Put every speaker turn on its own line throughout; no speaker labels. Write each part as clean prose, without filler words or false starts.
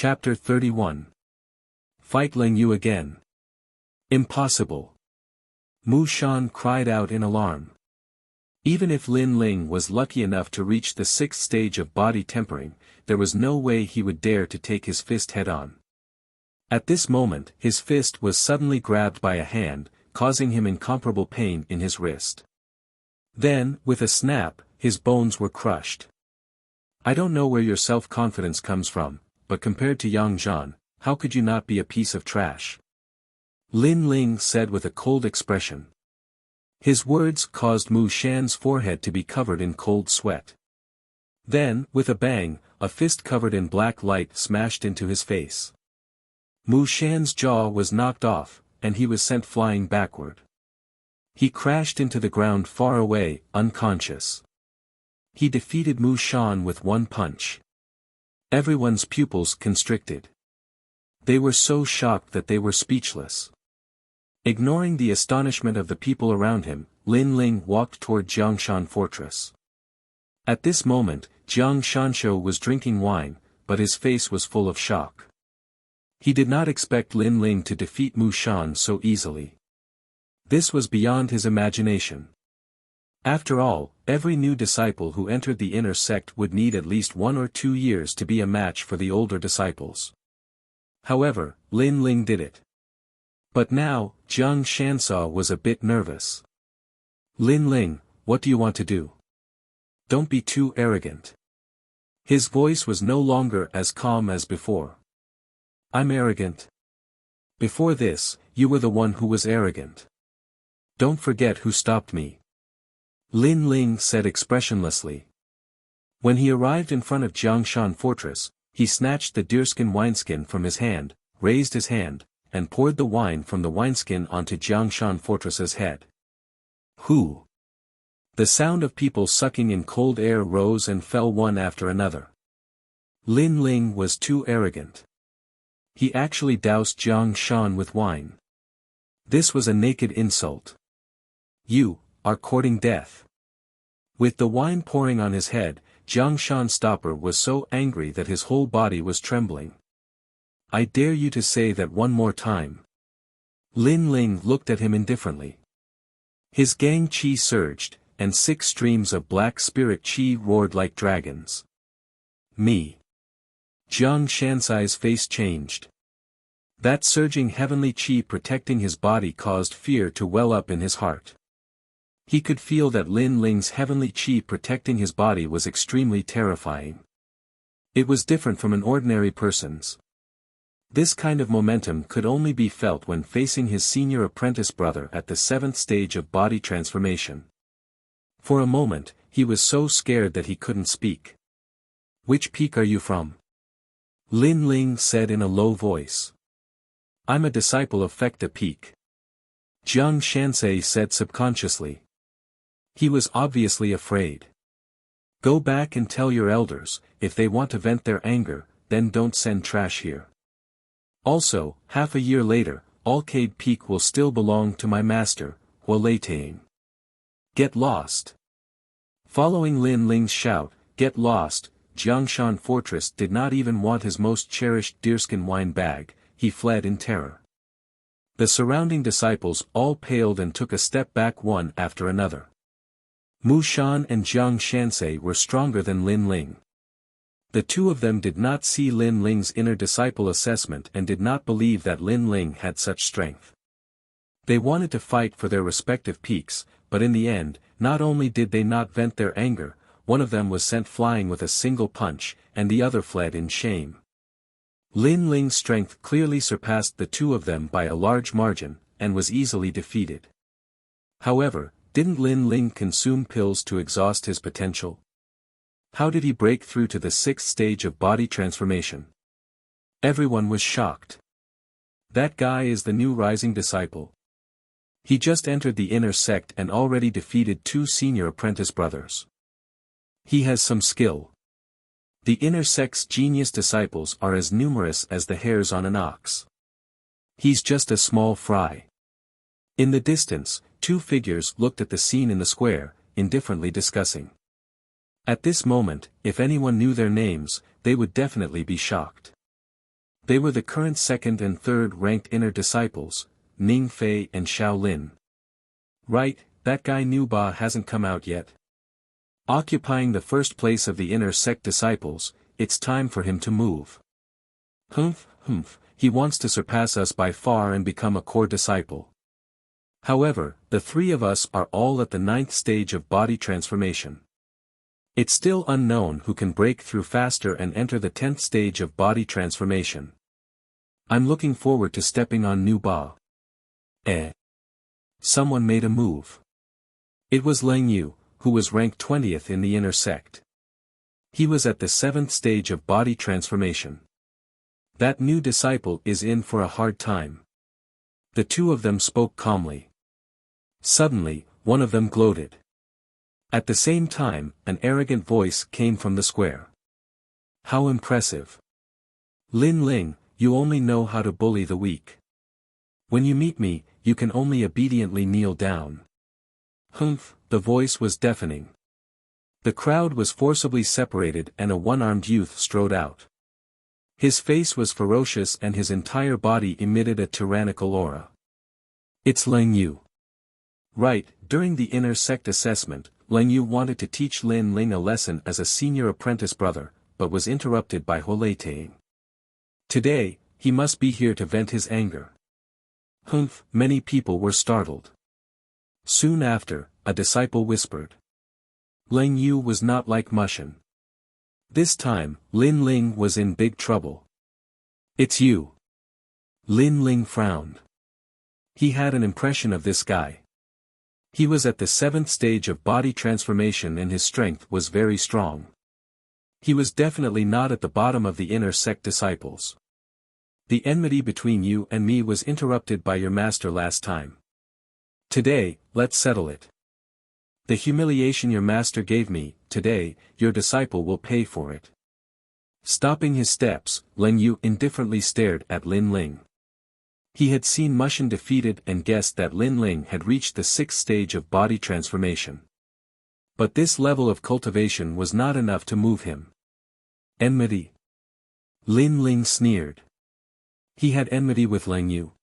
Chapter 31. Fight Ling Yu again. Impossible. Mu Shan cried out in alarm. Even if Lin Ling was lucky enough to reach the 6th stage of body tempering, there was no way he would dare to take his fist head-on. At this moment, his fist was suddenly grabbed by a hand, causing him incomparable pain in his wrist. Then, with a snap, his bones were crushed. I don't know where your self-confidence comes from, but compared to Yang Zhan, how could you not be a piece of trash? Lin Ling said with a cold expression. His words caused Mu Shan's forehead to be covered in cold sweat. Then, with a bang, a fist covered in black light smashed into his face. Mu Shan's jaw was knocked off, and he was sent flying backward. He crashed into the ground far away, unconscious. He defeated Mu Shan with one punch. Everyone's pupils constricted. They were so shocked that they were speechless. Ignoring the astonishment of the people around him, Lin Ling walked toward Jiangshan Fortress. At this moment, Jiang Shansho was drinking wine, but his face was full of shock. He did not expect Lin Ling to defeat Mu Shan so easily. This was beyond his imagination. After all, every new disciple who entered the inner sect would need at least 1 or 2 years to be a match for the older disciples. However, Lin Ling did it. But now, Jiang Shansha was a bit nervous. Lin Ling, what do you want to do? Don't be too arrogant. His voice was no longer as calm as before. I'm arrogant. Before this, you were the one who was arrogant. Don't forget who stopped me. Lin Ling said expressionlessly. When he arrived in front of Jiangshan Fortress, he snatched the deerskin wineskin from his hand, raised his hand, and poured the wine from the wineskin onto Jiangshan Fortress's head. Who? The sound of people sucking in cold air rose and fell one after another. Lin Ling was too arrogant. He actually doused Jiangshan with wine. This was a naked insult. You are courting death. With the wine pouring on his head, Jiangshan's stopper was so angry that his whole body was trembling. I dare you to say that one more time. Lin Ling looked at him indifferently. His gang qi surged, and 6 streams of black spirit qi roared like dragons. Me. Jiang Shansai's face changed. That surging heavenly qi protecting his body caused fear to well up in his heart. He could feel that Lin Ling's heavenly qi protecting his body was extremely terrifying. It was different from an ordinary person's. This kind of momentum could only be felt when facing his senior apprentice brother at the 7th stage of body transformation. For a moment, he was so scared that he couldn't speak. Which peak are you from? Lin Ling said in a low voice. I'm a disciple of Fekta Peak. Jiang Shansai said subconsciously. He was obviously afraid. Go back and tell your elders, if they want to vent their anger, then don't send trash here. Also, half a year later, Alcade Peak will still belong to my master, Hualeteing. Get lost. Following Lin Ling's shout, get lost, Jiangshan Fortress did not even want his most cherished deerskin wine bag, he fled in terror. The surrounding disciples all paled and took a step back one after another. Mu Shan and Jiang Shansai were stronger than Lin Ling. The two of them did not see Lin Ling's inner disciple assessment and did not believe that Lin Ling had such strength. They wanted to fight for their respective peaks, but in the end, not only did they not vent their anger, one of them was sent flying with a single punch, and the other fled in shame. Lin Ling's strength clearly surpassed the two of them by a large margin, and was easily defeated. However, didn't Lin Ling consume pills to exhaust his potential? How did he break through to the 6th stage of body transformation? Everyone was shocked. That guy is the new rising disciple. He just entered the inner sect and already defeated 2 senior apprentice brothers. He has some skill. The inner sect's genius disciples are as numerous as the hairs on an ox. He's just a small fry. In the distance, 2 figures looked at the scene in the square, indifferently discussing. At this moment, if anyone knew their names, they would definitely be shocked. They were the current second and third ranked inner disciples, Ning Fei and Xiao Lin. Right, that guy Niu Ba hasn't come out yet. Occupying the first place of the inner sect disciples, it's time for him to move. Humph, he wants to surpass us by far and become a core disciple. However, the three of us are all at the 9th stage of body transformation. It's still unknown who can break through faster and enter the 10th stage of body transformation. I'm looking forward to stepping on Niu Ba. Someone made a move. It was Leng Yu, who was ranked 20th in the inner sect. He was at the 7th stage of body transformation. That new disciple is in for a hard time. The two of them spoke calmly. Suddenly, one of them gloated. At the same time, an arrogant voice came from the square. How impressive. Lin Ling, you only know how to bully the weak. When you meet me, you can only obediently kneel down. Humph, the voice was deafening. The crowd was forcibly separated and a one-armed youth strode out. His face was ferocious and his entire body emitted a tyrannical aura. It's Leng Yu. Right, during the inner sect assessment, Leng Yu wanted to teach Lin Ling a lesson as a senior apprentice brother, but was interrupted by Huolei. Today, he must be here to vent his anger. Humph, many people were startled. Soon after, a disciple whispered. Leng Yu was not like Mushin. This time, Lin Ling was in big trouble. It's you. Lin Ling frowned. He had an impression of this guy. He was at the 7th stage of body transformation and his strength was very strong. He was definitely not at the bottom of the inner sect disciples. The enmity between you and me was interrupted by your master last time. Today, let's settle it. The humiliation your master gave me, today, your disciple will pay for it. Stopping his steps, Leng Yu indifferently stared at Lin Ling. He had seen Mushin defeated and guessed that Lin Ling had reached the 6th stage of body transformation. But this level of cultivation was not enough to move him. Enmity. Lin Ling sneered. He had enmity with Leng Yu.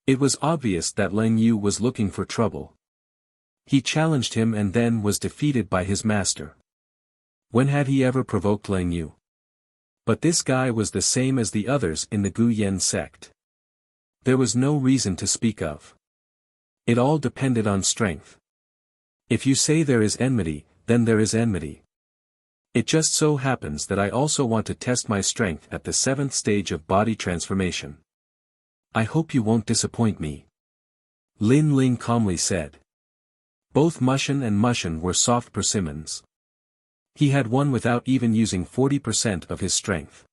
It was obvious that Leng Yu was looking for trouble. He challenged him and then was defeated by his master. When had he ever provoked Leng Yu? But this guy was the same as the others in the Gu Yen sect. There was no reason to speak of. It all depended on strength. If you say there is enmity, then there is enmity. It just so happens that I also want to test my strength at the 7th stage of body transformation. I hope you won't disappoint me. Lin Ling calmly said. Both Mushin and Mushin were soft persimmons. He had won without even using 40% of his strength.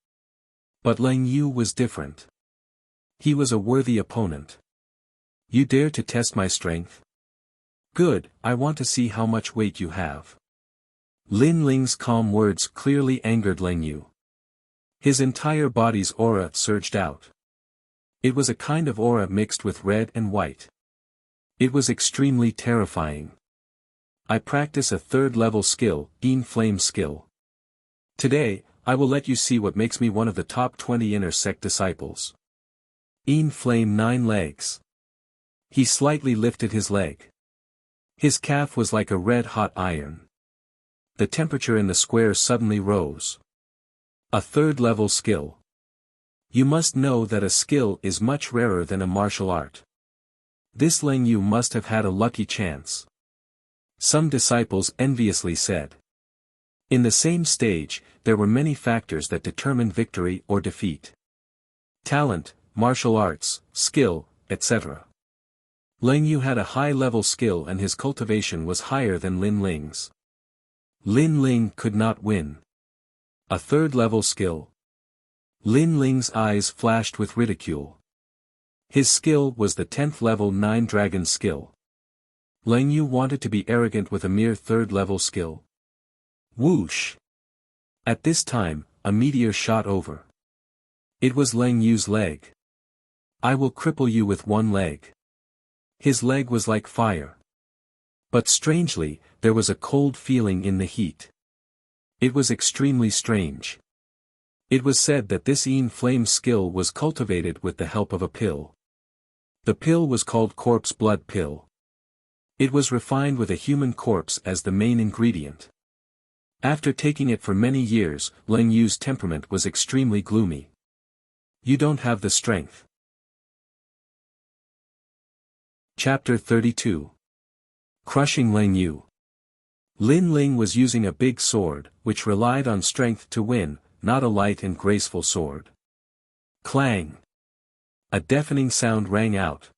But Leng Yu was different. He was a worthy opponent. You dare to test my strength? Good, I want to see how much weight you have. Lin Ling's calm words clearly angered Leng Yu. His entire body's aura surged out. It was a kind of aura mixed with red and white. It was extremely terrifying. I practice a 3rd level skill, Yin Flame skill. Today, I will let you see what makes me one of the top 20 inner sect disciples. Yin Flame 9 legs. He slightly lifted his leg. His calf was like a red-hot iron. The temperature in the square suddenly rose. A 3rd level skill. You must know that a skill is much rarer than a martial art. This Leng Yu must have had a lucky chance. Some disciples enviously said. In the same stage, there were many factors that determined victory or defeat. Talent, martial arts, skill, etc. Leng Yu had a high-level skill and his cultivation was higher than Lin Ling's. Lin Ling could not win. A 3rd level skill. Lin Ling's eyes flashed with ridicule. His skill was the 10th level 9 dragon skill. Leng Yu wanted to be arrogant with a mere 3rd level skill. Whoosh! At this time, a meteor shot over. It was Leng Yu's leg. I will cripple you with one leg. His leg was like fire. But strangely, there was a cold feeling in the heat. It was extremely strange. It was said that this flame skill was cultivated with the help of a pill. The pill was called corpse blood pill. It was refined with a human corpse as the main ingredient. After taking it for many years, Leng Yu's temperament was extremely gloomy. You don't have the strength. Chapter 32. Crushing Leng Yu. Lin Ling was using a big sword, which relied on strength to win, not a light and graceful sword. Clang! A deafening sound rang out.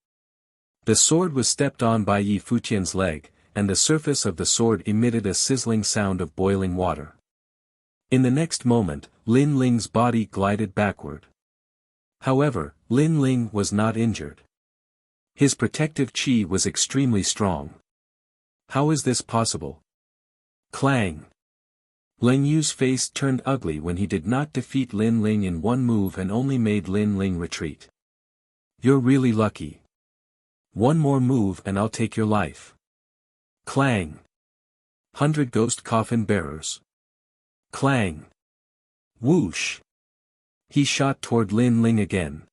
The sword was stepped on by Yi Futian's leg, and the surface of the sword emitted a sizzling sound of boiling water. In the next moment, Lin Ling's body glided backward. However, Lin Ling was not injured. His protective qi was extremely strong. How is this possible? Clang! Leng Yu's face turned ugly when he did not defeat Lin Ling in one move and only made Lin Ling retreat. You're really lucky. One more move and I'll take your life. Clang! 100 ghost coffin bearers. Clang! Whoosh! He shot toward Lin Ling again.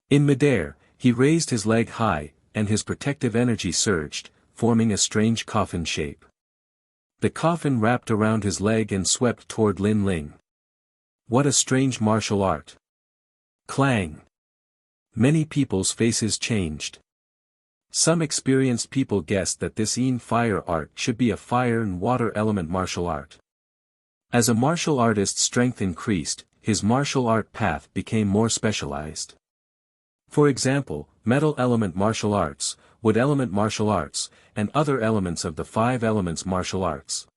In midair, he raised his leg high, and his protective energy surged, forming a strange coffin shape. The coffin wrapped around his leg and swept toward Lin Ling. What a strange martial art. Clang! Many people's faces changed. Some experienced people guessed that this fire art should be a fire and water element martial art. As a martial artist's strength increased, his martial art path became more specialized. For example, metal element martial arts, wood element martial arts, and other elements of the 5 elements martial arts.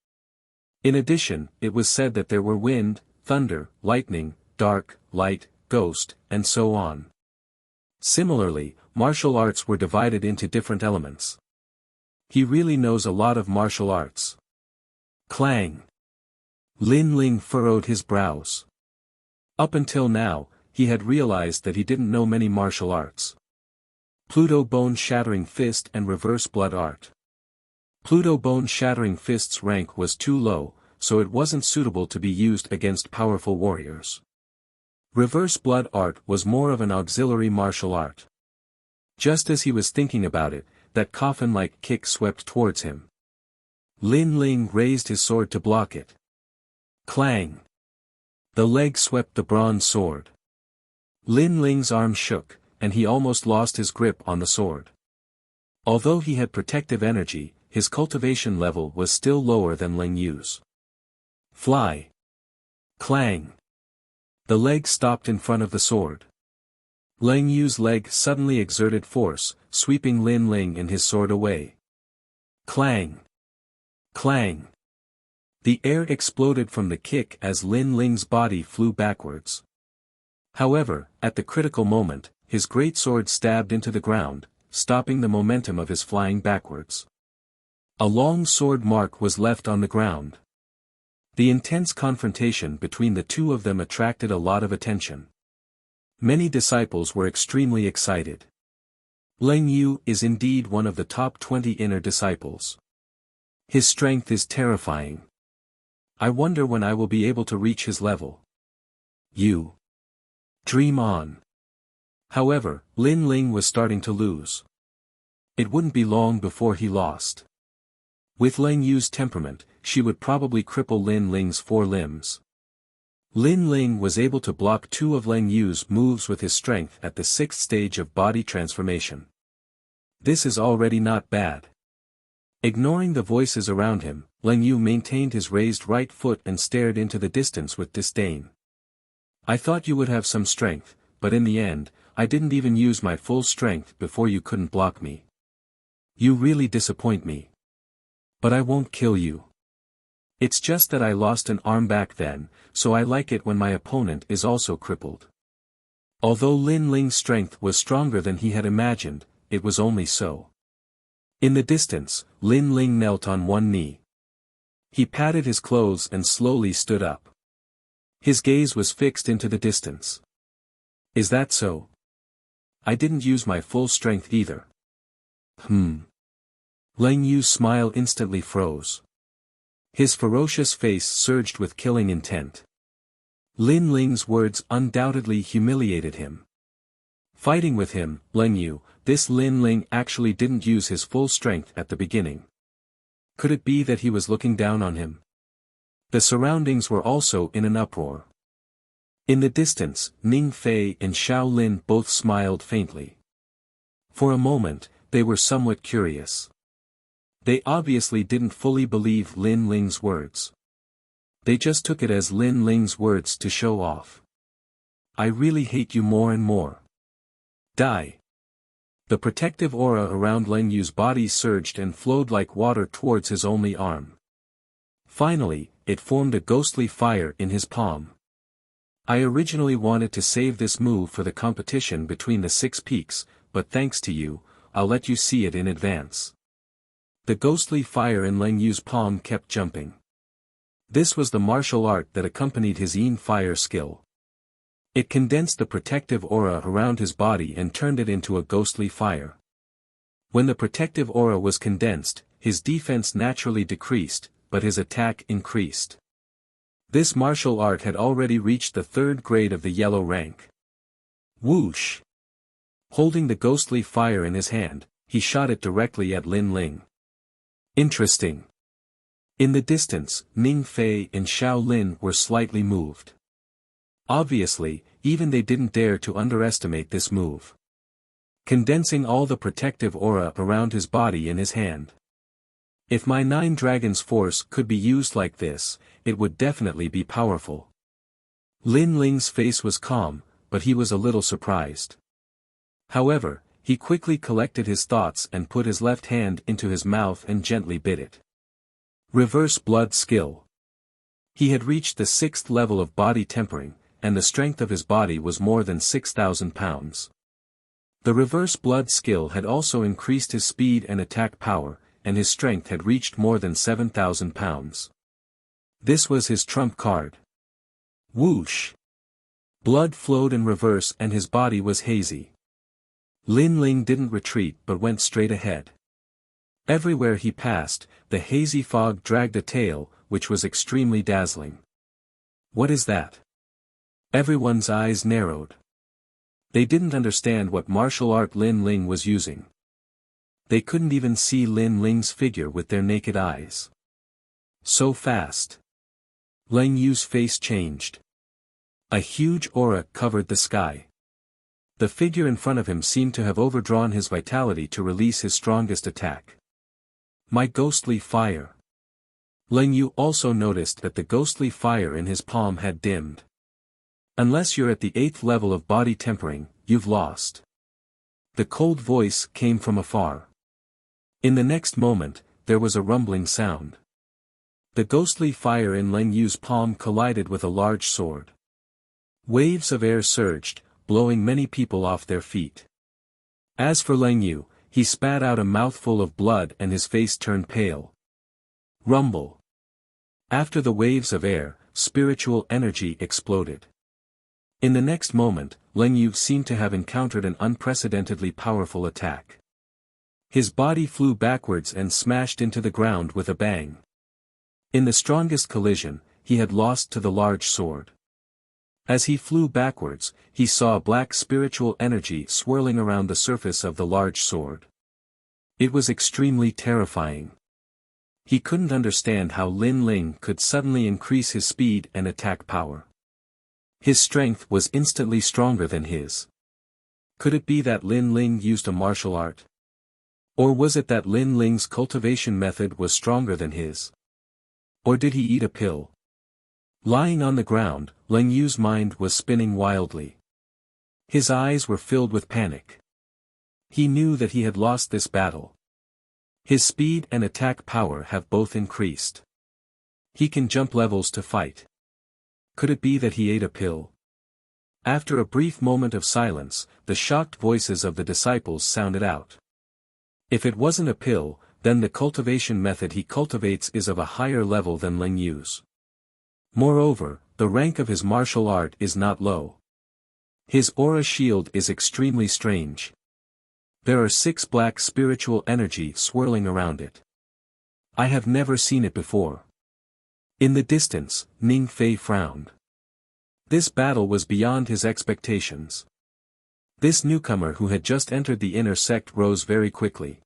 In addition, it was said that there were wind, thunder, lightning, dark, light, ghost, and so on. Similarly, martial arts were divided into different elements. He really knows a lot of martial arts. Clang! Lin Ling furrowed his brows. Up until now, he had realized that he didn't know many martial arts. Pluto Bone-Shattering Fist and Reverse Blood Art. Pluto Bone-Shattering Fist's rank was too low, so it wasn't suitable to be used against powerful warriors. Reverse Blood Art was more of an auxiliary martial art. Just as he was thinking about it, that coffin-like kick swept towards him. Lin Ling raised his sword to block it. Clang! The leg swept the bronze sword. Lin Ling's arm shook, and he almost lost his grip on the sword. Although he had protective energy, his cultivation level was still lower than Leng Yu's. Fly! Clang! The leg stopped in front of the sword. Leng Yu's leg suddenly exerted force, sweeping Lin Ling and his sword away. Clang! Clang! The air exploded from the kick as Lin Ling's body flew backwards. However, at the critical moment, his great sword stabbed into the ground, stopping the momentum of his flying backwards. A long sword mark was left on the ground. The intense confrontation between the two of them attracted a lot of attention. Many disciples were extremely excited. Leng Yu is indeed one of the top 20 inner disciples. His strength is terrifying. I wonder when I will be able to reach his level. You. Dream on. However, Lin Ling was starting to lose. It wouldn't be long before he lost. With Leng Yu's temperament, she would probably cripple Lin Ling's 4 limbs. Lin Ling was able to block 2 of Leng Yu's moves with his strength at the 6th stage of body transformation. This is already not bad. Ignoring the voices around him, Leng Yu maintained his raised right foot and stared into the distance with disdain. I thought you would have some strength, but in the end, I didn't even use my full strength before you couldn't block me. You really disappoint me. But I won't kill you. It's just that I lost an arm back then, so I like it when my opponent is also crippled. Although Lin Ling's strength was stronger than he had imagined, it was only so. In the distance, Lin Ling knelt on one knee. He patted his clothes and slowly stood up. His gaze was fixed into the distance. Is that so? I didn't use my full strength either. Leng Yu's smile instantly froze. His ferocious face surged with killing intent. Lin Ling's words undoubtedly humiliated him. Fighting with him, Leng Yu, this Lin Ling actually didn't use his full strength at the beginning. Could it be that he was looking down on him? The surroundings were also in an uproar. In the distance, Ning Fei and Xiao Lin both smiled faintly. For a moment, they were somewhat curious. They obviously didn't fully believe Lin Ling's words. They just took it as Lin Ling's words to show off. I really hate you more and more. Die. The protective aura around Leng Yu's body surged and flowed like water towards his only arm. Finally, it formed a ghostly fire in his palm. I originally wanted to save this move for the competition between the 6 peaks, but thanks to you, I'll let you see it in advance. The ghostly fire in Leng Yu's palm kept jumping. This was the martial art that accompanied his Yin fire skill. It condensed the protective aura around his body and turned it into a ghostly fire. When the protective aura was condensed, his defense naturally decreased, but his attack increased. This martial art had already reached the 3rd grade of the yellow rank. Whoosh! Holding the ghostly fire in his hand, he shot it directly at Lin Ling. Interesting. In the distance, Ning Fei and Xiao Lin were slightly moved. Obviously, even they didn't dare to underestimate this move. Condensing all the protective aura around his body in his hand. If my 9 dragons force could be used like this, it would definitely be powerful. Lin Ling's face was calm, but he was a little surprised. However, he quickly collected his thoughts and put his left hand into his mouth and gently bit it. Reverse blood skill. He had reached the 6th level of body tempering, and the strength of his body was more than 6,000 pounds. The reverse blood skill had also increased his speed and attack power, and his strength had reached more than 7,000 pounds. This was his trump card. Whoosh! Blood flowed in reverse and his body was hazy. Lin Ling didn't retreat but went straight ahead. Everywhere he passed, the hazy fog dragged a tail, which was extremely dazzling. What is that? Everyone's eyes narrowed. They didn't understand what martial art Lin Ling was using. They couldn't even see Lin Ling's figure with their naked eyes. So fast. Leng Yu's face changed. A huge aura covered the sky. The figure in front of him seemed to have overdrawn his vitality to release his strongest attack. My ghostly fire. Leng Yu also noticed that the ghostly fire in his palm had dimmed. Unless you're at the 8th level of body tempering, you've lost. The cold voice came from afar. In the next moment, there was a rumbling sound. The ghostly fire in Leng Yu's palm collided with a large sword. Waves of air surged, blowing many people off their feet. As for Leng Yu, he spat out a mouthful of blood and his face turned pale. Rumble. After the waves of air, spiritual energy exploded. In the next moment, Leng Yu seemed to have encountered an unprecedentedly powerful attack. His body flew backwards and smashed into the ground with a bang. In the strongest collision, he had lost to the large sword. As he flew backwards, he saw black spiritual energy swirling around the surface of the large sword. It was extremely terrifying. He couldn't understand how Lin Ling could suddenly increase his speed and attack power. His strength was instantly stronger than his. Could it be that Lin Ling used a martial art? Or was it that Lin Ling's cultivation method was stronger than his? Or did he eat a pill? Lying on the ground, Leng Yu's mind was spinning wildly. His eyes were filled with panic. He knew that he had lost this battle. His speed and attack power have both increased. He can jump levels to fight. Could it be that he ate a pill? After a brief moment of silence, the shocked voices of the disciples sounded out. If it wasn't a pill, then the cultivation method he cultivates is of a higher level than Leng Yu's. Moreover, the rank of his martial art is not low. His aura shield is extremely strange. There are 6 black spiritual energy swirling around it. I have never seen it before. In the distance, Ning Fei frowned. This battle was beyond his expectations. This newcomer who had just entered the inner sect rose very quickly.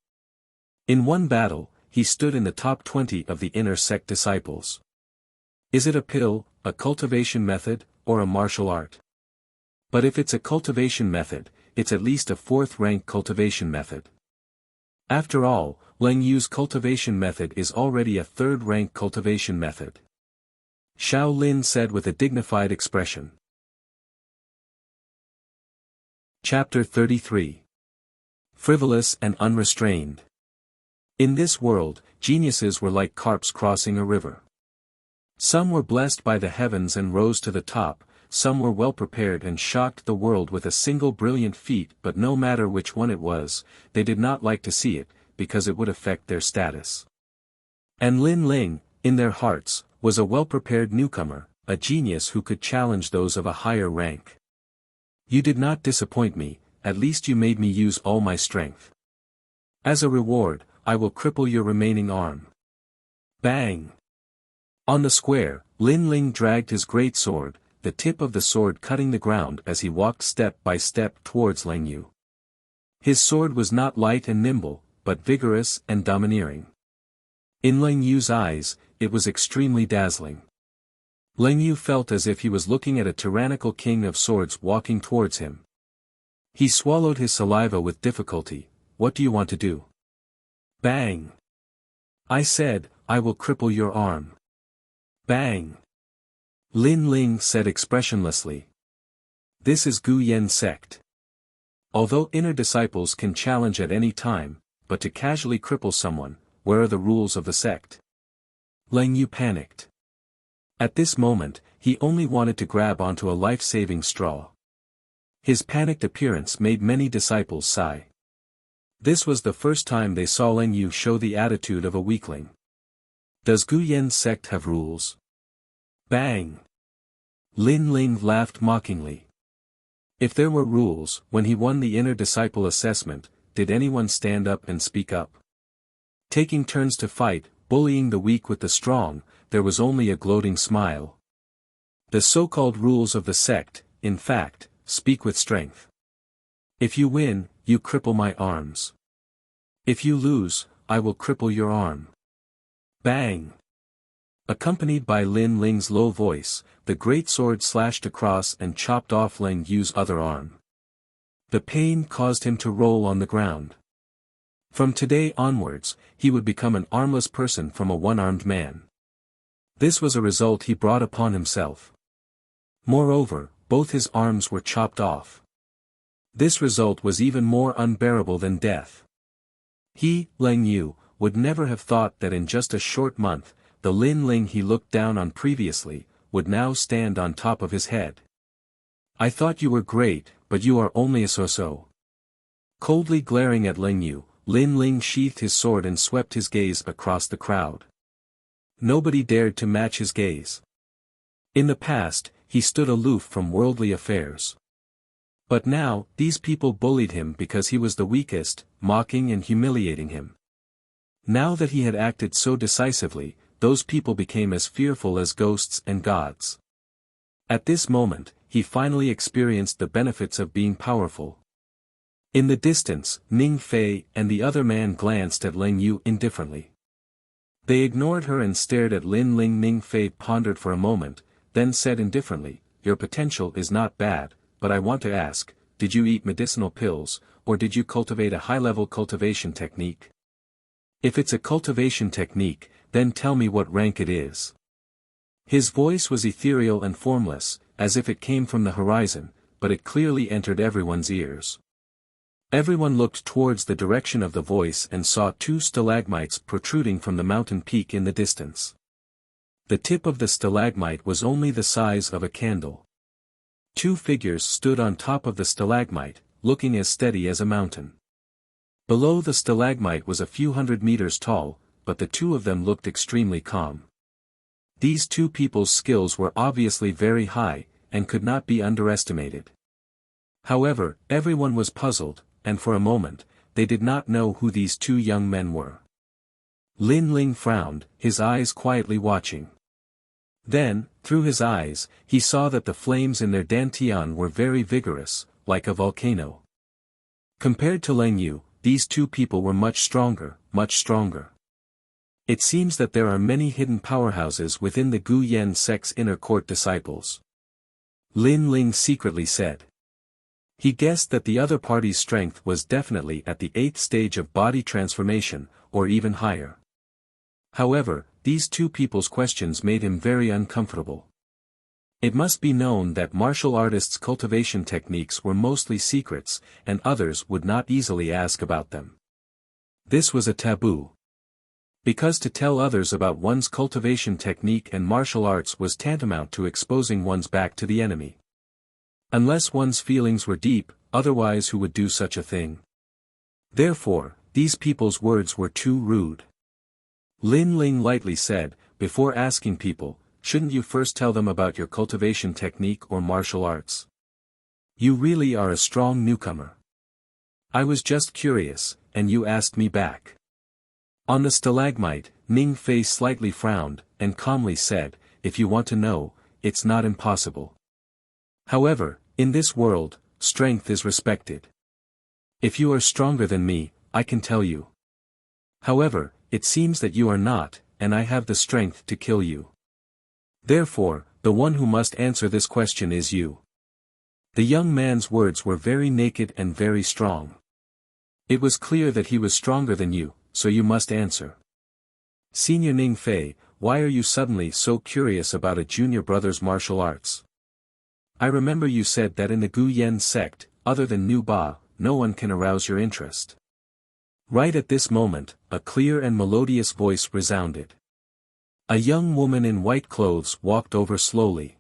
In one battle, he stood in the top 20 of the inner sect disciples. Is it a pill, a cultivation method, or a martial art? But if it's a cultivation method, it's at least a 4th-rank cultivation method. After all, Leng Yu's cultivation method is already a 3rd-rank cultivation method. Xiao Lin said with a dignified expression. Chapter 33. Frivolous and Unrestrained. In this world, geniuses were like carps crossing a river. Some were blessed by the heavens and rose to the top, some were well prepared and shocked the world with a single brilliant feat, but no matter which one it was, they did not like to see it, because it would affect their status. And Lin Ling, in their hearts, was a well-prepared newcomer, a genius who could challenge those of a higher rank. You did not disappoint me, at least you made me use all my strength. As a reward, I will cripple your remaining arm. Bang! On the square, Lin Ling dragged his great sword, the tip of the sword cutting the ground as he walked step by step towards Leng Yu. His sword was not light and nimble, but vigorous and domineering. In Leng Yu's eyes, it was extremely dazzling. Leng Yu felt as if he was looking at a tyrannical king of swords walking towards him. He swallowed his saliva with difficulty. What do you want to do? Bang! I said, I will cripple your arm. Bang! Lin Ling said expressionlessly. This is Gu Yen sect. Although inner disciples can challenge at any time, but to casually cripple someone, where are the rules of the sect? Leng Yu panicked. At this moment, he only wanted to grab onto a life-saving straw. His panicked appearance made many disciples sigh. This was the first time they saw Leng Yu show the attitude of a weakling. Does Gu Yen's sect have rules? Bang! Lin Ling laughed mockingly. If there were rules, when he won the inner disciple assessment, did anyone stand up and speak up? Taking turns to fight, bullying the weak with the strong, there was only a gloating smile. The so-called rules of the sect, in fact, speak with strength. If you win, you cripple my arms. If you lose, I will cripple your arm. Bang! Accompanied by Lin Ling's low voice, the great sword slashed across and chopped off Leng Yu's other arm. The pain caused him to roll on the ground. From today onwards, he would become an armless person from a one-armed man. This was a result he brought upon himself. Moreover, both his arms were chopped off. This result was even more unbearable than death. He, Leng Yu, would never have thought that in just a short month, the Lin Ling he looked down on previously, would now stand on top of his head. I thought you were great, but you are only a so-so. Coldly glaring at Leng Yu, Lin Ling sheathed his sword and swept his gaze across the crowd. Nobody dared to match his gaze. In the past, he stood aloof from worldly affairs. But now, these people bullied him because he was the weakest, mocking and humiliating him. Now that he had acted so decisively, those people became as fearful as ghosts and gods. At this moment, he finally experienced the benefits of being powerful. In the distance, Ning Fei and the other man glanced at Leng Yu indifferently. They ignored her and stared at Lin Ling. Ning Fei pondered for a moment, then said indifferently, Your potential is not bad, but I want to ask, did you eat medicinal pills, or did you cultivate a high-level cultivation technique? If it's a cultivation technique, then tell me what rank it is. His voice was ethereal and formless, as if it came from the horizon, but it clearly entered everyone's ears. Everyone looked towards the direction of the voice and saw two stalagmites protruding from the mountain peak in the distance. The tip of the stalagmite was only the size of a candle. Two figures stood on top of the stalagmite, looking as steady as a mountain. Below the stalagmite was a few hundred meters tall, but the two of them looked extremely calm. These two people's skills were obviously very high, and could not be underestimated. However, everyone was puzzled, and for a moment, they did not know who these two young men were. Lin Ling frowned, his eyes quietly watching. Then, Through his eyes, he saw that the flames in their dantian were very vigorous, like a volcano. Compared to Leng Yu, these two people were much stronger, much stronger. It seems that there are many hidden powerhouses within the Gu Yen sect's inner court disciples. Lin Ling secretly said. He guessed that the other party's strength was definitely at the 8th stage of body transformation, or even higher. However, these two people's questions made him very uncomfortable. It must be known that martial artists' cultivation techniques were mostly secrets, and others would not easily ask about them. This was a taboo. Because to tell others about one's cultivation technique and martial arts was tantamount to exposing one's back to the enemy. Unless one's feelings were deep, otherwise who would do such a thing? Therefore, these people's words were too rude. Lin Ling lightly said, before asking people, shouldn't you first tell them about your cultivation technique or martial arts? You really are a strong newcomer. I was just curious, and you asked me back. On the stalagmite, Ning Fei slightly frowned, and calmly said, if you want to know, it's not impossible. However, in this world, strength is respected. If you are stronger than me, I can tell you. However, it seems that you are not, and I have the strength to kill you. Therefore, the one who must answer this question is you. The young man's words were very naked and very strong. It was clear that he was stronger than you, so you must answer. Senior Ning Fei, why are you suddenly so curious about a junior brother's martial arts? I remember you said that in the Gu Yen sect, other than Nu Ba, no one can arouse your interest. Right at this moment, a clear and melodious voice resounded. A young woman in white clothes walked over slowly.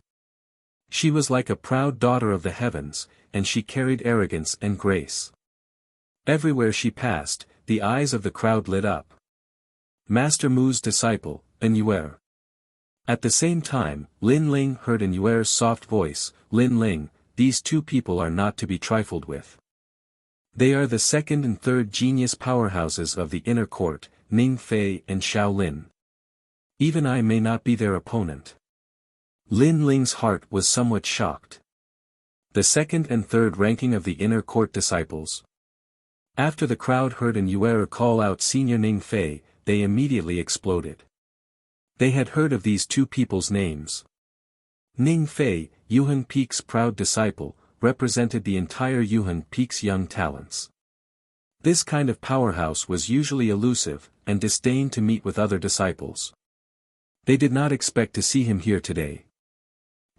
She was like a proud daughter of the heavens, and she carried arrogance and grace. Everywhere she passed, the eyes of the crowd lit up. Master Mu's disciple, Enuer. At the same time, Lin Ling heard Enuer's soft voice, Lin Ling, these two people are not to be trifled with. They are the second and third genius powerhouses of the inner court, Ning Fei and Xiao Lin. Even I may not be their opponent. Lin Ling's heart was somewhat shocked. The second and third ranking of the inner court disciples. After the crowd heard Enuer call out Senior Ning Fei, they immediately exploded. They had heard of these two people's names. Ning Fei, Yuhan Peak's proud disciple, represented the entire Yuhan Peak's young talents. This kind of powerhouse was usually elusive, and disdained to meet with other disciples. They did not expect to see him here today.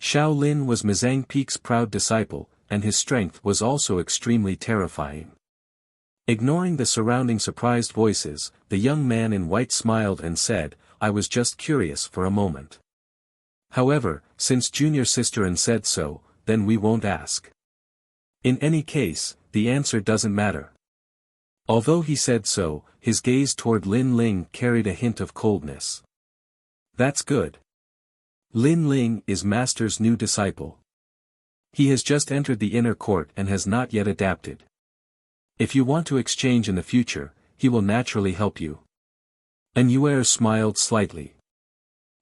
Xiao Lin was Mizang Peak's proud disciple, and his strength was also extremely terrifying. Ignoring the surrounding surprised voices, the young man in white smiled and said, I was just curious for a moment. However, since junior sister said so, then we won't ask. In any case, the answer doesn't matter. Although he said so, his gaze toward Lin Ling carried a hint of coldness. That's good. Lin Ling is Master's new disciple. He has just entered the inner court and has not yet adapted. If you want to exchange in the future, he will naturally help you. Enuer smiled slightly.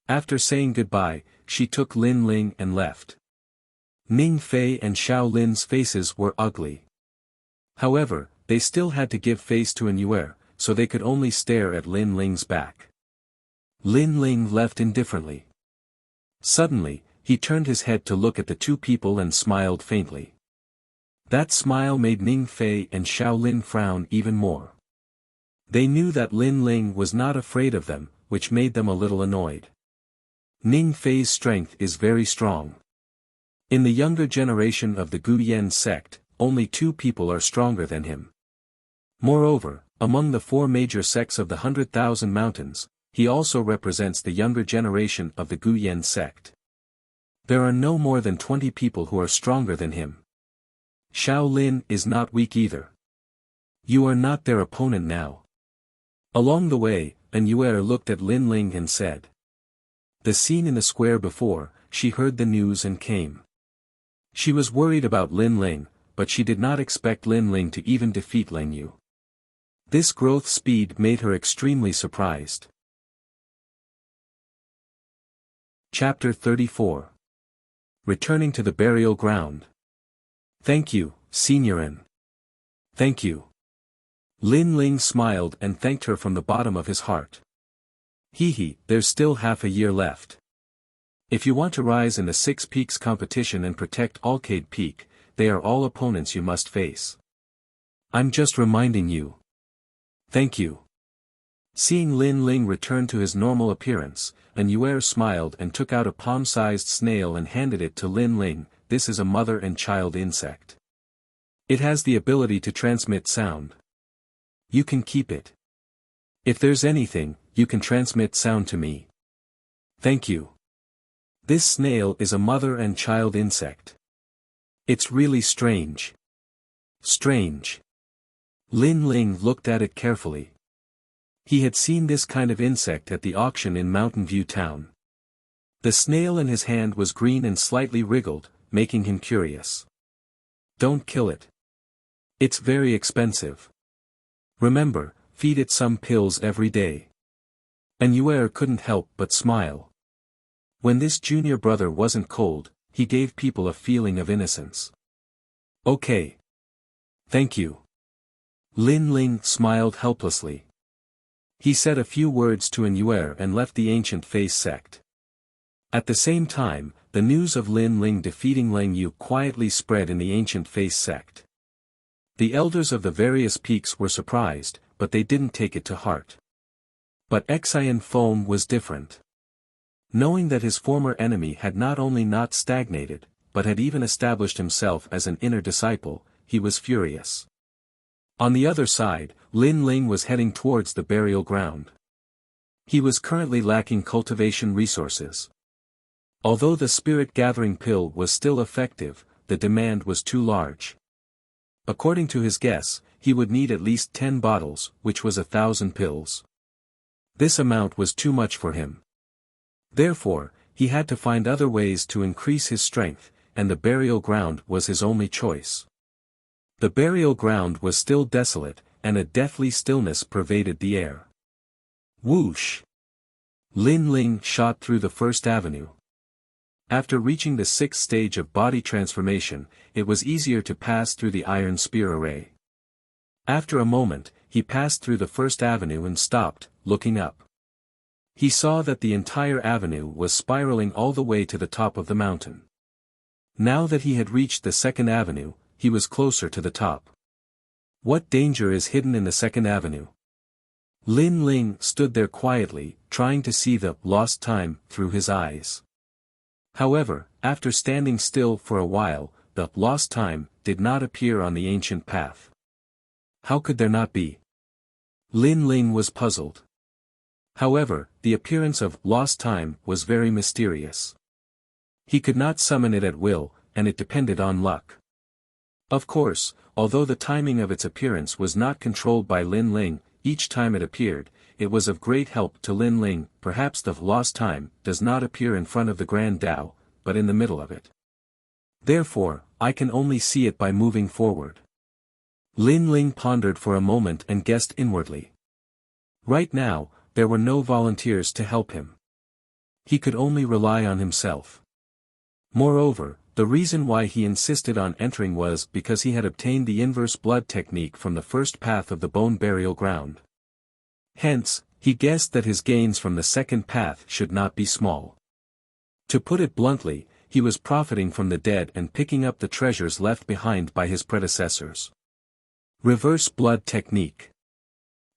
After saying goodbye, she took Lin Ling and left. Ning Fei and Xiao Lin's faces were ugly. However, they still had to give face to Enuer, so they could only stare at Lin Ling's back. Lin Ling left indifferently. Suddenly, he turned his head to look at the two people and smiled faintly. That smile made Ning Fei and Xiao Lin frown even more. They knew that Lin Ling was not afraid of them, which made them a little annoyed. Ning Fei's strength is very strong. In the younger generation of the Gu Yen sect, only two people are stronger than him. Moreover, among the four major sects of the 100,000 mountains, he also represents the younger generation of the Gu Yen sect. There are no more than 20 people who are stronger than him. Xiao Lin is not weak either. You are not their opponent now. Along the way, Enuer looked at Lin Ling and said. The scene in the square before, she heard the news and came. She was worried about Lin Ling, but she did not expect Lin Ling to even defeat Leng Yu. This growth speed made her extremely surprised. Chapter 34. Returning to the burial ground. Thank you, Signorin. Thank you. Lin Ling smiled and thanked her from the bottom of his heart. Hee, there's still half a year left. If you want to rise in the Six Peaks competition and protect Alcade Peak, they are all opponents you must face. I'm just reminding you. Thank you. Seeing Lin Ling return to his normal appearance, Yuer smiled and took out a palm-sized snail and handed it to Lin Ling. This is a mother and child insect. It has the ability to transmit sound. You can keep it. If there's anything, you can transmit sound to me. Thank you. This snail is a mother and child insect. It's really strange. Strange. Lin Ling looked at it carefully. He had seen this kind of insect at the auction in Mountain View Town. The snail in his hand was green and slightly wriggled, making him curious. Don't kill it. It's very expensive. Remember, feed it some pills every day. Yuer couldn't help but smile. When this junior brother wasn't cold, he gave people a feeling of innocence. Okay. Thank you. Lin Ling smiled helplessly. He said a few words to Yuer and left the ancient face sect. At the same time, the news of Lin Ling defeating Lang Yu quietly spread in the ancient face sect. The elders of the various peaks were surprised, but they didn't take it to heart. But Xian Foam was different. Knowing that his former enemy had not only not stagnated, but had even established himself as an inner disciple, he was furious. On the other side, Lin Ling was heading towards the burial ground. He was currently lacking cultivation resources. Although the spirit-gathering pill was still effective, the demand was too large. According to his guess, he would need at least 10 bottles, which was 1,000 pills. This amount was too much for him. Therefore, he had to find other ways to increase his strength, and the burial ground was his only choice. The burial ground was still desolate, and a deathly stillness pervaded the air. Whoosh! Lin Ling shot through the first avenue. After reaching the sixth stage of body transformation, it was easier to pass through the iron spear array. After a moment, he passed through the first avenue and stopped, looking up. He saw that the entire avenue was spiraling all the way to the top of the mountain. Now that he had reached the second avenue, he was closer to the top. What danger is hidden in the second avenue? Lin Ling stood there quietly, trying to see the lost time through his eyes. However, after standing still for a while, the lost time did not appear on the ancient path. How could there not be? Lin Ling was puzzled. However, the appearance of lost time was very mysterious. He could not summon it at will, and it depended on luck. Of course, although the timing of its appearance was not controlled by Lin Ling, each time it appeared, it was of great help to Lin Ling. Perhaps the lost time does not appear in front of the Grand Tao, but in the middle of it. Therefore, I can only see it by moving forward. Lin Ling pondered for a moment and guessed inwardly. Right now, there were no volunteers to help him. He could only rely on himself. Moreover, the reason why he insisted on entering was because he had obtained the inverse blood technique from the first path of the bone burial ground. Hence, he guessed that his gains from the second path should not be small. To put it bluntly, he was profiting from the dead and picking up the treasures left behind by his predecessors. Reverse blood technique.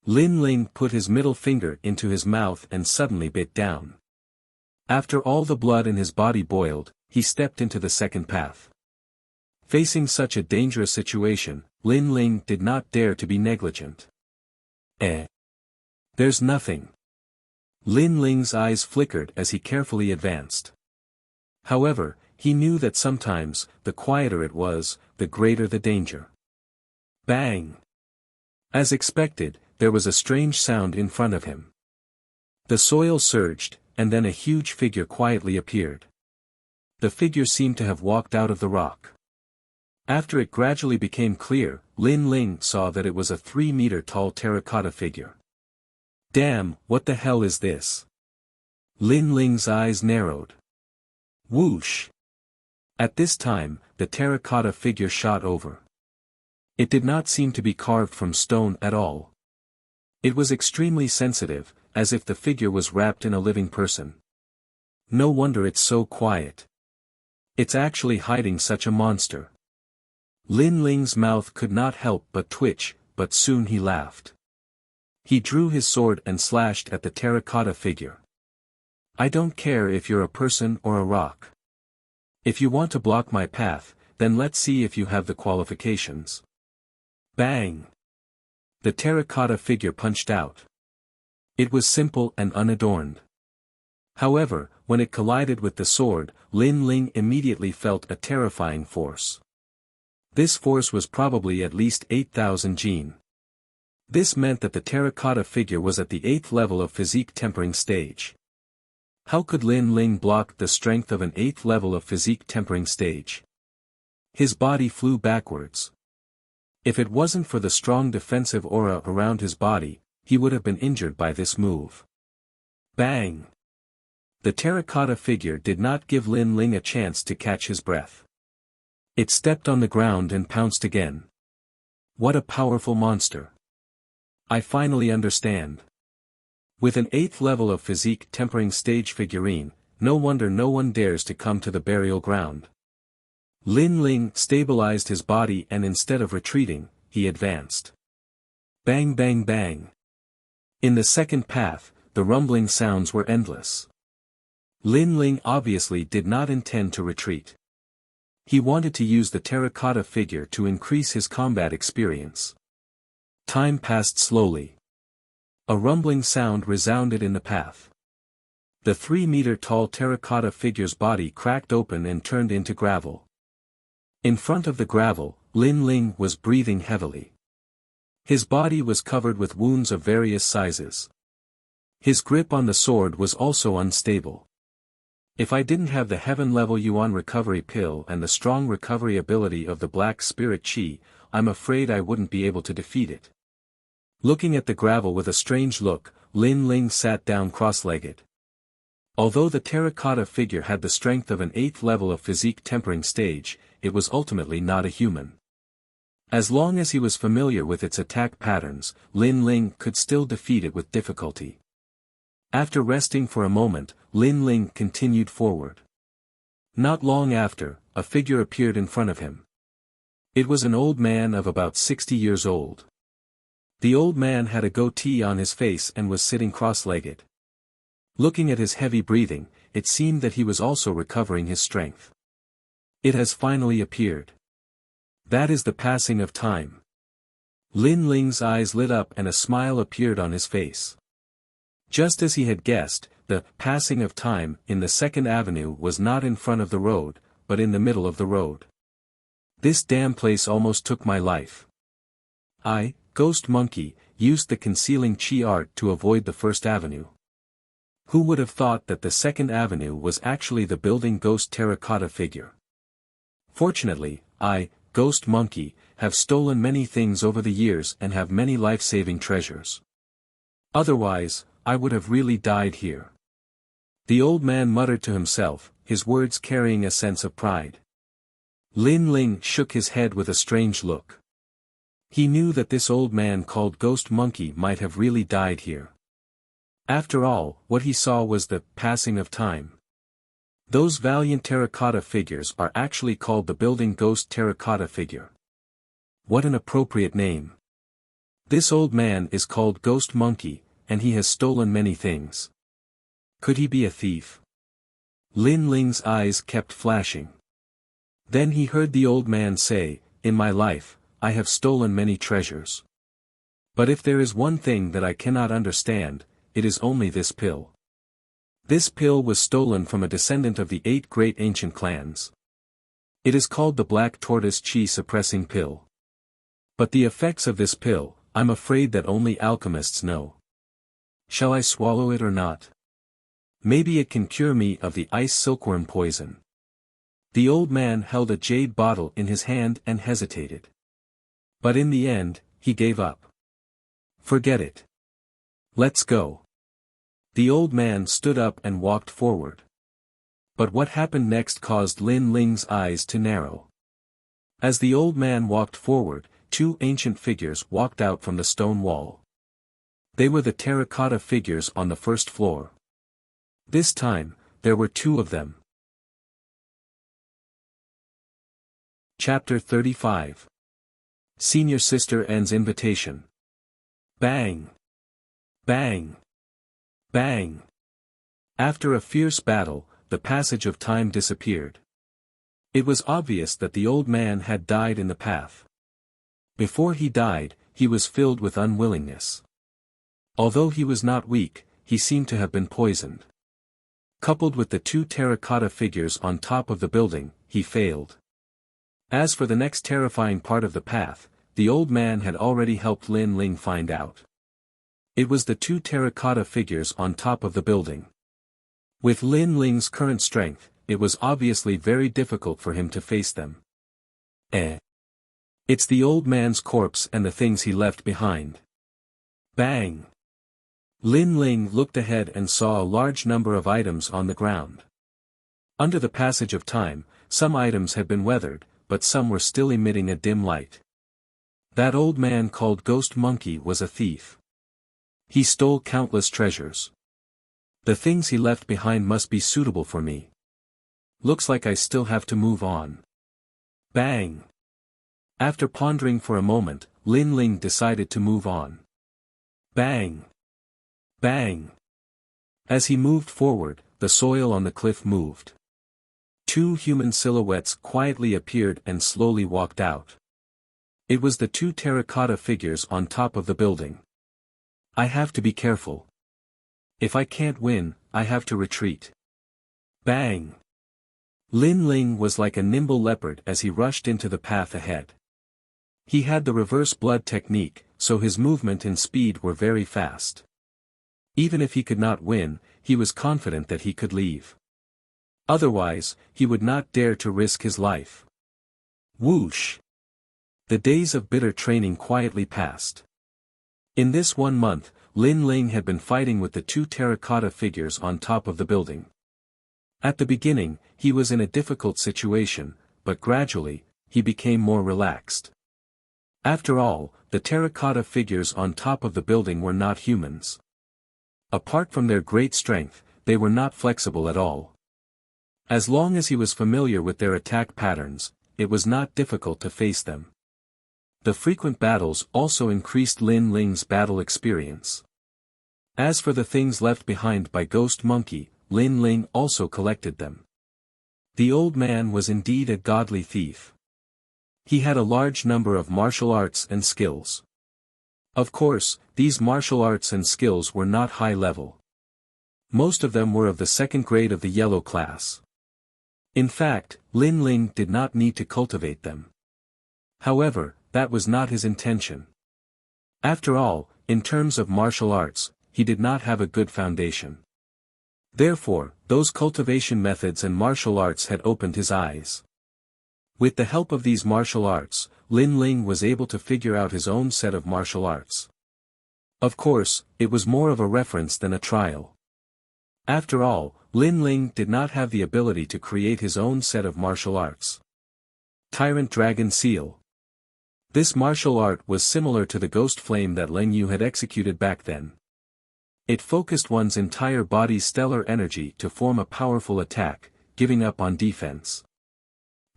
Lin Ling put his middle finger into his mouth and suddenly bit down. After all the blood in his body boiled, he stepped into the second path. Facing such a dangerous situation, Lin Ling did not dare to be negligent. There's nothing. Lin Ling's eyes flickered as he carefully advanced. However, he knew that sometimes, the quieter it was, the greater the danger. Bang! As expected, there was a strange sound in front of him. The soil surged, and then a huge figure quietly appeared. The figure seemed to have walked out of the rock. After it gradually became clear, Lin Ling saw that it was a 3-meter-tall terracotta figure. Damn, what the hell is this? Lin Ling's eyes narrowed. Whoosh! At this time, the terracotta figure shot over. It did not seem to be carved from stone at all. It was extremely sensitive, as if the figure was wrapped in a living person. No wonder it's so quiet. It's actually hiding such a monster. Lin Ling's mouth could not help but twitch, but soon he laughed. He drew his sword and slashed at the terracotta figure. I don't care if you're a person or a rock. If you want to block my path, then let's see if you have the qualifications. Bang! The terracotta figure punched out. It was simple and unadorned. However, when it collided with the sword, Lin Ling immediately felt a terrifying force. This force was probably at least 8,000 jin. This meant that the terracotta figure was at the 8th level of physique tempering stage. How could Lin Ling block the strength of an 8th level of physique tempering stage? His body flew backwards. If it wasn't for the strong defensive aura around his body, he would have been injured by this move. Bang! The terracotta figure did not give Lin Ling a chance to catch his breath. It stepped on the ground and pounced again. What a powerful monster! I finally understand. With an 8th level of physique tempering stage figurine, no wonder no one dares to come to the burial ground. Lin Ling stabilized his body and instead of retreating, he advanced. Bang bang bang. In the second path, the rumbling sounds were endless. Lin Ling obviously did not intend to retreat. He wanted to use the terracotta figure to increase his combat experience. Time passed slowly. A rumbling sound resounded in the path. The 3-meter-tall terracotta figure's body cracked open and turned into gravel. In front of the gravel, Lin Ling was breathing heavily. His body was covered with wounds of various sizes. His grip on the sword was also unstable. If I didn't have the heaven-level Yuan recovery pill and the strong recovery ability of the Black Spirit Chi, I'm afraid I wouldn't be able to defeat it. Looking at the gravel with a strange look, Lin Ling sat down cross-legged. Although the terracotta figure had the strength of an 8th level of physique tempering stage, it was ultimately not a human. As long as he was familiar with its attack patterns, Lin Ling could still defeat it with difficulty. After resting for a moment, Lin Ling continued forward. Not long after, a figure appeared in front of him. It was an old man of about 60 years old. The old man had a goatee on his face and was sitting cross-legged. Looking at his heavy breathing, it seemed that he was also recovering his strength. It has finally appeared. That is the passing of time. Lin Ling's eyes lit up and a smile appeared on his face. Just as he had guessed, the passing of time in the Second Avenue was not in front of the road, but in the middle of the road. This damn place almost took my life. I, Ghost Monkey, used the concealing chi art to avoid the First Avenue. Who would have thought that the Second Avenue was actually the building ghost terracotta figure? Fortunately, I, Ghost Monkey, have stolen many things over the years and have many life-saving treasures. Otherwise, I would have really died here. The old man muttered to himself, his words carrying a sense of pride. Lin Ling shook his head with a strange look. He knew that this old man called Ghost Monkey might have really died here. After all, what he saw was the passing of time. Those valiant terracotta figures are actually called the building ghost terracotta figure. What an appropriate name. This old man is called Ghost Monkey, and he has stolen many things. Could he be a thief? Lin Ling's eyes kept flashing. Then he heard the old man say, "In my life, I have stolen many treasures. But if there is one thing that I cannot understand, it is only this pill. This pill was stolen from a descendant of the 8 great ancient clans. It is called the Black Tortoise Chi Suppressing Pill. But the effects of this pill, I'm afraid that only alchemists know. Shall I swallow it or not? Maybe it can cure me of the ice silkworm poison." The old man held a jade bottle in his hand and hesitated. But in the end, he gave up. "Forget it. Let's go." The old man stood up and walked forward. But what happened next caused Lin Ling's eyes to narrow. As the old man walked forward, two ancient figures walked out from the stone wall. They were the terracotta figures on the first floor. This time, there were two of them. Chapter 35. Senior Sister N's Invitation. Bang! Bang! Bang! After a fierce battle, the passage of time disappeared. It was obvious that the old man had died in the path. Before he died, he was filled with unwillingness. Although he was not weak, he seemed to have been poisoned. Coupled with the two terracotta figures on top of the building, he failed. As for the next terrifying part of the path, the old man had already helped Lin Ling find out. It was the two terracotta figures on top of the building. With Lin Ling's current strength, it was obviously very difficult for him to face them. It's the old man's corpse and the things he left behind. Bang! Lin Ling looked ahead and saw a large number of items on the ground. Under the passage of time, some items had been weathered, but some were still emitting a dim light. That old man called Ghost Monkey was a thief. He stole countless treasures. The things he left behind must be suitable for me. Looks like I still have to move on. Bang! After pondering for a moment, Lin Ling decided to move on. Bang! Bang! As he moved forward, the soil on the cliff moved. Two human silhouettes quietly appeared and slowly walked out. It was the two terracotta figures on top of the building. I have to be careful. If I can't win, I have to retreat. Bang! Lin Ling was like a nimble leopard as he rushed into the path ahead. He had the reverse blood technique, so his movement and speed were very fast. Even if he could not win, he was confident that he could leave. Otherwise, he would not dare to risk his life. Whoosh! The days of bitter training quietly passed. In this 1 month, Lin Ling had been fighting with the two terracotta figures on top of the building. At the beginning, he was in a difficult situation, but gradually, he became more relaxed. After all, the terracotta figures on top of the building were not humans. Apart from their great strength, they were not flexible at all. As long as he was familiar with their attack patterns, it was not difficult to face them. The frequent battles also increased Lin Ling's battle experience. As for the things left behind by Ghost Monkey, Lin Ling also collected them. The old man was indeed a godly thief. He had a large number of martial arts and skills. Of course, these martial arts and skills were not high level. Most of them were of the second grade of the yellow class. In fact, Lin Ling did not need to cultivate them. However, that was not his intention. After all, in terms of martial arts, he did not have a good foundation. Therefore, those cultivation methods and martial arts had opened his eyes. With the help of these martial arts, Lin Ling was able to figure out his own set of martial arts. Of course, it was more of a reference than a trial. After all, Lin Ling did not have the ability to create his own set of martial arts. Tyrant Dragon Seal. This martial art was similar to the ghost flame that Leng Yu had executed back then. It focused one's entire body's stellar energy to form a powerful attack, giving up on defense.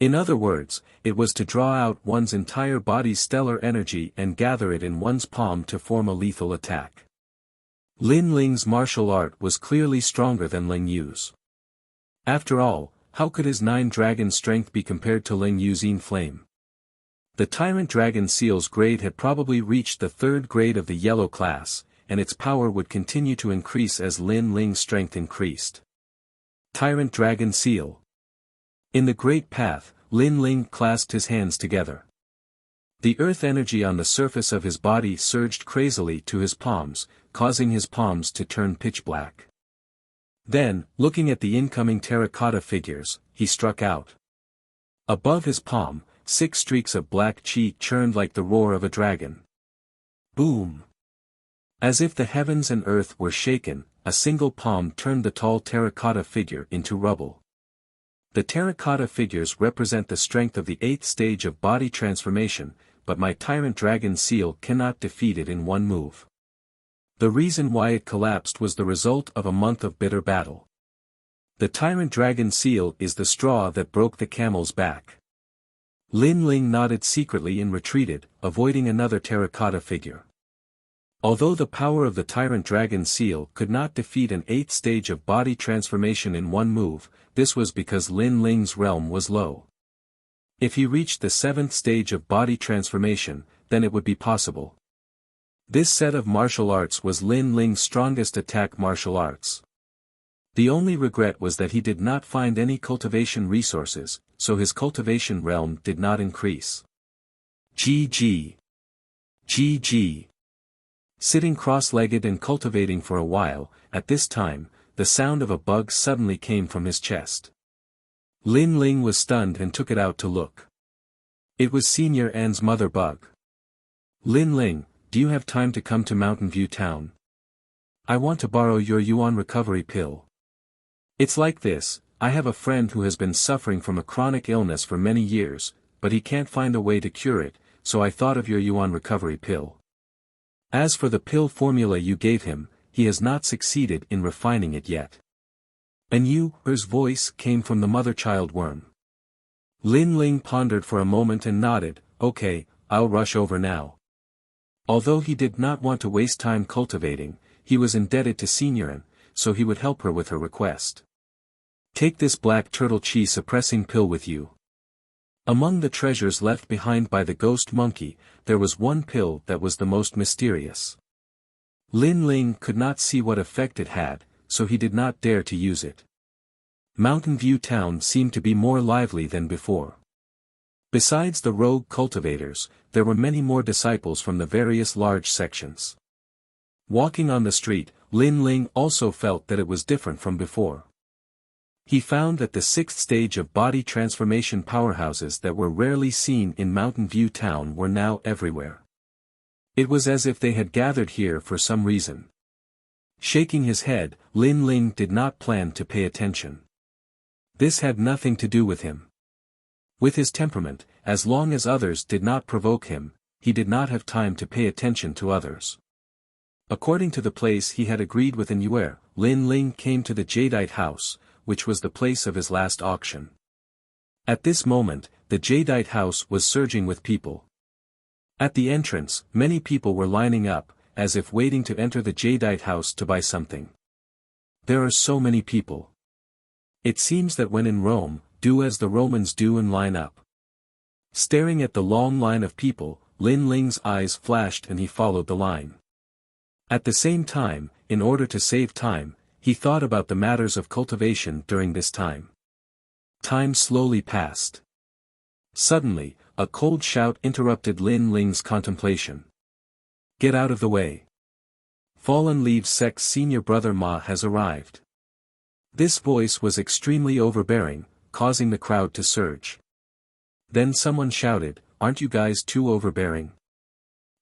In other words, it was to draw out one's entire body's stellar energy and gather it in one's palm to form a lethal attack. Lin Ling's martial art was clearly stronger than Leng Yu's. After all, how could his 9 dragon strength be compared to Leng Yu's Yin Flame? The Tyrant Dragon Seal's grade had probably reached the 3rd grade of the yellow class, and its power would continue to increase as Lin Ling's strength increased. Tyrant Dragon Seal. In the Great Path, Lin Ling clasped his hands together. The earth energy on the surface of his body surged crazily to his palms, causing his palms to turn pitch black. Then, looking at the incoming terracotta figures, he struck out. Above his palm, 6 streaks of black chi churned like the roar of a dragon. Boom! As if the heavens and earth were shaken, a single palm turned the tall terracotta figure into rubble. The terracotta figures represent the strength of the 8th stage of body transformation, but my tyrant dragon seal cannot defeat it in one move. The reason why it collapsed was the result of a month of bitter battle. The tyrant dragon seal is the straw that broke the camel's back. Lin Ling nodded secretly and retreated, avoiding another terracotta figure. Although the power of the tyrant dragon seal could not defeat an 8th stage of body transformation in one move, this was because Lin Ling's realm was low. If he reached the 7th stage of body transformation, then it would be possible. This set of martial arts was Lin Ling's strongest attack martial arts. The only regret was that he did not find any cultivation resources, so his cultivation realm did not increase. GG. GG. Sitting cross-legged and cultivating for a while, at this time, the sound of a bug suddenly came from his chest. Lin Ling was stunned and took it out to look. It was Senior An's mother bug. Lin Ling, do you have time to come to Mountain View Town? I want to borrow your Yuan recovery pill. It's like this, I have a friend who has been suffering from a chronic illness for many years, but he can't find a way to cure it, so I thought of your Yuan recovery pill. As for the pill formula you gave him, he has not succeeded in refining it yet. And her's voice came from the mother-child worm. Lin Ling pondered for a moment and nodded, okay, I'll rush over now. Although he did not want to waste time cultivating, he was indebted to Senior An, so he would help her with her request. Take this black turtle chi suppressing pill with you. Among the treasures left behind by the ghost monkey, there was one pill that was the most mysterious. Lin Ling could not see what effect it had, so he did not dare to use it. Mountain View Town seemed to be more lively than before. Besides the rogue cultivators, there were many more disciples from the various large sections. Walking on the street, Lin Ling also felt that it was different from before. He found that the 6th stage of body transformation powerhouses that were rarely seen in Mountain View Town were now everywhere. It was as if they had gathered here for some reason. Shaking his head, Lin Ling did not plan to pay attention. This had nothing to do with him. With his temperament, as long as others did not provoke him, he did not have time to pay attention to others. According to the place he had agreed with in Yue, Lin Ling came to the Jadeite house, which was the place of his last auction. At this moment, the Jadeite house was surging with people. At the entrance, many people were lining up, as if waiting to enter the Jadeite house to buy something. There are so many people. It seems that when in Rome, do as the Romans do and line up. Staring at the long line of people, Lin Ling's eyes flashed and he followed the line. At the same time, in order to save time, he thought about the matters of cultivation during this time. Time slowly passed. Suddenly, a cold shout interrupted Lin Ling's contemplation. Get out of the way. Fallen Leaves Sect's senior brother Ma has arrived. This voice was extremely overbearing, causing the crowd to surge. Then someone shouted, aren't you guys too overbearing?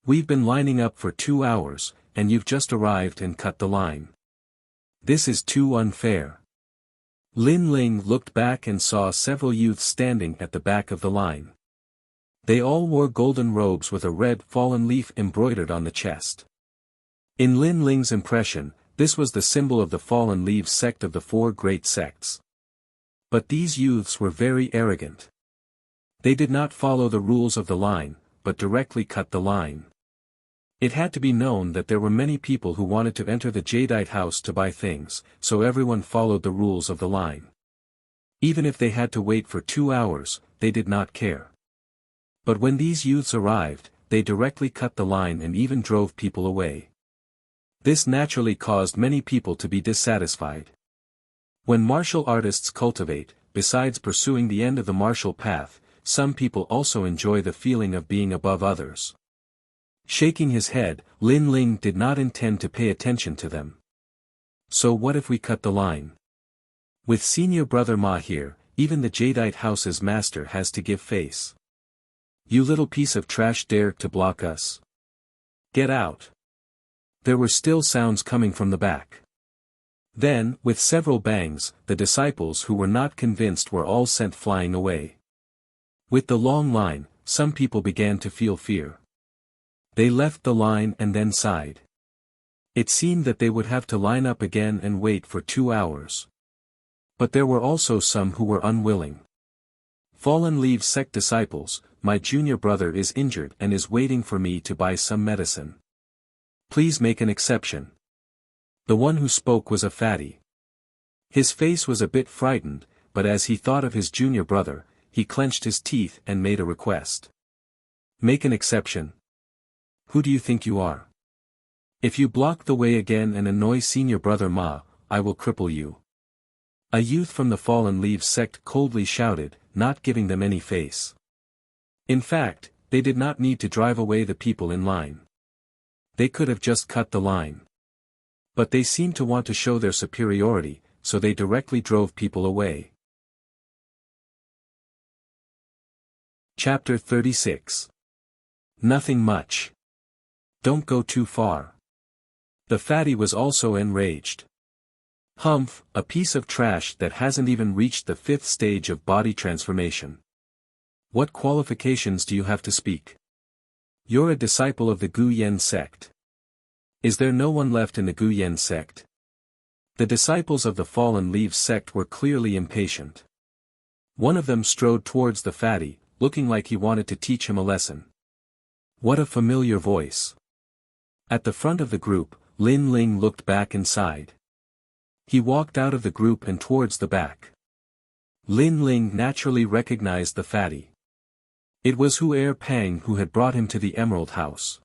We've been lining up for 2 hours, and you've just arrived and cut the line. This is too unfair. Lin Ling looked back and saw several youths standing at the back of the line. They all wore golden robes with a red fallen leaf embroidered on the chest. In Lin Ling's impression, this was the symbol of the Fallen Leaves sect of the 4 great sects. But these youths were very arrogant. They did not follow the rules of the line, but directly cut the line. It had to be known that there were many people who wanted to enter the Jadeite house to buy things, so everyone followed the rules of the line. Even if they had to wait for 2 hours, they did not care. But when these youths arrived, they directly cut the line and even drove people away. This naturally caused many people to be dissatisfied. When martial artists cultivate, besides pursuing the end of the martial path, some people also enjoy the feeling of being above others. Shaking his head, Lin Ling did not intend to pay attention to them. So what if we cut the line? With senior brother Ma here, even the Jadeite house's master has to give face. You little piece of trash dare to block us? Get out. There were still sounds coming from the back. Then, with several bangs, the disciples who were not convinced were all sent flying away. With the long line, some people began to feel fear. They left the line and then sighed. It seemed that they would have to line up again and wait for 2 hours. But there were also some who were unwilling. Fallen Leaves sect disciples, my junior brother is injured and is waiting for me to buy some medicine. Please make an exception. The one who spoke was a fatty. His face was a bit frightened, but as he thought of his junior brother, he clenched his teeth and made a request. Make an exception. Who do you think you are? If you block the way again and annoy senior brother Ma, I will cripple you. A youth from the Fallen Leaves sect coldly shouted, not giving them any face. In fact, they did not need to drive away the people in line. They could have just cut the line. But they seemed to want to show their superiority, so they directly drove people away. Chapter 36. Nothing much. Don't go too far. The fatty was also enraged. Humph, a piece of trash that hasn't even reached the 5th stage of body transformation. What qualifications do you have to speak? You're a disciple of the Gu Yen sect. Is there no one left in the Gu Yen sect? The disciples of the Fallen Leaves sect were clearly impatient. One of them strode towards the fatty, looking like he wanted to teach him a lesson. What a familiar voice. At the front of the group, Lin Ling looked back and sighed. He walked out of the group and towards the back. Lin Ling naturally recognized the fatty. It was Hu Er Pang who had brought him to the Emerald House.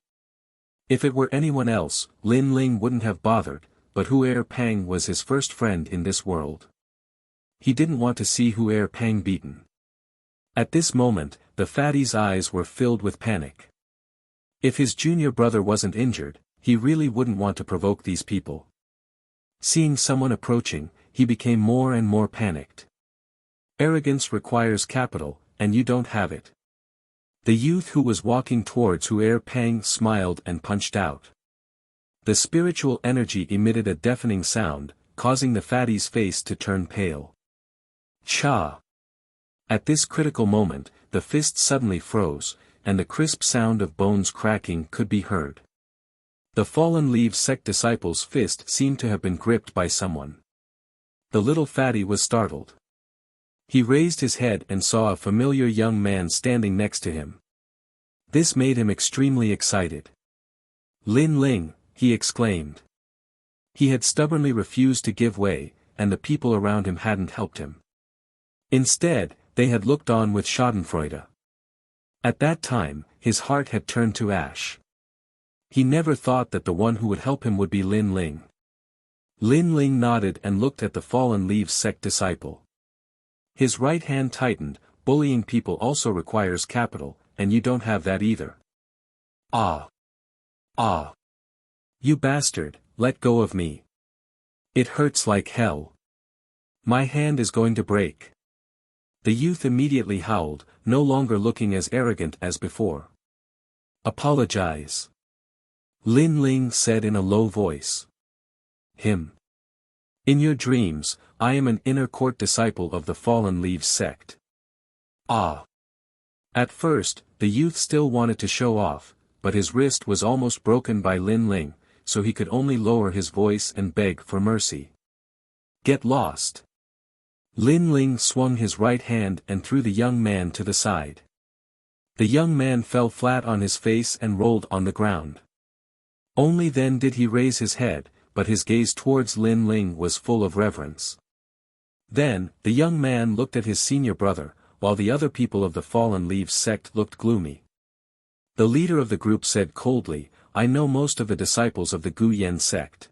If it were anyone else, Lin Ling wouldn't have bothered, but Hu Er Pang was his first friend in this world. He didn't want to see Hu Er Pang beaten. At this moment, the fatty's eyes were filled with panic. If his junior brother wasn't injured, he really wouldn't want to provoke these people. Seeing someone approaching, he became more and more panicked. Arrogance requires capital, and you don't have it. The youth who was walking towards Hu Er Pang smiled and punched out. The spiritual energy emitted a deafening sound, causing the fatty's face to turn pale. Cha! At this critical moment, the fist suddenly froze, and the crisp sound of bones cracking could be heard. The Fallen Leaves sect disciple's fist seemed to have been gripped by someone. The little fatty was startled. He raised his head and saw a familiar young man standing next to him. This made him extremely excited. Lin Ling, he exclaimed. He had stubbornly refused to give way, and the people around him hadn't helped him. Instead, they had looked on with schadenfreude. At that time, his heart had turned to ash. He never thought that the one who would help him would be Lin Ling. Lin Ling nodded and looked at the Fallen Leaves sect disciple. His right hand tightened. Bullying people also requires capital, and you don't have that either. Ah! Ah! You bastard, let go of me. It hurts like hell. My hand is going to break. The youth immediately howled, no longer looking as arrogant as before. Apologize. Lin Ling said in a low voice. In your dreams, I am an inner court disciple of the Fallen Leaves sect. Ah! At first, the youth still wanted to show off, but his wrist was almost broken by Lin Ling, so he could only lower his voice and beg for mercy. Get lost. Lin Ling swung his right hand and threw the young man to the side. The young man fell flat on his face and rolled on the ground. Only then did he raise his head, but his gaze towards Lin Ling was full of reverence. Then, the young man looked at his senior brother, while the other people of the Fallen Leaves sect looked gloomy. The leader of the group said coldly, I know most of the disciples of the Gu Yen sect.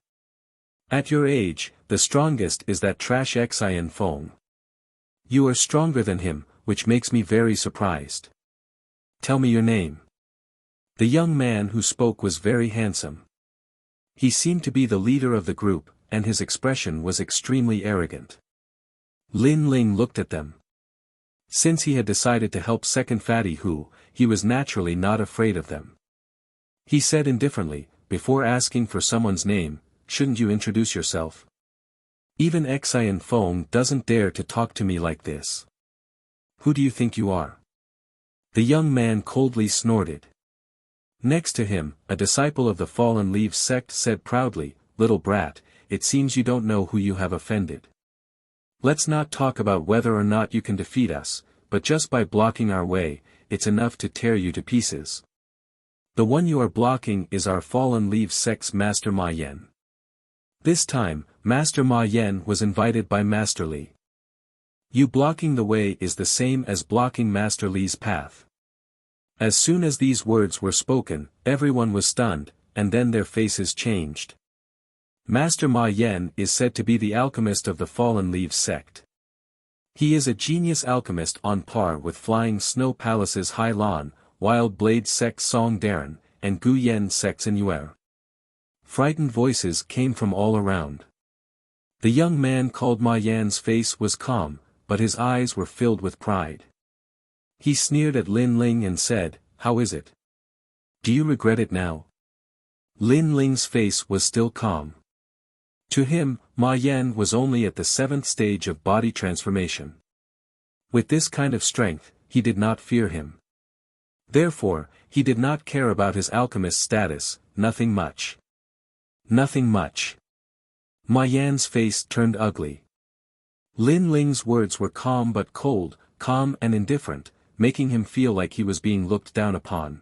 At your age, the strongest is that trash Xian Feng. You are stronger than him, which makes me very surprised. Tell me your name. The young man who spoke was very handsome. He seemed to be the leader of the group, and his expression was extremely arrogant. Lin Ling looked at them. Since he had decided to help second Fatty Hu, he was naturally not afraid of them. He said indifferently, before asking for someone's name, shouldn't you introduce yourself? Even Xian Feng doesn't dare to talk to me like this. Who do you think you are? The young man coldly snorted. Next to him, a disciple of the Fallen Leaves sect said proudly, "Little brat, it seems you don't know who you have offended. Let's not talk about whether or not you can defeat us, but just by blocking our way, it's enough to tear you to pieces. The one you are blocking is our Fallen Leaves sect's Master Ma Yan." This time, Master Ma Yan was invited by Master Li. You blocking the way is the same as blocking Master Li's path. As soon as these words were spoken, everyone was stunned, and then their faces changed. Master Ma Yan is said to be the alchemist of the Fallen Leaves sect. He is a genius alchemist on par with Flying Snow Palace's Hai Lan, Wild Blade sect's Song Darren, and Gu Yen sect's Inuer. Frightened voices came from all around. The young man called Ma Yan's face was calm, but his eyes were filled with pride. He sneered at Lin Ling and said, "How is it? Do you regret it now?" Lin Ling's face was still calm. To him, Ma Yan was only at the 7th stage of body transformation. With this kind of strength, he did not fear him. Therefore, he did not care about his alchemist status, nothing much. Nothing much. Ma Yan's face turned ugly. Lin Ling's words were calm but cold, calm and indifferent, making him feel like he was being looked down upon.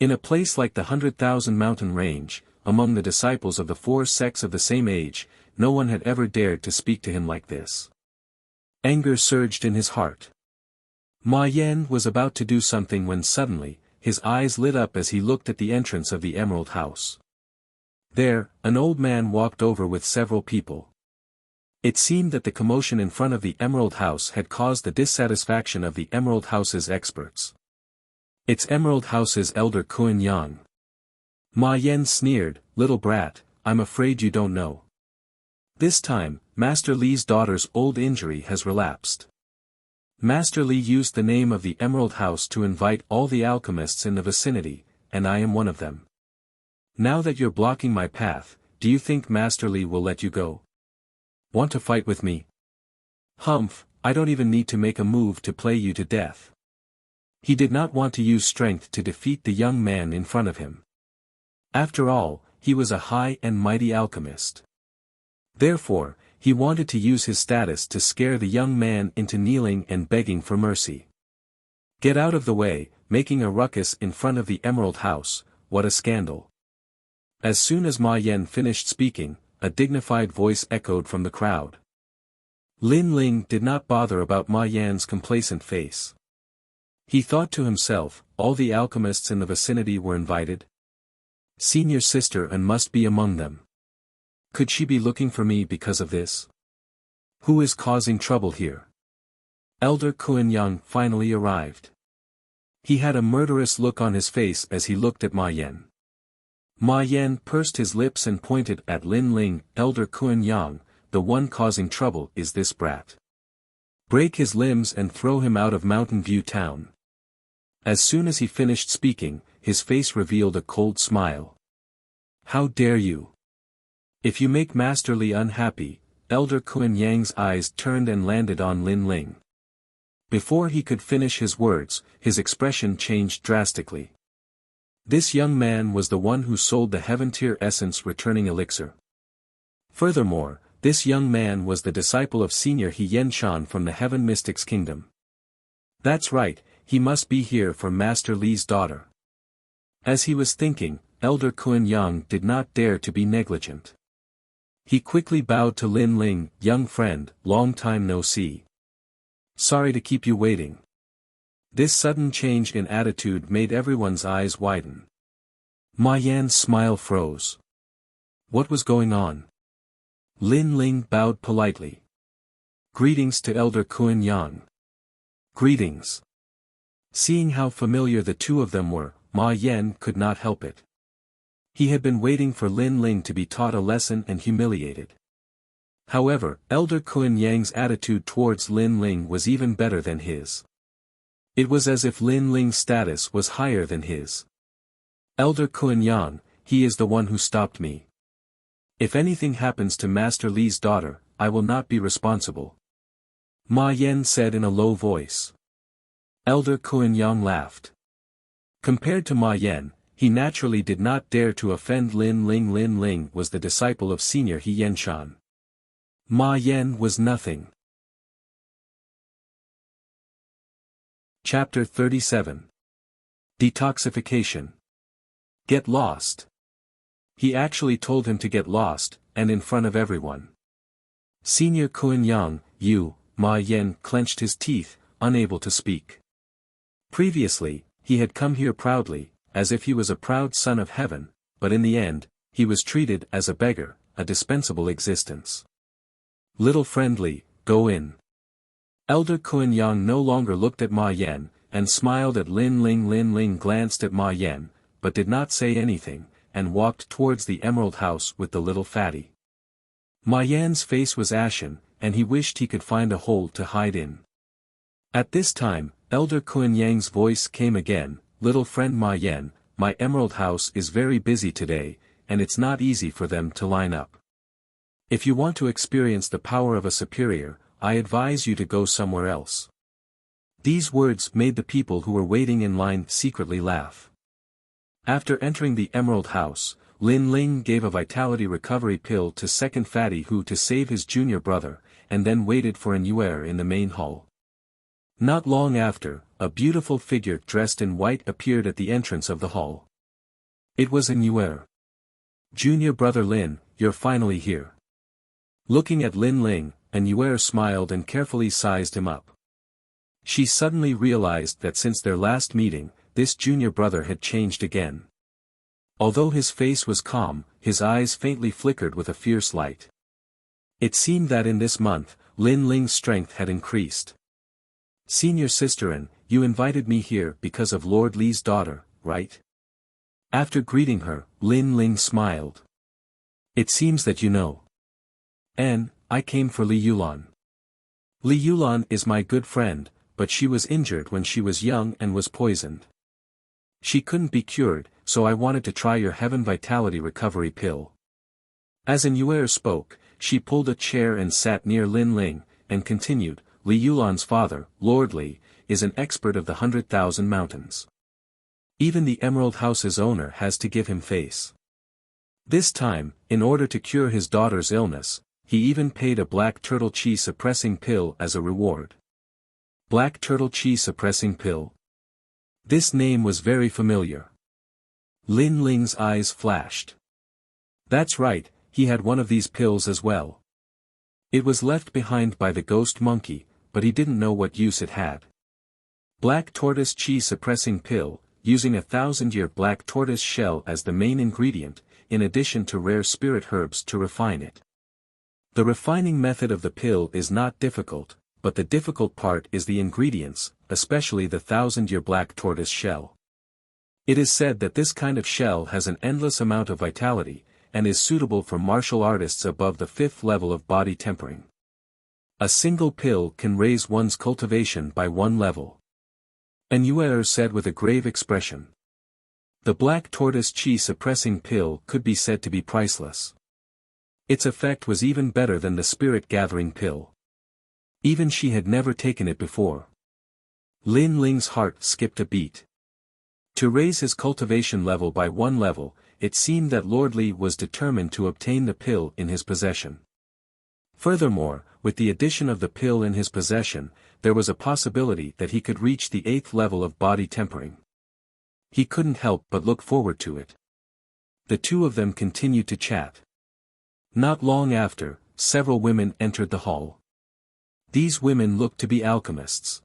In a place like the 100,000 mountain range, among the disciples of the 4 sects of the same age, no one had ever dared to speak to him like this. Anger surged in his heart. Ma Yan was about to do something when suddenly, his eyes lit up as he looked at the entrance of the Emerald House. There, an old man walked over with several people. It seemed that the commotion in front of the Emerald House had caused the dissatisfaction of the Emerald House's experts. "It's Emerald House's elder Kuan Yang." Ma Yan sneered, "Little brat, I'm afraid you don't know. This time, Master Li's daughter's old injury has relapsed. Master Li used the name of the Emerald House to invite all the alchemists in the vicinity, and I am one of them. Now that you're blocking my path, do you think Master Li will let you go? Want to fight with me? Humph, I don't even need to make a move to play you to death." He did not want to use strength to defeat the young man in front of him. After all, he was a high and mighty alchemist. Therefore, he wanted to use his status to scare the young man into kneeling and begging for mercy. "Get out of the way, making a ruckus in front of the Emerald House, what a scandal." As soon as Ma Yan finished speaking, a dignified voice echoed from the crowd. Lin Ling did not bother about Ma Yan's complacent face. He thought to himself, all the alchemists in the vicinity were invited. Senior sister and must be among them. Could she be looking for me because of this? Who is causing trouble here? Elder Kuan Yang finally arrived. He had a murderous look on his face as he looked at Ma Yan. Ma Yan pursed his lips and pointed at Lin Ling. "Elder Kuan Yang, the one causing trouble is this brat. Break his limbs and throw him out of Mountain View Town." As soon as he finished speaking, his face revealed a cold smile. "How dare you? If you make Master Li unhappy," Elder Kuan Yang's eyes turned and landed on Lin Ling. Before he could finish his words, his expression changed drastically. This young man was the one who sold the Heaven-tier essence returning elixir. Furthermore, this young man was the disciple of Senior He Yenshan from the Heaven Mystics Kingdom. That's right, he must be here for Master Li's daughter. As he was thinking, Elder Kuan Yang did not dare to be negligent. He quickly bowed to Lin Ling. "Young friend, long time no see. Sorry to keep you waiting." This sudden change in attitude made everyone's eyes widen. Ma Yan's smile froze. What was going on? Lin Ling bowed politely. "Greetings to Elder Kuan Yang." "Greetings." Seeing how familiar the two of them were, Ma Yan could not help it. He had been waiting for Lin Ling to be taught a lesson and humiliated. However, Elder Kuan Yang's attitude towards Lin Ling was even better than his. It was as if Lin Ling's status was higher than his. "Elder Kuan Yang, he is the one who stopped me. If anything happens to Master Li's daughter, I will not be responsible. Ma Yan said in a low voice. Elder Kuan-yang laughed. Compared to Ma Yan, he naturally did not dare to offend Lin Ling. Lin Ling was the disciple of senior He Yenshan. Ma Yan was nothing. Chapter 37. Detoxification. Get lost. He actually told him to get lost, and in front of everyone. Senior Kuan-yang, Ma Yan clenched his teeth, unable to speak. Previously, he had come here proudly, as if he was a proud son of heaven, but in the end, he was treated as a beggar, a dispensable existence. Little friendly, go in. Elder Kuan-yang no longer looked at Ma Yan, and smiled at Lin Ling. Lin Ling glanced at Ma Yan, but did not say anything, and walked towards the emerald house with the little fatty. Ma Yan's face was ashen, and he wished he could find a hole to hide in. At this time, Elder Kuan-yang's voice came again, little friend Ma Yan, my emerald house is very busy today, and it's not easy for them to line up. If you want to experience the power of a superior, I advise you to go somewhere else. These words made the people who were waiting in line secretly laugh. After entering the emerald house, Lin Ling gave a vitality recovery pill to second fatty who to save his junior brother, and then waited for an Yuer in the main hall. Not long after, a beautiful figure dressed in white appeared at the entrance of the hall. It was an Yuer. Junior brother Lin, you're finally here. Looking at Lin Ling, an Yuer smiled and carefully sized him up. She suddenly realized that since their last meeting, this junior brother had changed again. Although his face was calm, his eyes faintly flickered with a fierce light. It seemed that in this month, Lin Ling's strength had increased. Senior sisterin, you invited me here because of Lord Li's daughter, right? After greeting her, Lin Ling smiled. It seems that you know. I came for Li Yulan. Li Yulan is my good friend, but she was injured when she was young and was poisoned. She couldn't be cured, so I wanted to try your Heaven Vitality Recovery pill. As an Yuer spoke, she pulled a chair and sat near Lin Ling, and continued, Li Yulan's father, Lord Li, is an expert of the 100,000 mountains. Even the Emerald House's owner has to give him face. This time, in order to cure his daughter's illness, he even paid a black turtle chi suppressing pill as a reward. Black turtle chi suppressing pill? This name was very familiar. Lin Ling's eyes flashed. That's right, he had one of these pills as well. It was left behind by the ghost monkey, but he didn't know what use it had. Black tortoise chi suppressing pill, using 1,000-year black tortoise shell as the main ingredient, in addition to rare spirit herbs to refine it. The refining method of the pill is not difficult, but the difficult part is the ingredients, especially the 1,000-year black tortoise shell. It is said that this kind of shell has an endless amount of vitality, and is suitable for martial artists above the 5th level of body tempering. A single pill can raise one's cultivation by 1 level. An Yuer said with a grave expression. The black tortoise chi suppressing pill could be said to be priceless. Its effect was even better than the spirit gathering pill. Even she had never taken it before. Lin Ling's heart skipped a beat. To raise his cultivation level by 1 level, it seemed that Lord Li was determined to obtain the pill in his possession. Furthermore, with the addition of the pill in his possession, there was a possibility that he could reach the 8th level of body tempering. He couldn't help but look forward to it. The two of them continued to chat. Not long after, several women entered the hall. These women looked to be alchemists.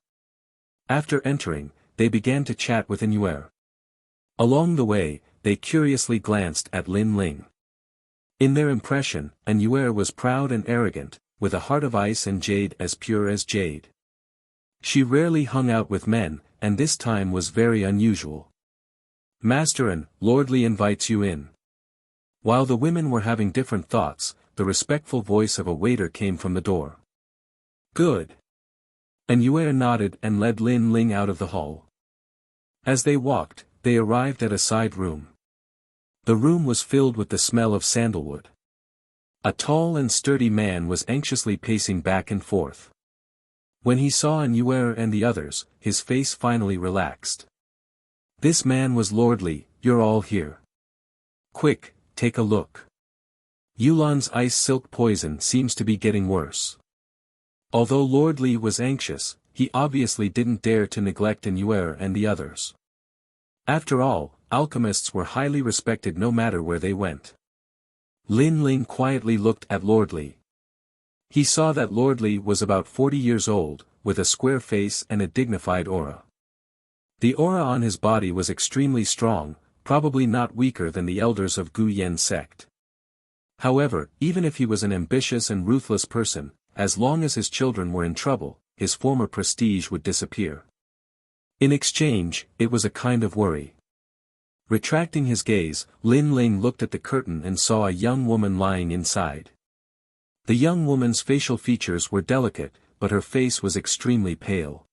After entering, they began to chat with an Yuer. Along the way, they curiously glanced at Lin Ling. In their impression, an Yuer was proud and arrogant, with a heart of ice and jade as pure as jade. She rarely hung out with men, and this time was very unusual. Master, Lord Li invites you in. While the women were having different thoughts, the respectful voice of a waiter came from the door. Good. An Yuer nodded and led Lin Ling out of the hall. As they walked, they arrived at a side room. The room was filled with the smell of sandalwood. A tall and sturdy man was anxiously pacing back and forth. When he saw Nuer and the others, his face finally relaxed. This man was lordly. "You're all here. Quick, take a look. Yulan's ice silk poison seems to be getting worse." Although Lord Li was anxious, he obviously didn't dare to neglect Nuer and the others. After all, alchemists were highly respected no matter where they went. Lin Ling quietly looked at Lord Li. He saw that Lord Li was about 40 years old, with a square face and a dignified aura. The aura on his body was extremely strong, probably not weaker than the elders of Gu Yen sect. However, even if he was an ambitious and ruthless person, as long as his children were in trouble, his former prestige would disappear. In exchange, it was a kind of worry. Retracting his gaze, Lin Ling looked at the curtain and saw a young woman lying inside. The young woman's facial features were delicate, but her face was extremely pale.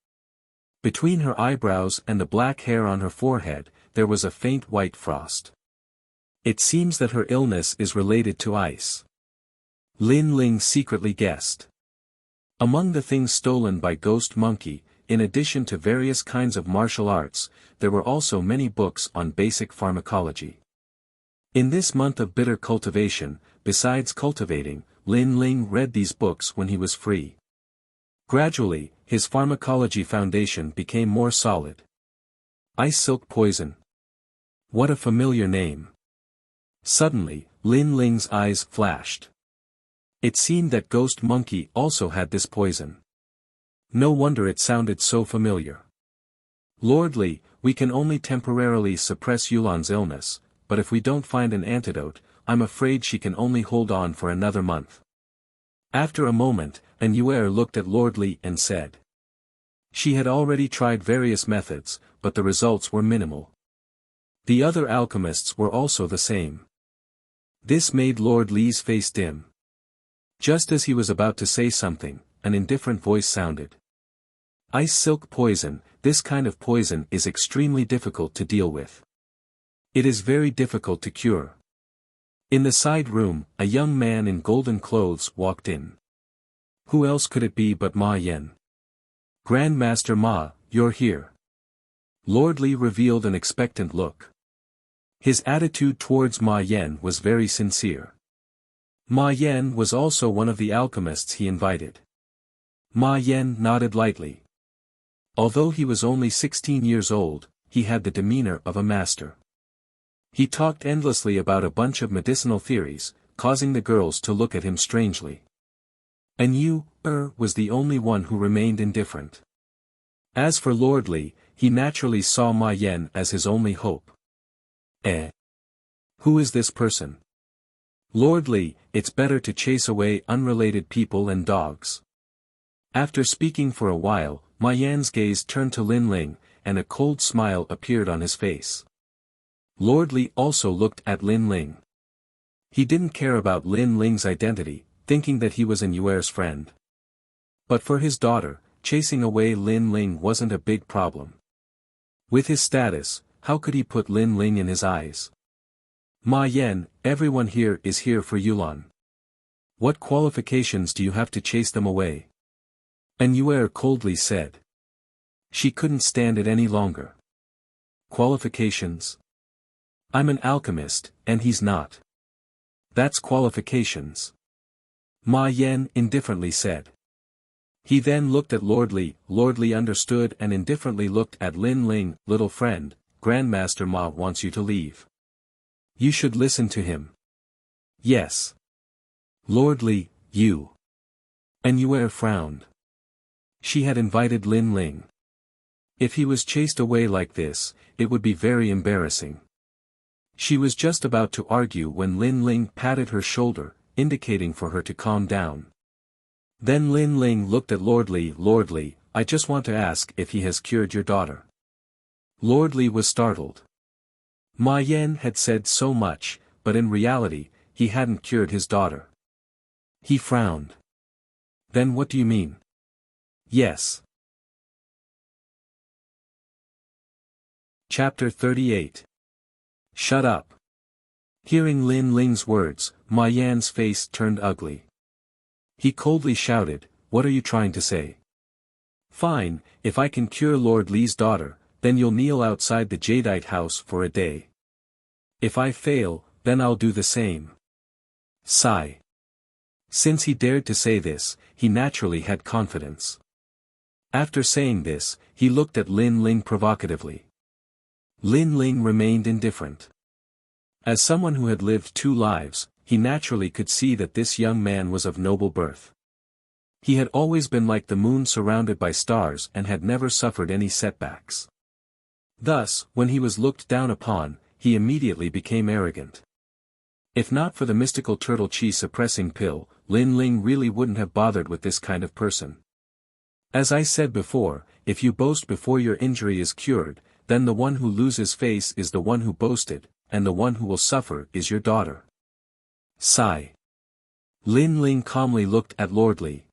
Between her eyebrows and the black hair on her forehead, there was a faint white frost. It seems that her illness is related to ice. Lin Ling secretly guessed. Among the things stolen by Ghost Monkey, in addition to various kinds of martial arts, there were also many books on basic pharmacology. In this month of bitter cultivation, besides cultivating, Lin Ling read these books when he was free. Gradually, his pharmacology foundation became more solid. Ice silk poison. What a familiar name. Suddenly, Lin Ling's eyes flashed. It seemed that Ghost Monkey also had this poison. No wonder it sounded so familiar. "Lord Li, we can only temporarily suppress Yulan's illness, but if we don't find an antidote, I'm afraid she can only hold on for another month." After a moment, Nuer looked at Lord Li and said. She had already tried various methods, but the results were minimal. The other alchemists were also the same. This made Lord Li's face dim. Just as he was about to say something, an indifferent voice sounded. "Ice silk poison, this kind of poison is extremely difficult to deal with. It is very difficult to cure." In the side room, a young man in golden clothes walked in. Who else could it be but Ma Yen? "Grandmaster Ma, you're here." Lord Li revealed an expectant look. His attitude towards Ma Yen was very sincere. Ma Yen was also one of the alchemists he invited. Ma Yen nodded lightly. Although he was only 16 years old, he had the demeanor of a master. He talked endlessly about a bunch of medicinal theories, causing the girls to look at him strangely. And was the only one who remained indifferent. As for Lord Li, he naturally saw Ma Yen as his only hope. Who is this person? Lord Li, it's better to chase away unrelated people and dogs. After speaking for a while, Ma Yan's gaze turned to Lin Ling, and a cold smile appeared on his face. Lord Li also looked at Lin Ling. He didn't care about Lin Ling's identity, thinking that he was Nuer's friend. But for his daughter, chasing away Lin Ling wasn't a big problem. With his status, how could he put Lin Ling in his eyes? "Ma Yen, everyone here is here for Yulan. What qualifications do you have to chase them away?" Nuer coldly said. She couldn't stand it any longer. "Qualifications? I'm an alchemist, and he's not. That's qualifications." Ma Yen indifferently said. He then looked at Lord Li. Lord Li understood and indifferently looked at Lin Ling. "Little friend, Grandmaster Ma wants you to leave. You should listen to him." "Yes. Lord Li, you." Nuer frowned. She had invited Lin Ling. If he was chased away like this, it would be very embarrassing. She was just about to argue when Lin Ling patted her shoulder, indicating for her to calm down. Then Lin Ling looked at Lord Li. "Lord Li, I just want to ask if he has cured your daughter." Lord Li was startled. Ma Yen had said so much, but in reality, he hadn't cured his daughter. He frowned. "Then what do you mean?" "Yes." Chapter 38. Shut up. Hearing Lin Ling's words, Ma Yan's face turned ugly. He coldly shouted, "What are you trying to say?" "Fine, if I can cure Lord Li's daughter, then you'll kneel outside the Jadeite house for a day. If I fail, then I'll do the same." Sigh. Since he dared to say this, he naturally had confidence. After saying this, he looked at Lin Ling provocatively. Lin Ling remained indifferent. As someone who had lived 2 lives, he naturally could see that this young man was of noble birth. He had always been like the moon surrounded by stars and had never suffered any setbacks. Thus, when he was looked down upon, he immediately became arrogant. If not for the mystical turtle chi suppressing pill, Lin Ling really wouldn't have bothered with this kind of person. As I said before, if you boast before your injury is cured, then the one who loses face is the one who boasted, and the one who will suffer is your daughter. Sigh. Lin Ling calmly looked at Lord Li.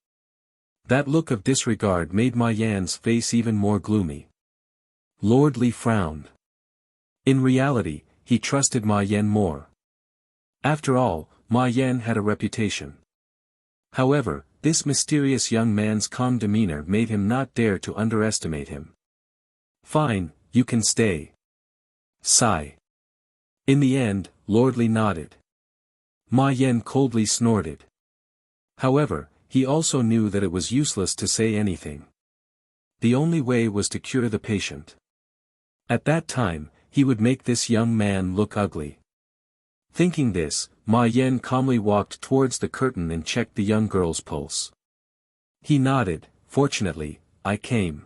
That look of disregard made Ma Yan's face even more gloomy. Lord Li frowned. In reality, he trusted Ma Yan more. After all, Ma Yan had a reputation. However, this mysterious young man's calm demeanor made him not dare to underestimate him. "Fine, you can stay." Sigh. In the end, Lord Li nodded. Ma Yan coldly snorted. However, he also knew that it was useless to say anything. The only way was to cure the patient. At that time, he would make this young man look ugly. Thinking this, Ma Yan calmly walked towards the curtain and checked the young girl's pulse. He nodded, "Fortunately, I came.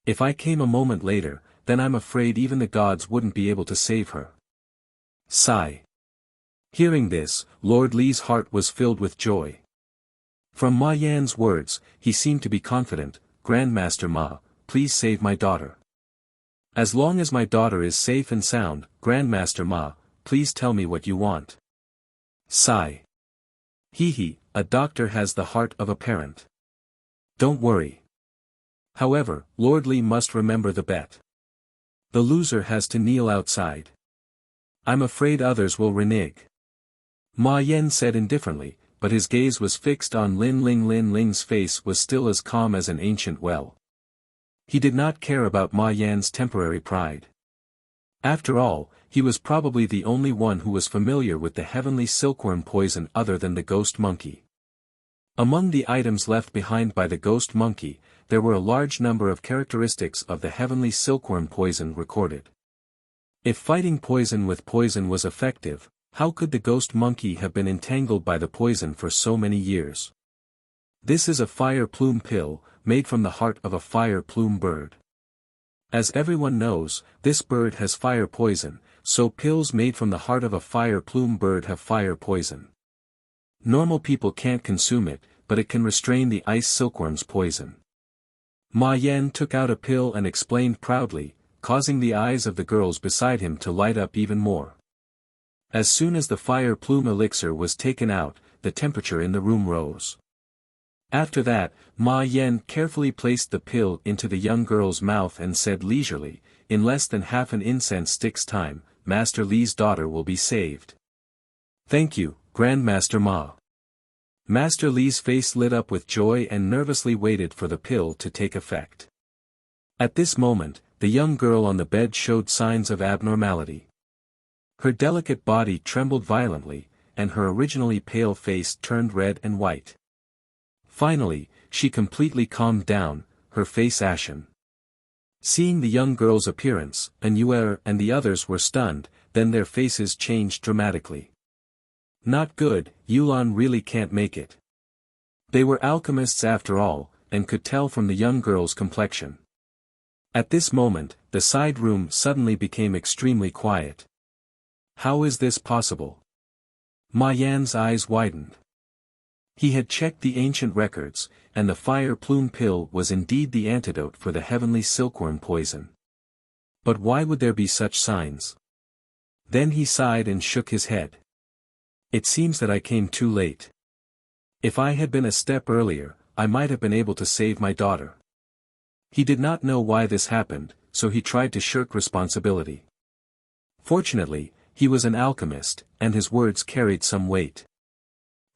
If I came a moment later, then I'm afraid even the gods wouldn't be able to save her." Sigh. Hearing this, Lord Li's heart was filled with joy. From Ma Yan's words, he seemed to be confident. "Grandmaster Ma, please save my daughter. As long as my daughter is safe and sound, Grandmaster Ma, please tell me what you want." Sigh. Hee, a doctor has the heart of a parent. Don't worry. However, Lord Li must remember the bet. The loser has to kneel outside. I'm afraid others will renege. Ma Yan said indifferently, but his gaze was fixed on Lin Ling. Lin Ling's face was still as calm as an ancient well. He did not care about Ma Yan's temporary pride. After all, he was probably the only one who was familiar with the heavenly silkworm poison other than the ghost monkey. Among the items left behind by the ghost monkey, there were a large number of characteristics of the heavenly silkworm poison recorded. If fighting poison with poison was effective, how could the ghost monkey have been entangled by the poison for so many years? This is a fire plume pill, made from the heart of a fire plume bird. As everyone knows, this bird has fire poison, so pills made from the heart of a fire plume bird have fire poison. Normal people can't consume it, but it can restrain the ice silkworm's poison. Ma Yan took out a pill and explained proudly, causing the eyes of the girls beside him to light up even more. As soon as the fire plume elixir was taken out, the temperature in the room rose. After that, Ma Yan carefully placed the pill into the young girl's mouth and said leisurely, "In less than half an incense stick's time, Master Li's daughter will be saved." "Thank you, Grandmaster Ma." Master Li's face lit up with joy and nervously waited for the pill to take effect. At this moment, the young girl on the bed showed signs of abnormality. Her delicate body trembled violently, and her originally pale face turned red and white. Finally, she completely calmed down, her face ashen. Seeing the young girl's appearance, Anuer and the others were stunned, then their faces changed dramatically. Not good, Yulan really can't make it. They were alchemists after all, and could tell from the young girl's complexion. At this moment, the side room suddenly became extremely quiet. How is this possible? Ma Yan's eyes widened. He had checked the ancient records, and the fire plume pill was indeed the antidote for the heavenly silkworm poison. But why would there be such signs? Then he sighed and shook his head. It seems that I came too late. If I had been a step earlier, I might have been able to save my daughter. He did not know why this happened, so he tried to shirk responsibility. Fortunately, he was an alchemist, and his words carried some weight.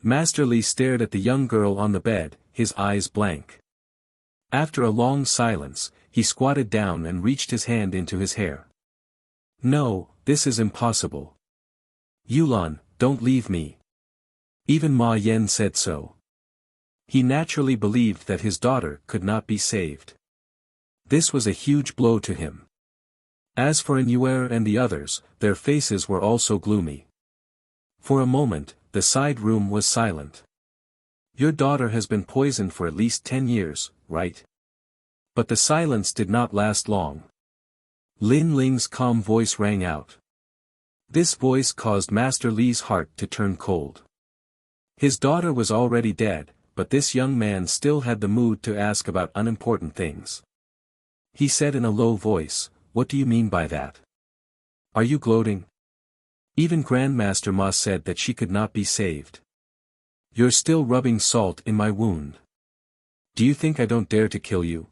Master Li stared at the young girl on the bed, his eyes blank. After a long silence, he squatted down and reached his hand into his hair. No, this is impossible. Yulan, don't leave me. Even Ma Yan said so. He naturally believed that his daughter could not be saved. This was a huge blow to him. As for Nuer and the others, their faces were also gloomy. For a moment, the side room was silent. Your daughter has been poisoned for at least 10 years, right? But the silence did not last long. Lin Ling's calm voice rang out. This voice caused Master Li's heart to turn cold. His daughter was already dead, but this young man still had the mood to ask about unimportant things. He said in a low voice, "What do you mean by that? Are you gloating? Even Grandmaster Ma said that she could not be saved. You're still rubbing salt in my wound. Do you think I don't dare to kill you?"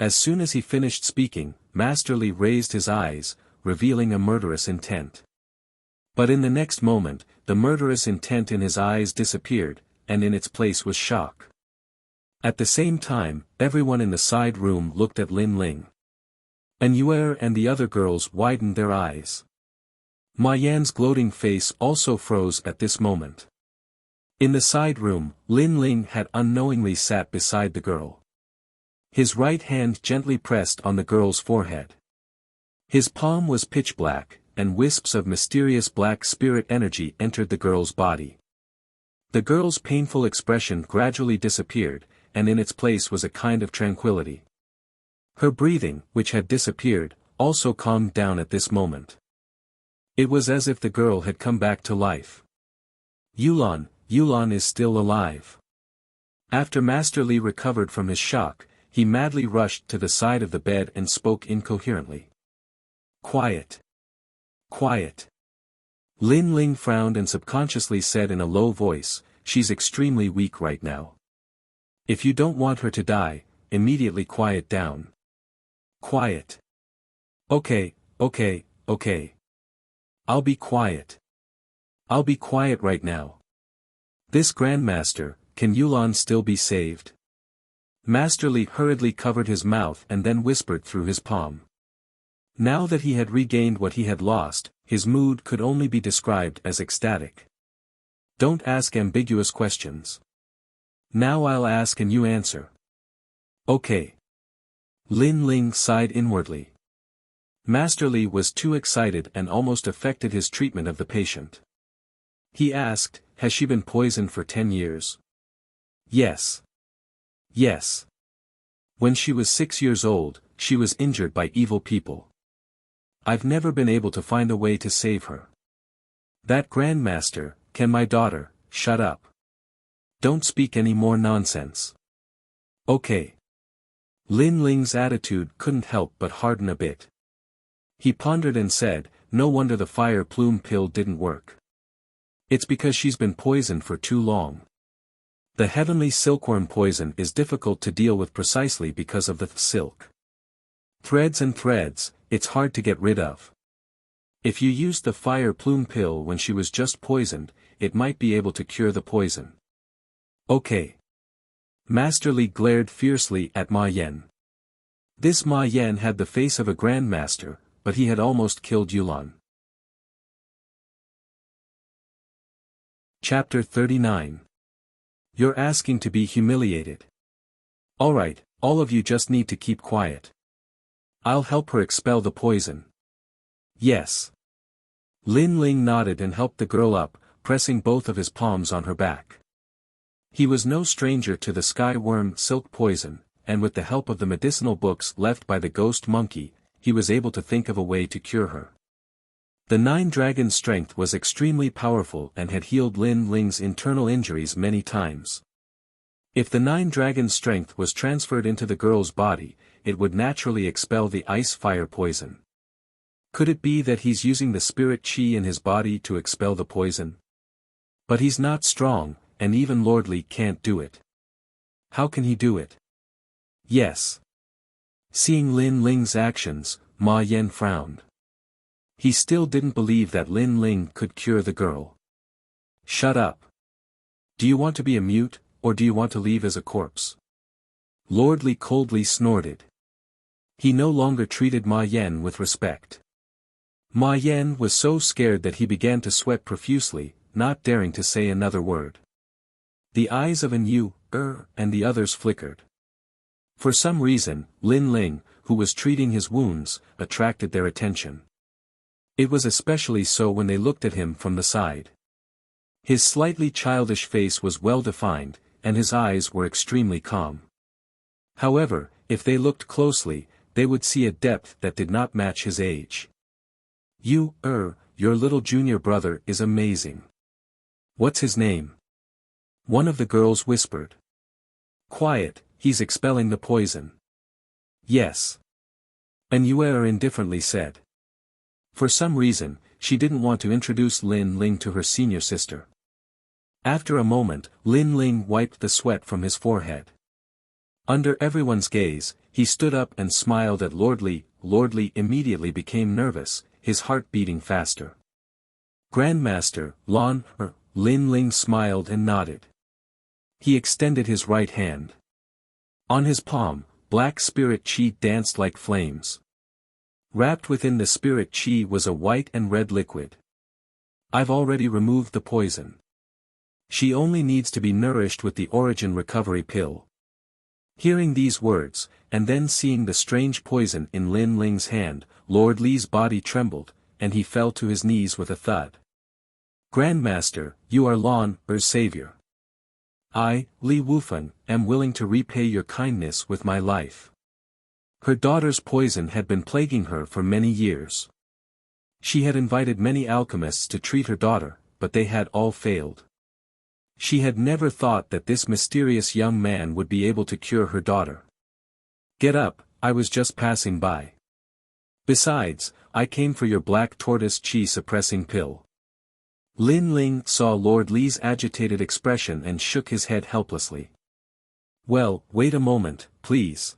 As soon as he finished speaking, Master Li raised his eyes, revealing a murderous intent. But in the next moment, the murderous intent in his eyes disappeared, and in its place was shock. At the same time, everyone in the side room looked at Lin Ling. Nuer and the other girls widened their eyes. Ma Yan's gloating face also froze at this moment. In the side room, Lin Ling had unknowingly sat beside the girl. His right hand gently pressed on the girl's forehead. His palm was pitch black, and wisps of mysterious black spirit energy entered the girl's body. The girl's painful expression gradually disappeared, and in its place was a kind of tranquility. Her breathing, which had disappeared, also calmed down at this moment. It was as if the girl had come back to life. Yulan is still alive. After Master Li recovered from his shock, he madly rushed to the side of the bed and spoke incoherently. Quiet. Quiet. Lin Ling frowned and subconsciously said in a low voice, "She's extremely weak right now. If you don't want her to die, immediately quiet down." Quiet. Okay. I'll be quiet. I'll be quiet right now. This Grandmaster, can Yulan still be saved? Master Li hurriedly covered his mouth and then whispered through his palm. Now that he had regained what he had lost, his mood could only be described as ecstatic. Don't ask ambiguous questions. Now I'll ask and you answer. Okay. Lin Ling sighed inwardly. Master Li was too excited and almost affected his treatment of the patient. He asked, "Has she been poisoned for 10 years?" Yes. Yes. When she was 6 years old, she was injured by evil people. I've never been able to find a way to save her. That Grandmaster, can my daughter, shut up. Don't speak any more nonsense. Okay. Lin Ling's attitude couldn't help but harden a bit. He pondered and said, "No wonder the fire plume pill didn't work. It's because she's been poisoned for too long. The heavenly silkworm poison is difficult to deal with precisely because of the silk. Threads and threads, it's hard to get rid of. If you used the fire plume pill when she was just poisoned, it might be able to cure the poison." Okay. Master Li glared fiercely at Ma Yan. This Ma Yan had the face of a grandmaster, but he had almost killed Yulan. Chapter 39. You're asking to be humiliated. Alright, all of you just need to keep quiet. I'll help her expel the poison. Yes. Lin Ling nodded and helped the girl up, pressing both of his palms on her back. He was no stranger to the sky worm silk poison, and with the help of the medicinal books left by the ghost monkey, he was able to think of a way to cure her. The 9 dragon's strength was extremely powerful and had healed Lin Ling's internal injuries many times. If the 9 dragon's strength was transferred into the girl's body, it would naturally expel the ice-fire poison. Could it be that he's using the spirit chi in his body to expel the poison? But he's not strong, and even Lord Li can't do it. How can he do it? Yes. Seeing Lin Ling's actions, Ma Yan frowned. He still didn't believe that Lin Ling could cure the girl. Shut up. Do you want to be a mute, or do you want to leave as a corpse? Lord Li coldly snorted. He no longer treated Ma Yan with respect. Ma Yan was so scared that he began to sweat profusely, not daring to say another word. The eyes of An Yu, and the others flickered. For some reason, Lin Ling, who was treating his wounds, attracted their attention. It was especially so when they looked at him from the side. His slightly childish face was well defined, and his eyes were extremely calm. However, if they looked closely, they would see a depth that did not match his age. You, your little junior brother is amazing. What's his name? One of the girls whispered. Quiet, he's expelling the poison. Yes. An Yu indifferently said. For some reason, she didn't want to introduce Lin Ling to her senior sister. After a moment, Lin Ling wiped the sweat from his forehead. Under everyone's gaze, he stood up and smiled at Lord Li. Lord Li immediately became nervous, his heart beating faster. Grandmaster, Lin Ling smiled and nodded. He extended his right hand. On his palm, black spirit chi danced like flames. Wrapped within the spirit chi was a white and red liquid. I've already removed the poison. She only needs to be nourished with the origin recovery pill. Hearing these words, and then seeing the strange poison in Lin Ling's hand, Lord Li's body trembled, and he fell to his knees with a thud. Grandmaster, you are Lan's savior. I, Li Wufeng, am willing to repay your kindness with my life. Her daughter's poison had been plaguing her for many years. She had invited many alchemists to treat her daughter, but they had all failed. She had never thought that this mysterious young man would be able to cure her daughter. Get up, I was just passing by. Besides, I came for your black tortoise chi suppressing pill. Lin Ling saw Lord Li's agitated expression and shook his head helplessly. Well, wait a moment, please.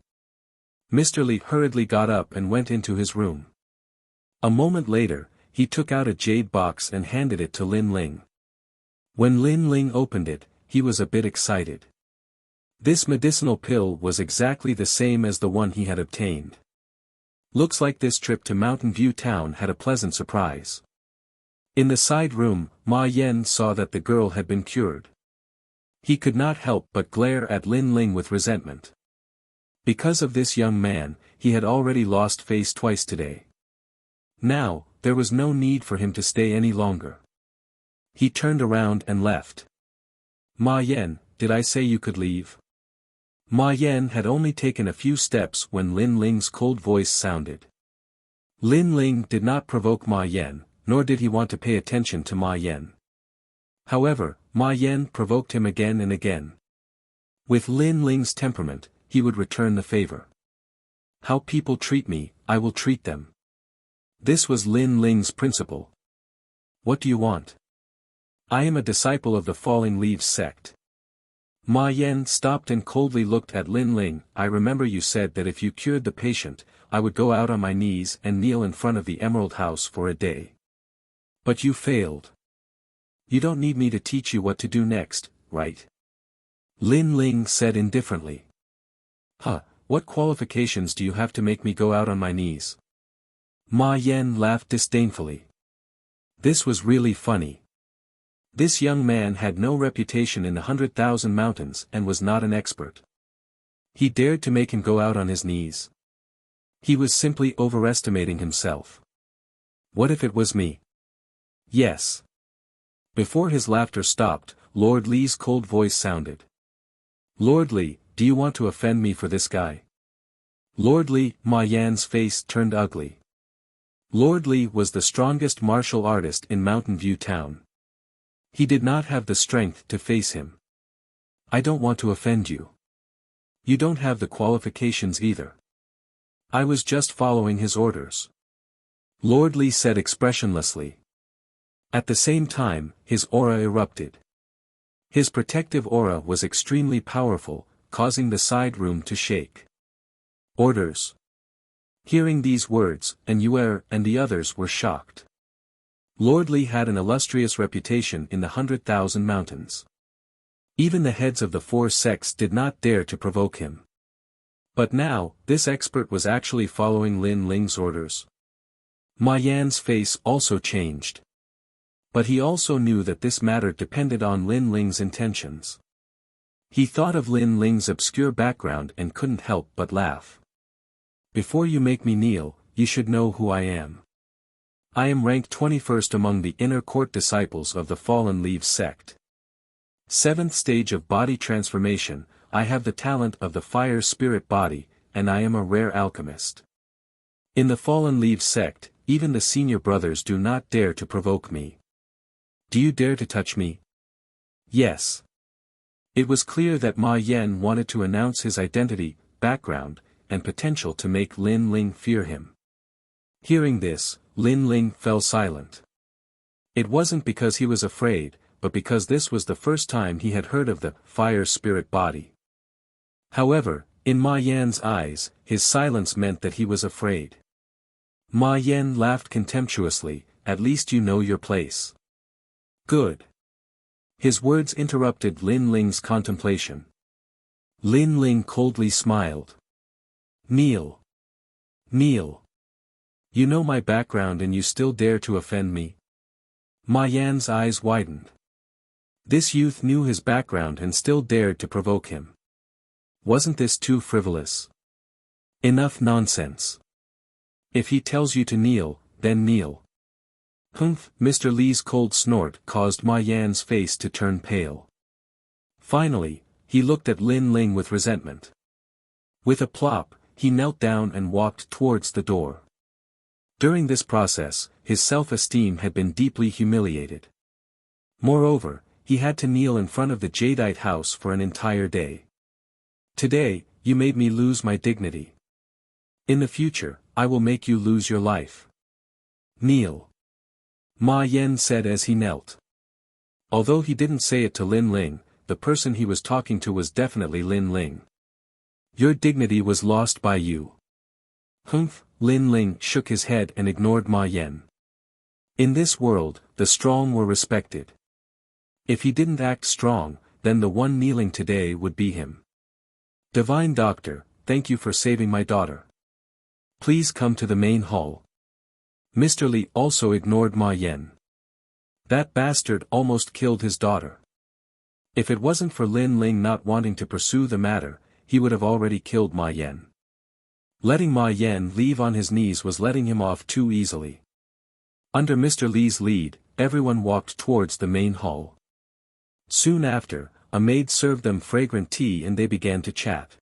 Mr. Li hurriedly got up and went into his room. A moment later, he took out a jade box and handed it to Lin Ling. When Lin Ling opened it, he was a bit excited. This medicinal pill was exactly the same as the one he had obtained. Looks like this trip to Mountain View Town had a pleasant surprise. In the side room, Ma Yan saw that the girl had been cured. He could not help but glare at Lin Ling with resentment. Because of this young man, he had already lost face twice today. Now, there was no need for him to stay any longer. He turned around and left. Ma Yan, did I say you could leave? Ma Yan had only taken a few steps when Lin Ling's cold voice sounded. Lin Ling did not provoke Ma Yan, nor did he want to pay attention to Ma Yan. However, Ma Yan provoked him again and again. With Lin Ling's temperament, he would return the favor. How people treat me, I will treat them. This was Lin Ling's principle. What do you want? I am a disciple of the Falling Leaves sect. Ma Yan stopped and coldly looked at Lin Ling. I remember you said that if you cured the patient, I would go out on my knees and kneel in front of the Emerald House for a day. But you failed. You don't need me to teach you what to do next, right? Lin Ling said indifferently. What qualifications do you have to make me go out on my knees? Ma Yan laughed disdainfully. This was really funny. This young man had no reputation in the 100,000 mountains and was not an expert. He dared to make him go out on his knees. He was simply overestimating himself. What if it was me? Yes. Before his laughter stopped, Lord Li's cold voice sounded. Lord Li, do you want to offend me for this guy? Lord Li, Ma Yan's face turned ugly. Lord Li was the strongest martial artist in Mountain View Town. He did not have the strength to face him. I don't want to offend you. You don't have the qualifications either. I was just following his orders. Lord Li said expressionlessly. At the same time, his aura erupted. His protective aura was extremely powerful, causing the side room to shake. Orders. Hearing these words, An'Yuer and the others were shocked. Lord Li had an illustrious reputation in the 100,000 mountains. Even the heads of the 4 sects did not dare to provoke him. But now, this expert was actually following Lin Ling's orders. Ma Yan's face also changed. But he also knew that this matter depended on Lin Ling's intentions. He thought of Lin Ling's obscure background and couldn't help but laugh. Before you make me kneel, you should know who I am. I am ranked 21st among the inner court disciples of the Fallen Leaves sect. 7th stage of body transformation, I have the talent of the fire spirit body, and I am a rare alchemist. In the Fallen Leaves sect, even the senior brothers do not dare to provoke me. Do you dare to touch me? Yes. It was clear that Ma Yan wanted to announce his identity, background, and potential to make Lin Ling fear him. Hearing this, Lin Ling fell silent. It wasn't because he was afraid, but because this was the first time he had heard of the fire spirit body. However, in Ma Yan's eyes, his silence meant that he was afraid. Ma Yan laughed contemptuously, at least you know your place. Good. His words interrupted Lin Ling's contemplation. Lin Ling coldly smiled. Kneel. Kneel. You know my background and you still dare to offend me? Ma Yan's eyes widened. This youth knew his background and still dared to provoke him. Wasn't this too frivolous? Enough nonsense. If he tells you to kneel, then kneel. Humph! Mr. Li's cold snort caused Ma Yan's face to turn pale. Finally, he looked at Lin Ling with resentment. With a plop, he knelt down and walked towards the door. During this process, his self-esteem had been deeply humiliated. Moreover, he had to kneel in front of the Jadeite house for an entire day. Today, you made me lose my dignity. In the future, I will make you lose your life. Kneel. Ma Yan said as he knelt. Although he didn't say it to Lin Ling, the person he was talking to was definitely Lin Ling. Your dignity was lost by you. Humph! Lin Ling shook his head and ignored Ma Yan. In this world, the strong were respected. If he didn't act strong, then the one kneeling today would be him. Divine Doctor, thank you for saving my daughter. Please come to the main hall. Mr. Li also ignored Ma Yan. That bastard almost killed his daughter. If it wasn't for Lin Ling not wanting to pursue the matter, he would have already killed Ma Yan. Letting Ma Yan leave on his knees was letting him off too easily. Under Mr. Li's lead, everyone walked towards the main hall. Soon after, a maid served them fragrant tea and they began to chat.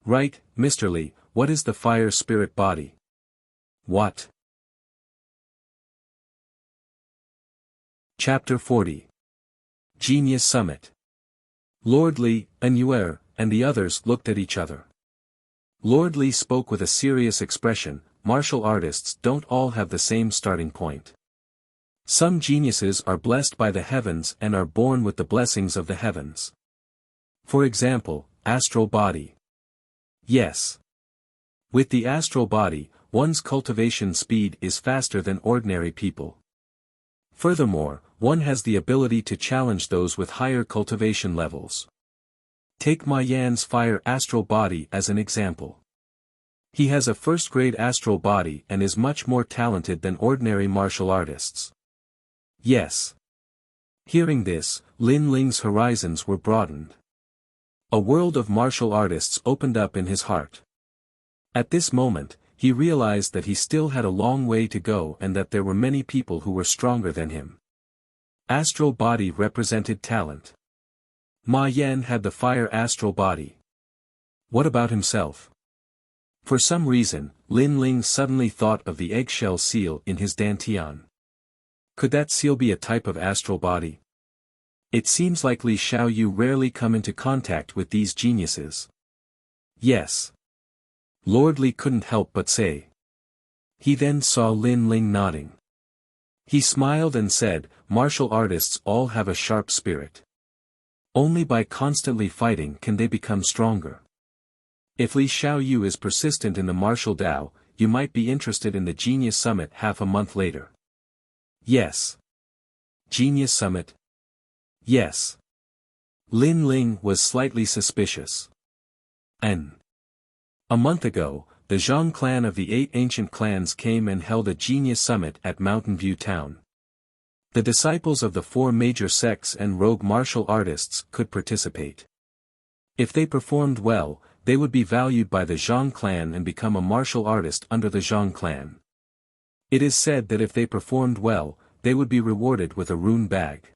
Right, Mr. Li, what is the fire spirit body? What? Chapter 40. Genius Summit. Lord Li, An'Yuer, and the others looked at each other. Lord Li spoke with a serious expression, martial artists don't all have the same starting point. Some geniuses are blessed by the heavens and are born with the blessings of the heavens. For example, astral body. Yes. With the astral body, one's cultivation speed is faster than ordinary people. Furthermore, one has the ability to challenge those with higher cultivation levels. Take Ma Yan's fire astral body as an example. He has a first-grade astral body and is much more talented than ordinary martial artists. Yes. Hearing this, Lin Ling's horizons were broadened. A world of martial artists opened up in his heart. At this moment, he realized that he still had a long way to go and that there were many people who were stronger than him. Astral body represented talent. Ma Yan had the fire astral body. What about himself? For some reason, Lin Ling suddenly thought of the eggshell seal in his dantian. Could that seal be a type of astral body? It seems like Li Xiaoyu rarely come into contact with these geniuses. Yes. Lord Li couldn't help but say. He then saw Lin Ling nodding. He smiled and said, martial artists all have a sharp spirit. Only by constantly fighting can they become stronger. If Li Xiaoyu is persistent in the martial Tao, you might be interested in the Genius Summit half a month later. Yes. Genius Summit? Yes. Lin Ling was slightly suspicious. A month ago, the Zhang clan of the 8 ancient clans came and held a Genius Summit at Mountain View Town. The disciples of the 4 major sects and rogue martial artists could participate. If they performed well, they would be valued by the Zhang clan and become a martial artist under the Zhang clan. It is said that if they performed well, they would be rewarded with a rune bag.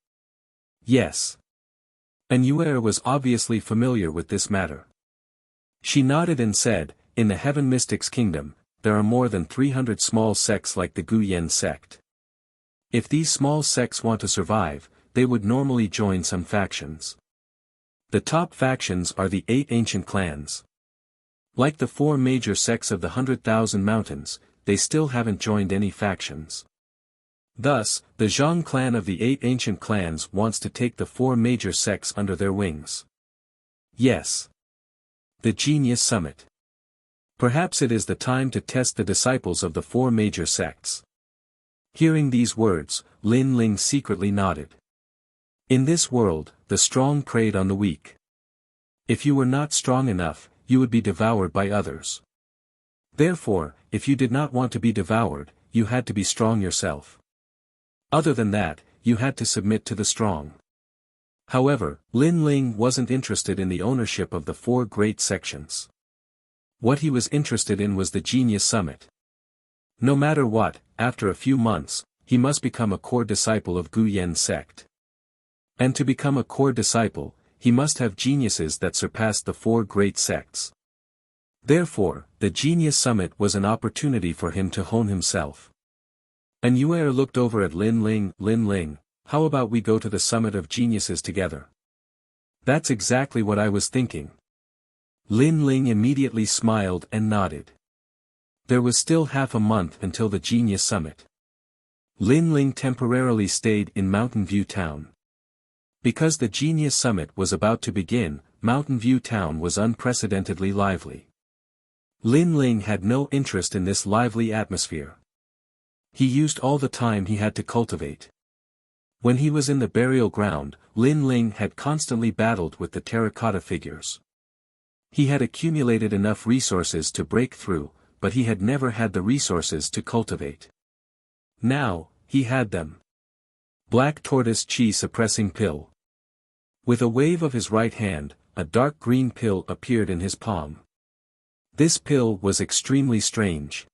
Yes. And Yuer was obviously familiar with this matter. She nodded and said, in the Heaven Mystics Kingdom, there are more than 300 small sects like the Guyan sect. If these small sects want to survive, they would normally join some factions. The top factions are the 8 ancient clans. Like the 4 major sects of the 100,000 mountains, they still haven't joined any factions. Thus, the Zhang clan of the 8 ancient clans wants to take the 4 major sects under their wings. Yes. The Genius Summit. Perhaps it is the time to test the disciples of the 4 major sects. Hearing these words, Lin Ling secretly nodded. In this world, the strong preyed on the weak. If you were not strong enough, you would be devoured by others. Therefore, if you did not want to be devoured, you had to be strong yourself. Other than that, you had to submit to the strong. However, Lin Ling wasn't interested in the ownership of the 4 great sections. What he was interested in was the Genius Summit. No matter what, after a few months, he must become a core disciple of Guyan sect. And to become a core disciple, he must have geniuses that surpassed the 4 great sects. Therefore, the Genius Summit was an opportunity for him to hone himself. And Yuer looked over at Lin Ling, how about we go to the Summit of Geniuses together? That's exactly what I was thinking. Lin Ling immediately smiled and nodded. There was still half a month until the Genius Summit. Lin Ling temporarily stayed in Mountain View Town. Because the Genius Summit was about to begin, Mountain View Town was unprecedentedly lively. Lin Ling had no interest in this lively atmosphere. He used all the time he had to cultivate. When he was in the burial ground, Lin Ling had constantly battled with the terracotta figures. He had accumulated enough resources to break through, but he had never had the resources to cultivate. Now, he had them. Black Tortoise Chi Suppressing Pill. With a wave of his right hand, a dark green pill appeared in his palm. This pill was extremely strange.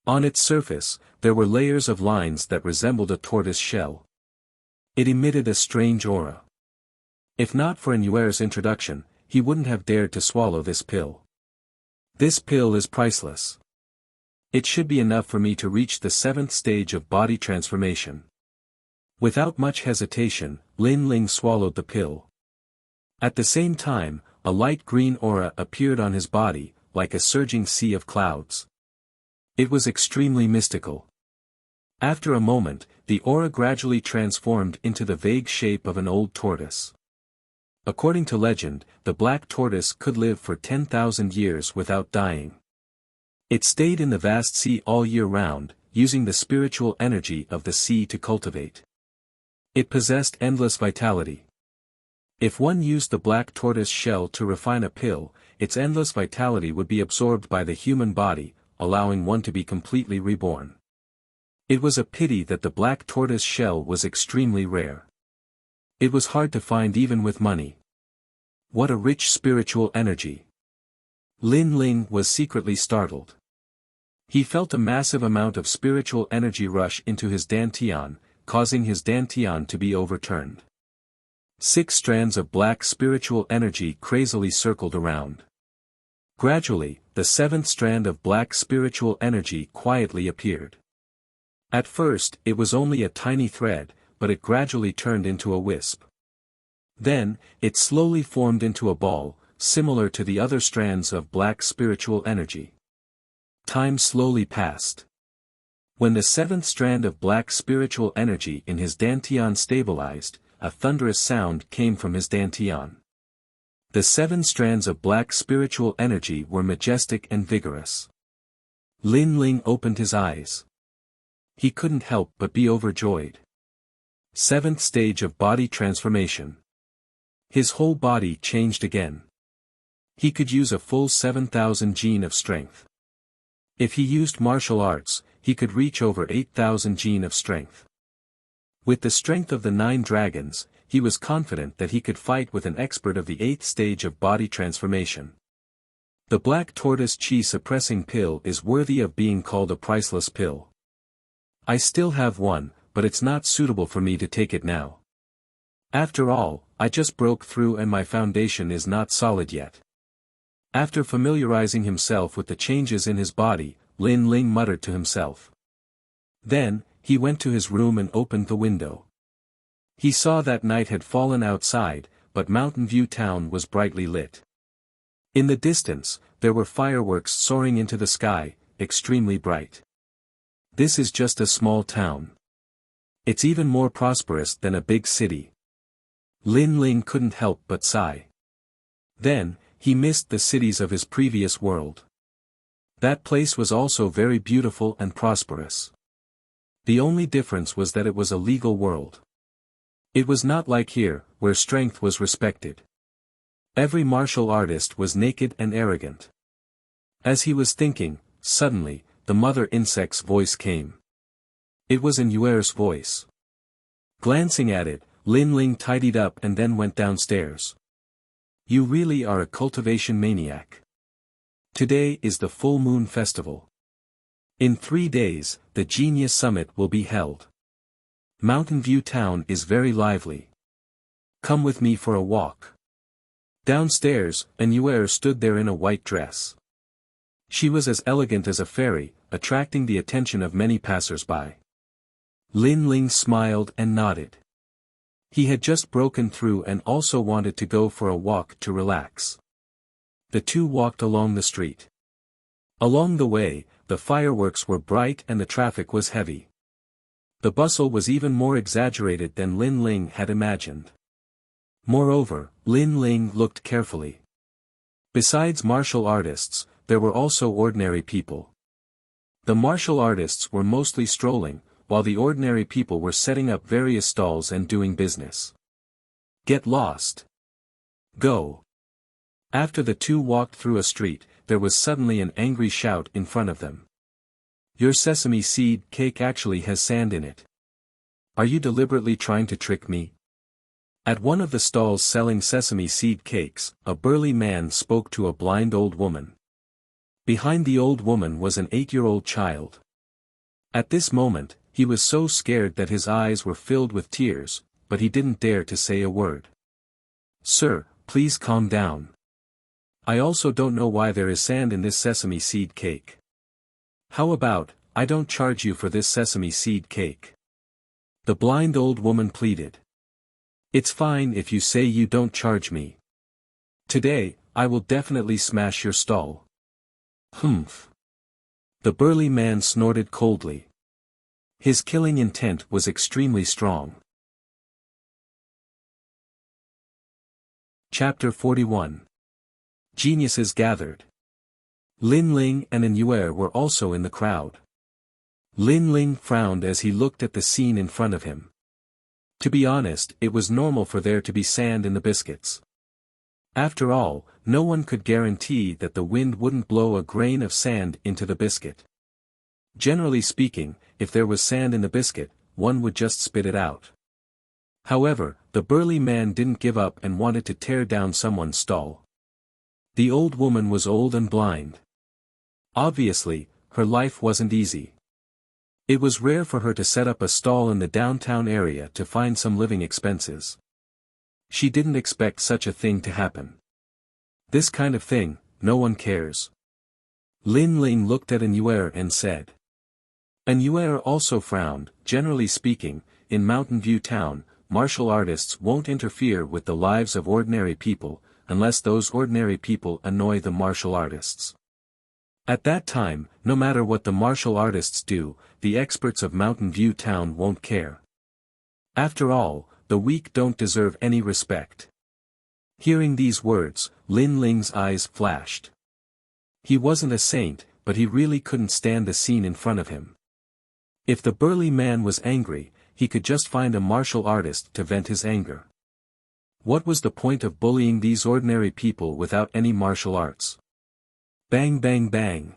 On its surface, there were layers of lines that resembled a tortoise shell. It emitted a strange aura. If not for Yuer's introduction, he wouldn't have dared to swallow this pill. This pill is priceless. It should be enough for me to reach the 7th stage of body transformation. Without much hesitation, Lin Ling swallowed the pill. At the same time, a light green aura appeared on his body, like a surging sea of clouds. It was extremely mystical. After a moment, the aura gradually transformed into the vague shape of an old tortoise. According to legend, the black tortoise could live for 10,000 years without dying. It stayed in the vast sea all year round, using the spiritual energy of the sea to cultivate. It possessed endless vitality. If one used the black tortoise shell to refine a pill, its endless vitality would be absorbed by the human body, allowing one to be completely reborn. It was a pity that the black tortoise shell was extremely rare. It was hard to find even with money. What a rich spiritual energy. Lin Ling was secretly startled. He felt a massive amount of spiritual energy rush into his dantian, causing his dantian to be overturned. 6 strands of black spiritual energy crazily circled around. Gradually, the 7th strand of black spiritual energy quietly appeared. At first, it was only a tiny thread, but it gradually turned into a wisp. Then, it slowly formed into a ball, similar to the other strands of black spiritual energy. Time slowly passed. When the 7th strand of black spiritual energy in his dantian stabilized, a thunderous sound came from his dantian. The 7 strands of black spiritual energy were majestic and vigorous. Lin Ling opened his eyes. He couldn't help but be overjoyed. 7th stage of body transformation. His whole body changed again. He could use a full 7,000 gene of strength. If he used martial arts, he could reach over 8,000 gene of strength. With the strength of the 9 dragons, he was confident that he could fight with an expert of the 8th stage of body transformation. The black tortoise chi suppressing pill is worthy of being called a priceless pill. I still have one, but it's not suitable for me to take it now. After all, I just broke through and my foundation is not solid yet. After familiarizing himself with the changes in his body, Lin Ling muttered to himself. Then, he went to his room and opened the window. He saw that night had fallen outside, but Mountain View Town was brightly lit. In the distance, there were fireworks soaring into the sky, extremely bright. This is just a small town. It's even more prosperous than a big city. Lin Ling couldn't help but sigh. Then, he missed the cities of his previous world. That place was also very beautiful and prosperous. The only difference was that it was a legal world. It was not like here, where strength was respected. Every martial artist was naked and arrogant. As he was thinking, suddenly, the mother insect's voice came. It was in Yuer's voice. Glancing at it, Lin Ling tidied up and then went downstairs. You really are a cultivation maniac. Today is the full moon festival. In 3 days, the Genius Summit will be held. Mountain View Town is very lively. Come with me for a walk. Downstairs, Yuer stood there in a white dress. She was as elegant as a fairy, attracting the attention of many passers-by. Lin Ling smiled and nodded. He had just broken through and also wanted to go for a walk to relax. The two walked along the street. Along the way, the fireworks were bright and the traffic was heavy. The bustle was even more exaggerated than Lin Ling had imagined. Moreover, Lin Ling looked carefully. Besides martial artists, there were also ordinary people. The martial artists were mostly strolling, while the ordinary people were setting up various stalls and doing business. Get lost. Go. After the two walked through a street, there was suddenly an angry shout in front of them. Your sesame seed cake actually has sand in it. Are you deliberately trying to trick me? At one of the stalls selling sesame seed cakes, a burly man spoke to a blind old woman. Behind the old woman was an 8-year-old child. At this moment, he was so scared that his eyes were filled with tears, but he didn't dare to say a word. Sir, please calm down. I also don't know why there is sand in this sesame seed cake. How about, I don't charge you for this sesame seed cake? The blind old woman pleaded. It's fine if you say you don't charge me. Today, I will definitely smash your stall. Humph. The burly man snorted coldly. His killing intent was extremely strong. Chapter 41. Geniuses gathered. Lin Ling and Yuer were also in the crowd. Lin Ling frowned as he looked at the scene in front of him. To be honest, it was normal for there to be sand in the biscuits. After all, no one could guarantee that the wind wouldn't blow a grain of sand into the biscuit. Generally speaking, if there was sand in the biscuit, one would just spit it out. However, the burly man didn't give up and wanted to tear down someone's stall. The old woman was old and blind. Obviously, her life wasn't easy. It was rare for her to set up a stall in the downtown area to find some living expenses. She didn't expect such a thing to happen. This kind of thing, no one cares. Lin Ling looked at Yuer and said. Yuer also frowned. Generally speaking, in Mountain View Town, martial artists won't interfere with the lives of ordinary people, unless those ordinary people annoy the martial artists. At that time, no matter what the martial artists do, the experts of Mountain View Town won't care. After all, the weak don't deserve any respect. Hearing these words, Lin Ling's eyes flashed. He wasn't a saint, but he really couldn't stand the scene in front of him. If the burly man was angry, he could just find a martial artist to vent his anger. What was the point of bullying these ordinary people without any martial arts? Bang bang bang.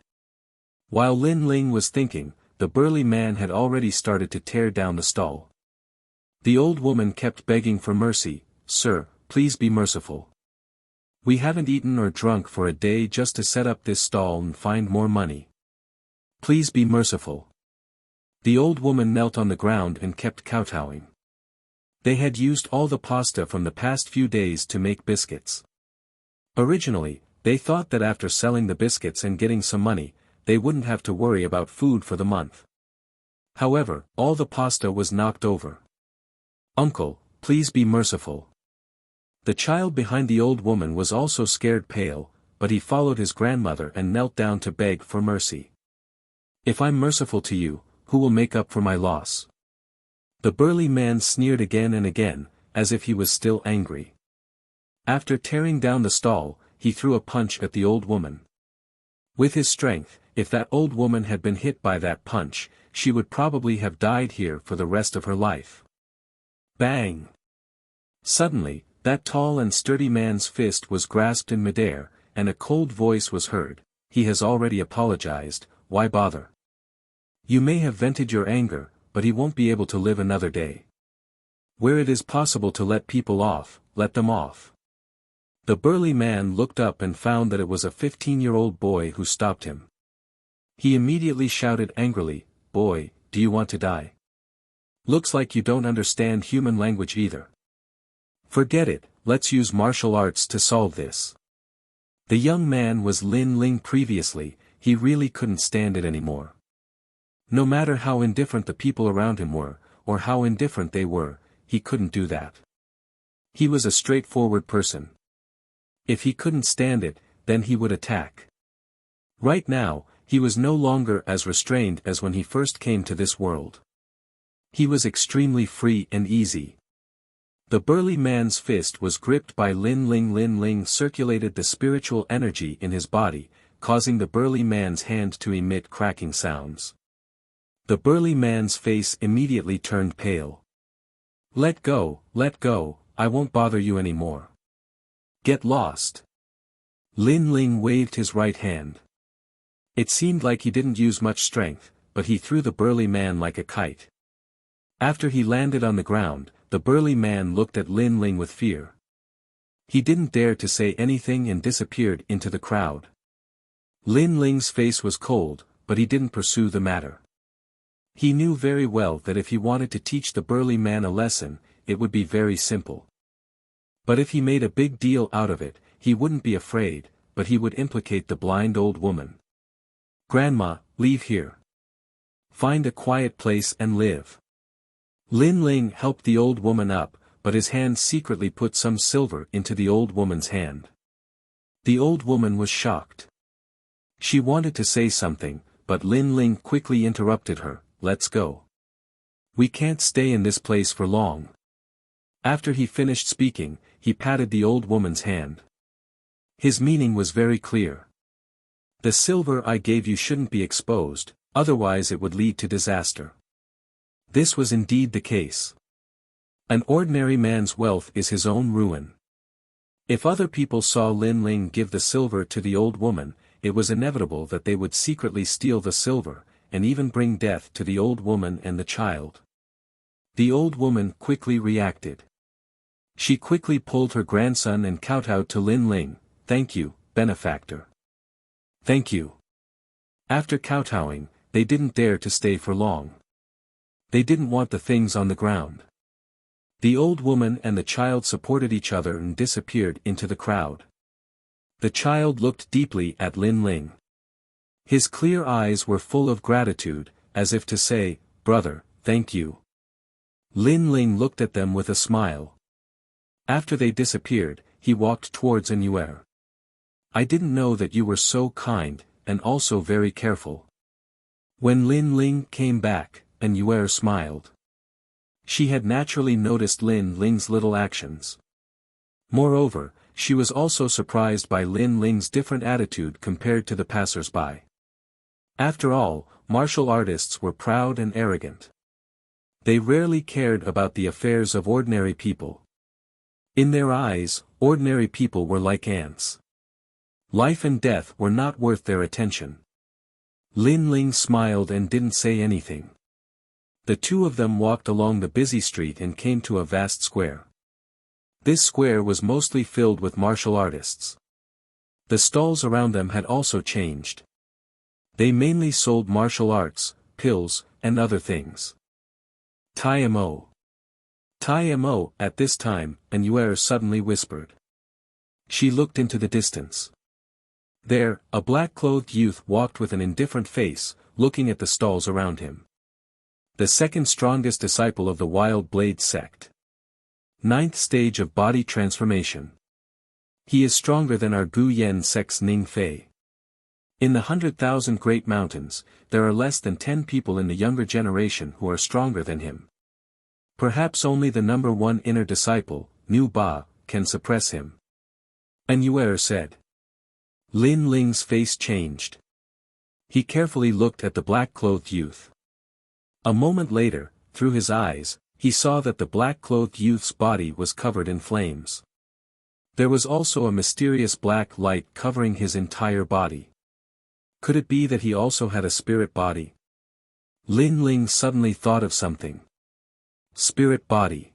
While Lin Ling was thinking, the burly man had already started to tear down the stall. The old woman kept begging for mercy, "Sir, please be merciful. We haven't eaten or drunk for a day just to set up this stall and find more money. Please be merciful." The old woman knelt on the ground and kept kowtowing. They had used all the pasta from the past few days to make biscuits. Originally, they thought that after selling the biscuits and getting some money, they wouldn't have to worry about food for the month. However, all the pasta was knocked over. "Uncle, please be merciful." The child behind the old woman was also scared pale, but he followed his grandmother and knelt down to beg for mercy. "If I'm merciful to you, who will make up for my loss?" The burly man sneered again and again, as if he was still angry. After tearing down the stall, he threw a punch at the old woman. With his strength, if that old woman had been hit by that punch, she would probably have died here for the rest of her life. Bang! Suddenly, that tall and sturdy man's fist was grasped in midair, and a cold voice was heard. "He has already apologized, why bother? You may have vented your anger, but he won't be able to live another day. Where it is possible to let people off, let them off." The burly man looked up and found that it was a 15-year-old boy who stopped him. He immediately shouted angrily, "Boy, do you want to die? Looks like you don't understand human language either. Forget it, let's use martial arts to solve this." The young man was Lin Ling previously, he really couldn't stand it anymore. No matter how indifferent the people around him were, or how indifferent they were, he couldn't do that. He was a straightforward person. If he couldn't stand it, then he would attack. Right now, he was no longer as restrained as when he first came to this world. He was extremely free and easy. The burly man's fist was gripped by Lin Ling. Lin Ling circulated the spiritual energy in his body, causing the burly man's hand to emit cracking sounds. The burly man's face immediately turned pale. Let go, I won't bother you anymore. Get lost." Lin Ling waved his right hand. It seemed like he didn't use much strength, but he threw the burly man like a kite. After he landed on the ground, the burly man looked at Lin Ling with fear. He didn't dare to say anything and disappeared into the crowd. Lin Ling's face was cold, but he didn't pursue the matter. He knew very well that if he wanted to teach the burly man a lesson, it would be very simple. But if he made a big deal out of it, he wouldn't be afraid, but he would implicate the blind old woman. "Grandma, leave here. Find a quiet place and live." Lin Ling helped the old woman up, but his hand secretly put some silver into the old woman's hand. The old woman was shocked. She wanted to say something, but Lin Ling quickly interrupted her. "Let's go. We can't stay in this place for long." After he finished speaking, he patted the old woman's hand. His meaning was very clear. "The silver I gave you shouldn't be exposed, otherwise it would lead to disaster." This was indeed the case. An ordinary man's wealth is his own ruin. If other people saw Lin Ling give the silver to the old woman, it was inevitable that they would secretly steal the silver, and even bring death to the old woman and the child. The old woman quickly reacted. She quickly pulled her grandson and kowtowed to Lin Ling. "Thank you, benefactor. Thank you." After kowtowing, they didn't dare to stay for long. They didn't want the things on the ground. The old woman and the child supported each other and disappeared into the crowd. The child looked deeply at Lin Ling. His clear eyes were full of gratitude, as if to say, "Brother, thank you." Lin Ling looked at them with a smile. After they disappeared, he walked towards Anuer. "I didn't know that you were so kind, and also very careful." When Lin Ling came back, Anuer smiled. She had naturally noticed Lin Ling's little actions. Moreover, she was also surprised by Lin Ling's different attitude compared to the passers-by. After all, martial artists were proud and arrogant. They rarely cared about the affairs of ordinary people. In their eyes, ordinary people were like ants. Life and death were not worth their attention. Lin Ling smiled and didn't say anything. The two of them walked along the busy street and came to a vast square. This square was mostly filled with martial artists. The stalls around them had also changed. They mainly sold martial arts, pills, and other things. Tai-mo. Tai-mo, at this time, An Yuer suddenly whispered. She looked into the distance. There, a black-clothed youth walked with an indifferent face, looking at the stalls around him. The second strongest disciple of the Wild Blade sect. 9th stage of body transformation. He is stronger than our Gu Yen sect's Ning Fei. In the 100,000 Great Mountains, there are less than 10 people in the younger generation who are stronger than him. Perhaps only the number 1 inner disciple, Nu Ba, can suppress him. An Yuer said. Lin Ling's face changed. He carefully looked at the black-clothed youth. A moment later, through his eyes, he saw that the black-clothed youth's body was covered in flames. There was also a mysterious black light covering his entire body. Could it be that he also had a spirit body? Lin Ling suddenly thought of something. Spirit body.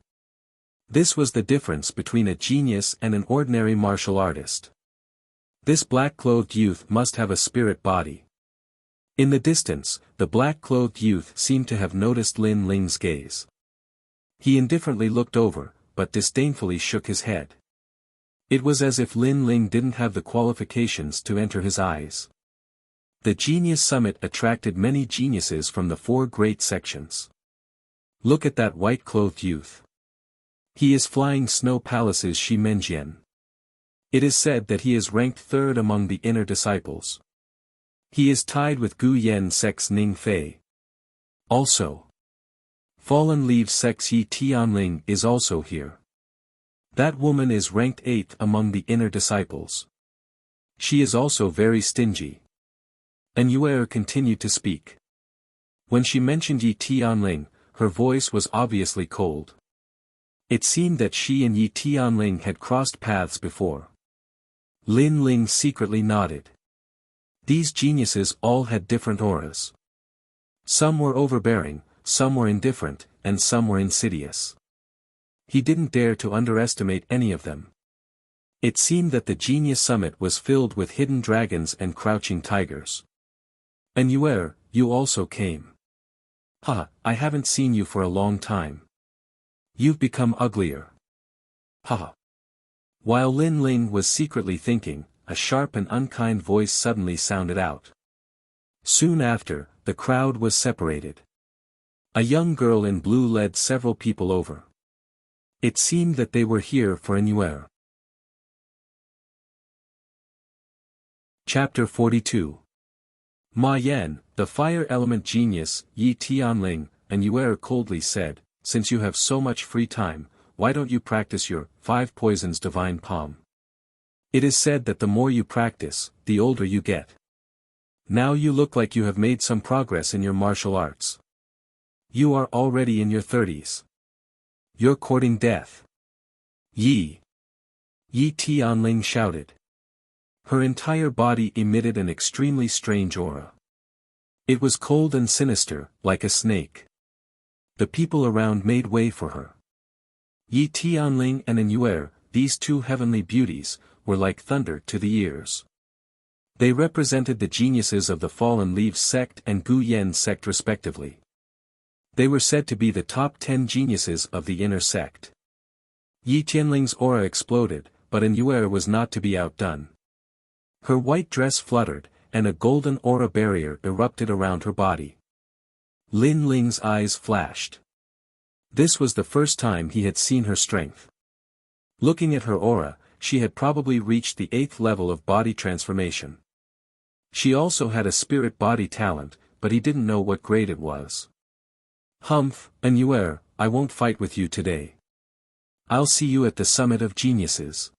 This was the difference between a genius and an ordinary martial artist. This black-clothed youth must have a spirit body. In the distance, the black-clothed youth seemed to have noticed Lin Ling's gaze. He indifferently looked over, but disdainfully shook his head. It was as if Lin Ling didn't have the qualifications to enter his eyes. The Genius Summit attracted many geniuses from the 4 great sections. Look at that white-clothed youth. He is flying snow palaces Shimenjian. It is said that he is ranked 3rd among the inner disciples. He is tied with Gu Yen sect's Ning Fei. Also, Fallen Leaves sect's Yi Tianling is also here. That woman is ranked 8th among the inner disciples. She is also very stingy. An Yuer continued to speak. When she mentioned Yi Tianling, her voice was obviously cold. It seemed that she and Yi Tianling had crossed paths before. Lin Ling secretly nodded. These geniuses all had different auras. Some were overbearing, some were indifferent, and some were insidious. He didn't dare to underestimate any of them. It seemed that the Genius Summit was filled with hidden dragons and crouching tigers. An Yuer, you also came. Ha, I haven't seen you for a long time. You've become uglier. Ha. While Lin Ling was secretly thinking, a sharp and unkind voice suddenly sounded out. Soon after, the crowd was separated. A young girl in blue led several people over. It seemed that they were here for An Yuer. Chapter 42. Ma Yan, the fire element genius, Yi Tianling, An Yuer coldly said, since you have so much free time, why don't you practice your 5 poisons divine palm? It is said that the more you practice, the older you get. Now you look like you have made some progress in your martial arts. You are already in your 30s. You're courting death. Yi Tianling shouted. Her entire body emitted an extremely strange aura. It was cold and sinister, like a snake. The people around made way for her. Yi Tianling and An Yuer, these 2 heavenly beauties, were like thunder to the ears. They represented the geniuses of the Fallen Leaves sect and Gu Yen sect respectively. They were said to be the top 10 geniuses of the inner sect. Yi Tianling's aura exploded, but An Yuer was not to be outdone. Her white dress fluttered, and a golden aura barrier erupted around her body. Lin Ling's eyes flashed. This was the first time he had seen her strength. Looking at her aura, she had probably reached the 8th level of body transformation. She also had a spirit body talent, but he didn't know what grade it was. Humph, An Yuer, I won't fight with you today. I'll see you at the Summit of Geniuses.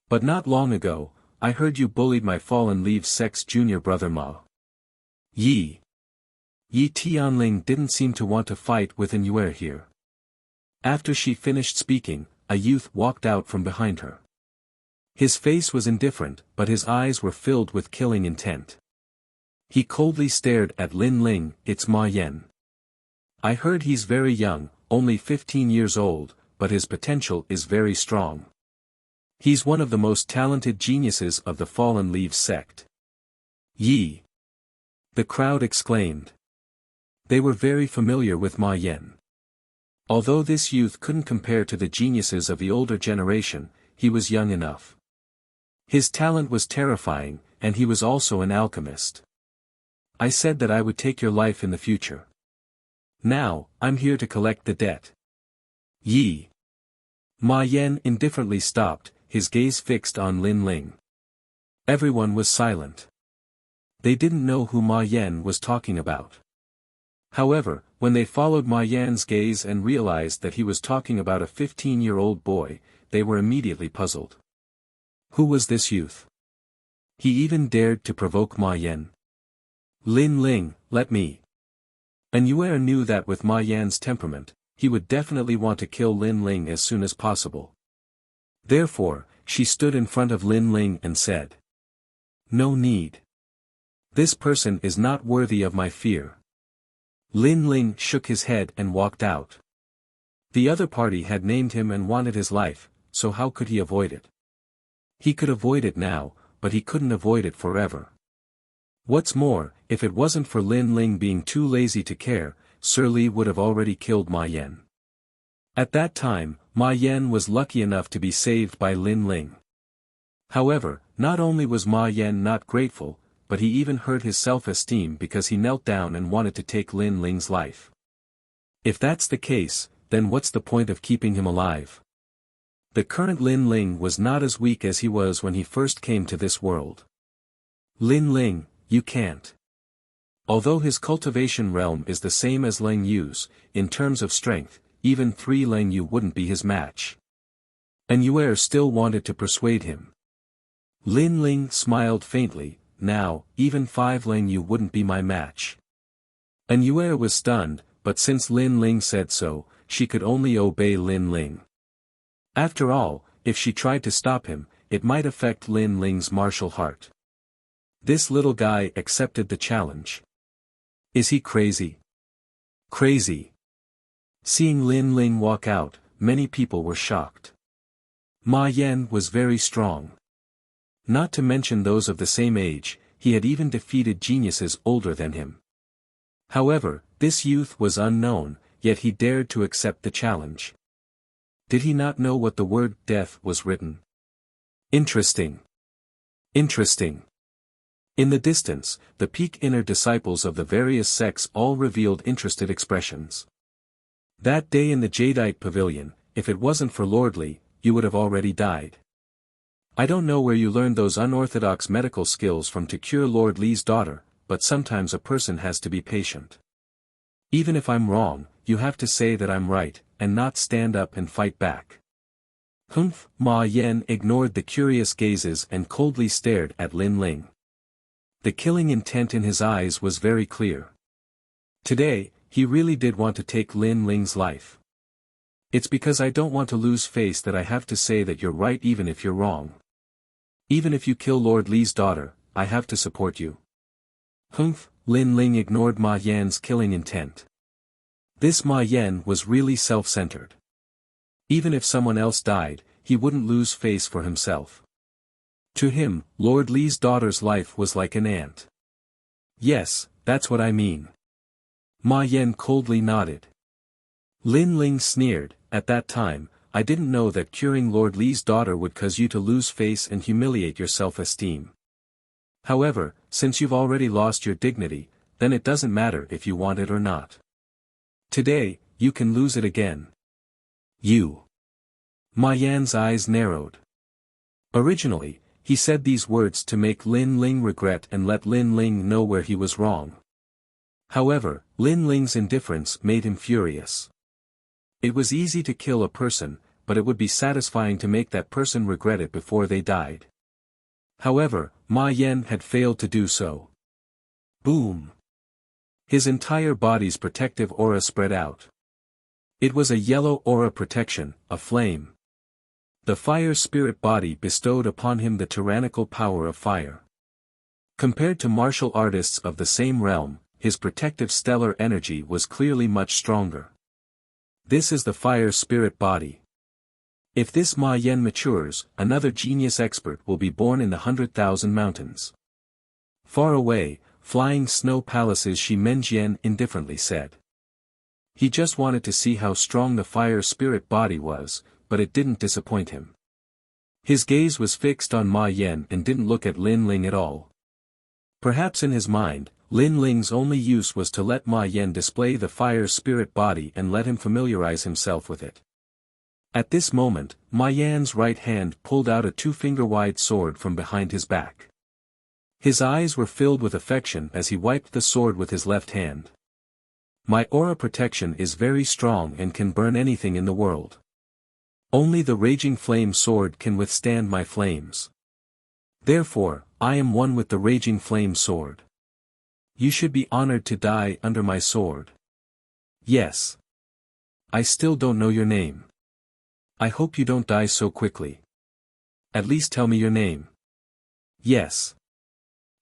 But not long ago, I heard you bullied my Fallen Leaves sect's junior brother Ma. Yi Tianling didn't seem to want to fight with an Yue here. After she finished speaking, a youth walked out from behind her. His face was indifferent, but his eyes were filled with killing intent. He coldly stared at Lin Ling. It's Ma Yan. I heard he's very young, only 15 years old, but his potential is very strong. He's one of the most talented geniuses of the Fallen Leaves sect. Yi! The crowd exclaimed. They were very familiar with Ma Yan. Although this youth couldn't compare to the geniuses of the older generation, he was young enough. His talent was terrifying, and he was also an alchemist. I said that I would take your life in the future. Now, I'm here to collect the debt. Yi. Ma Yan indifferently stopped, his gaze fixed on Lin Ling. Everyone was silent. They didn't know who Ma Yan was talking about. However, when they followed Ma Yan's gaze and realized that he was talking about a 15-year-old boy, they were immediately puzzled. Who was this youth? He even dared to provoke Ma Yan. Lin Ling, let me. And Yue knew that with Ma Yan's temperament, he would definitely want to kill Lin Ling as soon as possible. Therefore, she stood in front of Lin Ling and said. No need. This person is not worthy of my fear. Lin Ling shook his head and walked out. The other party had named him and wanted his life, so how could he avoid it? He could avoid it now, but he couldn't avoid it forever. What's more, if it wasn't for Lin Ling being too lazy to care, Sir Li would have already killed Ma Yan. At that time, Ma Yan was lucky enough to be saved by Lin Ling. However, not only was Ma Yan not grateful, but he even hurt his self-esteem because he knelt down and wanted to take Lin Ling's life. If that's the case, then what's the point of keeping him alive? The current Lin Ling was not as weak as he was when he first came to this world. Lin Ling, you can't. Although his cultivation realm is the same as Lang Yu's, in terms of strength, even 3 Lang Yu wouldn't be his match. And Yue still wanted to persuade him. Lin Ling smiled faintly. Now, even 5 Lang Yu wouldn't be my match. And Yue was stunned, but since Lin Ling said so, she could only obey Lin Ling. After all, if she tried to stop him, it might affect Lin Ling's martial heart. This little guy accepted the challenge. Is he crazy? Crazy. Seeing Lin Ling walk out, many people were shocked. Ma Yan was very strong. Not to mention those of the same age, he had even defeated geniuses older than him. However, this youth was unknown, yet he dared to accept the challenge. Did he not know what the word death was written? Interesting. Interesting. In the distance, the peak inner disciples of the various sects all revealed interested expressions. That day in the Jadeite Pavilion, if it wasn't for Lord Li, you would have already died. I don't know where you learned those unorthodox medical skills from to cure Lord Li's daughter, but sometimes a person has to be patient. Even if I'm wrong, you have to say that I'm right, and not stand up and fight back. Humph! Ma Yan ignored the curious gazes and coldly stared at Lin Ling. The killing intent in his eyes was very clear. Today, he really did want to take Lin Ling's life. It's because I don't want to lose face that I have to say that you're right even if you're wrong. Even if you kill Lord Li's daughter, I have to support you. Humph! Lin Ling ignored Ma Yan's killing intent. This Ma Yan was really self-centered. Even if someone else died, he wouldn't lose face for himself. To him, Lord Li's daughter's life was like an ant. Yes, that's what I mean. Ma Yan coldly nodded. Lin Ling sneered, at that time, I didn't know that curing Lord Li's daughter would cause you to lose face and humiliate your self-esteem. However, since you've already lost your dignity, then it doesn't matter if you want it or not. Today, you can lose it again. You. Ma Yan's eyes narrowed. Originally, he said these words to make Lin Ling regret and let Lin Ling know where he was wrong. However, Lin Ling's indifference made him furious. It was easy to kill a person, but it would be satisfying to make that person regret it before they died. However, Ma Yan had failed to do so. Boom! His entire body's protective aura spread out. It was a yellow aura protection, a flame. The fire spirit body bestowed upon him the tyrannical power of fire. Compared to martial artists of the same realm, his protective stellar energy was clearly much stronger. This is the fire spirit body. If this Ma Yan matures, another genius expert will be born in the 100,000 mountains. Far away, flying snow palaces, Shi Menjian indifferently said. He just wanted to see how strong the fire spirit body was, but it didn't disappoint him. His gaze was fixed on Ma Yan and didn't look at Lin Ling at all. Perhaps in his mind, Lin Ling's only use was to let Ma Yan display the fire spirit body and let him familiarize himself with it. At this moment, Ma Yan's right hand pulled out a 2-finger-wide sword from behind his back. His eyes were filled with affection as he wiped the sword with his left hand. My aura protection is very strong and can burn anything in the world. Only the raging flame sword can withstand my flames. Therefore, I am one with the raging flame sword. You should be honored to die under my sword. Yes. I still don't know your name. I hope you don't die so quickly. At least tell me your name. Yes.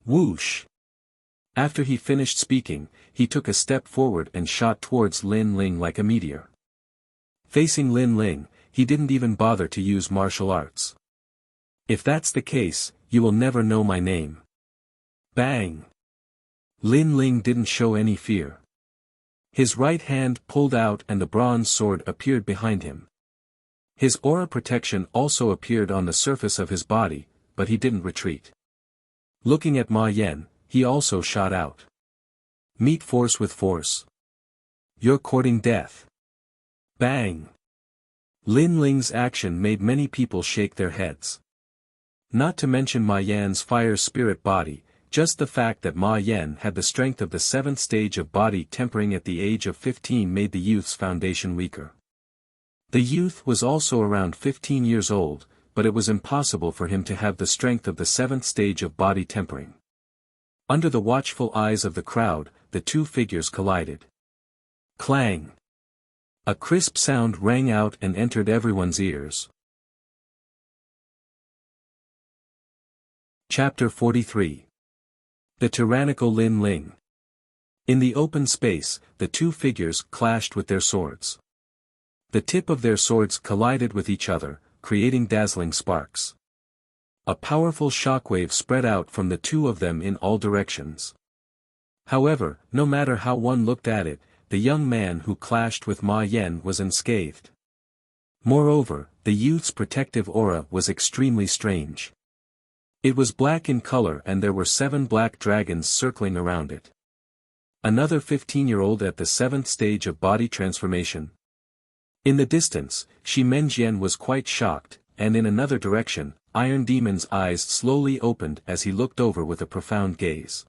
Whoosh. After he finished speaking, he took a step forward and shot towards Lin Ling like a meteor. Facing Lin Ling, he didn't even bother to use martial arts. If that's the case, you will never know my name. Bang! Lin Ling didn't show any fear. His right hand pulled out and the bronze sword appeared behind him. His aura protection also appeared on the surface of his body, but he didn't retreat. Looking at Ma Yan, he also shot out. Meet force with force. You're courting death. Bang! Lin Ling's action made many people shake their heads. Not to mention Ma Yan's fire spirit body, just the fact that Ma Yan had the strength of the 7th stage of body tempering at the age of 15 made the youth's foundation weaker. The youth was also around 15 years old, but it was impossible for him to have the strength of the 7th stage of body tempering. Under the watchful eyes of the crowd, the two figures collided. Clang! A crisp sound rang out and entered everyone's ears. Chapter 43. The Tyrannical Lin Ling. In the open space, the two figures clashed with their swords. The tip of their swords collided with each other, creating dazzling sparks. A powerful shockwave spread out from the two of them in all directions. However, no matter how one looked at it, the young man who clashed with Ma Yan was unscathed. Moreover, the youth's protective aura was extremely strange. It was black in color and there were 7 black dragons circling around it. Another 15-year-old at the 7th stage of body transformation. In the distance, Shi Menjian was quite shocked, and in another direction, Iron Demon's eyes slowly opened as he looked over with a profound gaze.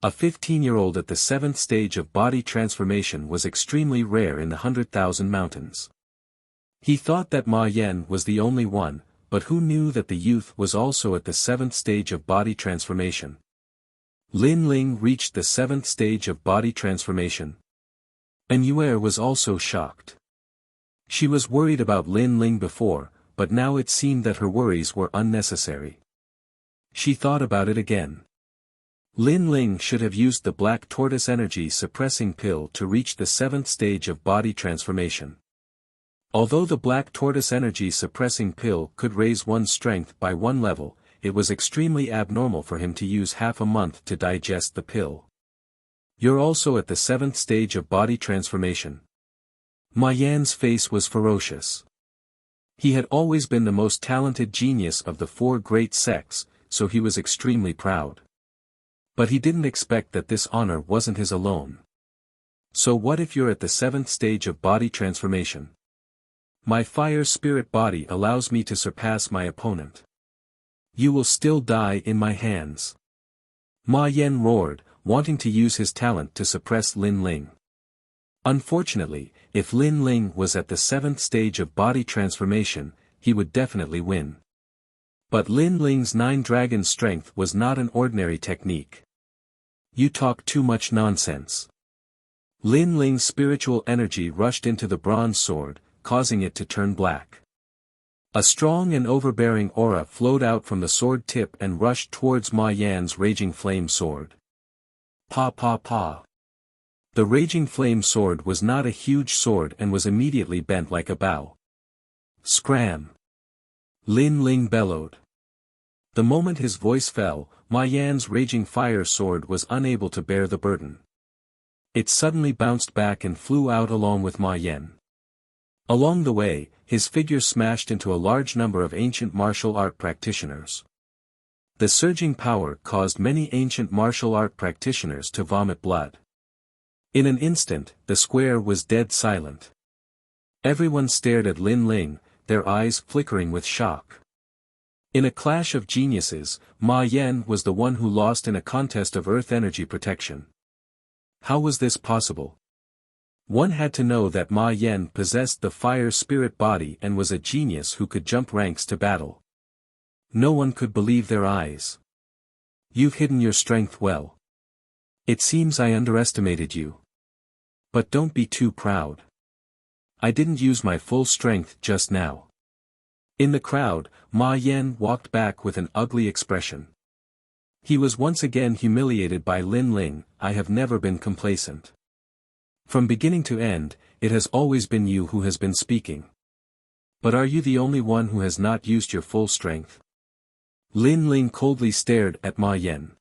A 15-year-old at the 7th stage of body transformation was extremely rare in the 100,000 mountains. He thought that Ma Yan was the only one, but who knew that the youth was also at the 7th stage of body transformation? Lin Ling reached the 7th stage of body transformation. And Yue was also shocked. She was worried about Lin Ling before, but now it seemed that her worries were unnecessary. She thought about it again. Lin Ling should have used the black tortoise energy suppressing pill to reach the 7th stage of body transformation. Although the black tortoise energy suppressing pill could raise one's strength by 1 level, it was extremely abnormal for him to use half a month to digest the pill. You're also at the 7th stage of body transformation. Ma Yan's face was ferocious. He had always been the most talented genius of the 4 great sects, so he was extremely proud. But he didn't expect that this honor wasn't his alone. So what if you're at the 7th stage of body transformation? My fire spirit body allows me to surpass my opponent. You will still die in my hands. Ma Yan roared, wanting to use his talent to suppress Lin Ling. Unfortunately, if Lin Ling was at the 7th stage of body transformation, he would definitely win. But Lin Ling's 9 dragon strength was not an ordinary technique. You talk too much nonsense. Lin Ling's spiritual energy rushed into the bronze sword, causing it to turn black. A strong and overbearing aura flowed out from the sword tip and rushed towards Ma Yan's raging flame sword. Pa pa pa. The raging flame sword was not a huge sword and was immediately bent like a bow. Scram! Lin Ling bellowed. The moment his voice fell, Ma Yan's raging fire sword was unable to bear the burden. It suddenly bounced back and flew out along with Ma Yan. Along the way, his figure smashed into a large number of ancient martial art practitioners. The surging power caused many ancient martial art practitioners to vomit blood. In an instant, the square was dead silent. Everyone stared at Lin Ling, their eyes flickering with shock. In a clash of geniuses, Ma Yan was the one who lost in a contest of earth energy protection. How was this possible? One had to know that Ma Yan possessed the fire spirit body and was a genius who could jump ranks to battle. No one could believe their eyes. You've hidden your strength well. It seems I underestimated you. But don't be too proud. I didn't use my full strength just now. In the crowd, Ma Yan walked back with an ugly expression. He was once again humiliated by Lin Ling. I have never been complacent. From beginning to end, it has always been you who has been speaking. But are you the only one who has not used your full strength? Lin Ling coldly stared at Ma Yan.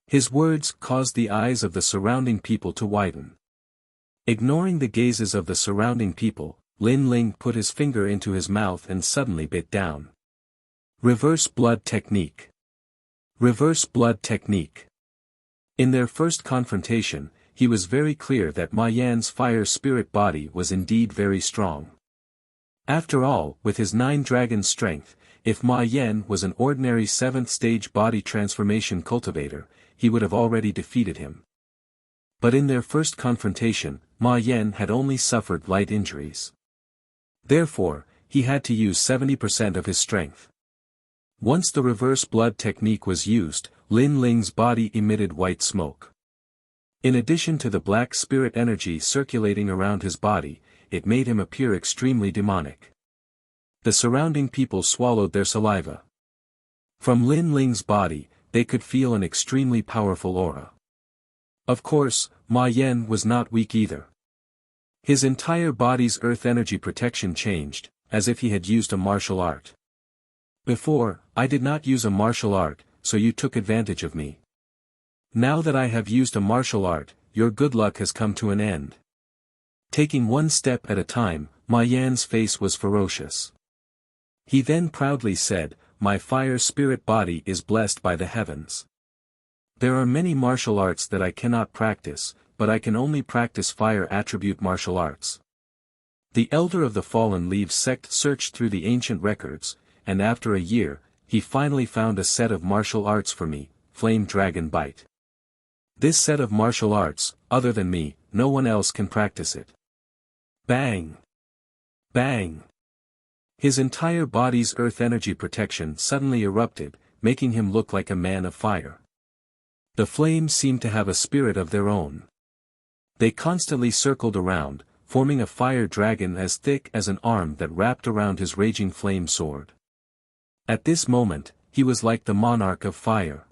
His words caused the eyes of the surrounding people to widen. Ignoring the gazes of the surrounding people, Lin Ling put his finger into his mouth and suddenly bit down. Reverse blood technique. Reverse blood technique. In their first confrontation, he was very clear that Ma Yan's fire spirit body was indeed very strong. After all, with his 9 dragon strength, if Ma Yan was an ordinary 7th stage body transformation cultivator, he would have already defeated him. But in their first confrontation, Ma Yan had only suffered light injuries. Therefore, he had to use 70% of his strength. Once the reverse blood technique was used, Lin Ling's body emitted white smoke. In addition to the black spirit energy circulating around his body, it made him appear extremely demonic. The surrounding people swallowed their saliva. From Lin Ling's body, they could feel an extremely powerful aura. Of course, Ma Yan was not weak either. His entire body's earth energy protection changed, as if he had used a martial art. Before, I did not use a martial art, so you took advantage of me. Now that I have used a martial art, your good luck has come to an end. Taking one step at a time, Ma Yan's face was ferocious. He then proudly said, "My fire spirit body is blessed by the heavens. There are many martial arts that I cannot practice, but I can only practice fire attribute martial arts." The elder of the Fallen Leaves sect searched through the ancient records, and after a year, he finally found a set of martial arts for me, Flame Dragon Bite. This set of martial arts, other than me, no one else can practice it. Bang! Bang! His entire body's earth energy protection suddenly erupted, making him look like a man of fire. The flames seemed to have a spirit of their own. They constantly circled around, forming a fire dragon as thick as an arm that wrapped around his raging flame sword. At this moment, he was like the monarch of fire.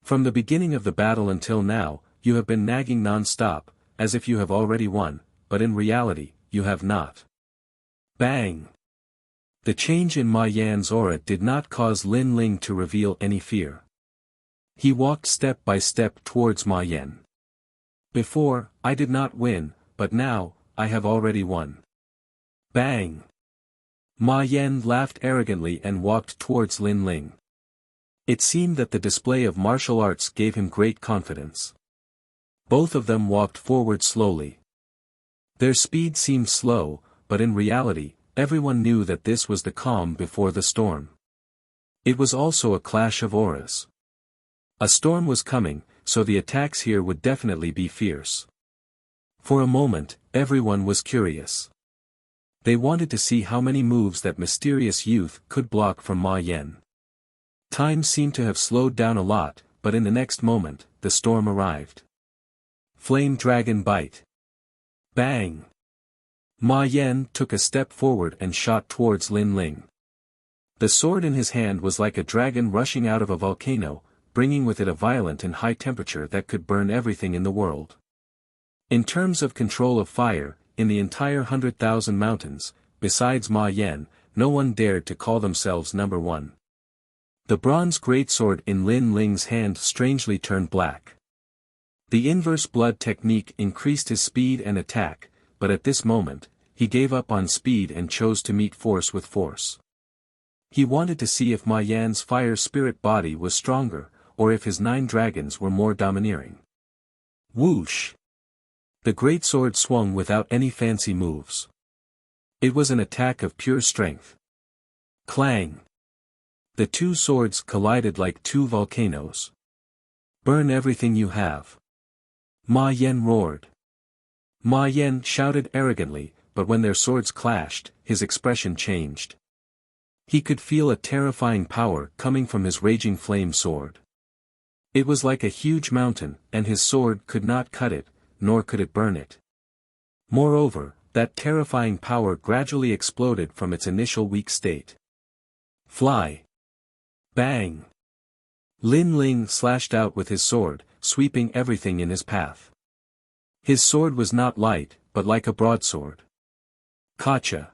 From the beginning of the battle until now, you have been nagging non-stop, as if you have already won, but in reality, you have not. Bang! The change in Ma Yan's aura did not cause Lin Ling to reveal any fear. He walked step by step towards Ma Yan. Before, I did not win, but now, I have already won. Bang! Ma Yan laughed arrogantly and walked towards Lin Ling. It seemed that the display of martial arts gave him great confidence. Both of them walked forward slowly. Their speed seemed slow, but in reality, everyone knew that this was the calm before the storm. It was also a clash of auras. A storm was coming, so the attacks here would definitely be fierce. For a moment, everyone was curious. They wanted to see how many moves that mysterious youth could block from Ma Yan. Time seemed to have slowed down a lot, but in the next moment, the storm arrived. Flame Dragon Bite. Bang! Ma Yan took a step forward and shot towards Lin Ling. The sword in his hand was like a dragon rushing out of a volcano, bringing with it a violent and high temperature that could burn everything in the world. In terms of control of fire, in the entire 100,000 mountains, besides Ma Yan, no one dared to call themselves number one. The bronze greatsword in Lin Ling's hand strangely turned black. The inverse blood technique increased his speed and attack, but at this moment, he gave up on speed and chose to meet force with force. He wanted to see if Ma Yan's fire spirit body was stronger, or if his 9 dragons were more domineering. Whoosh! The greatsword swung without any fancy moves. It was an attack of pure strength. Clang! The 2 swords collided like 2 volcanoes. Burn everything you have. Ma Yan roared. Ma Yan shouted arrogantly, but when their swords clashed, his expression changed. He could feel a terrifying power coming from his raging flame sword. It was like a huge mountain, and his sword could not cut it, nor could it burn it. Moreover, that terrifying power gradually exploded from its initial weak state. Fly! Bang! Lin Ling slashed out with his sword, sweeping everything in his path. His sword was not light, but like a broadsword. Kacha!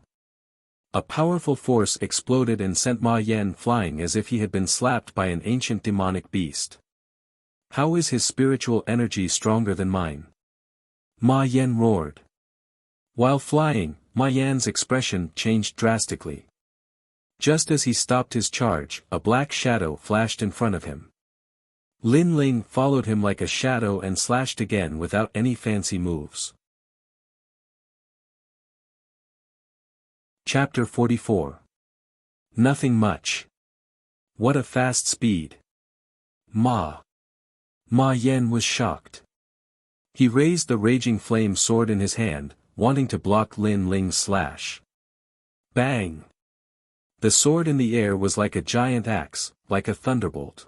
A powerful force exploded and sent Ma Yan flying as if he had been slapped by an ancient demonic beast. How is his spiritual energy stronger than mine? Ma Yan roared. While flying, Ma Yan's expression changed drastically. Just as he stopped his charge, a black shadow flashed in front of him. Lin Ling followed him like a shadow and slashed again without any fancy moves. Chapter 44. Nothing much. What a fast speed. Ma Yan was shocked. He raised the raging flame sword in his hand, wanting to block Lin Ling's slash. Bang! The sword in the air was like a giant axe, like a thunderbolt.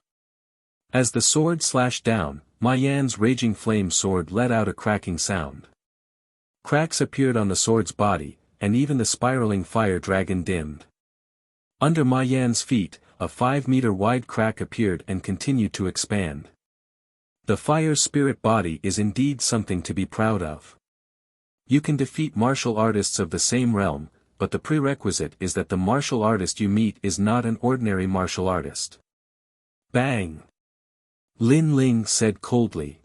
As the sword slashed down, Ma Yan's raging flame sword let out a cracking sound. Cracks appeared on the sword's body, and even the spiraling fire dragon dimmed. Under Ma Yan's feet, a 5-meter-wide crack appeared and continued to expand. The fire spirit body is indeed something to be proud of. You can defeat martial artists of the same realm, but the prerequisite is that the martial artist you meet is not an ordinary martial artist. Bang! Lin Ling said coldly.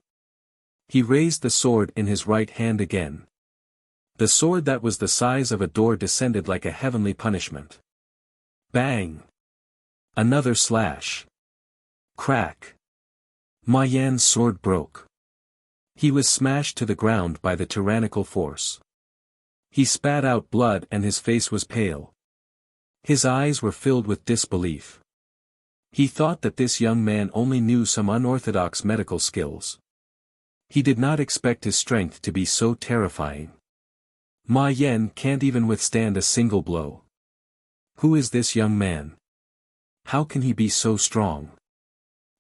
He raised the sword in his right hand again. The sword that was the size of a door descended like a heavenly punishment. Bang! Another slash. Crack! Ma Yan's sword broke. He was smashed to the ground by the tyrannical force. He spat out blood and his face was pale. His eyes were filled with disbelief. He thought that this young man only knew some unorthodox medical skills. He did not expect his strength to be so terrifying. Ma Yan can't even withstand a single blow. Who is this young man? How can he be so strong?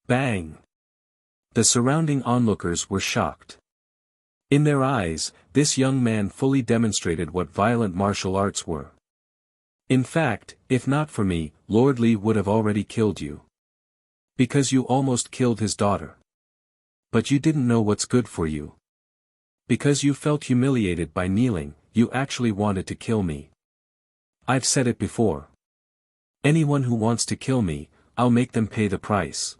Bang! The surrounding onlookers were shocked. In their eyes, this young man fully demonstrated what violent martial arts were. In fact, if not for me, Lord Li would have already killed you. Because you almost killed his daughter. But you didn't know what's good for you. Because you felt humiliated by kneeling, you actually wanted to kill me. I've said it before. Anyone who wants to kill me, I'll make them pay the price.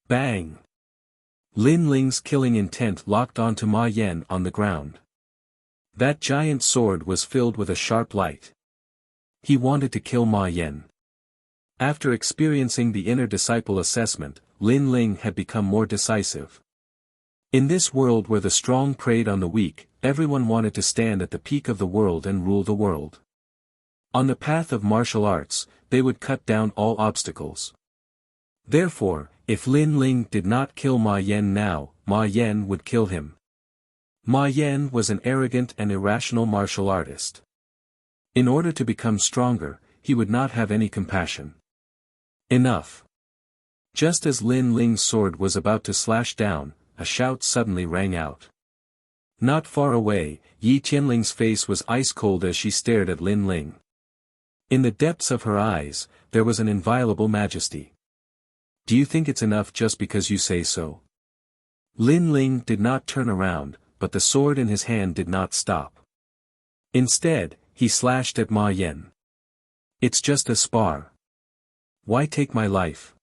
Bang! Lin Ling's killing intent locked onto Ma Yan on the ground. That giant sword was filled with a sharp light. He wanted to kill Ma Yan. After experiencing the inner disciple assessment, Lin Ling had become more decisive. In this world where the strong preyed on the weak, everyone wanted to stand at the peak of the world and rule the world. On the path of martial arts, they would cut down all obstacles. Therefore, if Lin Ling did not kill Ma Yan now, Ma Yan would kill him. Ma Yan was an arrogant and irrational martial artist. In order to become stronger, he would not have any compassion. Enough. Just as Lin Ling's sword was about to slash down, a shout suddenly rang out. Not far away, Yi Tianling's face was ice cold as she stared at Lin Ling. In the depths of her eyes, there was an inviolable majesty. Do you think it's enough just because you say so? Lin Ling did not turn around, but the sword in his hand did not stop. Instead, he slashed at Ma Yan. It's just a spar. Why take my life?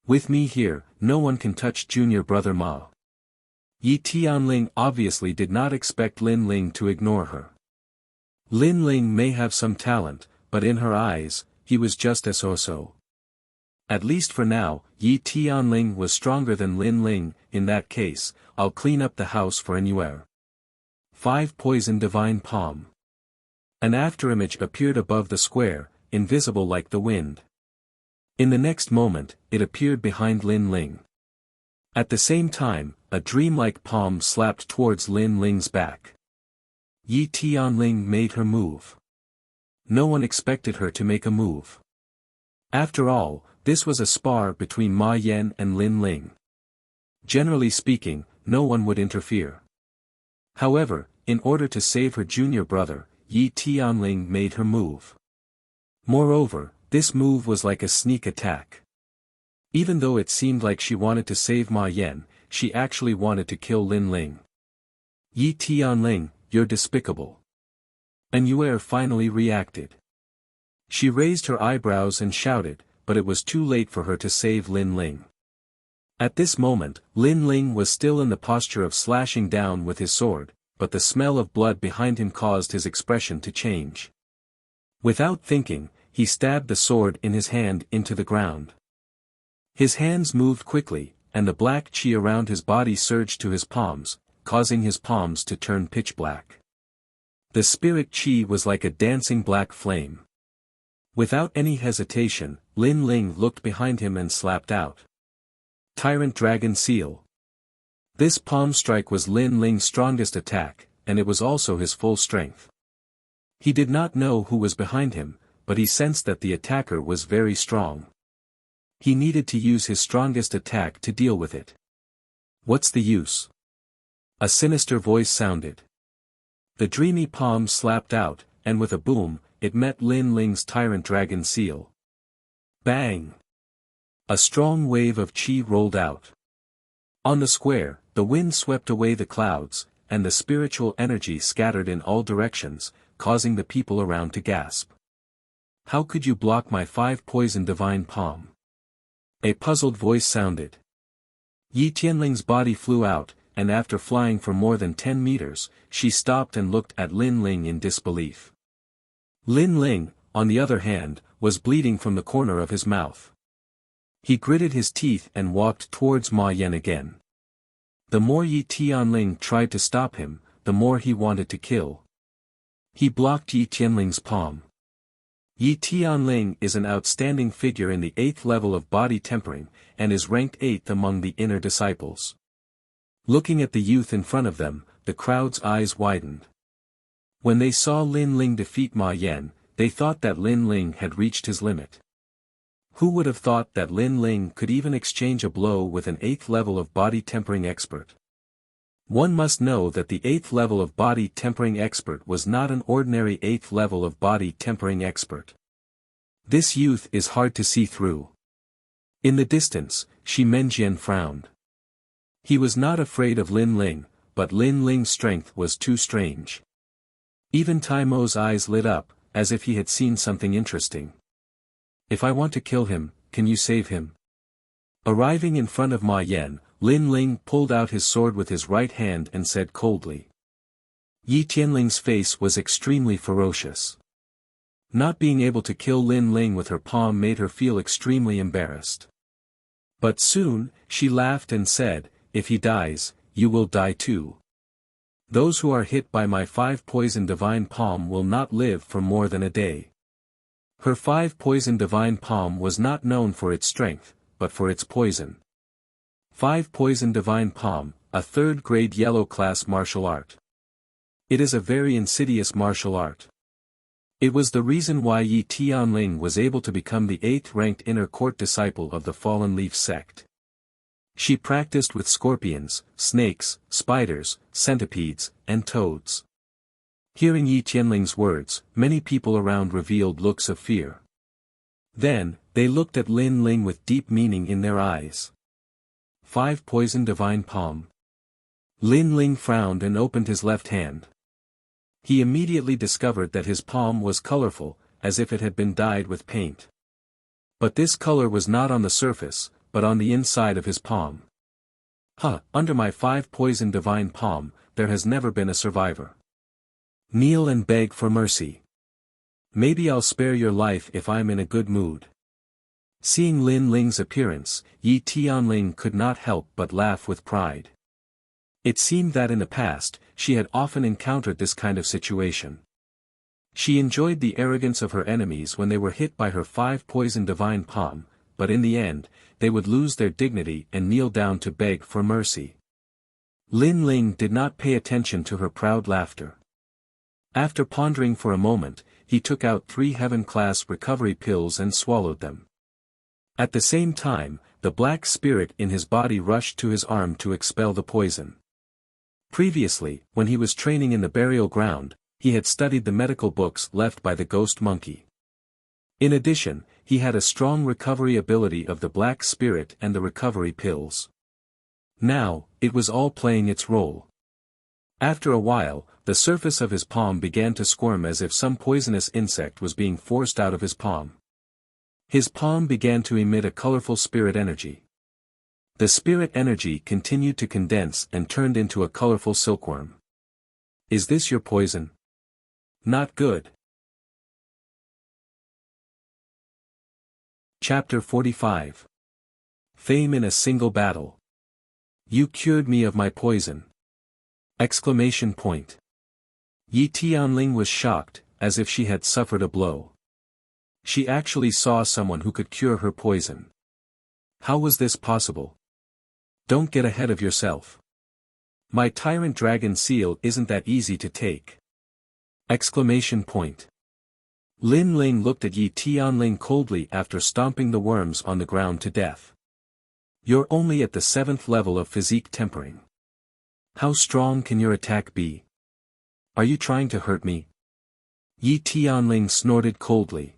With me here, no one can touch junior brother Ma. Yi Tianling obviously did not expect Lin Ling to ignore her. Lin Ling may have some talent, but in her eyes, he was just a so-so. At least for now, Yi Tianling was stronger than Lin Ling. In that case, I'll clean up the house for Annuer. 5 Poison Divine Palm. An afterimage appeared above the square, invisible like the wind. In the next moment, it appeared behind Lin Ling. At the same time, a dreamlike palm slapped towards Lin Ling's back. Yi Tianling made her move. No one expected her to make a move. After all, this was a spar between Ma Yan and Lin Ling. Generally speaking, no one would interfere. However, in order to save her junior brother, Yi Tianling made her move. Moreover, this move was like a sneak attack. Even though it seemed like she wanted to save Ma Yan, she actually wanted to kill Lin Ling. Yi Tianling, you're despicable. Annuer finally reacted. She raised her eyebrows and shouted, but it was too late for her to save Lin Ling. At this moment, Lin Ling was still in the posture of slashing down with his sword, but the smell of blood behind him caused his expression to change. Without thinking, he stabbed the sword in his hand into the ground. His hands moved quickly, and the black qi around his body surged to his palms, causing his palms to turn pitch black. The spirit qi was like a dancing black flame. Without any hesitation, Lin Ling looked behind him and slapped out. Tyrant Dragon Seal. This palm strike was Lin Ling's strongest attack, and it was also his full strength. He did not know who was behind him, but he sensed that the attacker was very strong. He needed to use his strongest attack to deal with it. What's the use? A sinister voice sounded. The dreamy palm slapped out, and with a boom, it met Lin Ling's Tyrant Dragon Seal. Bang! A strong wave of qi rolled out. On the square, the wind swept away the clouds, and the spiritual energy scattered in all directions, causing the people around to gasp. How could you block my 5 Poison Divine Palm? A puzzled voice sounded. Yi Tianling's body flew out, and after flying for more than 10 meters, she stopped and looked at Lin Ling in disbelief. Lin Ling, on the other hand, was bleeding from the corner of his mouth. He gritted his teeth and walked towards Ma Yan again. The more Yi Tianling tried to stop him, the more he wanted to kill. He blocked Yi Tianling's palm. Yi Tianling is an outstanding figure in the 8th level of body tempering, and is ranked 8th among the inner disciples. Looking at the youth in front of them, the crowd's eyes widened. When they saw Lin Ling defeat Ma Yan, they thought that Lin Ling had reached his limit. Who would have thought that Lin Ling could even exchange a blow with an 8th level of body tempering expert? One must know that the 8th level of body tempering expert was not an ordinary 8th level of body tempering expert. This youth is hard to see through. In the distance, Shi Menjian frowned. He was not afraid of Lin Ling, but Lin Ling's strength was too strange. Even Tai Mo's eyes lit up, as if he had seen something interesting. If I want to kill him, can you save him? Arriving in front of Ma Yan, Lin Ling pulled out his sword with his right hand and said coldly. Yi Tianling's face was extremely ferocious. Not being able to kill Lin Ling with her palm made her feel extremely embarrassed. But soon, she laughed and said, if he dies, you will die too. Those who are hit by my 5 Poison Divine Palm will not live for more than a day. Her 5 Poison Divine Palm was not known for its strength, but for its poison. 5 Poison Divine Palm, a 3rd grade yellow class martial art. It is a very insidious martial art. It was the reason why Yi Tianling was able to become the 8th-ranked inner court disciple of the Fallen Leaf sect. She practiced with scorpions, snakes, spiders, centipedes, and toads. Hearing Yi Tianling's words, many people around revealed looks of fear. Then, they looked at Lin Ling with deep meaning in their eyes. 5 Poison Divine Palm. Lin Ling frowned and opened his left hand. He immediately discovered that his palm was colorful, as if it had been dyed with paint. But this color was not on the surface, but on the inside of his palm. Under my 5 Poison Divine Palm, there has never been a survivor. Kneel and beg for mercy. Maybe I'll spare your life if I'm in a good mood. Seeing Lin Ling's appearance, Yi Tianling could not help but laugh with pride. It seemed that in the past, she had often encountered this kind of situation. She enjoyed the arrogance of her enemies when they were hit by her 5 Poison Divine Palm, but in the end, they would lose their dignity and kneel down to beg for mercy. Lin Ling did not pay attention to her proud laughter. After pondering for a moment, he took out 3 heaven-class recovery pills and swallowed them. At the same time, the black spirit in his body rushed to his arm to expel the poison. Previously, when he was training in the burial ground, he had studied the medical books left by the ghost monkey. In addition, he had a strong recovery ability of the black spirit and the recovery pills. Now, it was all playing its role. After a while, the surface of his palm began to squirm as if some poisonous insect was being forced out of his palm. His palm began to emit a colorful spirit energy. The spirit energy continued to condense and turned into a colorful silkworm. Is this your poison? Not good. Chapter 45. Fame in a single battle. You cured me of my poison! Exclamation point. Yi Tianling was shocked, as if she had suffered a blow. She actually saw someone who could cure her poison. How was this possible? Don't get ahead of yourself. My tyrant dragon seal isn't that easy to take! Exclamation point. Lin Ling looked at Yi Tianling coldly after stomping the worms on the ground to death. You're only at the 7th level of physique tempering. How strong can your attack be? Are you trying to hurt me? Yi Tianling snorted coldly.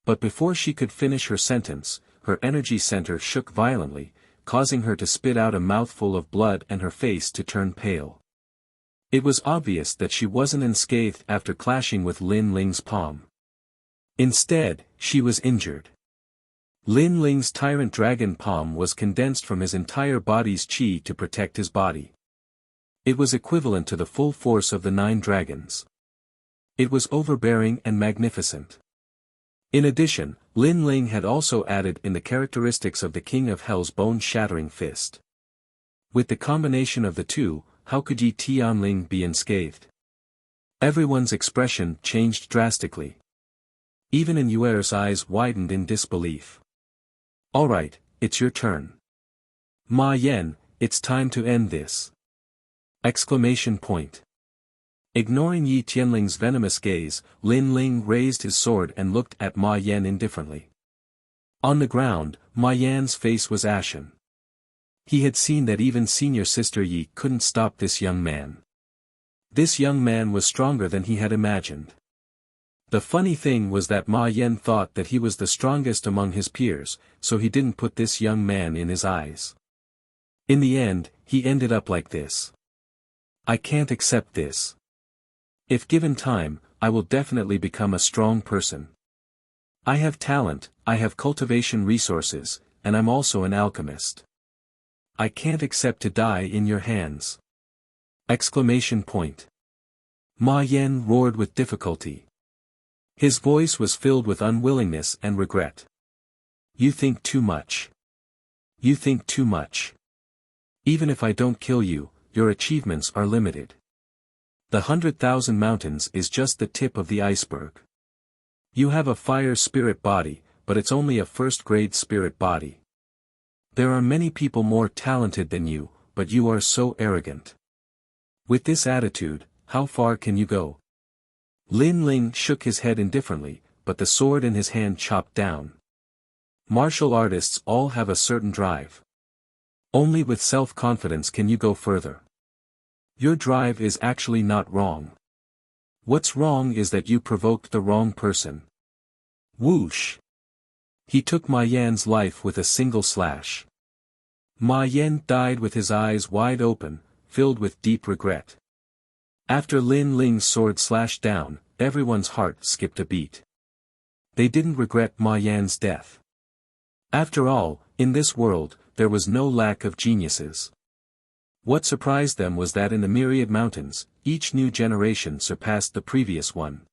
But before she could finish her sentence, her energy center shook violently, causing her to spit out a mouthful of blood and her face to turn pale. It was obvious that she wasn't unscathed after clashing with Lin Ling's palm. Instead, she was injured. Lin Ling's tyrant dragon palm was condensed from his entire body's chi to protect his body. It was equivalent to the full force of the 9 dragons. It was overbearing and magnificent. In addition, Lin Ling had also added in the characteristics of the King of Hell's bone-shattering fist. With the combination of the two, how could Yi Tianling be unscathed? Everyone's expression changed drastically. Even in Yuer's eyes widened in disbelief. Alright, it's your turn. Ma Yan, it's time to end this! Exclamation point. Ignoring Yi Tianling's venomous gaze, Lin Ling raised his sword and looked at Ma Yan indifferently. On the ground, Ma Yan's face was ashen. He had seen that even senior sister Yi couldn't stop this young man. This young man was stronger than he had imagined. The funny thing was that Ma Yan thought that he was the strongest among his peers, so he didn't put this young man in his eyes. In the end, he ended up like this. I can't accept this. If given time, I will definitely become a strong person. I have talent, I have cultivation resources, and I'm also an alchemist. I can't accept to die in your hands! Exclamation point. Ma Yan roared with difficulty. His voice was filled with unwillingness and regret. You think too much. You think too much. Even if I don't kill you, your achievements are limited. The 100,000 mountains is just the tip of the iceberg. You have a fire spirit body, but it's only a first-grade spirit body. There are many people more talented than you, but you are so arrogant. With this attitude, how far can you go? Lin Ling shook his head indifferently, but the sword in his hand chopped down. Martial artists all have a certain drive. Only with self-confidence can you go further. Your drive is actually not wrong. What's wrong is that you provoked the wrong person. Whoosh! He took Ma Yan's life with a single slash. Ma Yan died with his eyes wide open, filled with deep regret. After Lin Ling's sword slashed down, everyone's heart skipped a beat. They didn't regret Ma Yan's death. After all, in this world, there was no lack of geniuses. What surprised them was that in the myriad mountains, each new generation surpassed the previous one.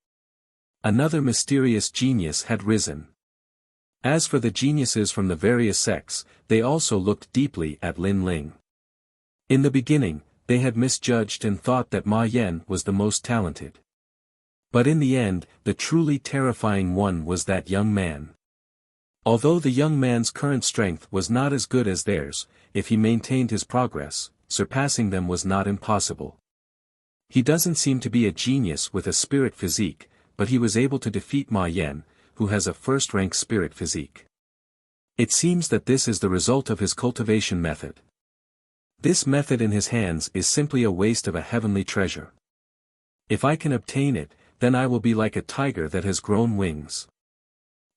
Another mysterious genius had risen. As for the geniuses from the various sects, they also looked deeply at Lin Ling. In the beginning, they had misjudged and thought that Ma Yan was the most talented. But in the end, the truly terrifying one was that young man. Although the young man's current strength was not as good as theirs, if he maintained his progress, surpassing them was not impossible. He doesn't seem to be a genius with a spirit physique, but he was able to defeat Ma Yan, who has a first-rank spirit physique. It seems that this is the result of his cultivation method. This method in his hands is simply a waste of a heavenly treasure. If I can obtain it, then I will be like a tiger that has grown wings.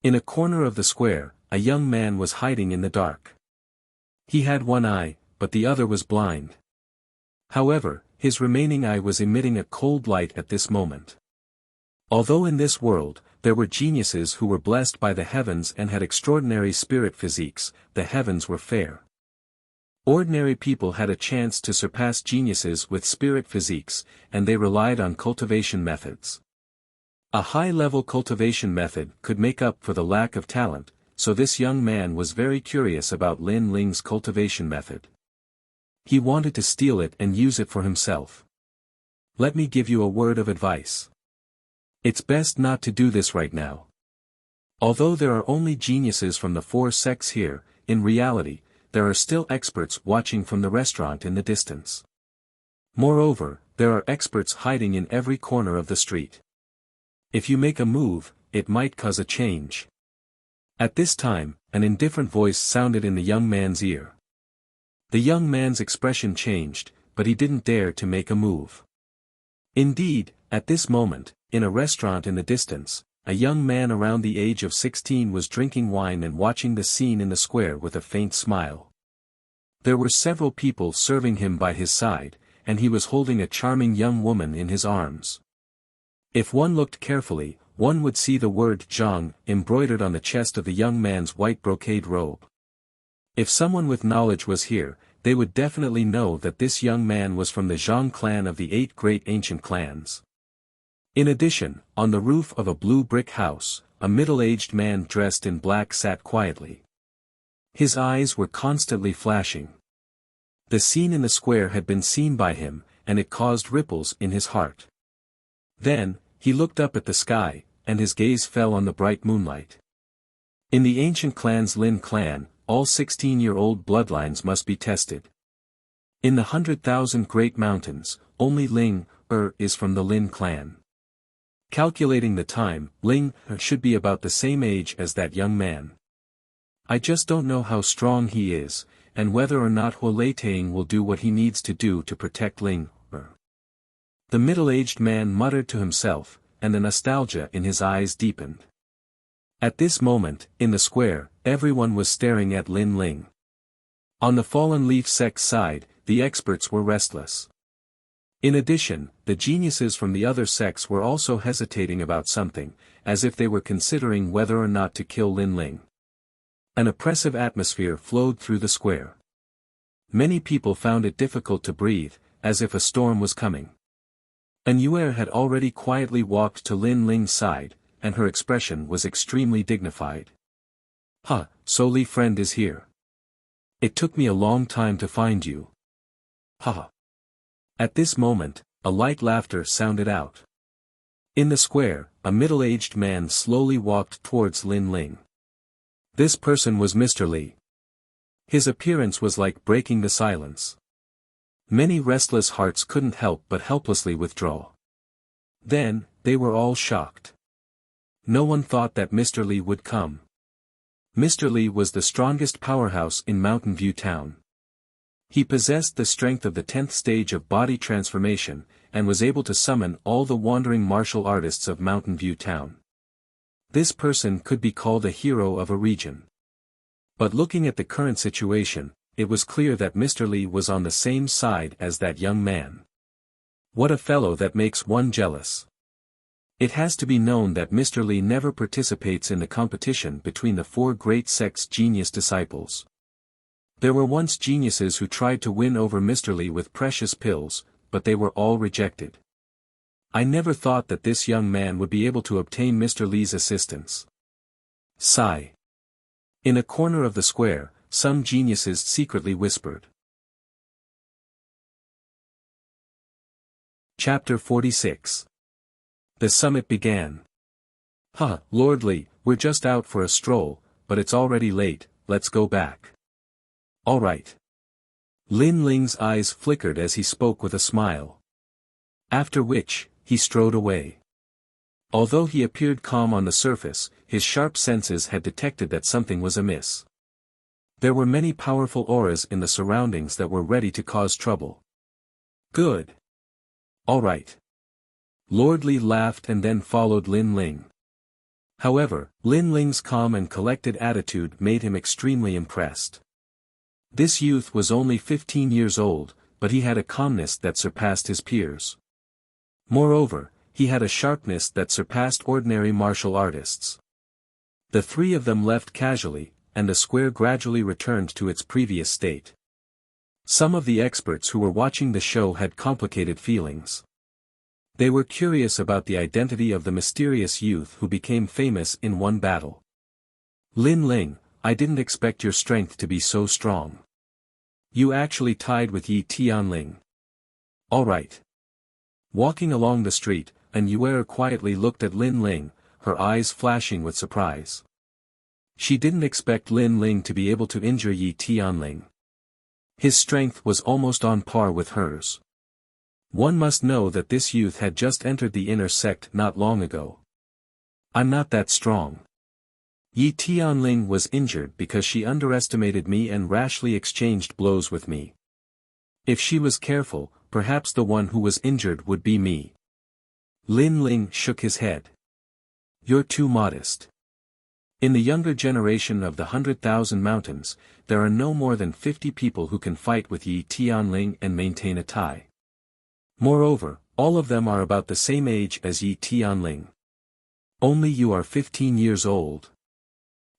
In a corner of the square, a young man was hiding in the dark. He had one eye, but the other was blind. However, his remaining eye was emitting a cold light at this moment. Although in this world, there were geniuses who were blessed by the heavens and had extraordinary spirit physiques, the heavens were fair. Ordinary people had a chance to surpass geniuses with spirit physiques, and they relied on cultivation methods. A high-level cultivation method could make up for the lack of talent, so this young man was very curious about Lin Ling's cultivation method. He wanted to steal it and use it for himself. Let me give you a word of advice. It's best not to do this right now. Although there are only geniuses from the 4 sects here, in reality, there are still experts watching from the restaurant in the distance. Moreover, there are experts hiding in every corner of the street. If you make a move, it might cause a change. At this time, an indifferent voice sounded in the young man's ear. The young man's expression changed, but he didn't dare to make a move. Indeed, at this moment, in a restaurant in the distance, a young man around the age of 16 was drinking wine and watching the scene in the square with a faint smile. There were several people serving him by his side, and he was holding a charming young woman in his arms. If one looked carefully, one would see the word Zhang embroidered on the chest of the young man's white brocade robe. If someone with knowledge was here, they would definitely know that this young man was from the Zhang clan of the 8 great ancient clans. In addition, on the roof of a blue brick house, a middle-aged man dressed in black sat quietly. His eyes were constantly flashing. The scene in the square had been seen by him, and it caused ripples in his heart. Then, he looked up at the sky, and his gaze fell on the bright moonlight. In the ancient clan's Lin clan, all 16-year-old bloodlines must be tested. In the 100,000 great mountains, only Ling is from the Lin clan. Calculating the time, Ling should be about the same age as that young man. I just don't know how strong he is, and whether or not Huoleitang will do what he needs to do to protect Ling. The middle-aged man muttered to himself, and the nostalgia in his eyes deepened. At this moment, in the square, everyone was staring at Lin Ling. On the Fallen Leaf sect's side, the experts were restless. In addition, the geniuses from the other sects were also hesitating about something, as if they were considering whether or not to kill Lin Ling. An oppressive atmosphere flowed through the square. Many people found it difficult to breathe, as if a storm was coming. An Yuer had already quietly walked to Lin Ling's side, and her expression was extremely dignified. So Li friend is here. It took me a long time to find you. Ha. At this moment, a light laughter sounded out. In the square, a middle-aged man slowly walked towards Lin Ling. This person was Mr. Li. His appearance was like breaking the silence. Many restless hearts couldn't help but helplessly withdraw. Then, they were all shocked. No one thought that Mr. Li would come. Mr. Li was the strongest powerhouse in Mountain View Town. He possessed the strength of the 10th stage of body transformation, and was able to summon all the wandering martial artists of Mountain View Town. This person could be called a hero of a region. But looking at the current situation, it was clear that Mr. Li was on the same side as that young man. What a fellow that makes one jealous. It has to be known that Mr. Li never participates in the competition between the 4 great sect's genius disciples. There were once geniuses who tried to win over Mr. Li with precious pills, but they were all rejected. I never thought that this young man would be able to obtain Mr. Li's assistance. Sigh. In a corner of the square, some geniuses secretly whispered. Chapter 46. The summit began. Lord Li, we're just out for a stroll, but it's already late, let's go back. All right. Lin Ling's eyes flickered as he spoke with a smile. After which, he strode away. Although he appeared calm on the surface, his sharp senses had detected that something was amiss. There were many powerful auras in the surroundings that were ready to cause trouble. Good. All right. Lord Li laughed and then followed Lin Ling. However, Lin Ling's calm and collected attitude made him extremely impressed. This youth was only 15 years old, but he had a calmness that surpassed his peers. Moreover, he had a sharpness that surpassed ordinary martial artists. The 3 of them left casually, and the square gradually returned to its previous state. Some of the experts who were watching the show had complicated feelings. They were curious about the identity of the mysterious youth who became famous in one battle. Lin Ling, I didn't expect your strength to be so strong. You actually tied with Yi Tianling. All right. Walking along the street, An Yuer quietly looked at Lin Ling, her eyes flashing with surprise. She didn't expect Lin Ling to be able to injure Yi Tianling. His strength was almost on par with hers. One must know that this youth had just entered the inner sect not long ago. I'm not that strong. Yi Tianling was injured because she underestimated me and rashly exchanged blows with me. If she was careful, perhaps the one who was injured would be me. Lin Ling shook his head. You're too modest. In the younger generation of the 100,000 mountains, there are no more than 50 people who can fight with Yi Tianling and maintain a tie. Moreover, all of them are about the same age as Yi Tianling. Only you are 15 years old.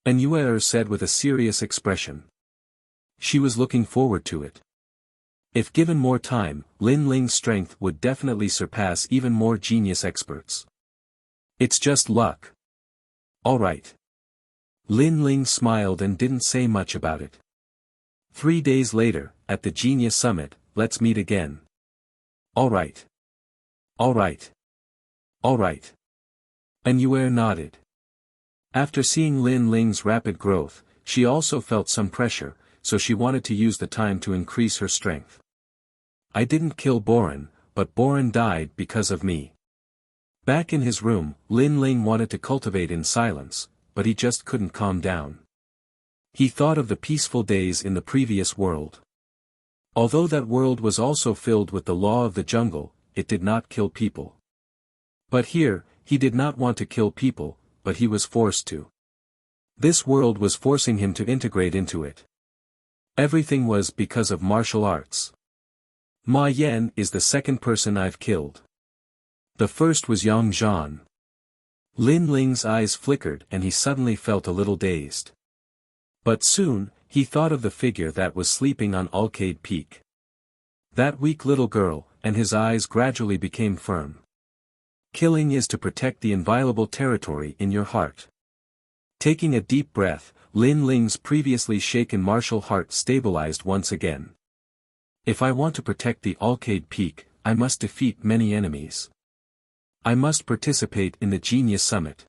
An Yuer said with a serious expression. She was looking forward to it. If given more time, Lin Ling's strength would definitely surpass even more genius experts. It's just luck. All right. Lin Ling smiled and didn't say much about it. 3 days later, at the Genius Summit, let's meet again. All right. All right. All right. An Yuer nodded. After seeing Lin Ling's rapid growth, she also felt some pressure, so she wanted to use the time to increase her strength. I didn't kill Boren, but Boren died because of me. Back in his room, Lin Ling wanted to cultivate in silence, but he just couldn't calm down. He thought of the peaceful days in the previous world. Although that world was also filled with the law of the jungle, it did not kill people. But here, he did not want to kill people, but he was forced to. This world was forcing him to integrate into it. Everything was because of martial arts. Ma Yan is the second person I've killed. The first was Yang Zhan. Lin Ling's eyes flickered and he suddenly felt a little dazed. But soon, he thought of the figure that was sleeping on Alcade Peak. That weak little girl, and his eyes gradually became firm. Killing is to protect the inviolable territory in your heart. Taking a deep breath, Lin Ling's previously shaken martial heart stabilized once again. If I want to protect the Alcade Peak, I must defeat many enemies. I must participate in the Genius Summit.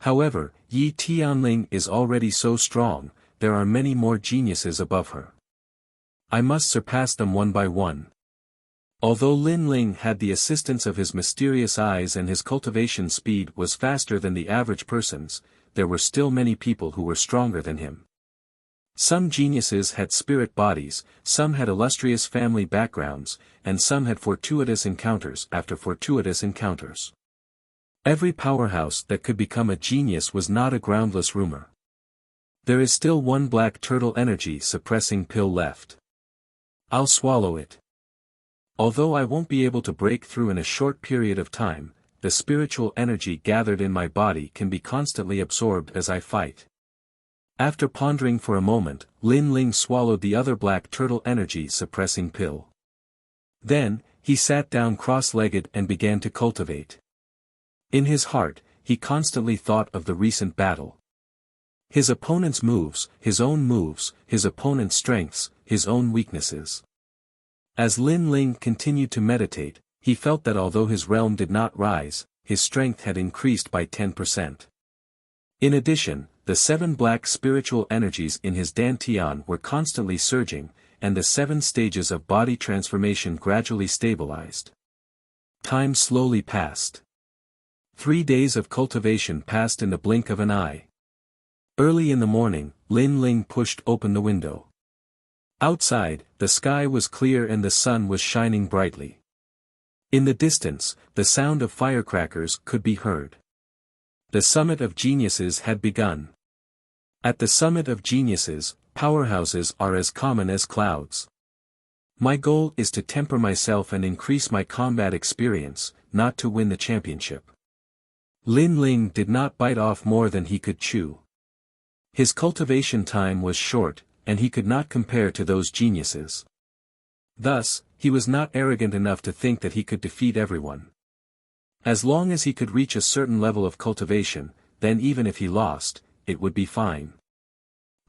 However, Yi Tianling is already so strong, there are many more geniuses above her. I must surpass them one by one. Although Lin Ling had the assistance of his mysterious eyes and his cultivation speed was faster than the average person's, there were still many people who were stronger than him. Some geniuses had spirit bodies, some had illustrious family backgrounds, and some had fortuitous encounters after fortuitous encounters. Every powerhouse that could become a genius was not a groundless rumor. There is still one black turtle energy suppressing pill left. I'll swallow it. Although I won't be able to break through in a short period of time, the spiritual energy gathered in my body can be constantly absorbed as I fight. After pondering for a moment, Lin Ling swallowed the other black turtle energy suppressing pill. Then, he sat down cross-legged and began to cultivate. In his heart, he constantly thought of the recent battle. His opponent's moves, his own moves, his opponent's strengths, his own weaknesses. As Lin Ling continued to meditate, he felt that although his realm did not rise, his strength had increased by 10%. In addition, the 7 black spiritual energies in his dantian were constantly surging, and the 7 stages of body transformation gradually stabilized. Time slowly passed. 3 days of cultivation passed in the blink of an eye. Early in the morning, Lin Ling pushed open the window. Outside, the sky was clear and the sun was shining brightly. In the distance, the sound of firecrackers could be heard. The summit of geniuses had begun. At the summit of geniuses, powerhouses are as common as clouds. My goal is to temper myself and increase my combat experience, not to win the championship. Lin Ling did not bite off more than he could chew. His cultivation time was short, and he could not compare to those geniuses. Thus, he was not arrogant enough to think that he could defeat everyone. As long as he could reach a certain level of cultivation, then even if he lost, it would be fine.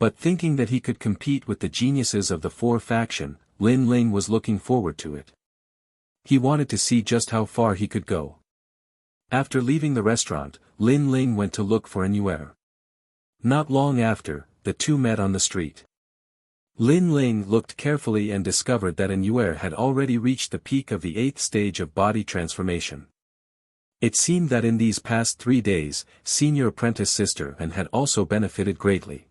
But thinking that he could compete with the geniuses of the 4 faction, Lin Ling was looking forward to it. He wanted to see just how far he could go. After leaving the restaurant, Lin Ling went to look for Anuer. Not long after, the two met on the street. Lin Ling looked carefully and discovered that Anuer had already reached the peak of the 8th stage of body transformation. It seemed that in these past 3 days, senior apprentice sister and had also benefited greatly.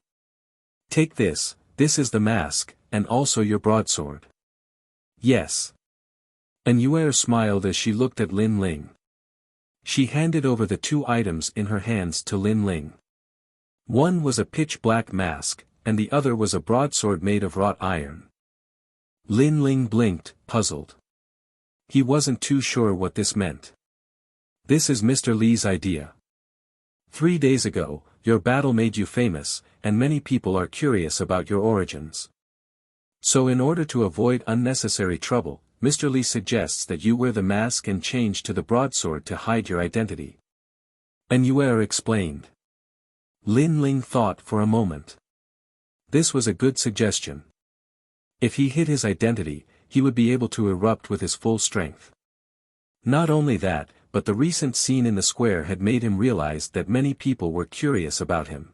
Take this is the mask, and also your broadsword. Yes. Anuer smiled as she looked at Lin Ling. She handed over the 2 items in her hands to Lin Ling. One was a pitch-black mask, and the other was a broadsword made of wrought iron. Lin Ling blinked, puzzled. He wasn't too sure what this meant. This is Mr. Li's idea. 3 days ago, your battle made you famous, and many people are curious about your origins. So in order to avoid unnecessary trouble, Mr. Li suggests that you wear the mask and change to the broadsword to hide your identity. Anuer explained. Lin Ling thought for a moment. This was a good suggestion. If he hid his identity, he would be able to erupt with his full strength. Not only that, but the recent scene in the square had made him realize that many people were curious about him.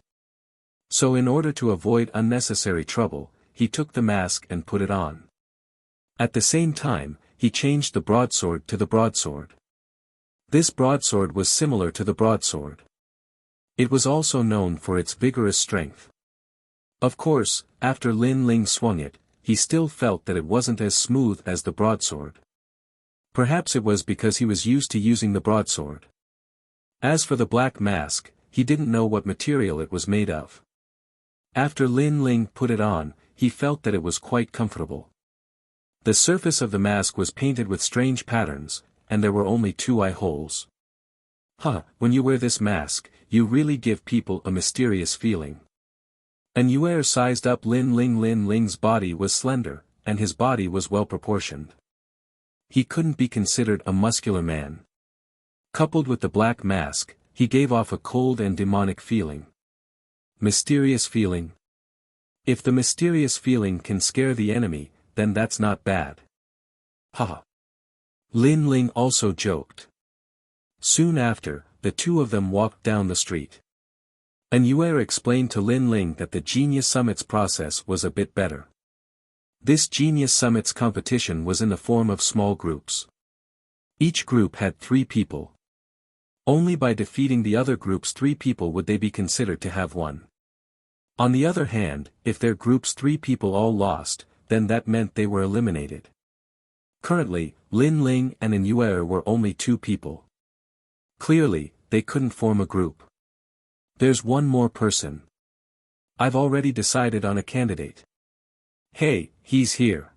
So in order to avoid unnecessary trouble, he took the mask and put it on. At the same time, he changed the broadsword to the broadsword. This broadsword was similar to the broadsword. It was also known for its vigorous strength. Of course, after Lin Ling swung it, he still felt that it wasn't as smooth as the broadsword. Perhaps it was because he was used to using the broadsword. As for the black mask, he didn't know what material it was made of. After Lin Ling put it on, he felt that it was quite comfortable. The surface of the mask was painted with strange patterns, and there were only 2 eye holes. When you wear this mask, you really give people a mysterious feeling. Anuer sized up Lin Ling. Lin Ling's body was slender, and his body was well proportioned. He couldn't be considered a muscular man. Coupled with the black mask, he gave off a cold and demonic feeling. Mysterious feeling. If the mysterious feeling can scare the enemy, then that's not bad. Lin Ling also joked. Soon after, the 2 of them walked down the street. Anuer explained to Lin Ling that the Genius Summit's process was a bit better. This Genius Summits competition was in the form of small groups. Each group had 3 people. Only by defeating the other group's 3 people would they be considered to have won. On the other hand, if their group's 3 people all lost, then that meant they were eliminated. Currently, Lin Ling and An Yue were only 2 people. Clearly, they couldn't form a group. There's one more person. I've already decided on a candidate. Hey, he's here.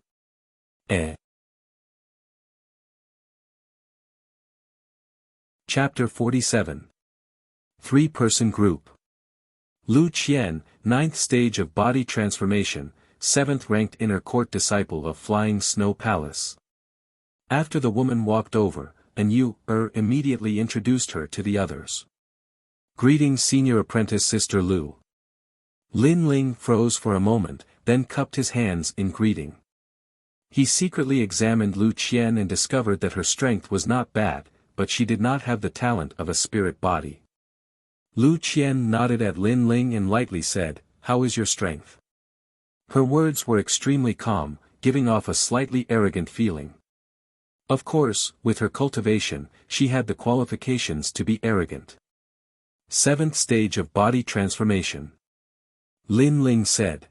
Chapter 47. 3-person group. Lu Qian, 9th stage of body transformation, 7th ranked inner court disciple of Flying Snow Palace. After the woman walked over, An Yue immediately introduced her to the others. Greetings, senior apprentice Sister Lu. Lin Ling froze for a moment, then cupped his hands in greeting. He secretly examined Lu Qian and discovered that her strength was not bad, but she did not have the talent of a spirit body. Lu Qian nodded at Lin Ling and lightly said, "How is your strength?" Her words were extremely calm, giving off a slightly arrogant feeling. Of course, with her cultivation, she had the qualifications to be arrogant. 7th stage of body transformation. Lin Ling said.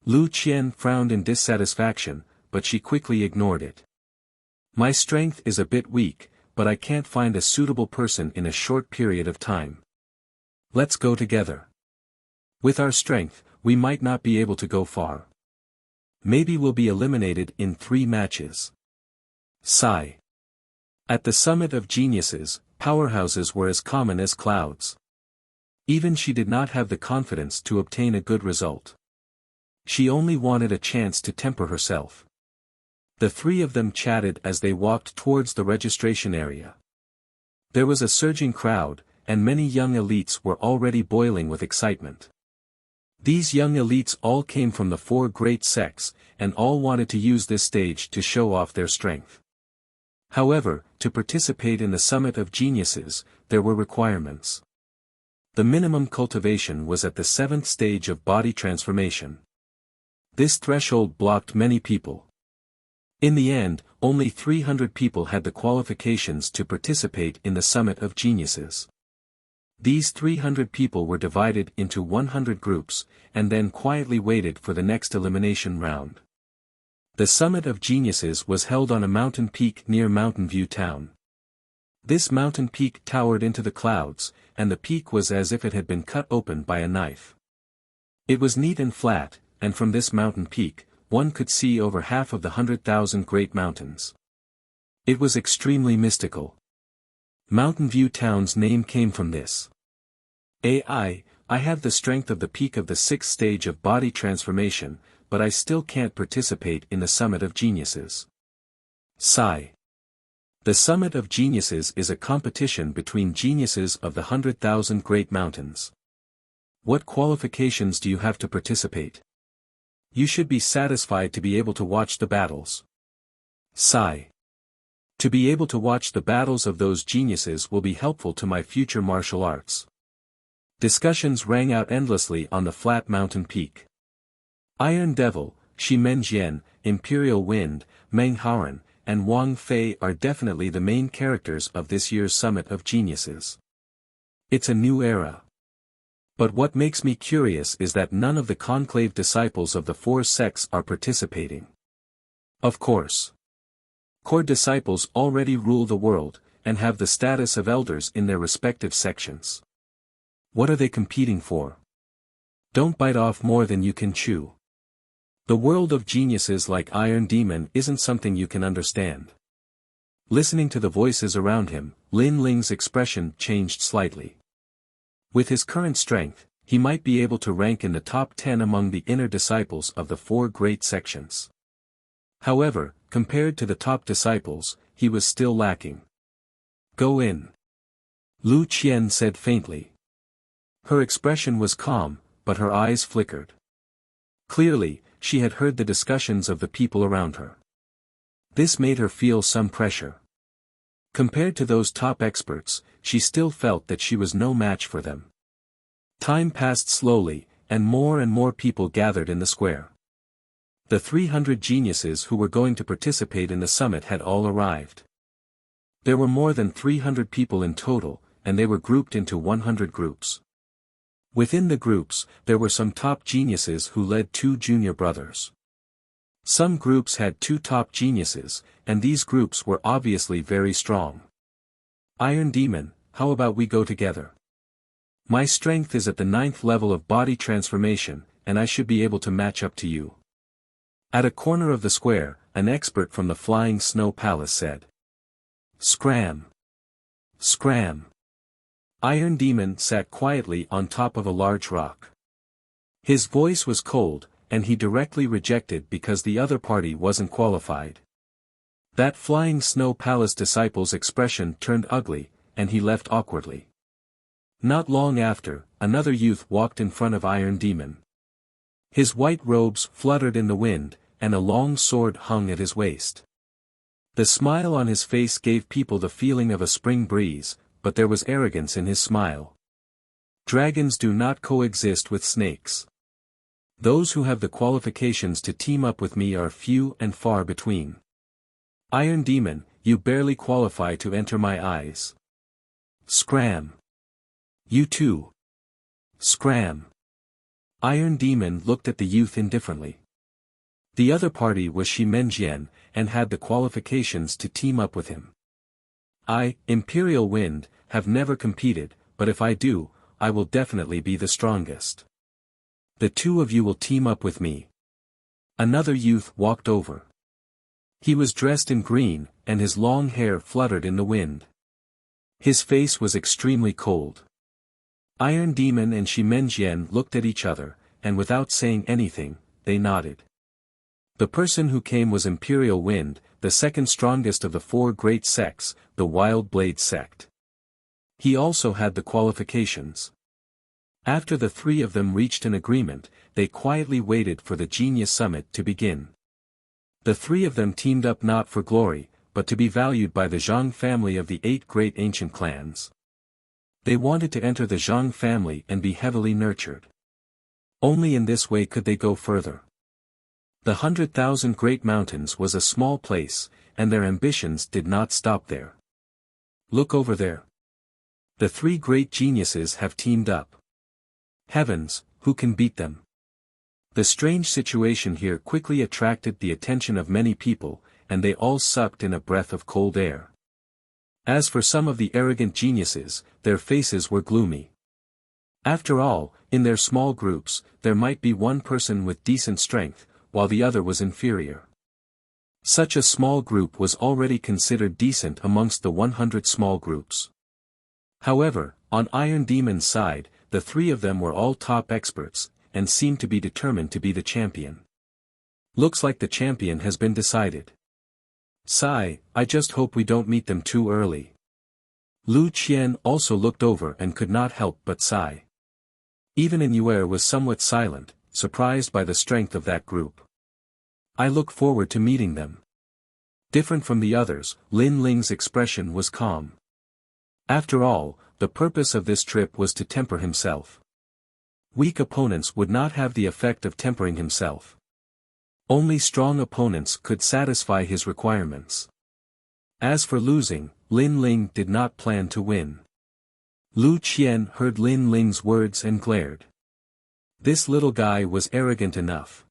Lu Qian frowned in dissatisfaction, but she quickly ignored it. My strength is a bit weak, but I can't find a suitable person in a short period of time. Let's go together. With our strength, we might not be able to go far. Maybe we'll be eliminated in 3 matches. Sigh. At the summit of geniuses, powerhouses were as common as clouds. Even she did not have the confidence to obtain a good result. She only wanted a chance to temper herself. The 3 of them chatted as they walked towards the registration area. There was a surging crowd, and many young elites were already boiling with excitement. These young elites all came from the 4 great sects, and all wanted to use this stage to show off their strength. However, to participate in the Summit of Geniuses, there were requirements. The minimum cultivation was at the 7th stage of body transformation. This threshold blocked many people. In the end, only 300 people had the qualifications to participate in the Summit of Geniuses. These 300 people were divided into 100 groups, and then quietly waited for the next elimination round. The Summit of Geniuses was held on a mountain peak near Mountain View Town. This mountain peak towered into the clouds, and the peak was as if it had been cut open by a knife. It was neat and flat, and from this mountain peak, one could see over half of the 100,000 great mountains. It was extremely mystical. Mountain View Town's name came from this. I have the strength of the peak of the 6th stage of body transformation, but I still can't participate in the Summit of Geniuses. Sigh. The Summit of Geniuses is a competition between geniuses of the 100,000 great mountains. What qualifications do you have to participate? You should be satisfied to be able to watch the battles. Sigh. To be able to watch the battles of those geniuses will be helpful to my future martial arts. Discussions rang out endlessly on the flat mountain peak. Iron Devil, Shi Menjian, Imperial Wind, Meng Haoran, and Wang Fei are definitely the main characters of this year's Summit of Geniuses. It's a new era. But what makes me curious is that none of the conclave disciples of the 4 sects are participating. Of course. Core disciples already rule the world, and have the status of elders in their respective sections. What are they competing for? Don't bite off more than you can chew. The world of geniuses like Iron Demon isn't something you can understand. Listening to the voices around him, Lin Ling's expression changed slightly. With his current strength, he might be able to rank in the top 10 among the inner disciples of the 4 great sections. However, compared to the top disciples, he was still lacking. Go in. Lu Qian said faintly. Her expression was calm, but her eyes flickered. Clearly, she had heard the discussions of the people around her. This made her feel some pressure. Compared to those top experts, she still felt that she was no match for them. Time passed slowly, and more people gathered in the square. The 300 geniuses who were going to participate in the summit had all arrived. There were more than 300 people in total, and they were grouped into 100 groups. Within the groups, there were some top geniuses who led 2 junior brothers. Some groups had 2 top geniuses, and these groups were obviously very strong. Iron Demon, how about we go together? My strength is at the 9th level of body transformation, and I should be able to match up to you. At a corner of the square, an expert from the Flying Snow Palace said. Scram! Scram! Iron Demon sat quietly on top of a large rock. His voice was cold, and he directly rejected because the other party wasn't qualified. That Flying Snow Palace disciple's expression turned ugly, and he left awkwardly. Not long after, another youth walked in front of Iron Demon. His white robes fluttered in the wind, and a long sword hung at his waist. The smile on his face gave people the feeling of a spring breeze, but there was arrogance in his smile. Dragons do not coexist with snakes. Those who have the qualifications to team up with me are few and far between. Iron Demon, you barely qualify to enter my eyes. Scram! You too. Scram! Iron Demon looked at the youth indifferently. The other party was Shimenjian, and had the qualifications to team up with him. I, Imperial Wind, have never competed, but if I do, I will definitely be the strongest. The 2 of you will team up with me. Another youth walked over. He was dressed in green, and his long hair fluttered in the wind. His face was extremely cold. Iron Demon and Shimenjian looked at each other, and without saying anything, they nodded. The person who came was Imperial Wind, the second strongest of the 4 great sects, the Wild Blade sect. He also had the qualifications. After the 3 of them reached an agreement, they quietly waited for the Genius Summit to begin. The 3 of them teamed up not for glory, but to be valued by the Zhang family of the 8 great ancient clans. They wanted to enter the Zhang family and be heavily nurtured. Only in this way could they go further. The 100,000 Great Mountains was a small place, and their ambitions did not stop there. Look over there. The 3 great geniuses have teamed up. Heavens, who can beat them? The strange situation here quickly attracted the attention of many people, and they all sucked in a breath of cold air. As for some of the arrogant geniuses, their faces were gloomy. After all, in their small groups, there might be one person with decent strength, while the other was inferior. Such a small group was already considered decent amongst the 100 small groups. However, on Iron Demon's side, the 3 of them were all top experts, and seemed to be determined to be the champion. Looks like the champion has been decided. Sigh, I just hope we don't meet them too early. Lu Qian also looked over and could not help but sigh. Even Inuer was somewhat silent, surprised by the strength of that group. I look forward to meeting them. Different from the others, Lin Ling's expression was calm. After all, the purpose of this trip was to temper himself. Weak opponents would not have the effect of tempering himself. Only strong opponents could satisfy his requirements. As for losing, Lin Ling did not plan to win. Lu Qian heard Lin Ling's words and glared. This little guy was arrogant enough.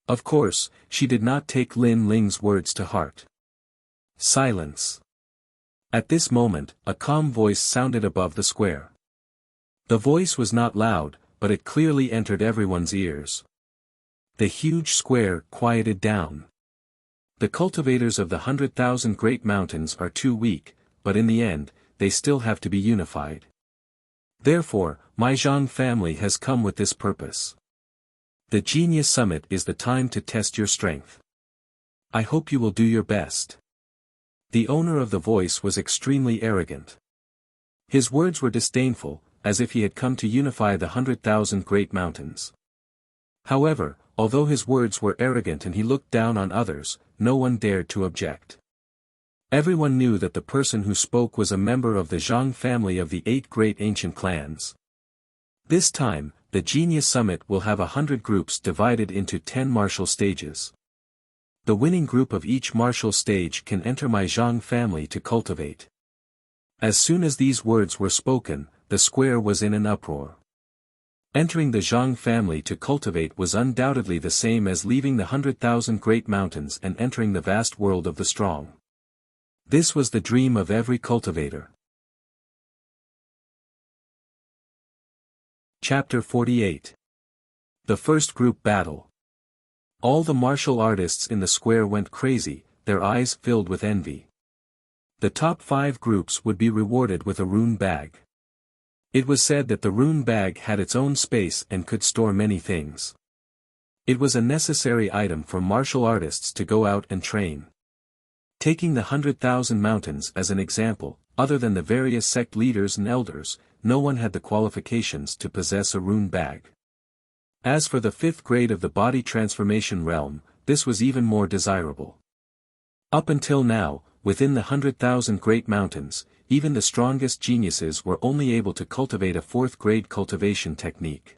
Of course, she did not take Lin Ling's words to heart. Silence. At this moment, a calm voice sounded above the square. The voice was not loud, but it clearly entered everyone's ears. The huge square quieted down. The cultivators of the 100,000 Great Mountains are too weak, but in the end, they still have to be unified. Therefore, my Zhang family has come with this purpose. The Genius Summit is the time to test your strength. I hope you will do your best. The owner of the voice was extremely arrogant. His words were disdainful, as if he had come to unify the 100,000 Great Mountains. However, although his words were arrogant and he looked down on others, no one dared to object. Everyone knew that the person who spoke was a member of the Zhang family of the 8 great ancient clans. This time, the Genius Summit will have 100 groups divided into 10 martial stages. The winning group of each martial stage can enter my Zhang family to cultivate. As soon as these words were spoken, the square was in an uproar. Entering the Zhang family to cultivate was undoubtedly the same as leaving the 100,000 great mountains and entering the vast world of the strong. This was the dream of every cultivator. Chapter 48. The First Group Battle. All the martial artists in the square went crazy, their eyes filled with envy. The top 5 groups would be rewarded with a rune bag. It was said that the rune bag had its own space and could store many things. It was a necessary item for martial artists to go out and train. Taking the 100,000 mountains as an example, other than the various sect leaders and elders, no one had the qualifications to possess a rune bag. As for the 5th grade of the body transformation realm, this was even more desirable. Up until now, within the 100,000 great mountains, even the strongest geniuses were only able to cultivate a 4th grade cultivation technique.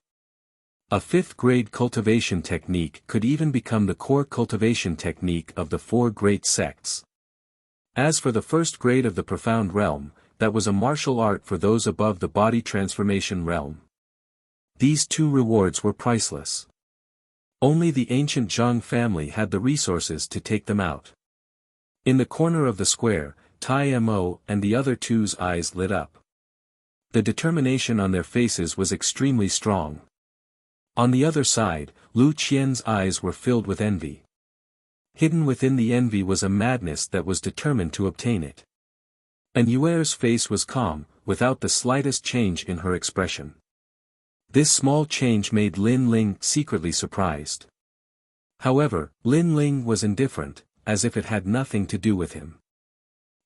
A 5th grade cultivation technique could even become the core cultivation technique of the 4 great sects. As for the 1st grade of the profound realm, that was a martial art for those above the body transformation realm. These 2 rewards were priceless. Only the ancient Zhang family had the resources to take them out. In the corner of the square, Tai Mo and the other 2's eyes lit up. The determination on their faces was extremely strong. On the other side, Lu Qian's eyes were filled with envy. Hidden within the envy was a madness that was determined to obtain it. And Yuer's face was calm, without the slightest change in her expression. This small change made Lin Ling secretly surprised. However, Lin Ling was indifferent, as if it had nothing to do with him.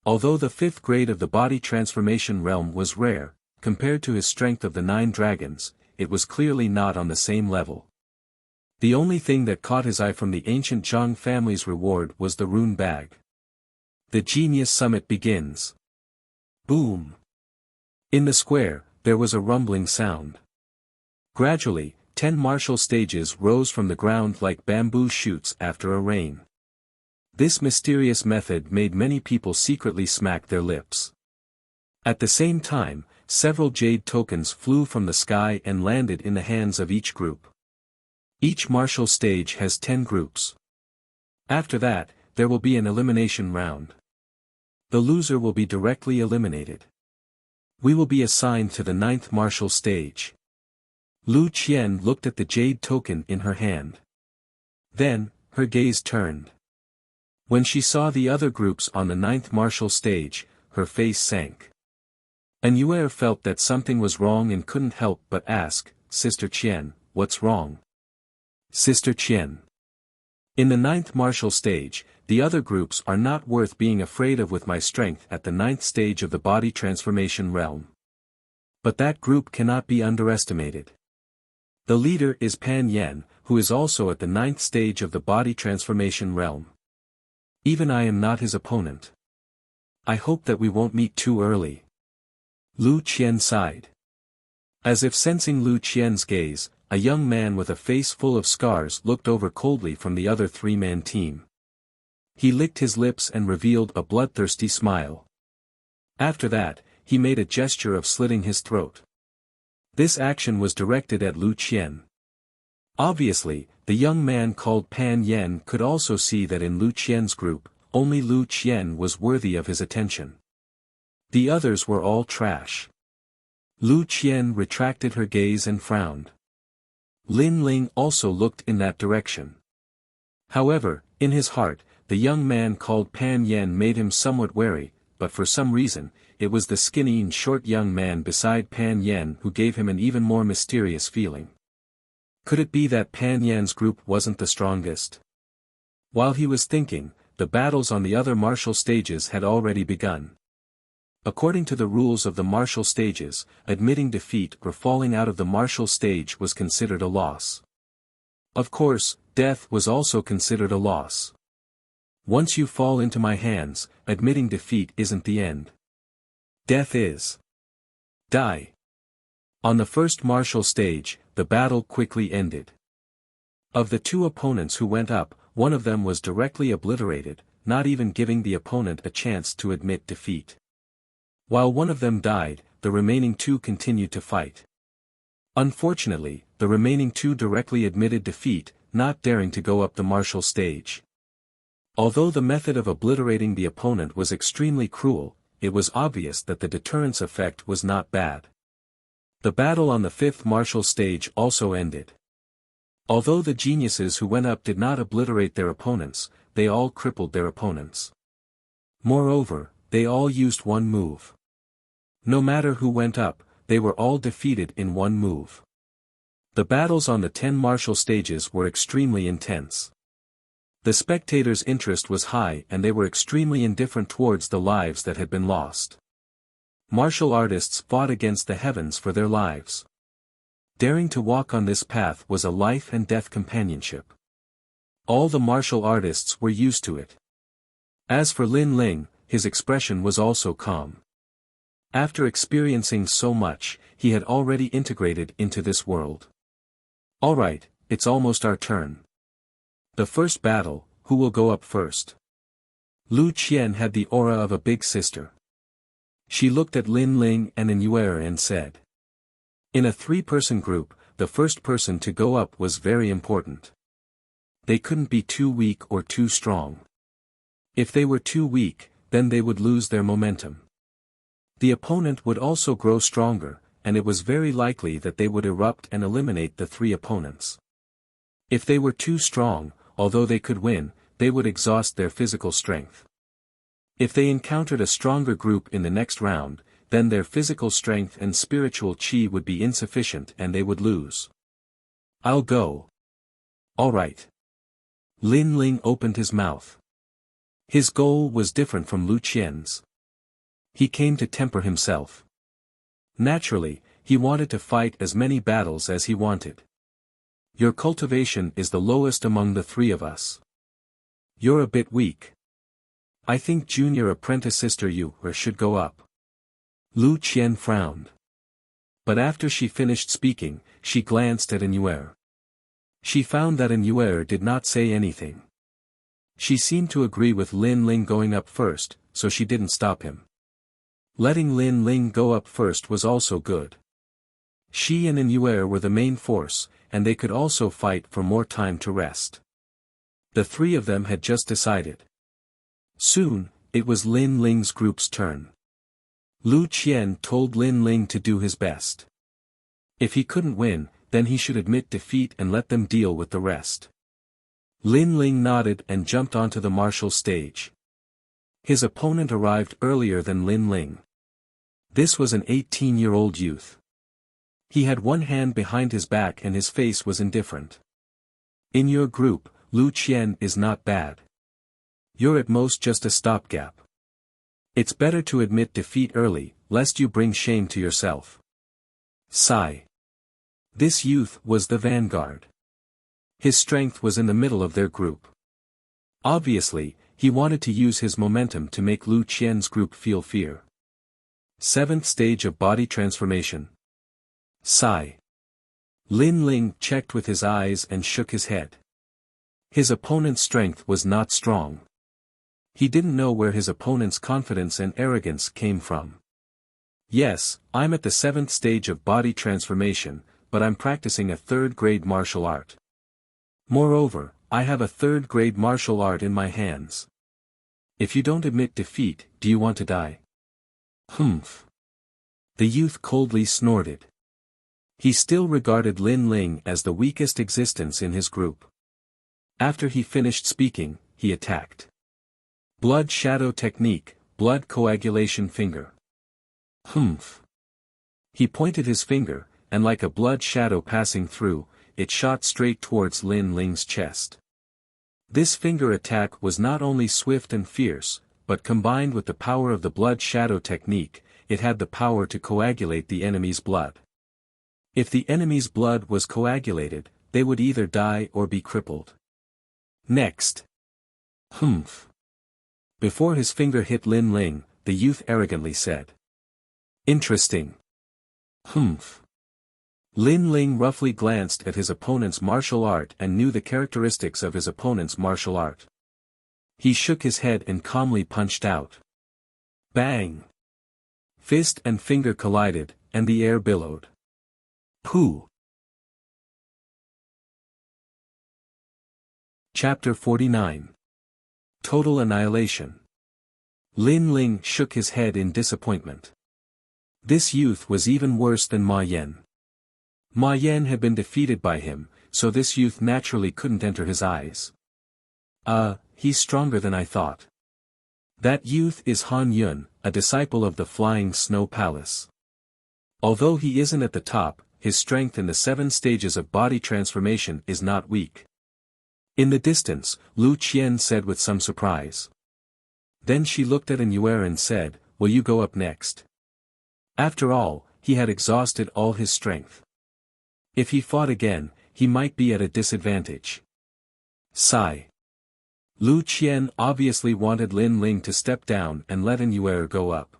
Although the 5th grade of the body transformation realm was rare, compared to his strength of the 9 dragons, it was clearly not on the same level. The only thing that caught his eye from the ancient Zhang family's reward was the rune bag. The Genius Summit begins. Boom! In the square, there was a rumbling sound. Gradually, 10 martial stages rose from the ground like bamboo shoots after a rain. This mysterious method made many people secretly smack their lips. At the same time, several jade tokens flew from the sky and landed in the hands of each group. Each martial stage has 10 groups. After that, there will be an elimination round. The loser will be directly eliminated. We will be assigned to the 9th martial stage. Lu Qian looked at the jade token in her hand. Then, her gaze turned. When she saw the other groups on the 9th martial stage, her face sank. And Yuer felt that something was wrong and couldn't help but ask, "Sister Qian, what's wrong?" "Sister Qian. In the 9th martial stage, the other groups are not worth being afraid of with my strength at the 9th stage of the body transformation realm. But that group cannot be underestimated. The leader is Pan Yan, who is also at the 9th stage of the body transformation realm. Even I am not his opponent. I hope that we won't meet too early." Lu Qian sighed. As if sensing Lu Qian's gaze, a young man with a face full of scars looked over coldly from the other 3-man team. He licked his lips and revealed a bloodthirsty smile. After that, he made a gesture of slitting his throat. This action was directed at Lu Qian. Obviously, the young man called Pan Yan could also see that in Lu Qian's group, only Lu Qian was worthy of his attention. The others were all trash. Lu Qian retracted her gaze and frowned. Lin Ling also looked in that direction. However, in his heart, the young man called Pan Yan made him somewhat wary, but for some reason, it was the skinny and short young man beside Pan Yan who gave him an even more mysterious feeling. Could it be that Pan Yan's group wasn't the strongest? While he was thinking, the battles on the other martial stages had already begun. According to the rules of the martial stages, admitting defeat or falling out of the martial stage was considered a loss. Of course, death was also considered a loss. Once you fall into my hands, admitting defeat isn't the end. Death is. Die. On the first martial stage, the battle quickly ended. Of the two opponents who went up, one of them was directly obliterated, not even giving the opponent a chance to admit defeat. While one of them died, the remaining two continued to fight. Unfortunately, the remaining two directly admitted defeat, not daring to go up the martial stage. Although the method of obliterating the opponent was extremely cruel, it was obvious that the deterrence effect was not bad. The battle on the fifth martial stage also ended. Although the geniuses who went up did not obliterate their opponents, they all crippled their opponents. Moreover, they all used one move. No matter who went up, they were all defeated in one move. The battles on the 10 martial stages were extremely intense. The spectators' interest was high and they were extremely indifferent towards the lives that had been lost. Martial artists fought against the heavens for their lives. Daring to walk on this path was a life and death companionship. All the martial artists were used to it. As for Lin Ling, his expression was also calm. After experiencing so much, he had already integrated into this world. Alright, it's almost our turn. The first battle, who will go up first? Lu Qian had the aura of a big sister. She looked at Lin Ling and Yue and said. In a 3-person group, the first person to go up was very important. They couldn't be too weak or too strong. If they were too weak, then they would lose their momentum. The opponent would also grow stronger, and it was very likely that they would erupt and eliminate the 3 opponents. If they were too strong, although they could win, they would exhaust their physical strength. If they encountered a stronger group in the next round, then their physical strength and spiritual chi would be insufficient and they would lose. I'll go. Alright. Lin Ling opened his mouth. His goal was different from Lu Qian's. He came to temper himself. Naturally, he wanted to fight as many battles as he wanted. Your cultivation is the lowest among the 3 of us. You're a bit weak. I think junior apprentice sister Yue should go up. Lu Qian frowned. But after she finished speaking, she glanced at Yue. She found that Yue did not say anything. She seemed to agree with Lin Ling going up first, so she didn't stop him. Letting Lin Ling go up first was also good. She and Yue were the main force, and they could also fight for more time to rest. The 3 of them had just decided. Soon, it was Lin Ling's group's turn. Lu Qian told Lin Ling to do his best. If he couldn't win, then he should admit defeat and let them deal with the rest. Lin Ling nodded and jumped onto the martial stage. His opponent arrived earlier than Lin Ling. This was an 18-year-old youth. He had one hand behind his back and his face was indifferent. In your group, Lu Qian is not bad. You're at most just a stopgap. It's better to admit defeat early, lest you bring shame to yourself. Sigh. This youth was the vanguard. His strength was in the middle of their group. Obviously, he wanted to use his momentum to make Lu Qian's group feel fear. 7th stage of body transformation. Sigh. Lin Ling checked with his eyes and shook his head. His opponent's strength was not strong. He didn't know where his opponent's confidence and arrogance came from. Yes, I'm at the 7th stage of body transformation, but I'm practicing a 3rd-grade martial art. Moreover, I have a 3rd-grade martial art in my hands. If you don't admit defeat, do you want to die? Humph. The youth coldly snorted. He still regarded Lin Ling as the weakest existence in his group. After he finished speaking, he attacked. Blood shadow technique, blood coagulation finger. Humph. He pointed his finger, and like a blood shadow passing through, it shot straight towards Lin Ling's chest. This finger attack was not only swift and fierce, but combined with the power of the blood shadow technique, it had the power to coagulate the enemy's blood. If the enemy's blood was coagulated, they would either die or be crippled. Next. Humph. Before his finger hit Lin Ling, the youth arrogantly said. Interesting. Humph. Lin Ling roughly glanced at his opponent's martial art and knew the characteristics of his opponent's martial art. He shook his head and calmly punched out. Bang! Fist and finger collided, and the air billowed. Pooh! Chapter 49. Total Annihilation. Lin Ling shook his head in disappointment. This youth was even worse than Ma Yan. Ma Yan had been defeated by him, so this youth naturally couldn't enter his eyes. He's stronger than I thought. That youth is Han Yun, a disciple of the Flying Snow Palace. Although he isn't at the top, his strength in the 7 stages of body transformation is not weak. In the distance, Lu Qian said with some surprise. Then she looked at An'Yuer and said, "Will you go up next?" After all, he had exhausted all his strength. If he fought again, he might be at a disadvantage. Sigh. Lu Qian obviously wanted Lin Ling to step down and let An'Yuer go up.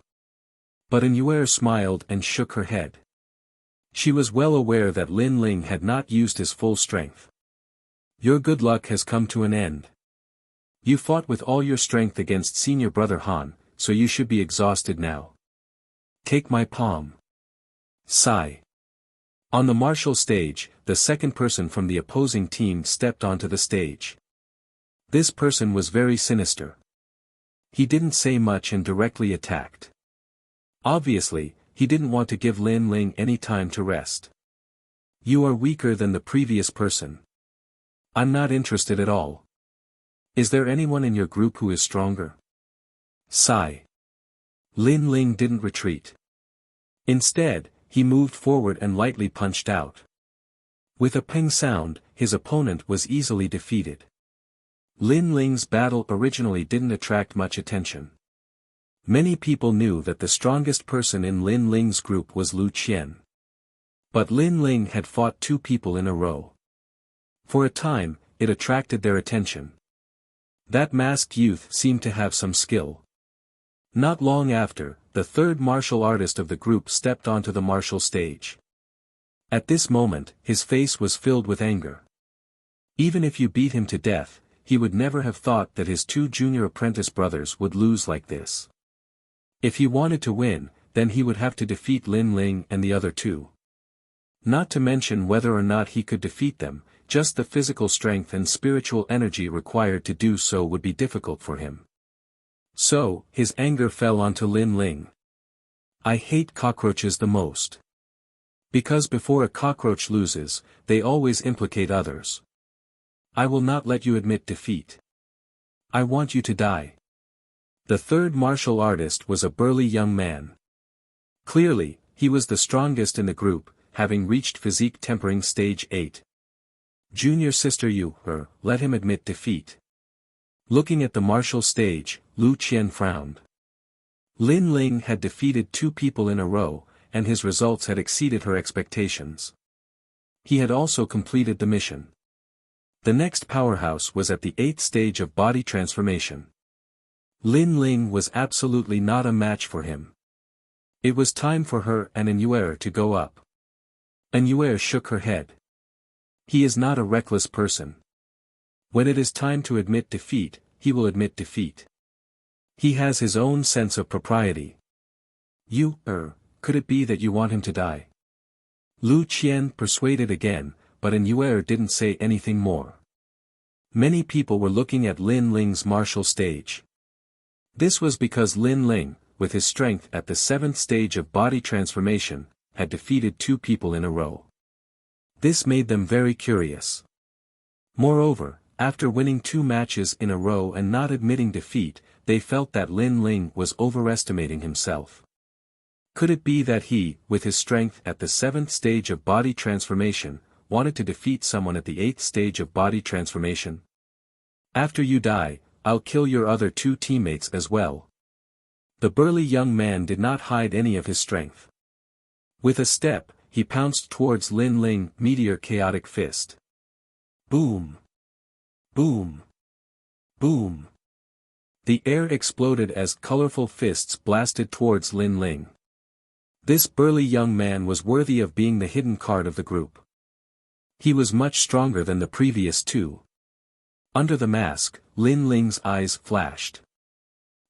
But An'Yuer smiled and shook her head. She was well aware that Lin Ling had not used his full strength. Your good luck has come to an end. You fought with all your strength against senior brother Han, so you should be exhausted now. Take my palm. Sigh. On the martial stage, the second person from the opposing team stepped onto the stage. This person was very sinister. He didn't say much and directly attacked. Obviously, he didn't want to give Lin Ling any time to rest. You are weaker than the previous person. I'm not interested at all. Is there anyone in your group who is stronger? Sigh. Lin Ling didn't retreat. Instead, he moved forward and lightly punched out. With a ping sound, his opponent was easily defeated. Lin Ling's battle originally didn't attract much attention. Many people knew that the strongest person in Lin Ling's group was Lu Qian. But Lin Ling had fought 2 people in a row. For a time, it attracted their attention. That masked youth seemed to have some skill. Not long after, the third martial artist of the group stepped onto the martial stage. At this moment, his face was filled with anger. Even if you beat him to death, he would never have thought that his 2 junior apprentice brothers would lose like this. If he wanted to win, then he would have to defeat Lin Ling and the other 2. Not to mention whether or not he could defeat them, just the physical strength and spiritual energy required to do so would be difficult for him. So, his anger fell onto Lin Ling. I hate cockroaches the most. Because before a cockroach loses, they always implicate others. I will not let you admit defeat. I want you to die. The third martial artist was a burly young man. Clearly, he was the strongest in the group, having reached physique tempering stage 8. Junior sister let him admit defeat. Looking at the martial stage, Lu Qian frowned. Lin Ling had defeated 2 people in a row, and his results had exceeded her expectations. He had also completed the mission. The next powerhouse was at the 8th stage of body transformation. Lin Ling was absolutely not a match for him. It was time for her and An'Yuer to go up. An'Yuer shook her head. He is not a reckless person. When it is time to admit defeat, he will admit defeat. He has his own sense of propriety. Could it be that you want him to die? Lu Qian persuaded again, but An'Yuer didn't say anything more. Many people were looking at Lin Ling's martial stage. This was because Lin Ling, with his strength at the 7th stage of body transformation, had defeated 2 people in a row. This made them very curious. Moreover, after winning 2 matches in a row and not admitting defeat, they felt that Lin Ling was overestimating himself. Could it be that he, with his strength at the 7th stage of body transformation, wanted to defeat someone at the 8th stage of body transformation? After you die, I'll kill your other 2 teammates as well. The burly young man did not hide any of his strength. With a step, he pounced towards Lin Ling, meteor chaotic fist. Boom! Boom! Boom! The air exploded as colorful fists blasted towards Lin Ling. This burly young man was worthy of being the hidden card of the group. He was much stronger than the previous two. Under the mask, Lin Ling's eyes flashed.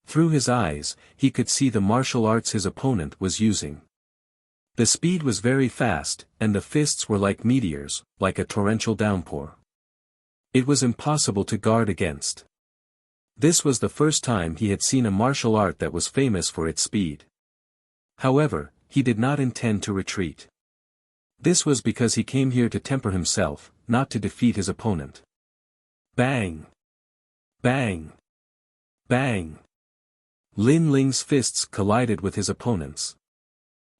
Through his eyes, he could see the martial arts his opponent was using. The speed was very fast, and the fists were like meteors, like a torrential downpour. It was impossible to guard against. This was the first time he had seen a martial art that was famous for its speed. However, he did not intend to retreat. This was because he came here to temper himself, not to defeat his opponent. Bang! Bang! Bang! Lin Ling's fists collided with his opponent's.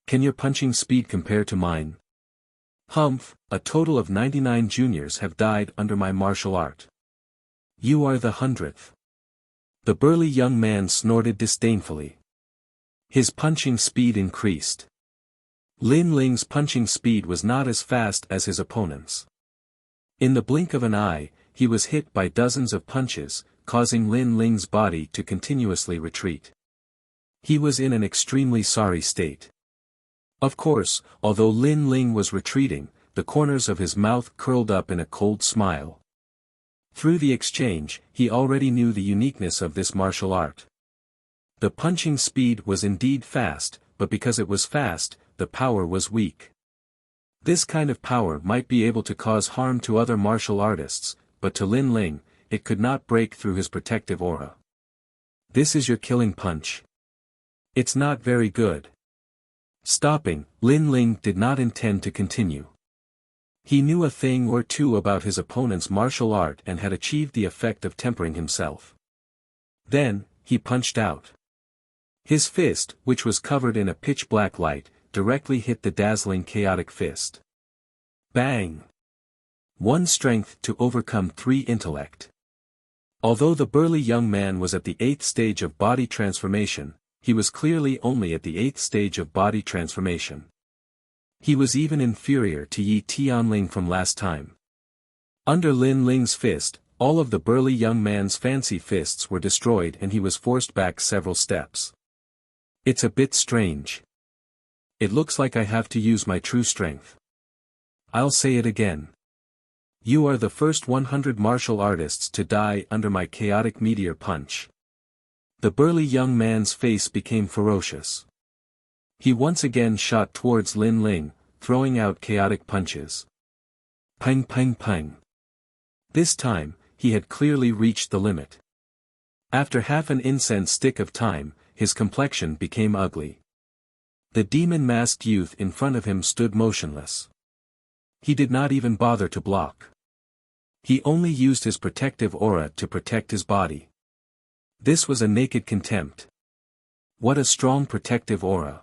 Can your punching speed compare to mine? Humph, a total of 99 juniors have died under my martial art. You are the 100th. The burly young man snorted disdainfully. His punching speed increased. Lin Ling's punching speed was not as fast as his opponent's. In the blink of an eye, he was hit by dozens of punches, causing Lin Ling's body to continuously retreat. He was in an extremely sorry state. Of course, although Lin Ling was retreating, the corners of his mouth curled up in a cold smile. Through the exchange, he already knew the uniqueness of this martial art. The punching speed was indeed fast, but because it was fast, the power was weak. This kind of power might be able to cause harm to other martial artists, but to Lin Ling, it could not break through his protective aura. This is your killing punch. It's not very good. Stopping, Lin Ling did not intend to continue. He knew a thing or two about his opponent's martial art and had achieved the effect of tempering himself. Then, he punched out. His fist, which was covered in a pitch-black light, directly hit the dazzling chaotic fist. Bang! 1 strength to overcome 3 intellect. Although the burly young man was at the 8th stage of body transformation, he was clearly only at the 8th stage of body transformation. He was even inferior to Yi Tianling from last time. Under Lin Ling's fist, all of the burly young man's fancy fists were destroyed and he was forced back several steps. It's a bit strange. It looks like I have to use my true strength. I'll say it again. You are the first 100 martial artists to die under my chaotic meteor punch. The burly young man's face became ferocious. He once again shot towards Lin Ling, throwing out chaotic punches. Pang pang pang. This time, he had clearly reached the limit. After half an incense stick of time, his complexion became ugly. The demon-masked youth in front of him stood motionless. He did not even bother to block. He only used his protective aura to protect his body. This was a naked contempt. What a strong protective aura.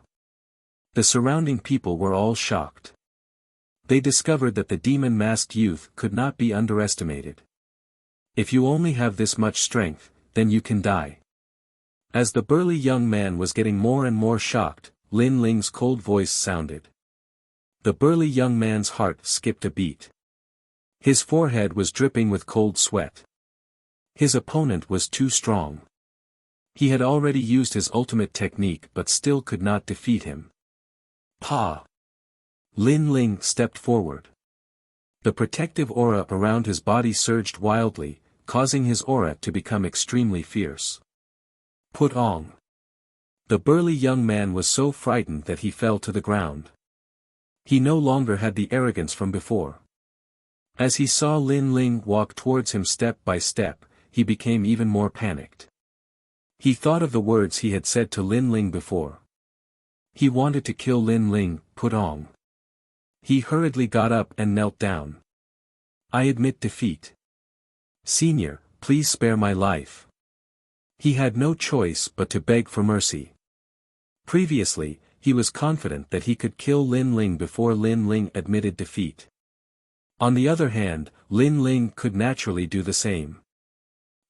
The surrounding people were all shocked. They discovered that the demon-masked youth could not be underestimated. If you only have this much strength, then you can die. As the burly young man was getting more and more shocked, Lin Ling's cold voice sounded. The burly young man's heart skipped a beat. His forehead was dripping with cold sweat. His opponent was too strong. He had already used his ultimate technique but still could not defeat him. Pa! Lin Ling stepped forward. The protective aura around his body surged wildly, causing his aura to become extremely fierce. Put on. The burly young man was so frightened that he fell to the ground. He no longer had the arrogance from before. As he saw Lin Ling walk towards him step by step, he became even more panicked. He thought of the words he had said to Lin Ling before. He wanted to kill Lin Ling, put on. He hurriedly got up and knelt down. I admit defeat. Senior, please spare my life. He had no choice but to beg for mercy. Previously, he was confident that he could kill Lin Ling before Lin Ling admitted defeat. On the other hand, Lin Ling could naturally do the same.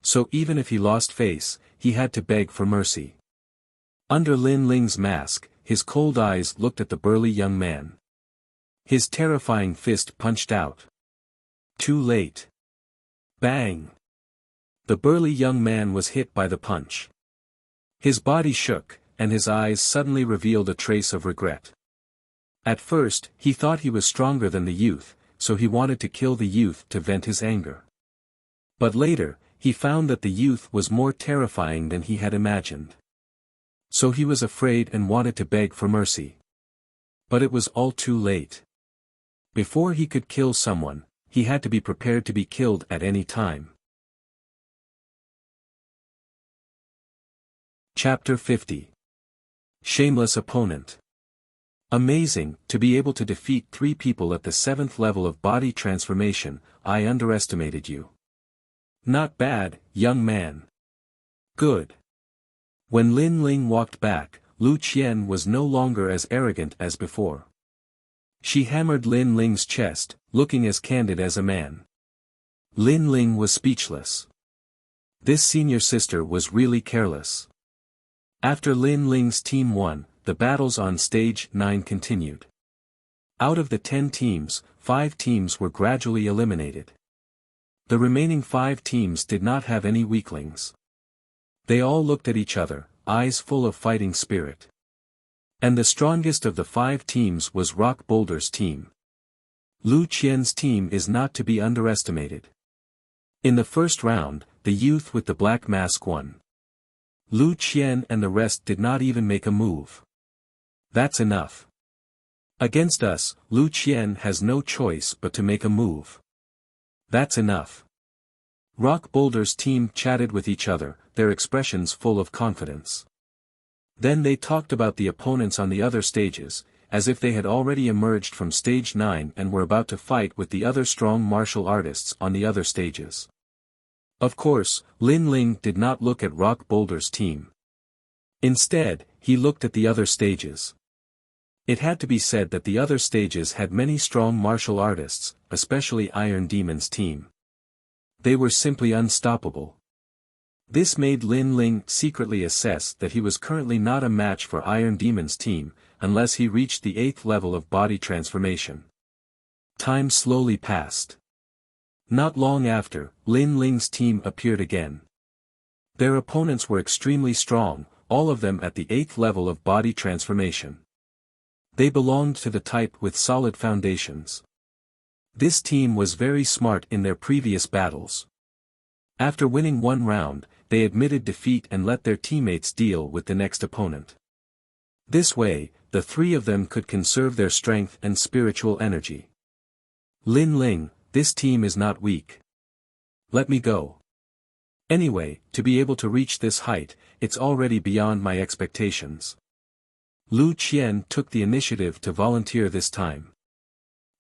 So even if he lost face, he had to beg for mercy. Under Lin Ling's mask, his cold eyes looked at the burly young man. His terrifying fist punched out. Too late. Bang! The burly young man was hit by the punch. His body shook, and his eyes suddenly revealed a trace of regret. At first, he thought he was stronger than the youth, so he wanted to kill the youth to vent his anger. But later, he found that the youth was more terrifying than he had imagined. So he was afraid and wanted to beg for mercy. But it was all too late. Before he could kill someone, he had to be prepared to be killed at any time. Chapter 50. Shameless Opponent. Amazing, to be able to defeat 3 people at the 7th level of body transformation. I underestimated you. Not bad, young man. Good. When Lin Ling walked back, Lu Qian was no longer as arrogant as before. She hammered Lin Ling's chest, looking as candid as a man. Lin Ling was speechless. This senior sister was really careless. After Lin Ling's team won, the battles on stage 9 continued. Out of the 10 teams, 5 teams were gradually eliminated. The remaining 5 teams did not have any weaklings. They all looked at each other, eyes full of fighting spirit. And the strongest of the 5 teams was Rock Boulder's team. Lu Qian's team is not to be underestimated. In the first round, the youth with the black mask won. Lu Qian and the rest did not even make a move. That's enough. Against us, Lu Qian has no choice but to make a move. That's enough. Rock Boulder's team chatted with each other, their expressions full of confidence. Then they talked about the opponents on the other stages, as if they had already emerged from stage 9 and were about to fight with the other strong martial artists on the other stages. Of course, Lin Ling did not look at Rock Boulder's team. Instead, he looked at the other stages. It had to be said that the other stages had many strong martial artists, especially Iron Demon's team. They were simply unstoppable. This made Lin Ling secretly assess that he was currently not a match for Iron Demon's team, unless he reached the 8th level of body transformation. Time slowly passed. Not long after, Lin Ling's team appeared again. Their opponents were extremely strong, all of them at the 8th level of body transformation. They belonged to the type with solid foundations. This team was very smart in their previous battles. After winning 1 round, they admitted defeat and let their teammates deal with the next opponent. This way, the 3 of them could conserve their strength and spiritual energy. Lin Ling, this team is not weak. Let me go. Anyway, to be able to reach this height, it's already beyond my expectations. Lu Qian took the initiative to volunteer this time.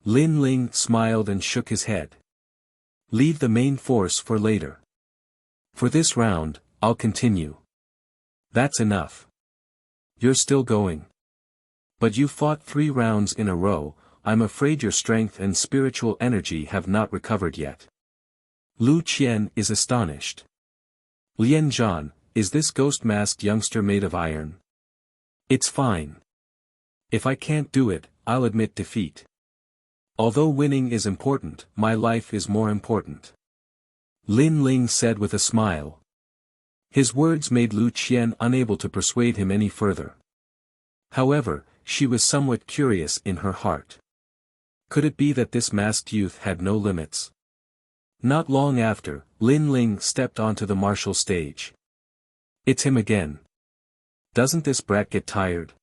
Lin Ling smiled and shook his head. Leave the main force for later. For this round, I'll continue. That's enough. You're still going. But you fought 3 rounds in a row, I'm afraid your strength and spiritual energy have not recovered yet. Lu Qian is astonished. Lian Zhan, is this ghost-masked youngster made of iron? It's fine. If I can't do it, I'll admit defeat. Although winning is important, my life is more important. Lin Ling said with a smile. His words made Lu Qian unable to persuade him any further. However, she was somewhat curious in her heart. Could it be that this masked youth had no limits? Not long after, Lin Ling stepped onto the martial stage. It's him again. Doesn't this brat get tired?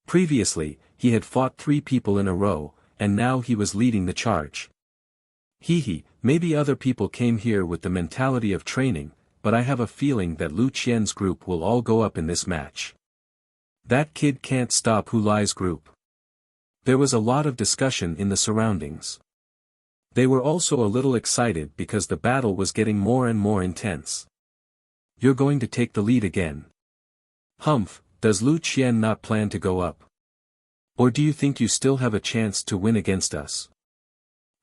Previously, he had fought 3 people in a row, and now he was leading the charge. Maybe other people came here with the mentality of training, but I have a feeling that Lu Qian's group will all go up in this match. That kid can't stop Hu Lai's group. There was a lot of discussion in the surroundings. They were also a little excited because the battle was getting more and more intense. You're going to take the lead again. Humph, does Lu Qian not plan to go up? Or do you think you still have a chance to win against us?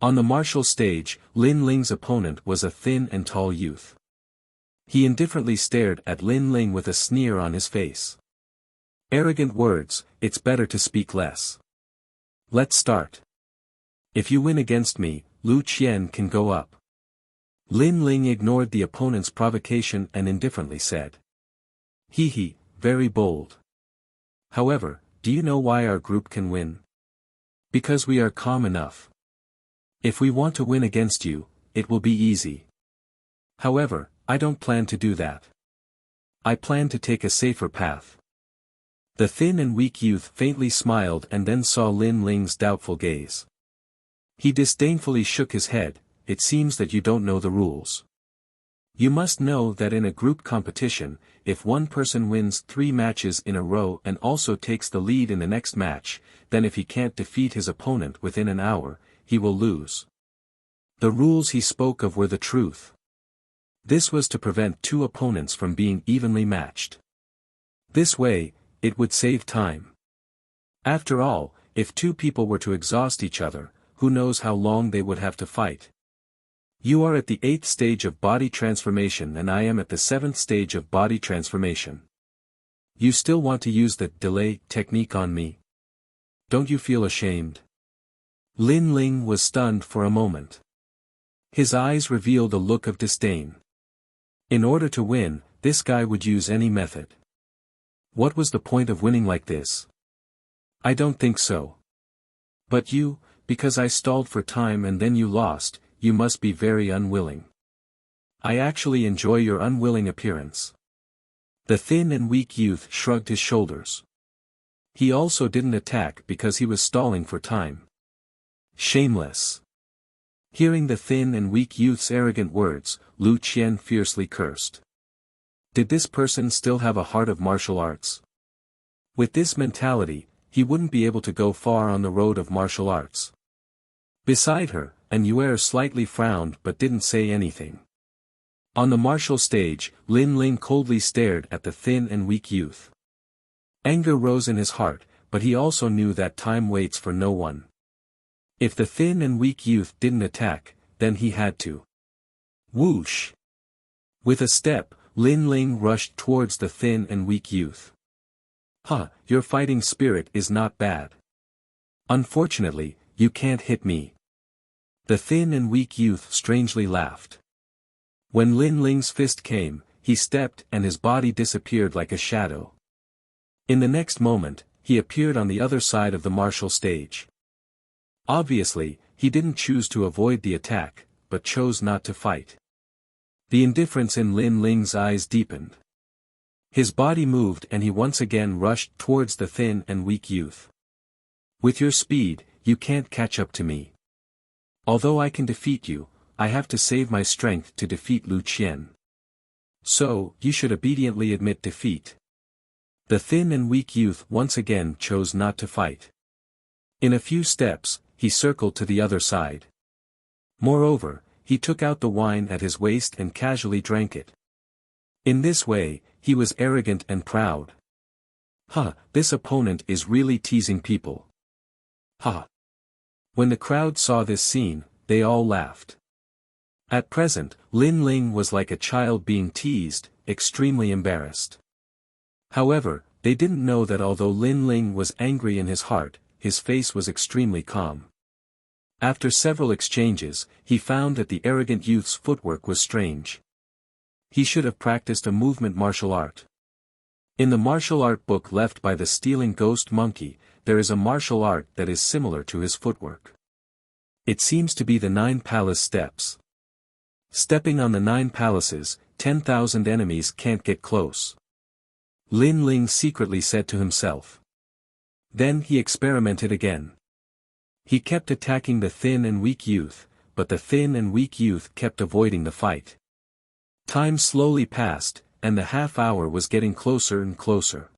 On the martial stage, Lin Ling's opponent was a thin and tall youth. He indifferently stared at Lin Ling with a sneer on his face. Arrogant words, it's better to speak less. Let's start. If you win against me, Lu Qian can go up. Lin Ling ignored the opponent's provocation and indifferently said. Very bold. However, do you know why our group can win? Because we are calm enough. If we want to win against you, it will be easy. However, I don't plan to do that. I plan to take a safer path. The thin and weak youth faintly smiled and then saw Lin Ling's doubtful gaze. He disdainfully shook his head. It seems that you don't know the rules. You must know that in a group competition, if one person wins 3 matches in a row and also takes the lead in the next match, then if he can't defeat his opponent within an hour, he will lose. The rules he spoke of were the truth. This was to prevent 2 opponents from being evenly matched. This way, it would save time. After all, if 2 people were to exhaust each other, who knows how long they would have to fight. You are at the 8th stage of body transformation and I am at the 7th stage of body transformation. You still want to use the delay technique on me? Don't you feel ashamed? Lin Ling was stunned for a moment. His eyes revealed a look of disdain. In order to win, this guy would use any method. What was the point of winning like this? I don't think so. But you, because I stalled for time and then you lost, you must be very unwilling. I actually enjoy your unwilling appearance. The thin and weak youth shrugged his shoulders. He also didn't attack because he was stalling for time. Shameless. Hearing the thin and weak youth's arrogant words, Lu Qian fiercely cursed. Did this person still have a heart of martial arts? With this mentality, he wouldn't be able to go far on the road of martial arts. Beside her, An Yuer slightly frowned but didn't say anything. On the martial stage, Lin Ling coldly stared at the thin and weak youth. Anger rose in his heart, but he also knew that time waits for no one. If the thin and weak youth didn't attack, then he had to. Whoosh! With a step, Lin Ling rushed towards the thin and weak youth. Your fighting spirit is not bad. Unfortunately, you can't hit me. The thin and weak youth strangely laughed. When Lin Ling's fist came, he stepped and his body disappeared like a shadow. In the next moment, he appeared on the other side of the martial stage. Obviously, he didn't choose to avoid the attack, but chose not to fight. The indifference in Lin Ling's eyes deepened. His body moved and he once again rushed towards the thin and weak youth. With your speed, you can't catch up to me. Although I can defeat you, I have to save my strength to defeat Lu Qian. So, you should obediently admit defeat. The thin and weak youth once again chose not to fight. In a few steps, he circled to the other side. Moreover, he took out the wine at his waist and casually drank it. In this way, he was arrogant and proud. This opponent is really teasing people. When the crowd saw this scene, they all laughed. At present, Lin Ling was like a child being teased, extremely embarrassed. However, they didn't know that although Lin Ling was angry in his heart, his face was extremely calm. After several exchanges, he found that the arrogant youth's footwork was strange. He should have practiced a movement martial art. In the martial art book left by the stealing ghost monkey, there is a martial art that is similar to his footwork. It seems to be the 9 palace steps. Stepping on the 9 palaces, 10,000 enemies can't get close. Lin Ling secretly said to himself. Then he experimented again. He kept attacking the thin and weak youth, but the thin and weak youth kept avoiding the fight. Time slowly passed, and the half-hour was getting closer and closer.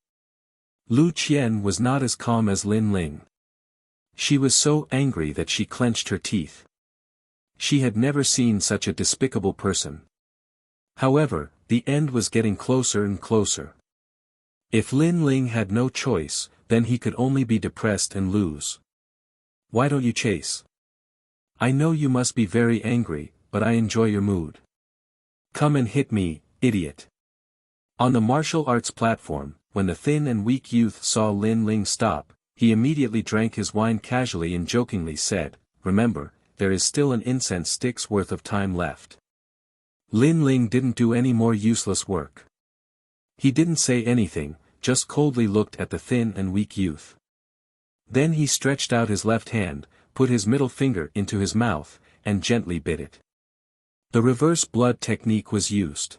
Lu Qian was not as calm as Lin Ling. She was so angry that she clenched her teeth. She had never seen such a despicable person. However, the end was getting closer and closer. If Lin Ling had no choice, then he could only be depressed and lose. Why don't you chase? I know you must be very angry, but I enjoy your mood. Come and hit me, idiot. On the martial arts platform, when the thin and weak youth saw Lin Ling stop, he immediately drank his wine casually and jokingly said, "Remember, there is still an incense stick's worth of time left." Lin Ling didn't do any more useless work. He didn't say anything, just coldly looked at the thin and weak youth. Then he stretched out his left hand, put his middle finger into his mouth, and gently bit it. The reverse blood technique was used.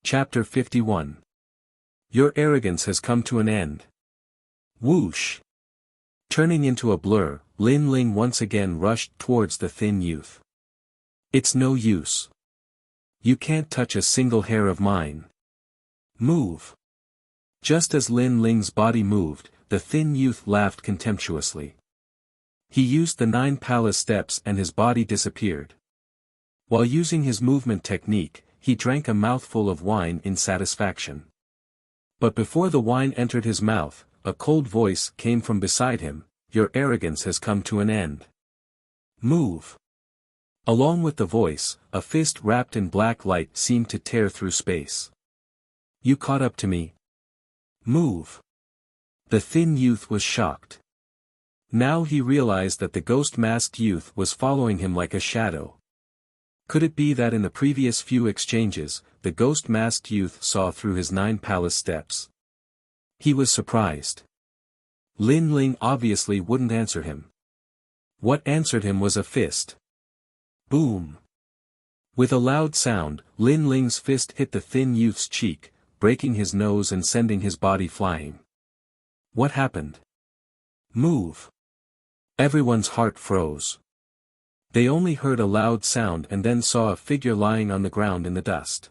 Chapter 51. Your arrogance has come to an end. Whoosh! Turning into a blur, Lin Ling once again rushed towards the thin youth. It's no use. You can't touch a single hair of mine. Move. Just as Lin Ling's body moved, the thin youth laughed contemptuously. He used the 9 palace steps and his body disappeared. While using his movement technique, he drank a mouthful of wine in satisfaction. But before the wine entered his mouth, a cold voice came from beside him, "Your arrogance has come to an end. Move." Along with the voice, a fist wrapped in black light seemed to tear through space. You caught up to me? Move. The thin youth was shocked. Now he realized that the ghost-masked youth was following him like a shadow. Could it be that in the previous few exchanges, the ghost-masked youth saw through his 9 palace steps? He was surprised. Lin Ling obviously wouldn't answer him. What answered him was a fist. Boom! With a loud sound, Lin Ling's fist hit the thin youth's cheek, breaking his nose and sending his body flying. What happened? Move! Everyone's heart froze. They only heard a loud sound and then saw a figure lying on the ground in the dust.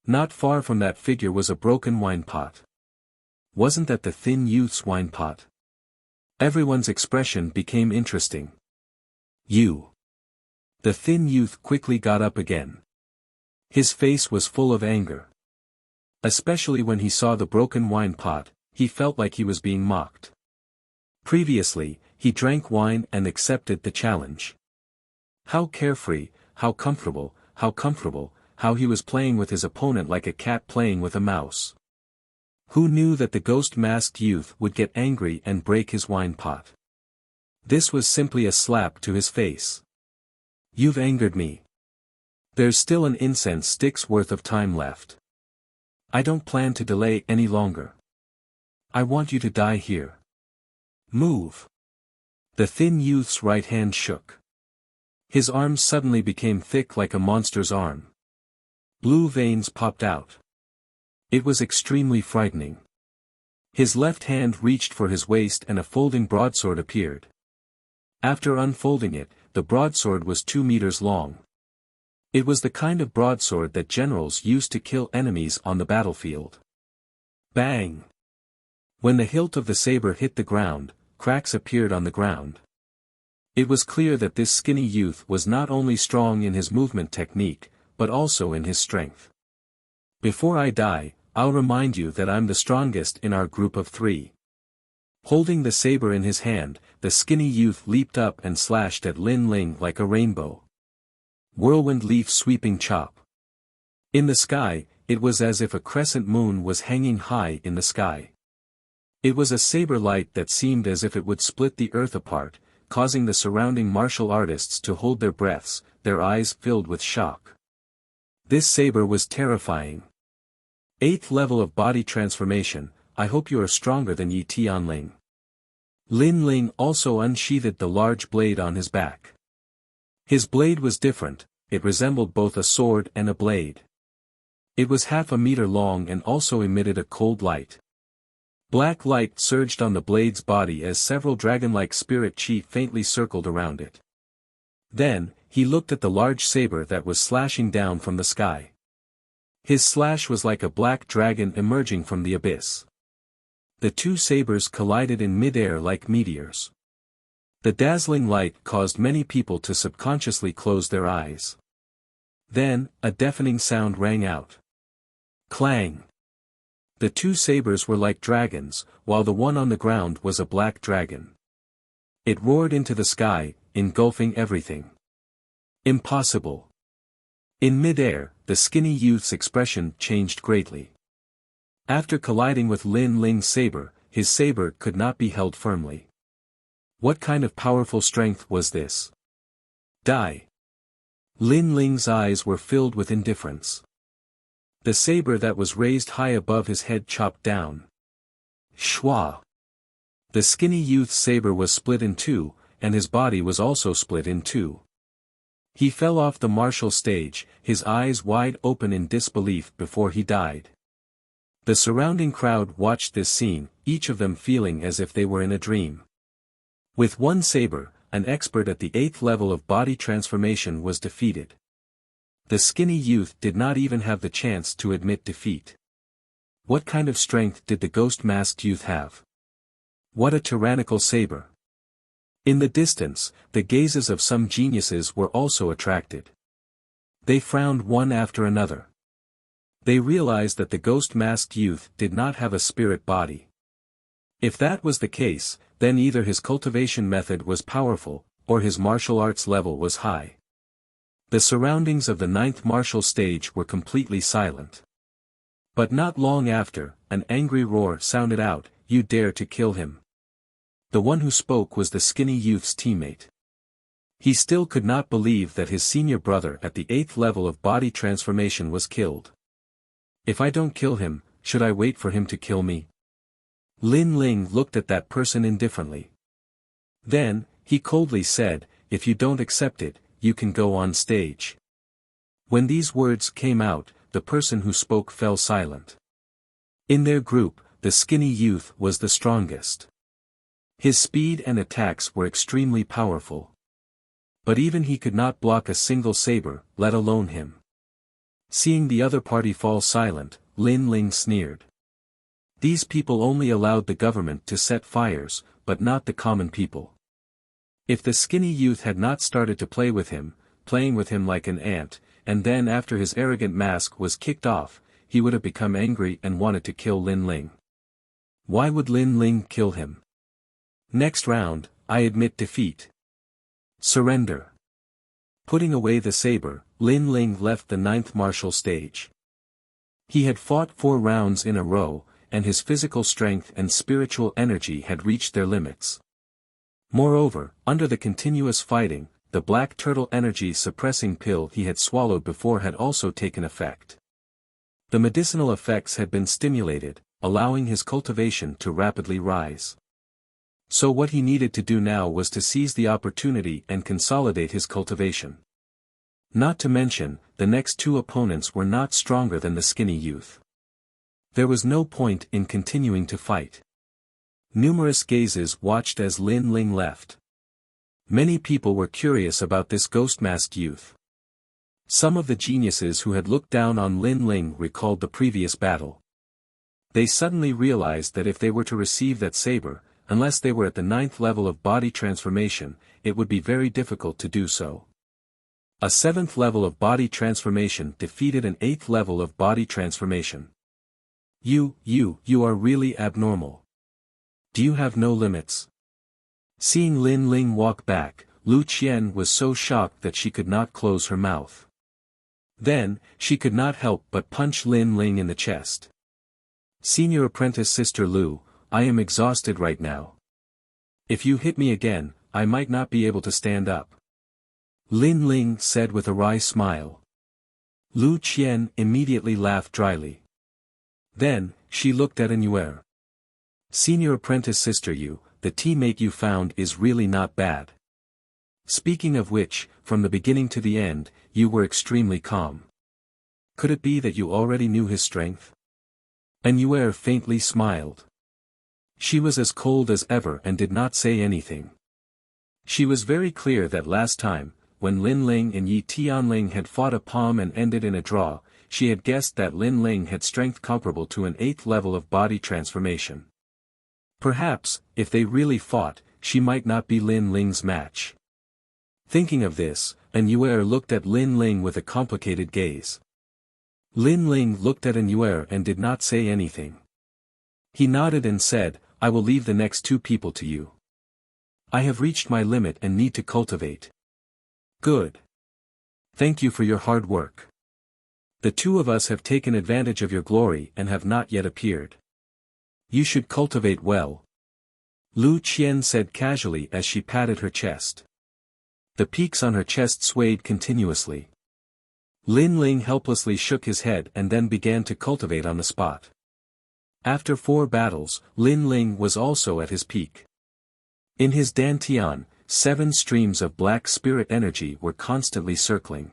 Not far from that figure was a broken wine pot. Wasn't that the thin youth's wine pot? Everyone's expression became interesting. You! The thin youth quickly got up again. His face was full of anger. Especially when he saw the broken wine pot, he felt like he was being mocked. Previously, he drank wine and accepted the challenge. How carefree, how comfortable, how he was playing with his opponent like a cat playing with a mouse. Who knew that the ghost-masked youth would get angry and break his wine pot? This was simply a slap to his face. You've angered me. There's still an incense stick's worth of time left. I don't plan to delay any longer. I want you to die here. Move. The thin youth's right hand shook. His arms suddenly became thick like a monster's arm. Blue veins popped out. It was extremely frightening. His left hand reached for his waist and a folding broadsword appeared. After unfolding it, the broadsword was 2 meters long. It was the kind of broadsword that generals used to kill enemies on the battlefield. Bang! When the hilt of the saber hit the ground, cracks appeared on the ground. It was clear that this skinny youth was not only strong in his movement technique, but also in his strength. Before I die, I'll remind you that I'm the strongest in our group of 3. Holding the saber in his hand, the skinny youth leaped up and slashed at Lin Ling like a rainbow. Whirlwind leaf sweeping chop. In the sky, it was as if a crescent moon was hanging high in the sky. It was a saber light that seemed as if it would split the earth apart, causing the surrounding martial artists to hold their breaths, their eyes filled with shock. This saber was terrifying. 8th level of body transformation, I hope you are stronger than Yi Tianling. Lin Ling also unsheathed the large blade on his back. His blade was different, it resembled both a sword and a blade. It was half a meter long and also emitted a cold light. Black light surged on the blade's body as several dragon-like spirit chi faintly circled around it. Then, he looked at the large saber that was slashing down from the sky. His slash was like a black dragon emerging from the abyss. The 2 sabers collided in mid-air like meteors. The dazzling light caused many people to subconsciously close their eyes. Then, a deafening sound rang out. Clang! The 2 sabers were like dragons, while the one on the ground was a black dragon. It roared into the sky, engulfing everything. Impossible! In mid-air, the skinny youth's expression changed greatly. After colliding with Lin Ling's saber, his saber could not be held firmly. What kind of powerful strength was this? Die! Lin Ling's eyes were filled with indifference. The saber that was raised high above his head chopped down. Shwa! The skinny youth's saber was split in two, and his body was also split in two. He fell off the martial stage, his eyes wide open in disbelief before he died. The surrounding crowd watched this scene, each of them feeling as if they were in a dream. With one saber, an expert at the 8th level of body transformation was defeated. The skinny youth did not even have the chance to admit defeat. What kind of strength did the ghost-masked youth have? What a tyrannical saber! In the distance, the gazes of some geniuses were also attracted. They frowned one after another. They realized that the ghost-masked youth did not have a spirit body. If that was the case, then either his cultivation method was powerful, or his martial arts level was high. The surroundings of the 9th martial stage were completely silent. But not long after, an angry roar sounded out, "You dare to kill him." The one who spoke was the skinny youth's teammate. He still could not believe that his senior brother at the 8th level of body transformation was killed. "If I don't kill him, should I wait for him to kill me?" Lin Ling looked at that person indifferently. Then, he coldly said, "If you don't accept it, you can go on stage." When these words came out, the person who spoke fell silent. In their group, the skinny youth was the strongest. His speed and attacks were extremely powerful. But even he could not block a single saber, let alone him. Seeing the other party fall silent, Lin Ling sneered. These people only allowed the government to set fires, but not the common people. If the skinny youth had not started to play with him, playing with him like an ant, and then after his arrogant mask was kicked off, he would have become angry and wanted to kill Lin Ling. Why would Lin Ling kill him? Next round, I admit defeat. Surrender. Putting away the saber, Lin Ling left the 9th martial stage. He had fought 4 rounds in a row, and his physical strength and spiritual energy had reached their limits. Moreover, under the continuous fighting, the black turtle energy suppressing pill he had swallowed before had also taken effect. The medicinal effects had been stimulated, allowing his cultivation to rapidly rise. So what he needed to do now was to seize the opportunity and consolidate his cultivation. Not to mention, the next 2 opponents were not stronger than the skinny youth. There was no point in continuing to fight. Numerous gazes watched as Lin Ling left. Many people were curious about this ghost-masked youth. Some of the geniuses who had looked down on Lin Ling recalled the previous battle. They suddenly realized that if they were to receive that saber, unless they were at the 9th level of body transformation, it would be very difficult to do so. A 7th level of body transformation defeated an 8th level of body transformation. You are really abnormal. Do you have no limits? Seeing Lin Ling walk back, Lu Qian was so shocked that she could not close her mouth. Then, she could not help but punch Lin Ling in the chest. "Senior apprentice Sister Lu, I am exhausted right now. If you hit me again, I might not be able to stand up," Lin Ling said with a wry smile. Lu Qian immediately laughed dryly. Then, she looked at Anuer. "Senior apprentice Sister Yu, the teammate you found is really not bad. Speaking of which, from the beginning to the end, you were extremely calm. Could it be that you already knew his strength?" Anuer faintly smiled. She was as cold as ever and did not say anything. She was very clear that last time, when Lin Ling and Yi Tianling had fought a palm and ended in a draw, she had guessed that Lin Ling had strength comparable to an 8th level of body transformation. Perhaps, if they really fought, she might not be Lin Ling's match. Thinking of this, Anuer looked at Lin Ling with a complicated gaze. Lin Ling looked at Anuer and did not say anything. He nodded and said, "I will leave the next 2 people to you. I have reached my limit and need to cultivate." "Good. Thank you for your hard work. The 2 of us have taken advantage of your glory and have not yet appeared. You should cultivate well," Lu Qian said casually as she patted her chest. The peaks on her chest swayed continuously. Lin Ling helplessly shook his head and then began to cultivate on the spot. After 4 battles, Lin Ling was also at his peak. In his dantian, 7 streams of black spirit energy were constantly circling.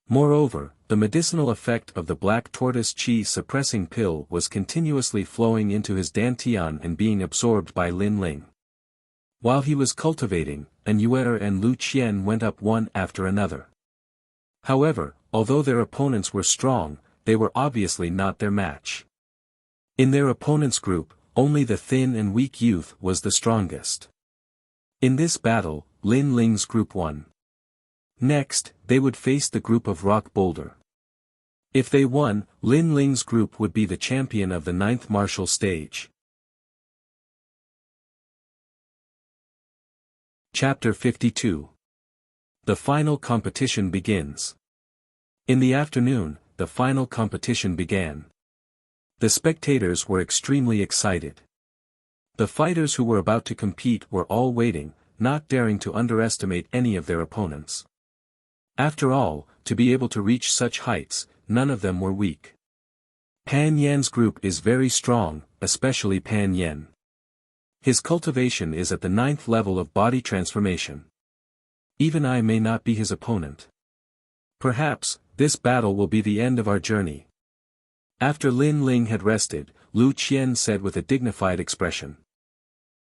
Moreover, the medicinal effect of the black tortoise qi suppressing pill was continuously flowing into his dantian and being absorbed by Lin Ling. While he was cultivating, An'Yuer and Lu Qian went up one after another. However, although their opponents were strong, they were obviously not their match. In their opponent's group, only the thin and weak youth was the strongest. In this battle, Lin Ling's group won. Next, they would face the group of Rock Boulder. If they won, Lin Ling's group would be the champion of the 9th martial stage. Chapter 52. The final competition begins. In the afternoon, the final competition began. The spectators were extremely excited. The fighters who were about to compete were all waiting, not daring to underestimate any of their opponents. After all, to be able to reach such heights, none of them were weak. Pan Yan's group is very strong, especially Pan Yan. His cultivation is at the 9th level of body transformation. Even I may not be his opponent. Perhaps, this battle will be the end of our journey. After Lin Ling had rested, Lu Qian said with a dignified expression.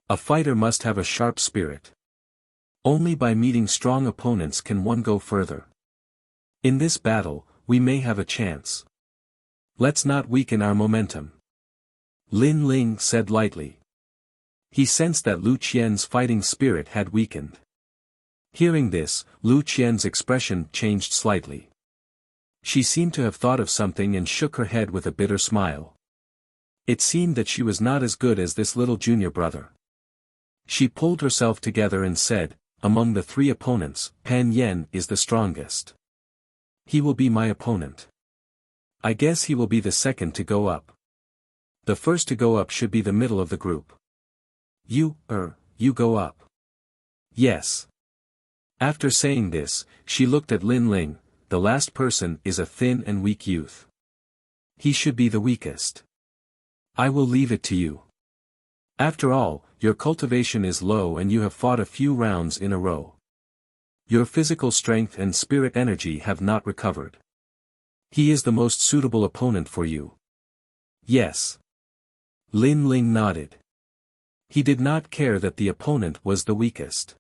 A fighter must have a sharp spirit. Only by meeting strong opponents can one go further. In this battle, we may have a chance. Let's not weaken our momentum. Lin Ling said lightly. He sensed that Lu Qian's fighting spirit had weakened. Hearing this, Lu Qian's expression changed slightly. She seemed to have thought of something and shook her head with a bitter smile. It seemed that she was not as good as this little junior brother. She pulled herself together and said, among the 3 opponents, Pan Yan is the strongest. He will be my opponent. I guess he will be the second to go up. The first to go up should be the middle of the group. You go up. Yes. After saying this, she looked at Lin Ling. The last person is a thin and weak youth. He should be the weakest. I will leave it to you. After all, your cultivation is low and you have fought a few rounds in a row. Your physical strength and spirit energy have not recovered. He is the most suitable opponent for you. Yes. Lin Ling nodded. He did not care that the opponent was the weakest.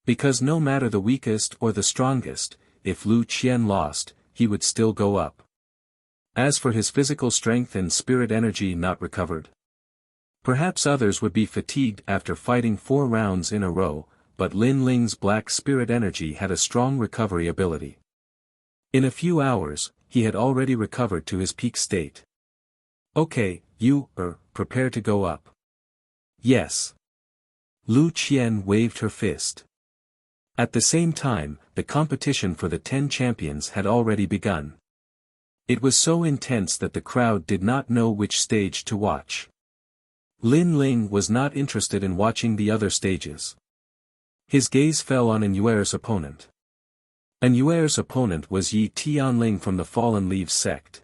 Because no matter the weakest or the strongest, if Lu Qian lost, he would still go up. As for his physical strength and spirit energy not recovered, perhaps others would be fatigued after fighting 4 rounds in a row, but Lin Ling's black spirit energy had a strong recovery ability. In a few hours, he had already recovered to his peak state. Okay, you, prepare to go up. Yes. Lu Qian waved her fist. At the same time, the competition for the 10 champions had already begun. It was so intense that the crowd did not know which stage to watch. Lin Ling was not interested in watching the other stages. His gaze fell on An'Yuer's opponent. An'Yuer's opponent was Yi Tianling from the Fallen Leaves sect.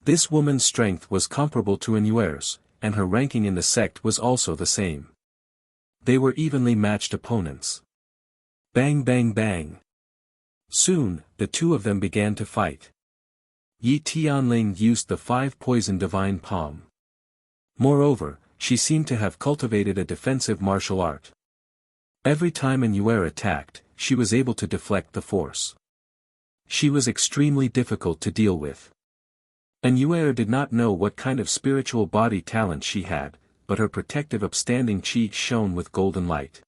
This woman's strength was comparable to An'Yuer's, and her ranking in the sect was also the same. They were evenly matched opponents. Bang bang bang. Soon, the 2 of them began to fight. Yi Tianling used the 5 poison divine palm. Moreover, she seemed to have cultivated a defensive martial art. Every time An'Yuer attacked, she was able to deflect the force. She was extremely difficult to deal with. An'Yuer did not know what kind of spiritual body talent she had, but her protective upstanding chi shone with golden light.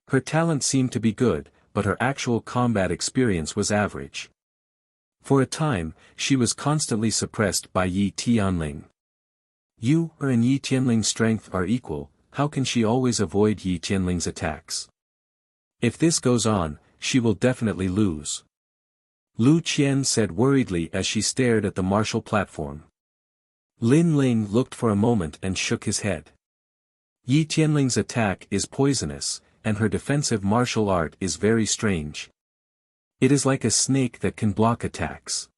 Her talent seemed to be good, but her actual combat experience was average. For a time, she was constantly suppressed by Yi Tianling. You and Yi Tianling's strength are equal, how can she always avoid Yi Tianling's attacks? If this goes on, she will definitely lose. Lu Qian said worriedly as she stared at the martial platform. Lin Ling looked for a moment and shook his head. Yi Tianling's attack is poisonous, and her defensive martial art is very strange. It is like a snake that can block attacks.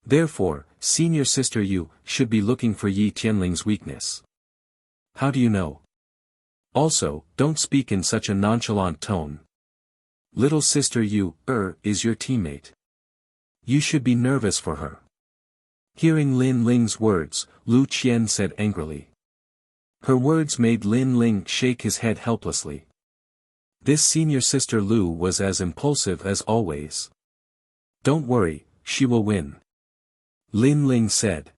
Therefore, senior sister, you should be looking for Yi Tianling's weakness. How do you know? Also, don't speak in such a nonchalant tone. Little sister, you is your teammate. You should be nervous for her. Hearing Lin Ling's words, Lu Qian said angrily. Her words made Lin Ling shake his head helplessly. This senior sister Lu was as impulsive as always. Don't worry, she will win. Lin Ling said.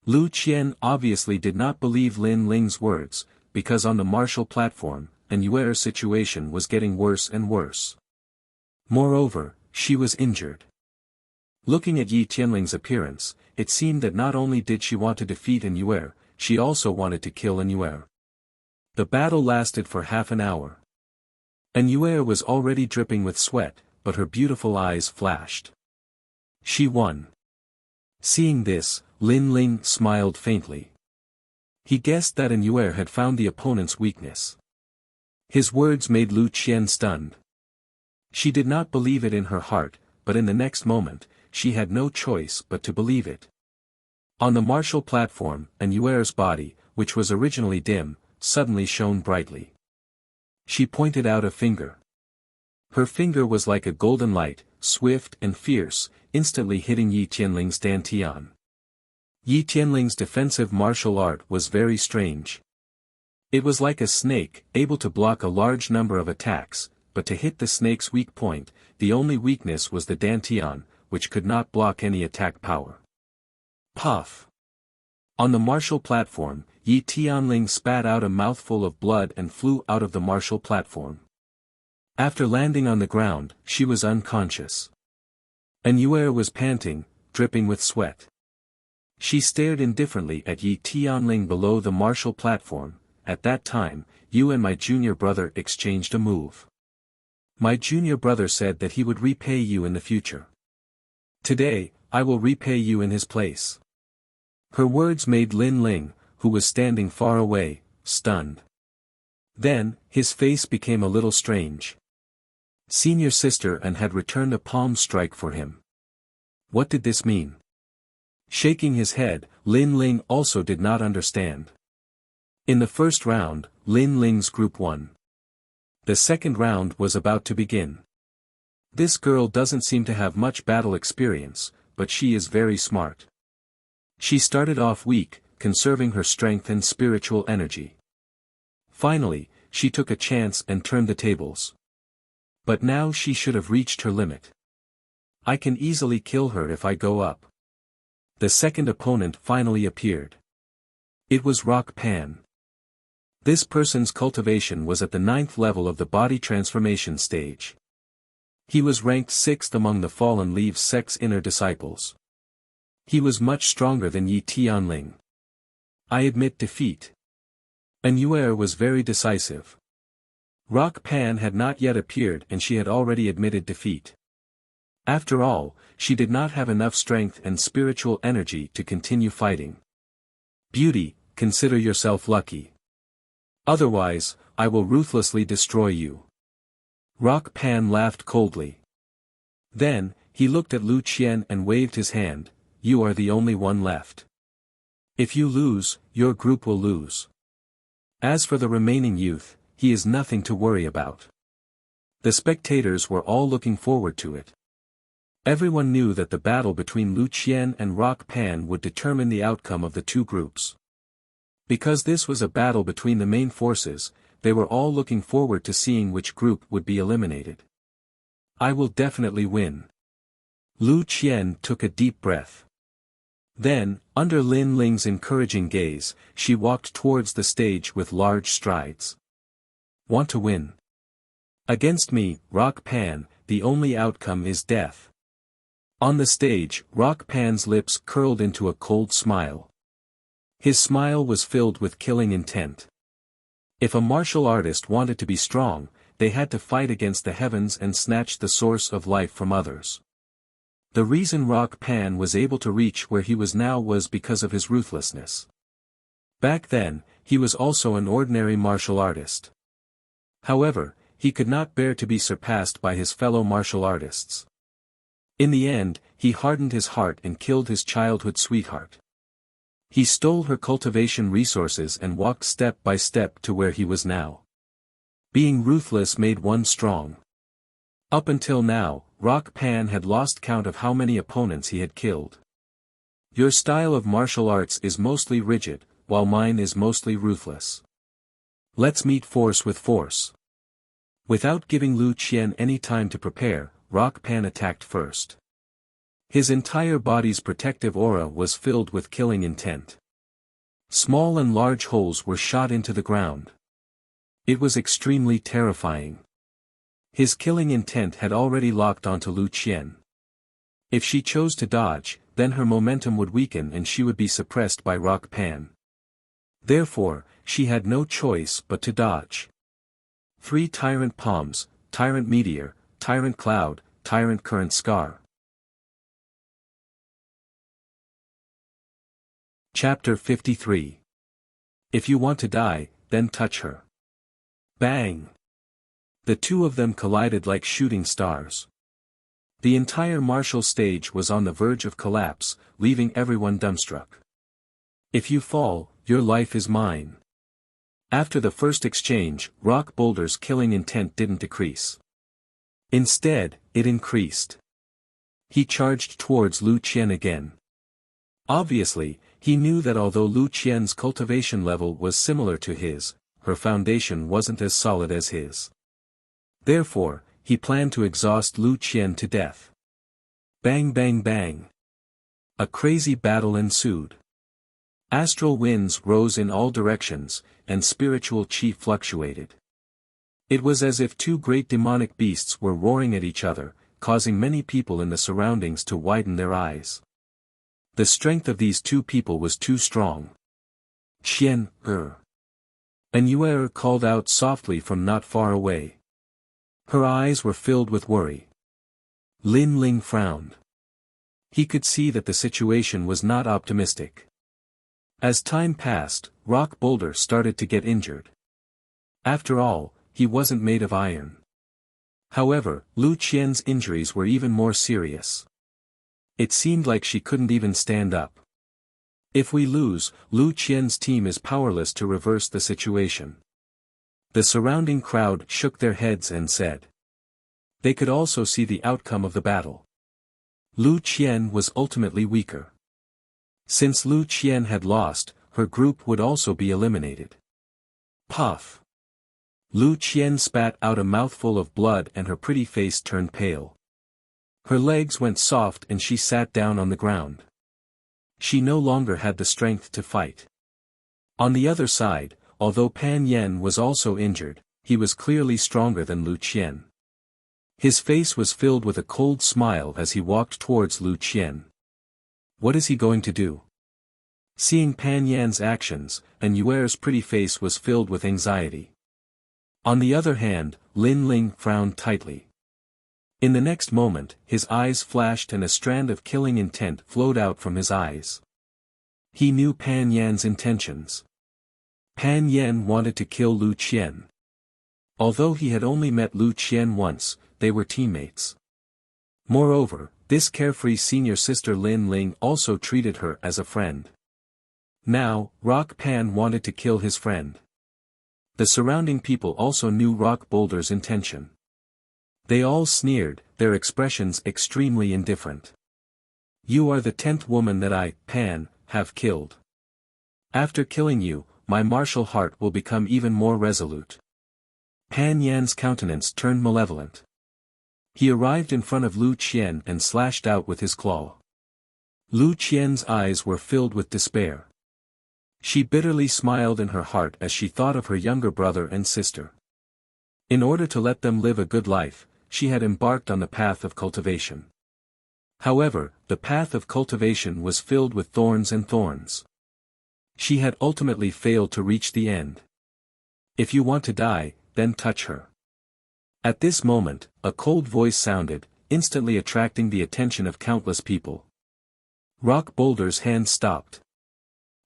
Lu Qian obviously did not believe Lin Ling's words, because on the martial platform, An Yuer's situation was getting worse and worse. Moreover, she was injured. Looking at Yi Tianling's appearance, it seemed that not only did she want to defeat An Yuer, she also wanted to kill An Yuer. The battle lasted for half an hour. An Yuer was already dripping with sweat, but her beautiful eyes flashed. She won. Seeing this, Lin Ling smiled faintly. He guessed that An Yuer had found the opponent's weakness. His words made Lu Qian stunned. She did not believe it in her heart, but in the next moment, she had no choice but to believe it. On the martial platform, An Yuer's body, which was originally dim, suddenly shone brightly. She pointed out a finger. Her finger was like a golden light, swift and fierce, instantly hitting Yi Tianling's dantian. Yi Tianling's defensive martial art was very strange. It was like a snake, able to block a large number of attacks, but to hit the snake's weak point, the only weakness was the dantian, which could not block any attack power. Puff! On the martial platform, Yi Tianling spat out a mouthful of blood and flew out of the martial platform. After landing on the ground, she was unconscious. An Yuer was panting, dripping with sweat. She stared indifferently at Yi Tianling below the martial platform. At that time, you and my junior brother exchanged a move. My junior brother said that he would repay you in the future. Today, I will repay you in his place. Her words made Lin Ling, who was standing far away, stunned. Then, his face became a little strange. Senior sister and had returned a palm strike for him. What did this mean? Shaking his head, Lin Ling also did not understand. In the first round, Lin Ling's group won. The second round was about to begin. This girl doesn't seem to have much battle experience, but she is very smart. She started off weak, conserving her strength and spiritual energy. Finally, she took a chance and turned the tables. But now she should have reached her limit. I can easily kill her if I go up. The second opponent finally appeared. It was Rock Pan. This person's cultivation was at the 9th level of the body transformation stage. He was ranked 6th among the Fallen Leaves sect's inner disciples. He was much stronger than Yi Tianling. I admit defeat. An Yuer was very decisive. Rock Pan had not yet appeared and she had already admitted defeat. After all, she did not have enough strength and spiritual energy to continue fighting. Beauty, consider yourself lucky. Otherwise, I will ruthlessly destroy you. Rock Pan laughed coldly. Then, he looked at Lu Qian and waved his hand. You are the only one left. If you lose, your group will lose. As for the remaining youth, he is nothing to worry about. The spectators were all looking forward to it. Everyone knew that the battle between Lu Qian and Rock Pan would determine the outcome of the two groups. Because this was a battle between the main forces, they were all looking forward to seeing which group would be eliminated. I will definitely win. Lu Qian took a deep breath. Then, under Lin Ling's encouraging gaze, she walked towards the stage with large strides. Want to win? Against me, Rock Pan, the only outcome is death. On the stage, Rock Pan's lips curled into a cold smile. His smile was filled with killing intent. If a martial artist wanted to be strong, they had to fight against the heavens and snatch the source of life from others. The reason Rock Pan was able to reach where he was now was because of his ruthlessness. Back then, he was also an ordinary martial artist. However, he could not bear to be surpassed by his fellow martial artists. In the end, he hardened his heart and killed his childhood sweetheart. He stole her cultivation resources and walked step by step to where he was now. Being ruthless made one strong. Up until now, Rock Pan had lost count of how many opponents he had killed. Your style of martial arts is mostly rigid, while mine is mostly ruthless. Let's meet force with force. Without giving Lu Qian any time to prepare, Rock Pan attacked first. His entire body's protective aura was filled with killing intent. Small and large holes were shot into the ground. It was extremely terrifying. His killing intent had already locked onto Lu Qian. If she chose to dodge, then her momentum would weaken and she would be suppressed by Rock Pan. Therefore, she had no choice but to dodge. 3 Tyrant Palms, Tyrant Meteor, Tyrant Cloud, Tyrant Current Scar. Chapter 53. If you want to die, then touch her. Bang! The two of them collided like shooting stars. The entire martial stage was on the verge of collapse, leaving everyone dumbstruck. If you fall, your life is mine. After the first exchange, Rock Boulder's killing intent didn't decrease. Instead, it increased. He charged towards Lu Qian again. Obviously, he knew that although Lu Qian's cultivation level was similar to his, her foundation wasn't as solid as his. Therefore, he planned to exhaust Lu Qian to death. Bang bang bang. A crazy battle ensued. Astral winds rose in all directions, and spiritual chi fluctuated. It was as if 2 great demonic beasts were roaring at each other, causing many people in the surroundings to widen their eyes. The strength of these 2 people was too strong. Qian, An Yuer called out softly from not far away. Her eyes were filled with worry. Lin Ling frowned. He could see that the situation was not optimistic. As time passed, Rock Boulder started to get injured. After all, he wasn't made of iron. However, Lu Qian's injuries were even more serious. It seemed like she couldn't even stand up. If we lose, Lu Qian's team is powerless to reverse the situation. The surrounding crowd shook their heads and said. They could also see the outcome of the battle. Lu Qian was ultimately weaker. Since Lu Qian had lost, her group would also be eliminated. Puff! Lu Qian spat out a mouthful of blood and her pretty face turned pale. Her legs went soft and she sat down on the ground. She no longer had the strength to fight. On the other side, although Pan Yen was also injured, he was clearly stronger than Lu Qian. His face was filled with a cold smile as he walked towards Lu Qian. What is he going to do? Seeing Pan Yan's actions, An Yuer's pretty face was filled with anxiety. On the other hand, Lin Ling frowned tightly. In the next moment, his eyes flashed and a strand of killing intent flowed out from his eyes. He knew Pan Yan's intentions. Pan Yan wanted to kill Lu Qian. Although he had only met Lu Qian once, they were teammates. Moreover, this carefree senior sister Lin Ling also treated her as a friend. Now, Rock Pan wanted to kill his friend. The surrounding people also knew Rock Boulder's intention. They all sneered, their expressions extremely indifferent. You are the 10th woman that I, Pan, have killed. After killing you, my martial heart will become even more resolute. Pan Yan's countenance turned malevolent. He arrived in front of Lu Qian and slashed out with his claw. Lu Qian's eyes were filled with despair. She bitterly smiled in her heart as she thought of her younger brother and sister. In order to let them live a good life, she had embarked on the path of cultivation. However, the path of cultivation was filled with thorns and thorns. She had ultimately failed to reach the end. If you want to die, then touch her. At this moment, a cold voice sounded, instantly attracting the attention of countless people. Rock Boulder's hand stopped.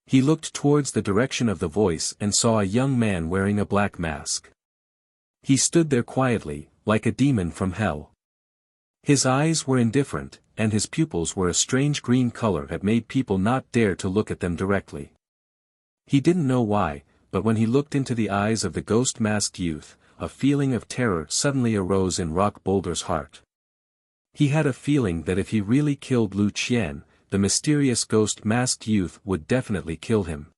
He looked towards the direction of the voice and saw a young man wearing a black mask. He stood there quietly, like a demon from hell. His eyes were indifferent, and his pupils were a strange green color that made people not dare to look at them directly. He didn't know why, but when he looked into the eyes of the ghost-masked youth, a feeling of terror suddenly arose in Rock Boulder's heart. He had a feeling that if he really killed Lu Qian, the mysterious ghost-masked youth would definitely kill him.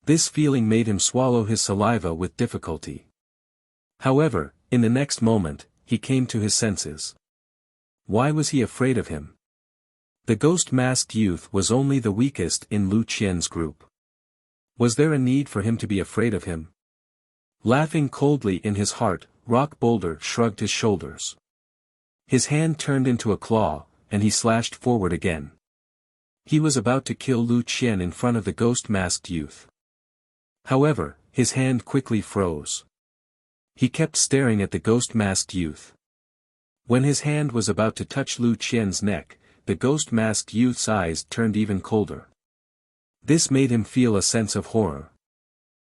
This feeling made him swallow his saliva with difficulty. However, in the next moment, he came to his senses. Why was he afraid of him? The ghost-masked youth was only the weakest in Lu Qian's group. Was there a need for him to be afraid of him? Laughing coldly in his heart, Rock Boulder shrugged his shoulders. His hand turned into a claw, and he slashed forward again. He was about to kill Lu Qian in front of the ghost-masked youth. However, his hand quickly froze. He kept staring at the ghost-masked youth. When his hand was about to touch Lu Qian's neck, the ghost-masked youth's eyes turned even colder. This made him feel a sense of horror.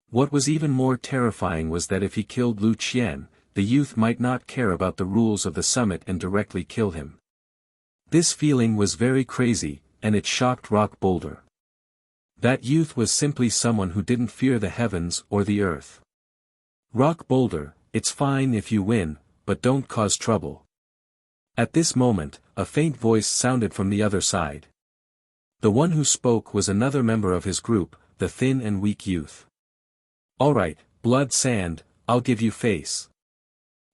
What was even more terrifying was that if he killed Lu Qian, the youth might not care about the rules of the summit and directly kill him. This feeling was very crazy, and it shocked Rock Boulder. That youth was simply someone who didn't fear the heavens or the earth. Rock Boulder, it's fine if you win, but don't cause trouble. At this moment, a faint voice sounded from the other side. The one who spoke was another member of his group, the thin and weak youth. Alright, Blood Sand, I'll give you face.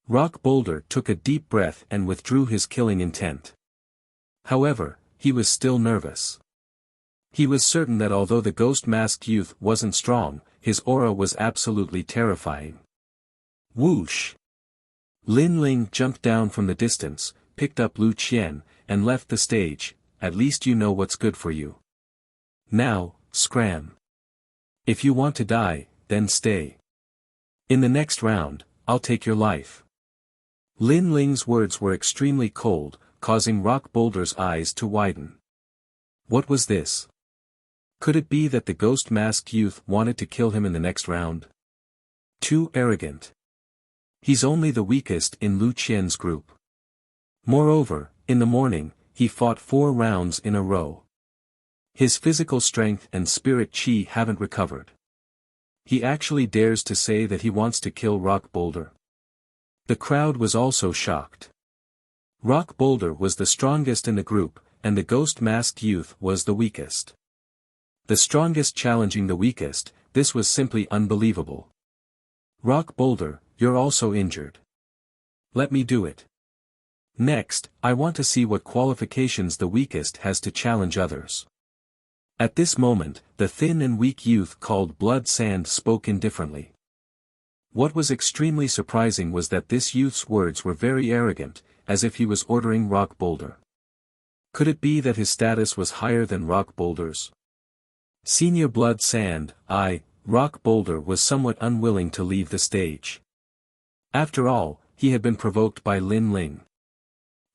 Rock Boulder took a deep breath and withdrew his killing intent. However, he was still nervous. He was certain that although the ghost-masked youth wasn't strong, his aura was absolutely terrifying. Whoosh! Lin Ling jumped down from the distance, picked up Lu Qian, and left the stage. At least you know what's good for you. Now, scram. If you want to die, then stay. In the next round, I'll take your life. Lin Ling's words were extremely cold, causing Rock Boulder's eyes to widen. What was this? Could it be that the ghost-masked youth wanted to kill him in the next round? Too arrogant. He's only the weakest in Lu Qian's group. Moreover, in the morning, he fought 4 rounds in a row. His physical strength and spirit chi haven't recovered. He actually dares to say that he wants to kill Rock Boulder. The crowd was also shocked. Rock Boulder was the strongest in the group, and the ghost-masked youth was the weakest. The strongest challenging the weakest, this was simply unbelievable. Rock Boulder, you're also injured. Let me do it. Next, I want to see what qualifications the weakest has to challenge others. At this moment, the thin and weak youth called Blood Sand spoke indifferently. What was extremely surprising was that this youth's words were very arrogant, as if he was ordering Rock Boulder. Could it be that his status was higher than Rock Boulder's? Senior Blood Sand, Rock Boulder was somewhat unwilling to leave the stage. After all, he had been provoked by Lin Ling.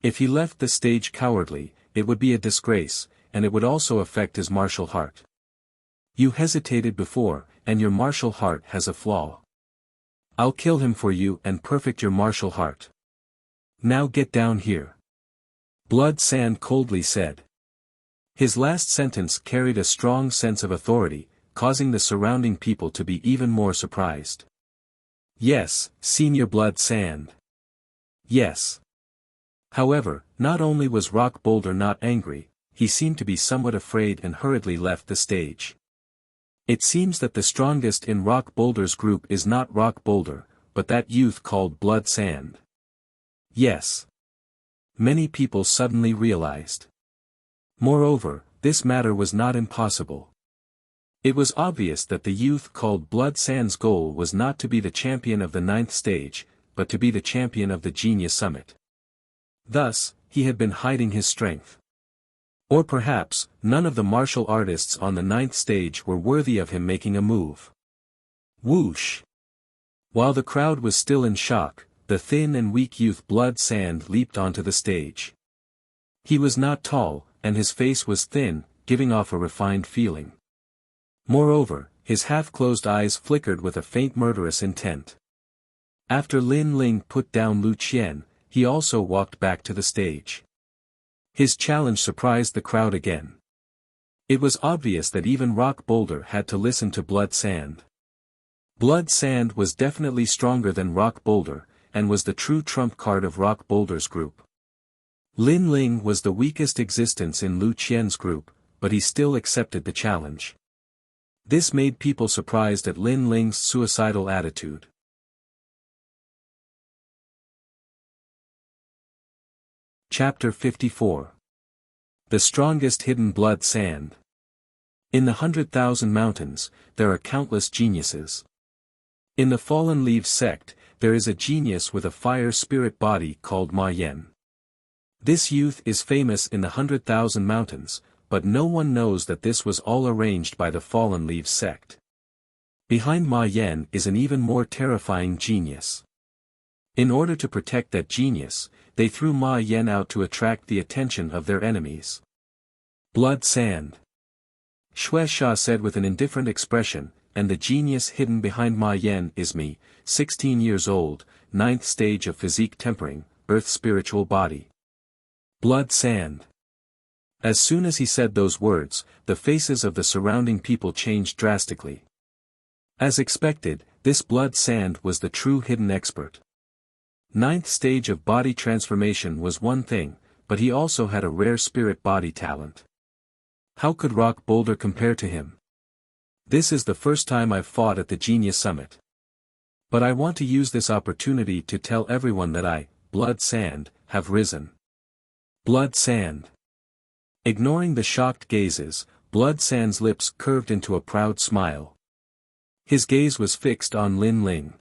If he left the stage cowardly, it would be a disgrace, and it would also affect his martial heart. You hesitated before, and your martial heart has a flaw. I'll kill him for you and perfect your martial heart. Now get down here. Blood Sand coldly said. His last sentence carried a strong sense of authority, causing the surrounding people to be even more surprised. Yes, Senior Blood Sand. Yes. However, not only was Rock Boulder not angry, he seemed to be somewhat afraid and hurriedly left the stage. It seems that the strongest in Rock Boulder's group is not Rock Boulder, but that youth called Blood Sand. Yes. Many people suddenly realized. Moreover, this matter was not impossible. It was obvious that the youth called Blood Sand's goal was not to be the champion of the 9th stage, but to be the champion of the Genius Summit. Thus, he had been hiding his strength. Or perhaps, none of the martial artists on the 9th stage were worthy of him making a move. Whoosh! While the crowd was still in shock, the thin and weak youth Blood Sand leaped onto the stage. He was not tall, and his face was thin, giving off a refined feeling. Moreover, his half-closed eyes flickered with a faint murderous intent. After Lin Ling put down Lu Qian, he also walked back to the stage. His challenge surprised the crowd again. It was obvious that even Rock Boulder had to listen to Blood Sand. Blood Sand was definitely stronger than Rock Boulder, and was the true trump card of Rock Boulder's group. Lin Ling was the weakest existence in Lu Qian's group, but he still accepted the challenge. This made people surprised at Lin Ling's suicidal attitude. Chapter 54. The Strongest Hidden Blood Sand. In the 100,000 mountains, there are countless geniuses. In the Fallen Leaves sect, there is a genius with a fire spirit body called Ma Yen. This youth is famous in the 100,000 mountains, but no one knows that this was all arranged by the Fallen Leaves sect. Behind Ma Yen is an even more terrifying genius. In order to protect that genius, they threw Ma Yen out to attract the attention of their enemies. Blood Sand. Shueisha said with an indifferent expression, and the genius hidden behind Ma Yen is me, 16 years old, 9th stage of physique tempering, earth spiritual body. Blood Sand. As soon as he said those words, the faces of the surrounding people changed drastically. As expected, this Blood Sand was the true hidden expert. 9th stage of body transformation was one thing, but he also had a rare spirit body talent. How could Rock Boulder compare to him? This is the first time I've fought at the Genius Summit. But I want to use this opportunity to tell everyone that I, Blood Sand, have risen. Blood Sand. Ignoring the shocked gazes, Blood Sand's lips curved into a proud smile. His gaze was fixed on Lin Ling.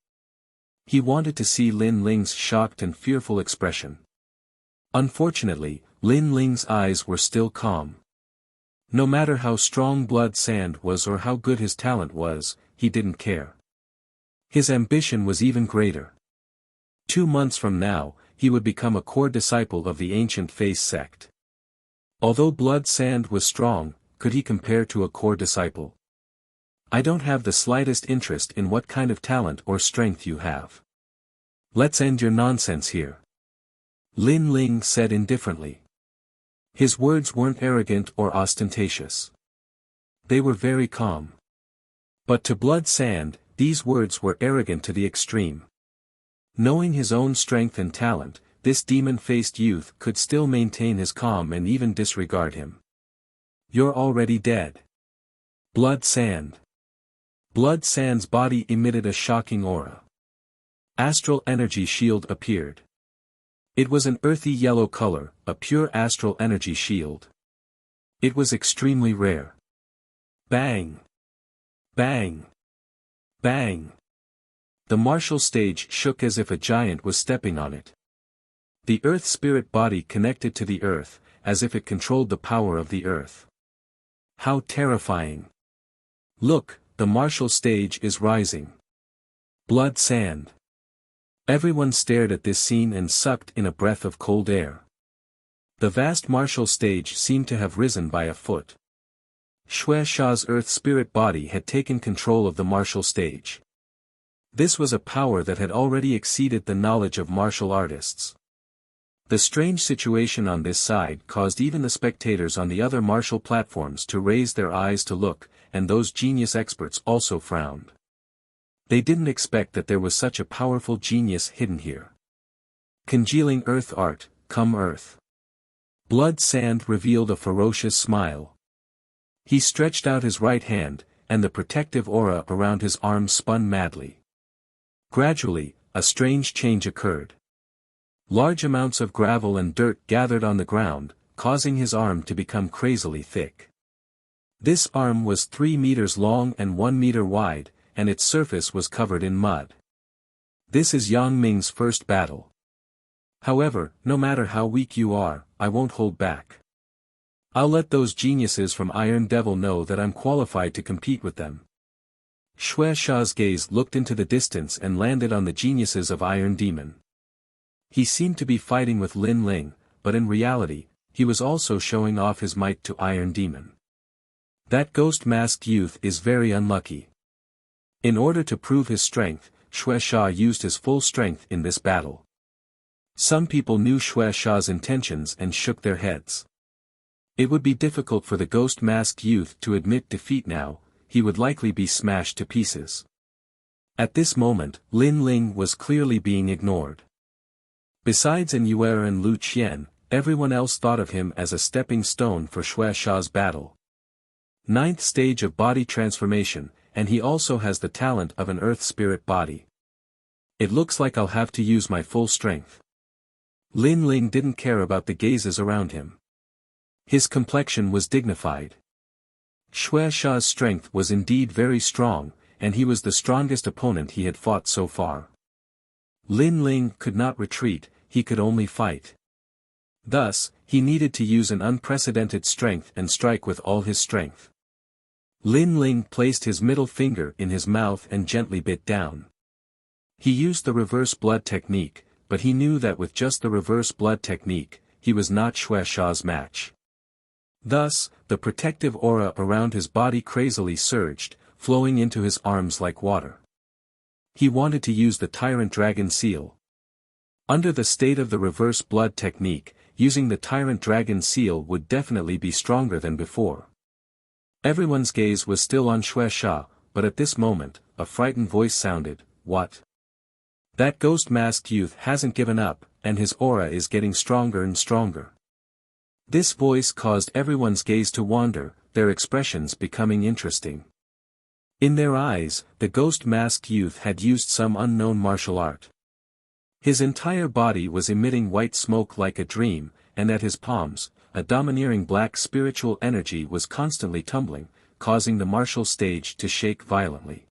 He wanted to see Lin Ling's shocked and fearful expression. Unfortunately, Lin Ling's eyes were still calm. No matter how strong Blood Sand was or how good his talent was, he didn't care. His ambition was even greater. 2 months from now, he would become a core disciple of the Ancient Face sect. Although Blood Sand was strong, could he compare to a core disciple? I don't have the slightest interest in what kind of talent or strength you have. Let's end your nonsense here. Lin Ling said indifferently. His words weren't arrogant or ostentatious. They were very calm. But to Blood Sand, these words were arrogant to the extreme. Knowing his own strength and talent, this demon-faced youth could still maintain his calm and even disregard him. You're already dead. Blood Sand. Blood Sand's body emitted a shocking aura. Astral energy shield appeared. It was an earthy yellow color, a pure astral energy shield. It was extremely rare. Bang! Bang! Bang! The martial stage shook as if a giant was stepping on it. The earth spirit body connected to the earth, as if it controlled the power of the earth. How terrifying! Look, the martial stage is rising. Blood Sand. Everyone stared at this scene and sucked in a breath of cold air. The vast martial stage seemed to have risen by a foot. Shueisha's earth spirit body had taken control of the martial stage. This was a power that had already exceeded the knowledge of martial artists. The strange situation on this side caused even the spectators on the other martial platforms to raise their eyes to look, and those genius experts also frowned. They didn't expect that there was such a powerful genius hidden here. Congealing earth art, come earth. Blood Sand revealed a ferocious smile. He stretched out his right hand, and the protective aura around his arm spun madly. Gradually, a strange change occurred. Large amounts of gravel and dirt gathered on the ground, causing his arm to become crazily thick. This arm was 3 meters long and 1 meter wide, and its surface was covered in mud. This is Yang Ming's first battle. However, no matter how weak you are, I won't hold back. I'll let those geniuses from Iron Devil know that I'm qualified to compete with them. Shueisha's gaze looked into the distance and landed on the geniuses of Iron Demon. He seemed to be fighting with Lin Ling, but in reality, he was also showing off his might to Iron Demon. That ghost-masked youth is very unlucky. In order to prove his strength, Shui Sha used his full strength in this battle. Some people knew Shui Sha's intentions and shook their heads. It would be difficult for the ghost-masked youth to admit defeat now, he would likely be smashed to pieces. At this moment, Lin Ling was clearly being ignored. Besides An'Yuer and Lu Qian, everyone else thought of him as a stepping stone for Shui Sha's battle. 9th stage of body transformation, and he also has the talent of an earth spirit body. It looks like I'll have to use my full strength. Lin Ling didn't care about the gazes around him. His complexion was dignified. Shui Sha's strength was indeed very strong, and he was the strongest opponent he had fought so far. Lin Ling could not retreat, he could only fight. Thus, he needed to use an unprecedented strength and strike with all his strength. Lin Ling placed his middle finger in his mouth and gently bit down. He used the reverse blood technique, but he knew that with just the reverse blood technique, he was not Shui Sha's match. Thus, the protective aura around his body crazily surged, flowing into his arms like water. He wanted to use the Tyrant Dragon Seal. Under the state of the reverse blood technique, using the Tyrant Dragon Seal would definitely be stronger than before. Everyone's gaze was still on Shui Sha, but at this moment, a frightened voice sounded, "What? That ghost-masked youth hasn't given up, and his aura is getting stronger and stronger." This voice caused everyone's gaze to wander, their expressions becoming interesting. In their eyes, the ghost-masked youth had used some unknown martial art. His entire body was emitting white smoke like a dream, and at his palms, a domineering black spiritual energy was constantly tumbling, causing the martial stage to shake violently.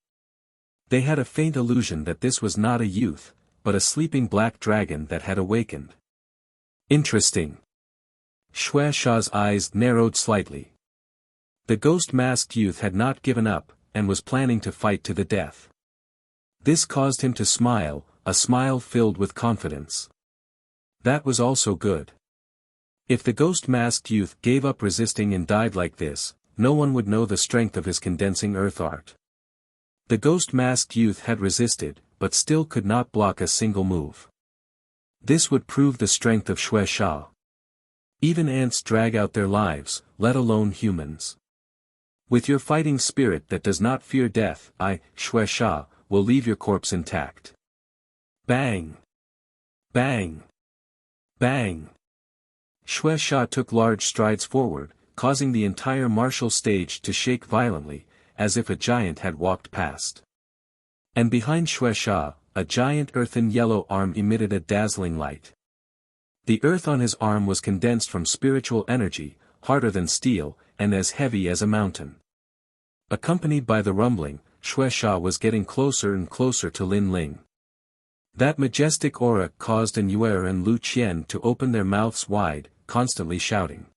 They had a faint illusion that this was not a youth, but a sleeping black dragon that had awakened. Interesting. Shui Sha's eyes narrowed slightly. The ghost-masked youth had not given up, and was planning to fight to the death. This caused him to smile, a smile filled with confidence. That was also good. If the ghost-masked youth gave up resisting and died like this, no one would know the strength of his condensing earth art. The ghost-masked youth had resisted, but still could not block a single move. This would prove the strength of Shui Sha. Even ants drag out their lives, let alone humans. With your fighting spirit that does not fear death, I, Shui Sha, will leave your corpse intact. Bang! Bang! Bang! Shui Sha took large strides forward, causing the entire martial stage to shake violently, as if a giant had walked past. And behind Shui Sha, a giant earthen yellow arm emitted a dazzling light. The earth on his arm was condensed from spiritual energy, harder than steel, and as heavy as a mountain. Accompanied by the rumbling, Shui Sha was getting closer and closer to Lin Ling. That majestic aura caused An'Yuer and Lu Qian to open their mouths wide, constantly shouting.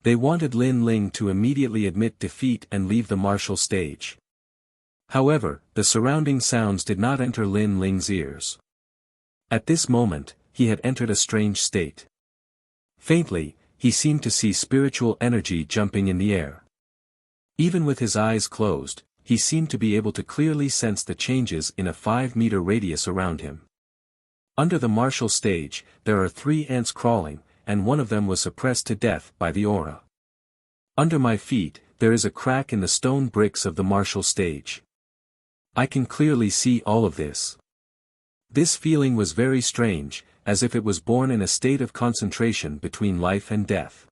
They wanted Lin Ling to immediately admit defeat and leave the martial stage. However, the surrounding sounds did not enter Lin Ling's ears. At this moment, he had entered a strange state. Faintly, he seemed to see spiritual energy jumping in the air. Even with his eyes closed, he seemed to be able to clearly sense the changes in a 5-meter radius around him. Under the martial stage, there are 3 ants crawling, and one of them was suppressed to death by the aura. Under my feet, there is a crack in the stone bricks of the martial stage. I can clearly see all of this. This feeling was very strange, as if it was born in a state of concentration between life and death.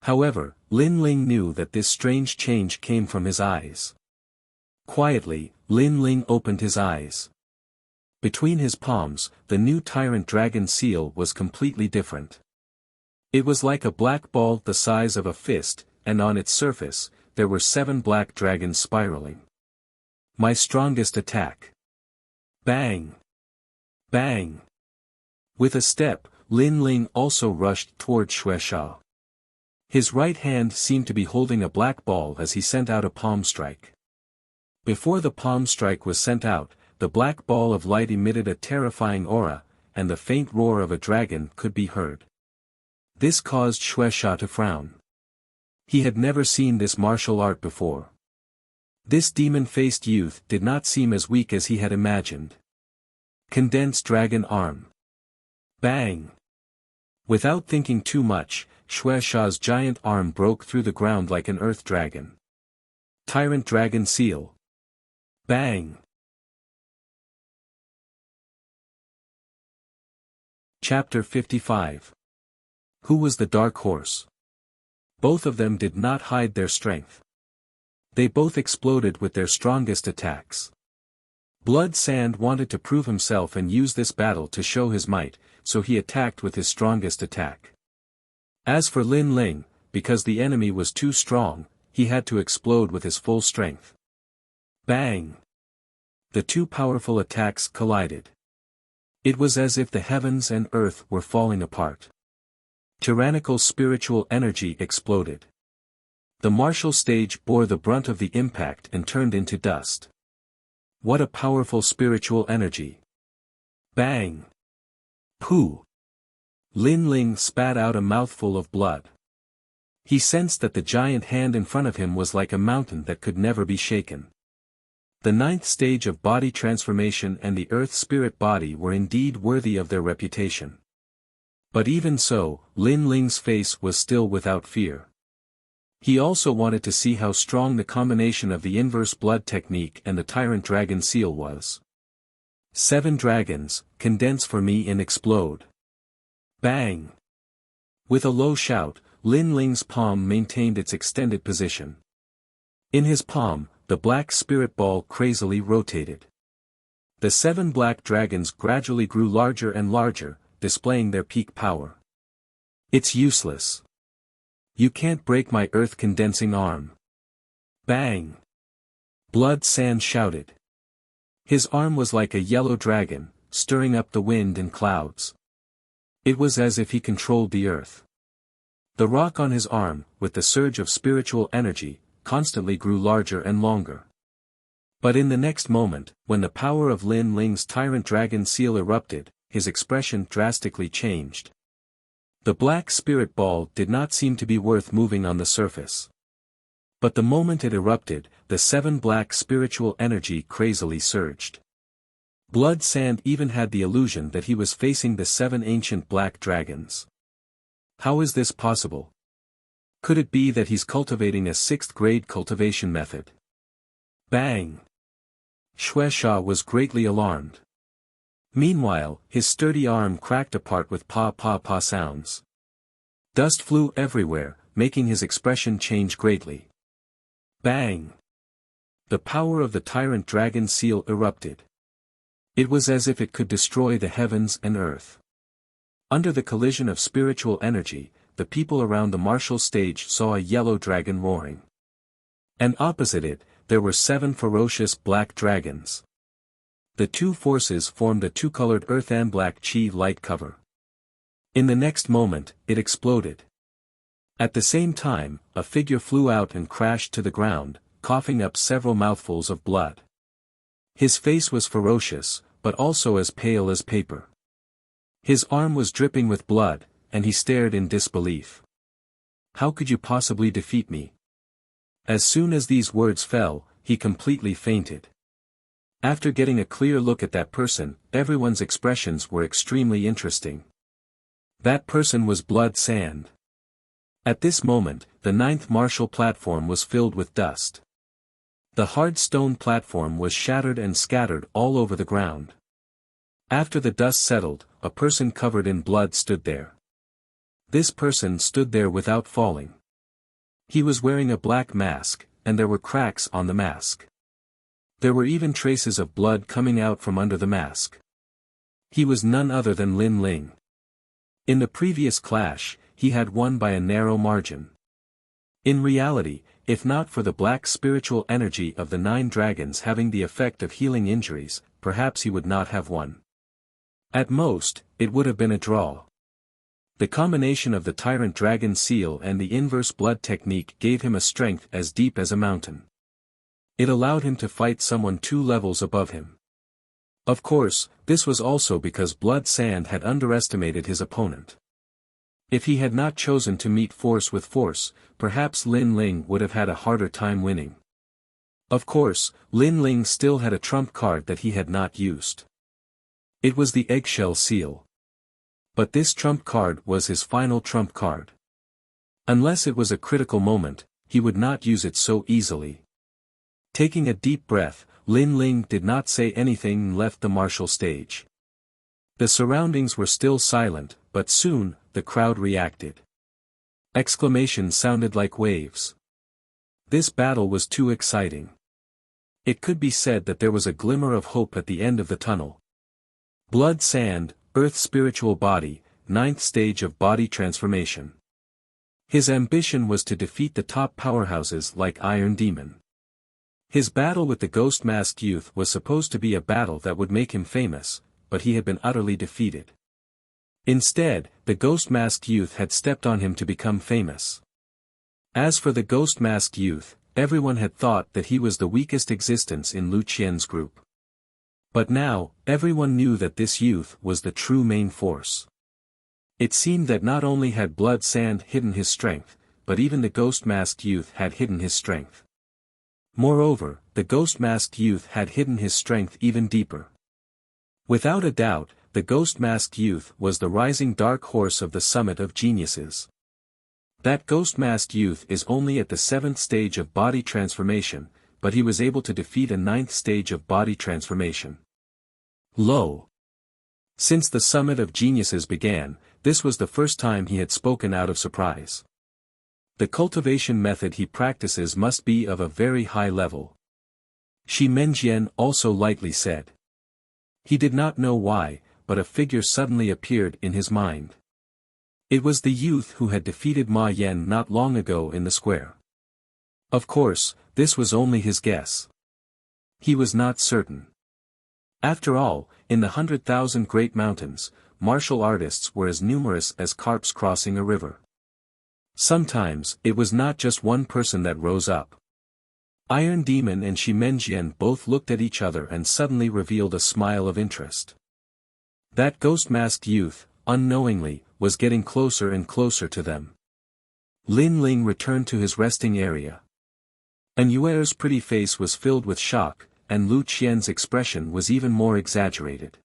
However, Lin Ling knew that this strange change came from his eyes. Quietly, Lin Ling opened his eyes. Between his palms, the new Tyrant Dragon Seal was completely different. It was like a black ball the size of a fist, and on its surface, there were 7 black dragons spiraling. My strongest attack. Bang! Bang! With a step, Lin Ling also rushed toward Shui Sha. His right hand seemed to be holding a black ball as he sent out a palm strike. Before the palm strike was sent out, the black ball of light emitted a terrifying aura, and the faint roar of a dragon could be heard. This caused Shui Sha to frown. He had never seen this martial art before. This demon-faced youth did not seem as weak as he had imagined. Condensed dragon arm. Bang! Without thinking too much, Wuxia's giant arm broke through the ground like an earth dragon. Tyrant dragon seal. Bang! Chapter 55. Who was the dark horse? Both of them did not hide their strength. They both exploded with their strongest attacks. Blood Sand wanted to prove himself and use this battle to show his might, so he attacked with his strongest attack. As for Lin Ling, because the enemy was too strong, he had to explode with his full strength. Bang! The two powerful attacks collided. It was as if the heavens and earth were falling apart. Tyrannical spiritual energy exploded. The martial stage bore the brunt of the impact and turned into dust. What a powerful spiritual energy! Bang! Pooh! Lin Ling spat out a mouthful of blood. He sensed that the giant hand in front of him was like a mountain that could never be shaken. The ninth stage of body transformation and the earth spirit body were indeed worthy of their reputation. But even so, Lin Ling's face was still without fear. He also wanted to see how strong the combination of the inverse blood technique and the tyrant dragon seal was. 7 dragons, condense for me and explode. Bang! With a low shout, Lin Ling's palm maintained its extended position. In his palm, the black spirit ball crazily rotated. The 7 black dragons gradually grew larger and larger, displaying their peak power. It's useless. You can't break my earth-condensing arm. Bang! Blood Sand shouted. His arm was like a yellow dragon, stirring up the wind and clouds. It was as if he controlled the earth. The rock on his arm, with the surge of spiritual energy, constantly grew larger and longer. But in the next moment, when the power of Lin Ling's tyrant dragon seal erupted, his expression drastically changed. The black spirit ball did not seem to be worth moving on the surface. But the moment it erupted, the 7 black spiritual energy crazily surged. Blood Sand even had the illusion that he was facing the 7 ancient black dragons. How is this possible? Could it be that he's cultivating a 6th grade cultivation method? Bang! Wuxia was greatly alarmed. Meanwhile, his sturdy arm cracked apart with pa-pa-pa sounds. Dust flew everywhere, making his expression change greatly. Bang! The power of the tyrant dragon seal erupted. It was as if it could destroy the heavens and earth. Under the collision of spiritual energy, the people around the martial stage saw a yellow dragon roaring. And opposite it, there were 7 ferocious black dragons. The two forces formed a two-colored earth and black chi light cover. In the next moment, it exploded. At the same time, a figure flew out and crashed to the ground, coughing up several mouthfuls of blood. His face was ferocious, but also as pale as paper. His arm was dripping with blood, and he stared in disbelief. How could you possibly defeat me? As soon as these words fell, he completely fainted. After getting a clear look at that person, everyone's expressions were extremely interesting. That person was Blood Sand. At this moment, the 9th martial platform was filled with dust. The hard stone platform was shattered and scattered all over the ground. After the dust settled, a person covered in blood stood there. This person stood there without falling. He was wearing a black mask, and there were cracks on the mask. There were even traces of blood coming out from under the mask. He was none other than Lin Ling. In the previous clash, he had won by a narrow margin. In reality, if not for the black spiritual energy of the 9 dragons having the effect of healing injuries, perhaps he would not have won. At most, it would have been a draw. The combination of the tyrant dragon seal and the inverse blood technique gave him a strength as deep as a mountain. It allowed him to fight someone 2 levels above him. Of course, this was also because Blood Sand had underestimated his opponent. If he had not chosen to meet force with force, perhaps Lin Ling would have had a harder time winning. Of course, Lin Ling still had a trump card that he had not used. It was the eggshell seal. But this trump card was his final trump card. Unless it was a critical moment, he would not use it so easily. Taking a deep breath, Lin Ling did not say anything and left the martial stage. The surroundings were still silent, but soon, the crowd reacted. Exclamations sounded like waves. This battle was too exciting. It could be said that there was a glimmer of hope at the end of the tunnel. Blood Sand, Earth Spiritual Body, 9th stage of body transformation. His ambition was to defeat the top powerhouses like Iron Demon. His battle with the ghost-masked youth was supposed to be a battle that would make him famous, but he had been utterly defeated. Instead, the ghost-masked youth had stepped on him to become famous. As for the ghost-masked youth, everyone had thought that he was the weakest existence in Lu Qian's group. But now, everyone knew that this youth was the true main force. It seemed that not only had Blood Sand hidden his strength, but even the ghost-masked youth had hidden his strength. Moreover, the ghost-masked youth had hidden his strength even deeper. Without a doubt, the ghost-masked youth was the rising dark horse of the summit of geniuses. That ghost-masked youth is only at the 7th stage of body transformation, but he was able to defeat a 9th stage of body transformation. Lo! Since the summit of geniuses began, this was the first time he had spoken out of surprise. The cultivation method he practices must be of a very high level. Shi Menjian also lightly said. He did not know why, but a figure suddenly appeared in his mind. It was the youth who had defeated Ma Yan not long ago in the square. Of course, this was only his guess. He was not certain. After all, in the 100,000 great mountains, martial artists were as numerous as carps crossing a river. Sometimes, it was not just one person that rose up. Iron Demon and Shi Menjian both looked at each other and suddenly revealed a smile of interest. That ghost-masked youth, unknowingly, was getting closer and closer to them. Lin Ling returned to his resting area. An Yuer's pretty face was filled with shock, and Lu Qian's expression was even more exaggerated.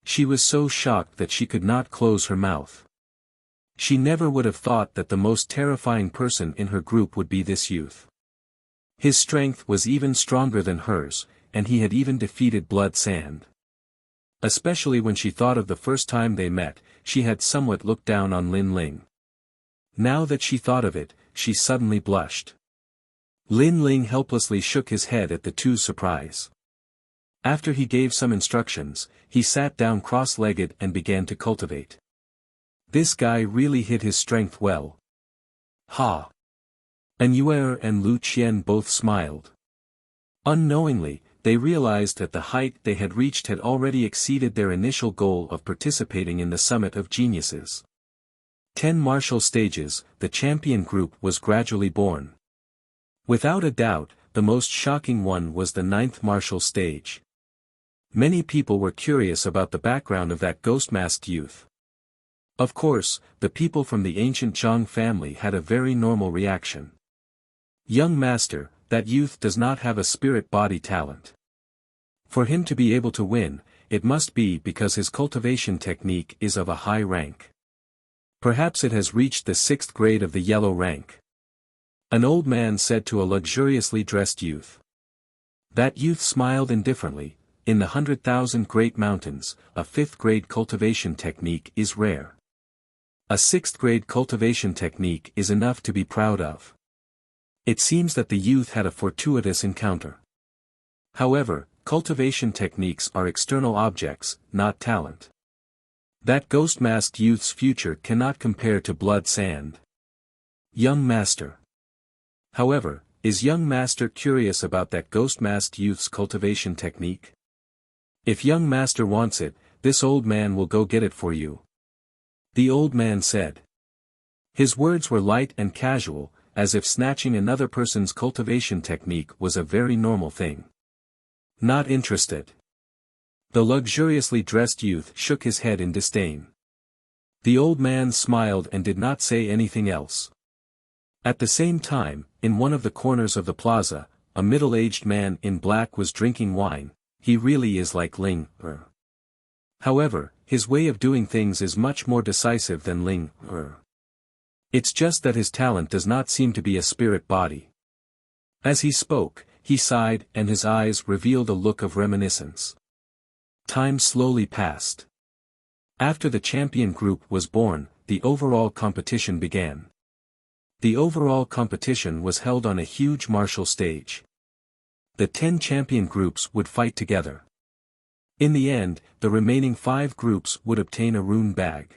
She was so shocked that she could not close her mouth. She never would have thought that the most terrifying person in her group would be this youth. His strength was even stronger than hers, and he had even defeated Blood Sand. Especially when she thought of the first time they met, she had somewhat looked down on Lin Ling. Now that she thought of it, she suddenly blushed. Lin Ling helplessly shook his head at the two's surprise. After he gave some instructions, he sat down cross-legged and began to cultivate. This guy really hid his strength well. Ha! An Yuer and Lu Qian both smiled. Unknowingly, they realized that the height they had reached had already exceeded their initial goal of participating in the summit of geniuses. 10 martial stages, the champion group was gradually born. Without a doubt, the most shocking one was the 9th martial stage. Many people were curious about the background of that ghost-masked youth. Of course, the people from the ancient Zhang family had a very normal reaction. Young master, that youth does not have a spirit-body talent. For him to be able to win, it must be because his cultivation technique is of a high rank. Perhaps it has reached the 6th grade of the yellow rank. An old man said to a luxuriously dressed youth. That youth smiled indifferently. In the 100,000 great mountains, a 5th grade cultivation technique is rare. A 6th grade cultivation technique is enough to be proud of. It seems that the youth had a fortuitous encounter. However, cultivation techniques are external objects, not talent. That ghost-masked youth's future cannot compare to Blood Sand. Young master. However, is young master curious about that ghost-masked youth's cultivation technique? If young master wants it, this old man will go get it for you. The old man said. His words were light and casual, as if snatching another person's cultivation technique was a very normal thing. Not interested. The luxuriously dressed youth shook his head in disdain. The old man smiled and did not say anything else. At the same time, in one of the corners of the plaza, a middle-aged man in black was drinking wine. He really is like Ling. However, his way of doing things is much more decisive than Ling. It's just that his talent does not seem to be a spirit body. As he spoke, he sighed and his eyes revealed a look of reminiscence. Time slowly passed. After the champion group was born, the overall competition began. The overall competition was held on a huge martial stage. The 10 champion groups would fight together. In the end, the remaining 5 groups would obtain a rune bag.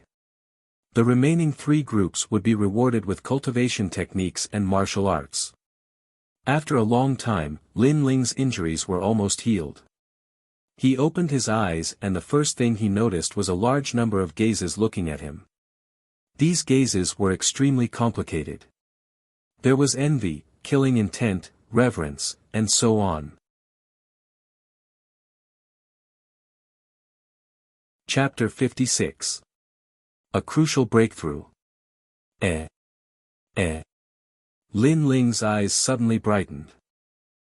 The remaining 3 groups would be rewarded with cultivation techniques and martial arts. After a long time, Lin Ling's injuries were almost healed. He opened his eyes and the first thing he noticed was a large number of gazes looking at him. These gazes were extremely complicated. There was envy, killing intent, reverence, and so on. Chapter 56. A crucial breakthrough. Lin Ling's eyes suddenly brightened.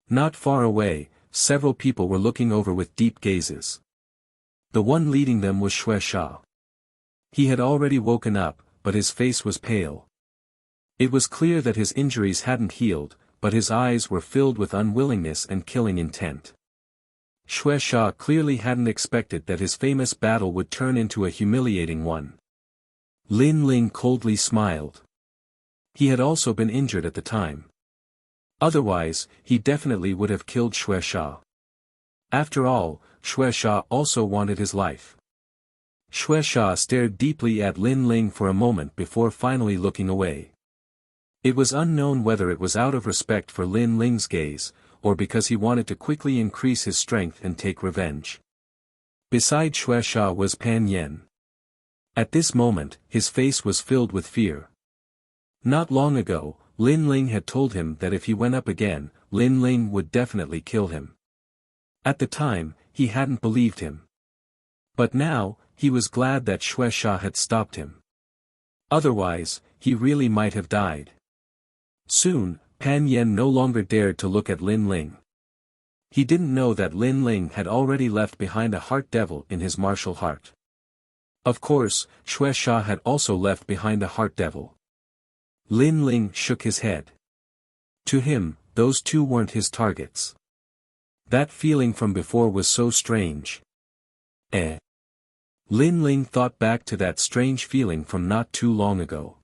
Not far away, several people were looking over with deep gazes. The one leading them was Shui Sha. He had already woken up, but his face was pale. It was clear that his injuries hadn't healed, but his eyes were filled with unwillingness and killing intent. Shui Sha clearly hadn't expected that his famous battle would turn into a humiliating one. Lin Ling coldly smiled. He had also been injured at the time. Otherwise, he definitely would have killed Shui Sha. After all, Shui Sha also wanted his life. Shui Sha stared deeply at Lin Ling for a moment before finally looking away. It was unknown whether it was out of respect for Lin Ling's gaze, or because he wanted to quickly increase his strength and take revenge. Beside Shui Sha was Pan Yen. At this moment, his face was filled with fear. Not long ago, Lin Ling had told him that if he went up again, Lin Ling would definitely kill him. At the time, he hadn't believed him. But now, he was glad that Shui Sha had stopped him. Otherwise, he really might have died. Soon, Pan Yen no longer dared to look at Lin Ling. He didn't know that Lin Ling had already left behind a heart devil in his martial heart. Of course, Shui Sha had also left behind a heart devil. Lin Ling shook his head. To him, those two weren't his targets. That feeling from before was so strange. Lin Ling thought back to that strange feeling from not too long ago.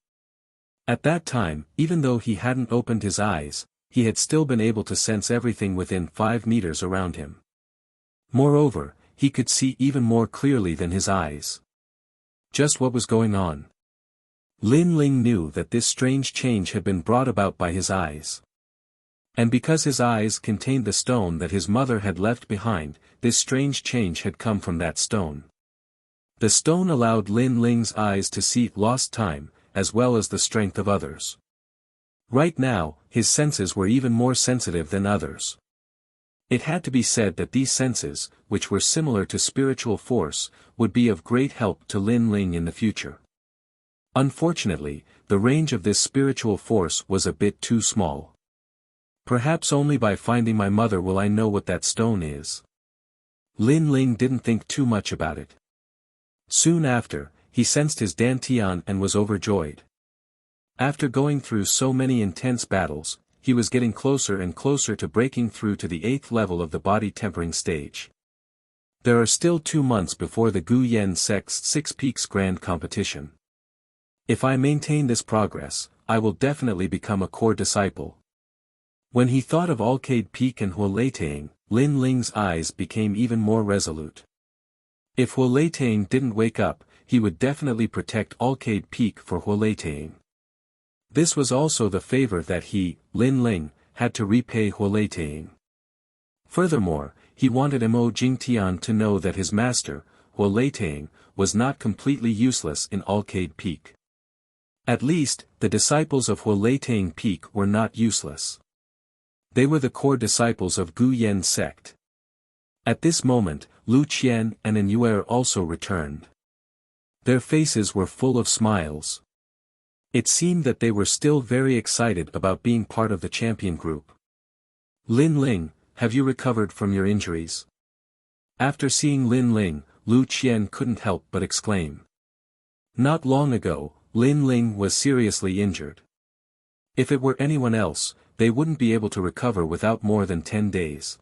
At that time, even though he hadn't opened his eyes, he had still been able to sense everything within 5 meters around him. Moreover, he could see even more clearly than his eyes. Just what was going on? Lin Ling knew that this strange change had been brought about by his eyes. And because his eyes contained the stone that his mother had left behind, this strange change had come from that stone. The stone allowed Lin Ling's eyes to see lost time, as well as the strength of others. Right now, his senses were even more sensitive than others. It had to be said that these senses, which were similar to spiritual force, would be of great help to Lin Ling in the future. Unfortunately, the range of this spiritual force was a bit too small. Perhaps only by finding my mother will I know what that stone is. Lin Ling didn't think too much about it. Soon after, he sensed his dantian and was overjoyed. After going through so many intense battles, he was getting closer and closer to breaking through to the 8th level of the body tempering stage. There are still 2 months before the Gu Yen sect's 6 Peaks Grand Competition. If I maintain this progress, I will definitely become a core disciple. When he thought of Alcade Peak and Huoleitang, Lin Ling's eyes became even more resolute. If Huoleitang didn't wake up, he would definitely protect Alcade Peak for Huoleitang. This was also the favor that he, Lin Ling, had to repay Huoleitang. Furthermore, he wanted Mo Jingtian to know that his master, Huoleitang, was not completely useless in Alcade Peak. At least, the disciples of Huoleitang Peak were not useless. They were the core disciples of Gu Yen sect. At this moment, Lu Qian and An Yue also returned. Their faces were full of smiles. It seemed that they were still very excited about being part of the champion group. Lin Ling, have you recovered from your injuries? After seeing Lin Ling, Lu Qian couldn't help but exclaim. Not long ago, Lin Ling was seriously injured. If it were anyone else, they wouldn't be able to recover without more than 10 days.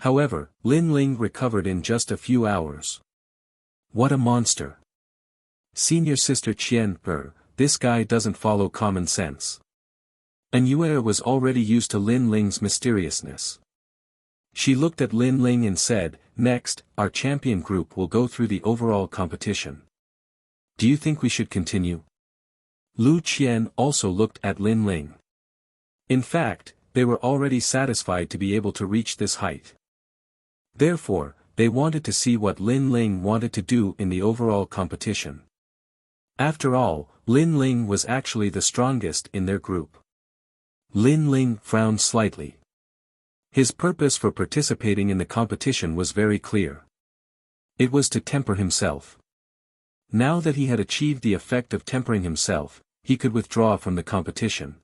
However, Lin Ling recovered in just a few hours. What a monster! Senior Sister Qian, this guy doesn't follow common sense. And Yue was already used to Lin Ling's mysteriousness. She looked at Lin Ling and said, "Next, our champion group will go through the overall competition. Do you think we should continue?" Lu Qian also looked at Lin Ling. In fact, they were already satisfied to be able to reach this height. Therefore, they wanted to see what Lin Ling wanted to do in the overall competition. After all, Lin Ling was actually the strongest in their group. Lin Ling frowned slightly. His purpose for participating in the competition was very clear. It was to temper himself. Now that he had achieved the effect of tempering himself, he could withdraw from the competition.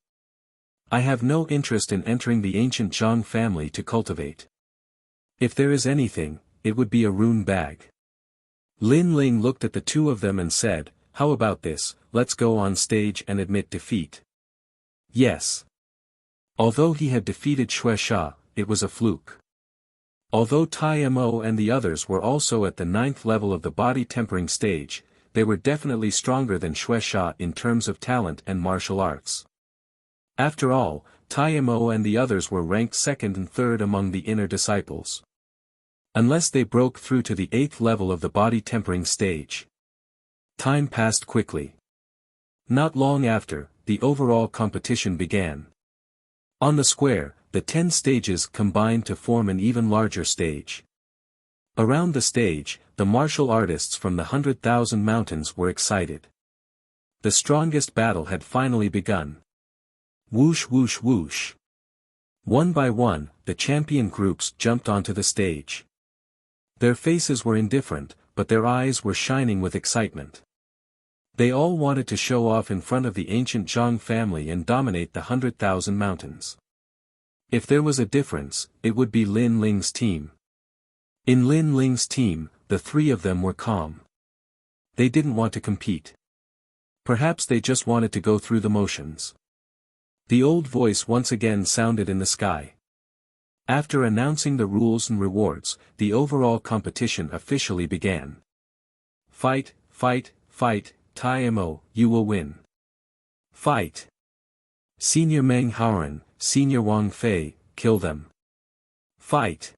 I have no interest in entering the ancient Zhang family to cultivate. If there is anything, it would be a rune bag. Lin Ling looked at the two of them and said, "How about this, let's go on stage and admit defeat." Yes. Although he had defeated Shueisha, it was a fluke. Although Tai Mo and the others were also at the 9th level of the body tempering stage, they were definitely stronger than Shueisha in terms of talent and martial arts. After all, Tai Mo and the others were ranked 2nd and 3rd among the inner disciples. Unless they broke through to the 8th level of the body tempering stage. Time passed quickly. Not long after, the overall competition began. On the square, the 10 stages combined to form an even larger stage. Around the stage, the martial artists from the 100,000 mountains were excited. The strongest battle had finally begun. Whoosh whoosh whoosh. One by one, the champion groups jumped onto the stage. Their faces were indifferent, but their eyes were shining with excitement. They all wanted to show off in front of the ancient Zhang family and dominate the 100,000 mountains. If there was a difference, it would be Lin Ling's team. In Lin Ling's team, the three of them were calm. They didn't want to compete. Perhaps they just wanted to go through the motions. The old voice once again sounded in the sky. After announcing the rules and rewards, the overall competition officially began. Fight, fight, fight, Tai Mo, you will win. Fight. Senior Meng Haoran, Senior Wang Fei, kill them. Fight.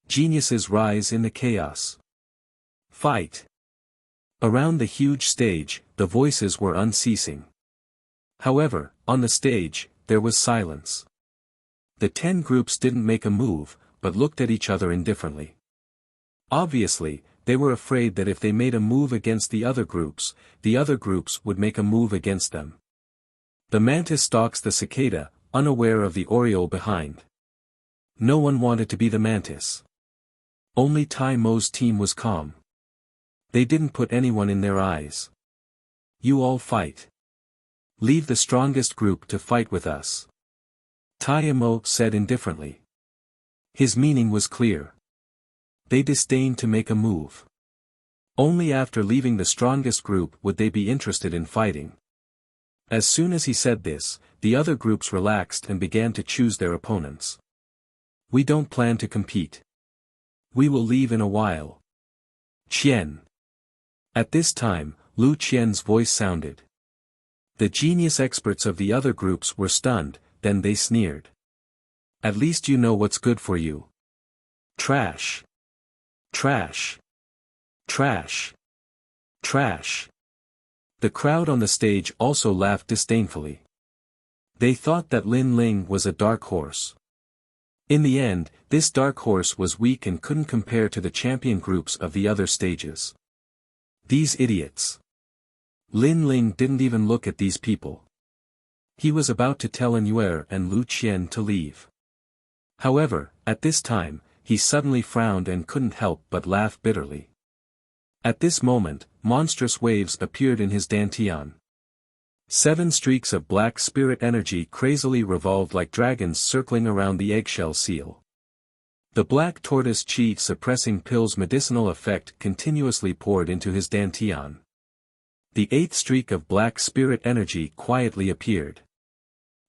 Geniuses rise in the chaos. Fight. Around the huge stage, the voices were unceasing. However, on the stage, there was silence. The 10 groups didn't make a move, but looked at each other indifferently. Obviously, they were afraid that if they made a move against the other groups would make a move against them. The mantis stalks the cicada, unaware of the oriole behind. No one wanted to be the mantis. Only Tai Mo's team was calm. They didn't put anyone in their eyes. You all fight. Leave the strongest group to fight with us. Tai Mo said indifferently. His meaning was clear. They disdained to make a move. Only after leaving the strongest group would they be interested in fighting. As soon as he said this, the other groups relaxed and began to choose their opponents. We don't plan to compete. We will leave in a while. Qian. At this time, Lu Qian's voice sounded. The genius experts of the other groups were stunned, then they sneered. At least you know what's good for you. Trash. Trash. Trash. Trash. The crowd on the stage also laughed disdainfully. They thought that Lin Ling was a dark horse. In the end, this dark horse was weak and couldn't compare to the champion groups of the other stages. These idiots. Lin Ling didn't even look at these people. He was about to tell Anyuer and Lu Qian to leave. However, at this time, he suddenly frowned and couldn't help but laugh bitterly. At this moment, monstrous waves appeared in his dantian. 7 streaks of black spirit energy crazily revolved like dragons circling around the eggshell seal. The black tortoise chi suppressing pill's medicinal effect continuously poured into his dantian. The 8th streak of black spirit energy quietly appeared.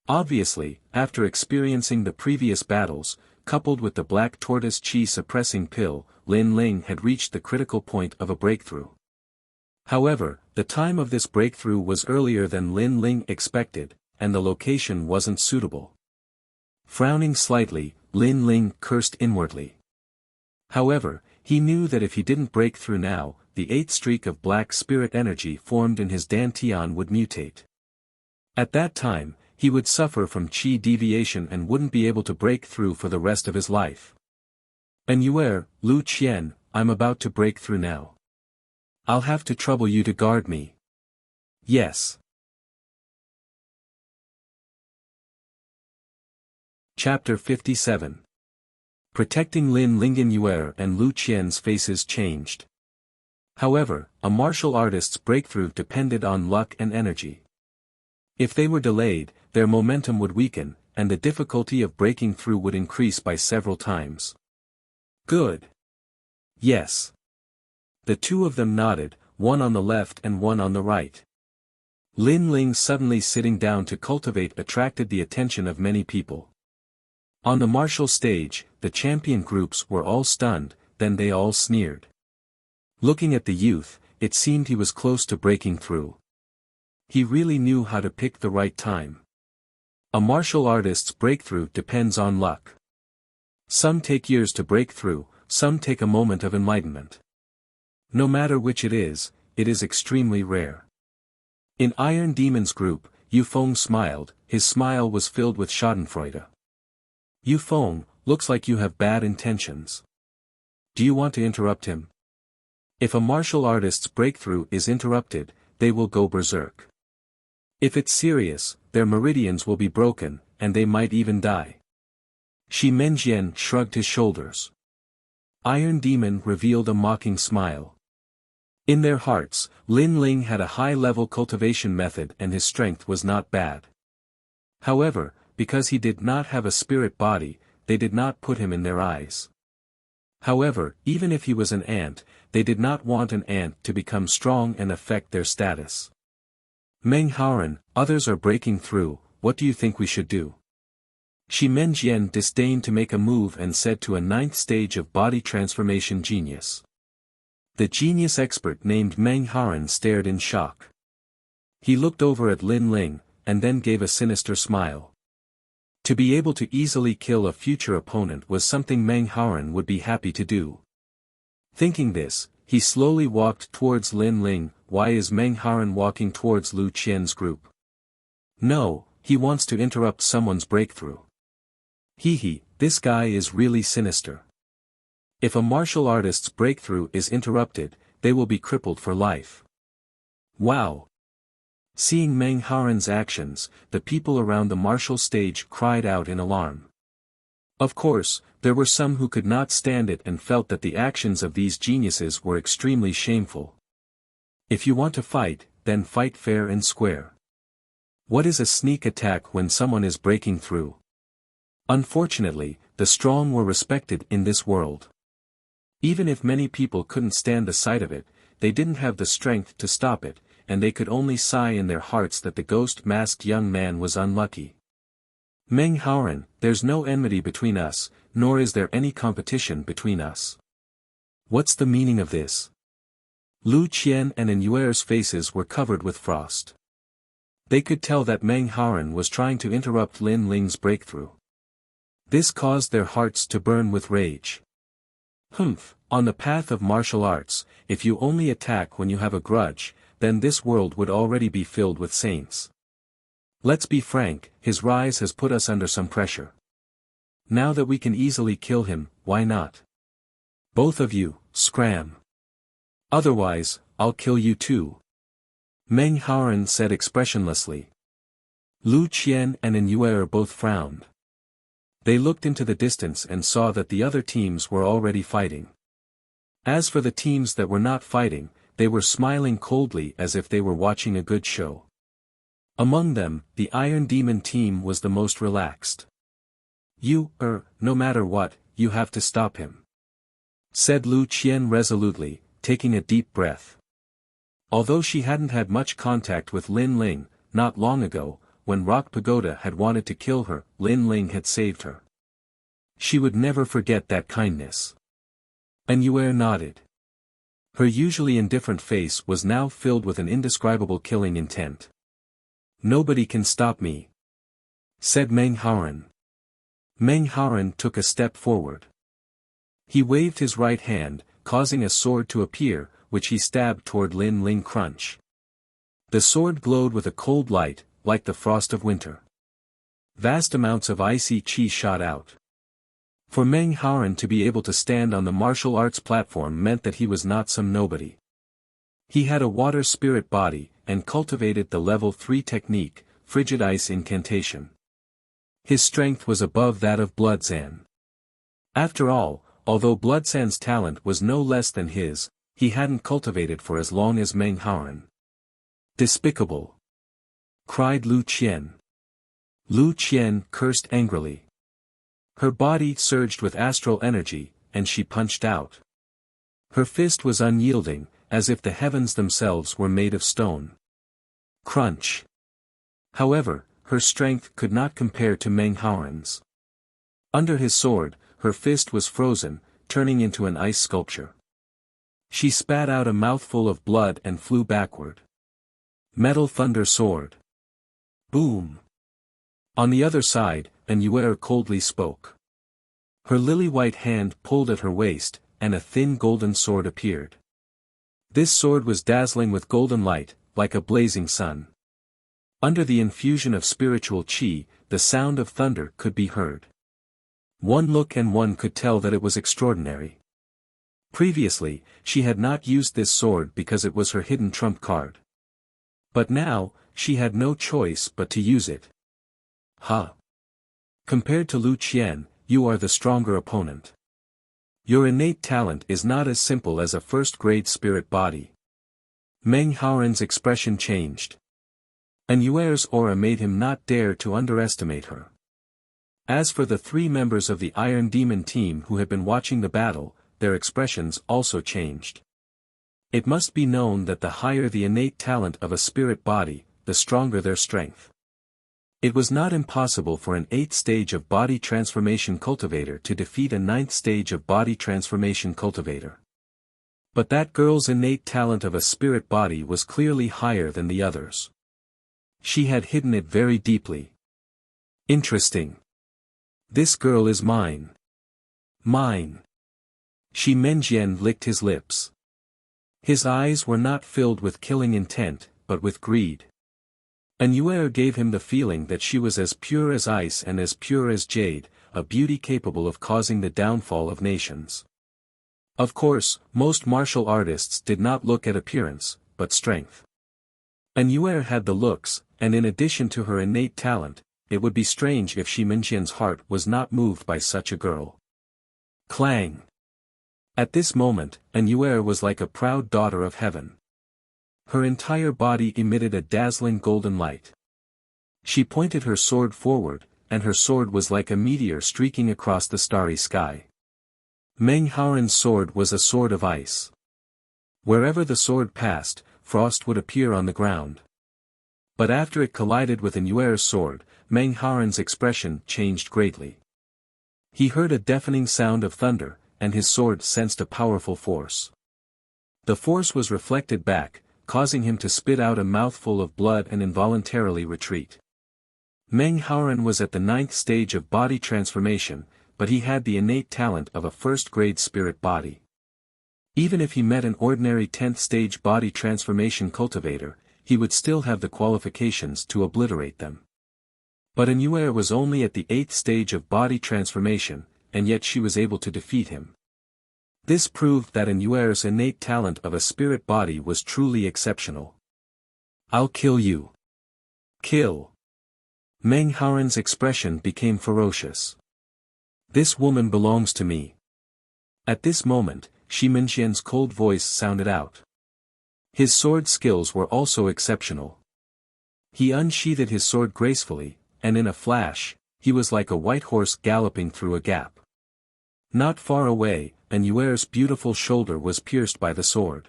Obviously, after experiencing the previous battles, coupled with the black tortoise chi suppressing pill, Lin Ling had reached the critical point of a breakthrough. However, the time of this breakthrough was earlier than Lin Ling expected, and the location wasn't suitable. Frowning slightly, Lin Ling cursed inwardly. However, he knew that if he didn't break through now, the 8th streak of black spirit energy formed in his dantian would mutate. At that time, he would suffer from chi deviation and wouldn't be able to break through for the rest of his life. "Anywhere, Lu Qian, I'm about to break through now. I'll have to trouble you to guard me." "Yes." Chapter 57. Protecting Lin Lingenyuer and Lu Qian's faces changed. However, a martial artist's breakthrough depended on luck and energy. If they were delayed, their momentum would weaken, and the difficulty of breaking through would increase by several times. "Good. Yes." The two of them nodded, one on the left and one on the right. Lin Ling suddenly sitting down to cultivate attracted the attention of many people. On the martial stage, the champion groups were all stunned, then they all sneered. Looking at the youth, it seemed he was close to breaking through. He really knew how to pick the right time. A martial artist's breakthrough depends on luck. Some take years to break through, some take a moment of enlightenment. No matter which it is extremely rare. In Iron Demon's group, Yu Feng smiled, his smile was filled with schadenfreude. "Yu Feng, looks like you have bad intentions. Do you want to interrupt him?" If a martial artist's breakthrough is interrupted, they will go berserk. If it's serious, their meridians will be broken, and they might even die. Shi Menjian shrugged his shoulders. Iron Demon revealed a mocking smile. In their hearts, Lin Ling had a high-level cultivation method and his strength was not bad. However, because he did not have a spirit body, they did not put him in their eyes. However, even if he was an ant, they did not want an ant to become strong and affect their status. "Meng Haoren, others are breaking through, what do you think we should do?" Shi Menjian disdained to make a move and said to a 9th stage of body transformation genius. The genius expert named Meng Haoren stared in shock. He looked over at Lin Ling, and then gave a sinister smile. To be able to easily kill a future opponent was something Meng Haoren would be happy to do. Thinking this, he slowly walked towards Lin Ling. Why is Meng Haoren walking towards Lu Qian's group? No, he wants to interrupt someone's breakthrough. This guy is really sinister. If a martial artist's breakthrough is interrupted, they will be crippled for life. Wow! Seeing Meng Haoren's actions, the people around the martial stage cried out in alarm. Of course, there were some who could not stand it and felt that the actions of these geniuses were extremely shameful. If you want to fight, then fight fair and square. What is a sneak attack when someone is breaking through? Unfortunately, the strong were respected in this world. Even if many people couldn't stand the sight of it, they didn't have the strength to stop it, and they could only sigh in their hearts that the ghost-masked young man was unlucky. Meng Haoren, there's no enmity between us, nor is there any competition between us. What's the meaning of this? Lu Qian and Enyuer's faces were covered with frost. They could tell that Meng Haoren was trying to interrupt Lin Ling's breakthrough. This caused their hearts to burn with rage. On the path of martial arts, if you only attack when you have a grudge, then this world would already be filled with saints. Let's be frank, his rise has put us under some pressure. Now that we can easily kill him, why not? Both of you, scram. Otherwise, I'll kill you too. Meng Haoren said expressionlessly. Lu Qian and Enyuer both frowned. They looked into the distance and saw that the other teams were already fighting. As for the teams that were not fighting, they were smiling coldly as if they were watching a good show. Among them, the Iron Demon team was the most relaxed. No matter what, you have to stop him," said Lu Qian resolutely, taking a deep breath. Although she hadn't had much contact with Lin Ling, not long ago, when Rock Pagoda had wanted to kill her, Lin Ling had saved her. She would never forget that kindness. And Yue nodded. Her usually indifferent face was now filled with an indescribable killing intent. "Nobody can stop me," said Meng Haoren. Meng Haoren took a step forward. He waved his right hand, causing a sword to appear, which he stabbed toward Lin Ling Crunch. The sword glowed with a cold light, like the frost of winter. Vast amounts of icy qi shot out. For Meng Haoren to be able to stand on the martial arts platform meant that he was not some nobody. He had a water spirit body, and cultivated the level 3 technique, frigid ice incantation. His strength was above that of Bloodzan. After all, although Bloodzan's talent was no less than his, he hadn't cultivated for as long as Meng Haoren. "Despicable!" cried Lu Qian. Lu Qian cursed angrily. Her body surged with astral energy, and she punched out. Her fist was unyielding, as if the heavens themselves were made of stone. Crunch! However, her strength could not compare to Meng Haoren's. Under his sword, her fist was frozen, turning into an ice sculpture. She spat out a mouthful of blood and flew backward. Metal Thunder Sword. Boom! On the other side, Yue coldly spoke. Her lily-white hand pulled at her waist, and a thin golden sword appeared. This sword was dazzling with golden light, like a blazing sun. Under the infusion of spiritual qi, the sound of thunder could be heard. One look and one could tell that it was extraordinary. Previously, she had not used this sword because it was her hidden trump card. But now, she had no choice but to use it. Ha! Compared to Lu Qian, you are the stronger opponent. Your innate talent is not as simple as a first-grade spirit body. Meng Haoren's expression changed. Yue's aura made him not dare to underestimate her. As for the 3 members of the Iron Demon team who had been watching the battle, their expressions also changed. It must be known that the higher the innate talent of a spirit body, the stronger their strength. It was not impossible for an 8th stage of body transformation cultivator to defeat a 9th stage of body transformation cultivator. But that girl's innate talent of a spirit body was clearly higher than the others. She had hidden it very deeply. Interesting. This girl is mine. Mine. Shi Menjian licked his lips. His eyes were not filled with killing intent, but with greed. Yue gave him the feeling that she was as pure as ice and as pure as jade, a beauty capable of causing the downfall of nations. Of course, most martial artists did not look at appearance, but strength. Yue had the looks, and in addition to her innate talent, it would be strange if Shi Menjian's heart was not moved by such a girl. Clang! At this moment, Yue was like a proud daughter of heaven. Her entire body emitted a dazzling golden light. She pointed her sword forward, and her sword was like a meteor streaking across the starry sky. Meng Haoren's sword was a sword of ice. Wherever the sword passed, frost would appear on the ground. But after it collided with Yue's sword, Meng Haoren's expression changed greatly. He heard a deafening sound of thunder, and his sword sensed a powerful force. The force was reflected back, causing him to spit out a mouthful of blood and involuntarily retreat. Meng Haoren was at the 9th stage of body transformation, but he had the innate talent of a first-grade spirit body. Even if he met an ordinary 10th stage body transformation cultivator, he would still have the qualifications to obliterate them. But Yue was only at the 8th stage of body transformation, and yet she was able to defeat him. This proved that Yue's innate talent of a spirit body was truly exceptional. I'll kill you. Kill. Meng Haoren's expression became ferocious. This woman belongs to me. At this moment, Shi Menjian's cold voice sounded out. His sword skills were also exceptional. He unsheathed his sword gracefully, and in a flash, he was like a white horse galloping through a gap. Not far away, Anuer's beautiful shoulder was pierced by the sword.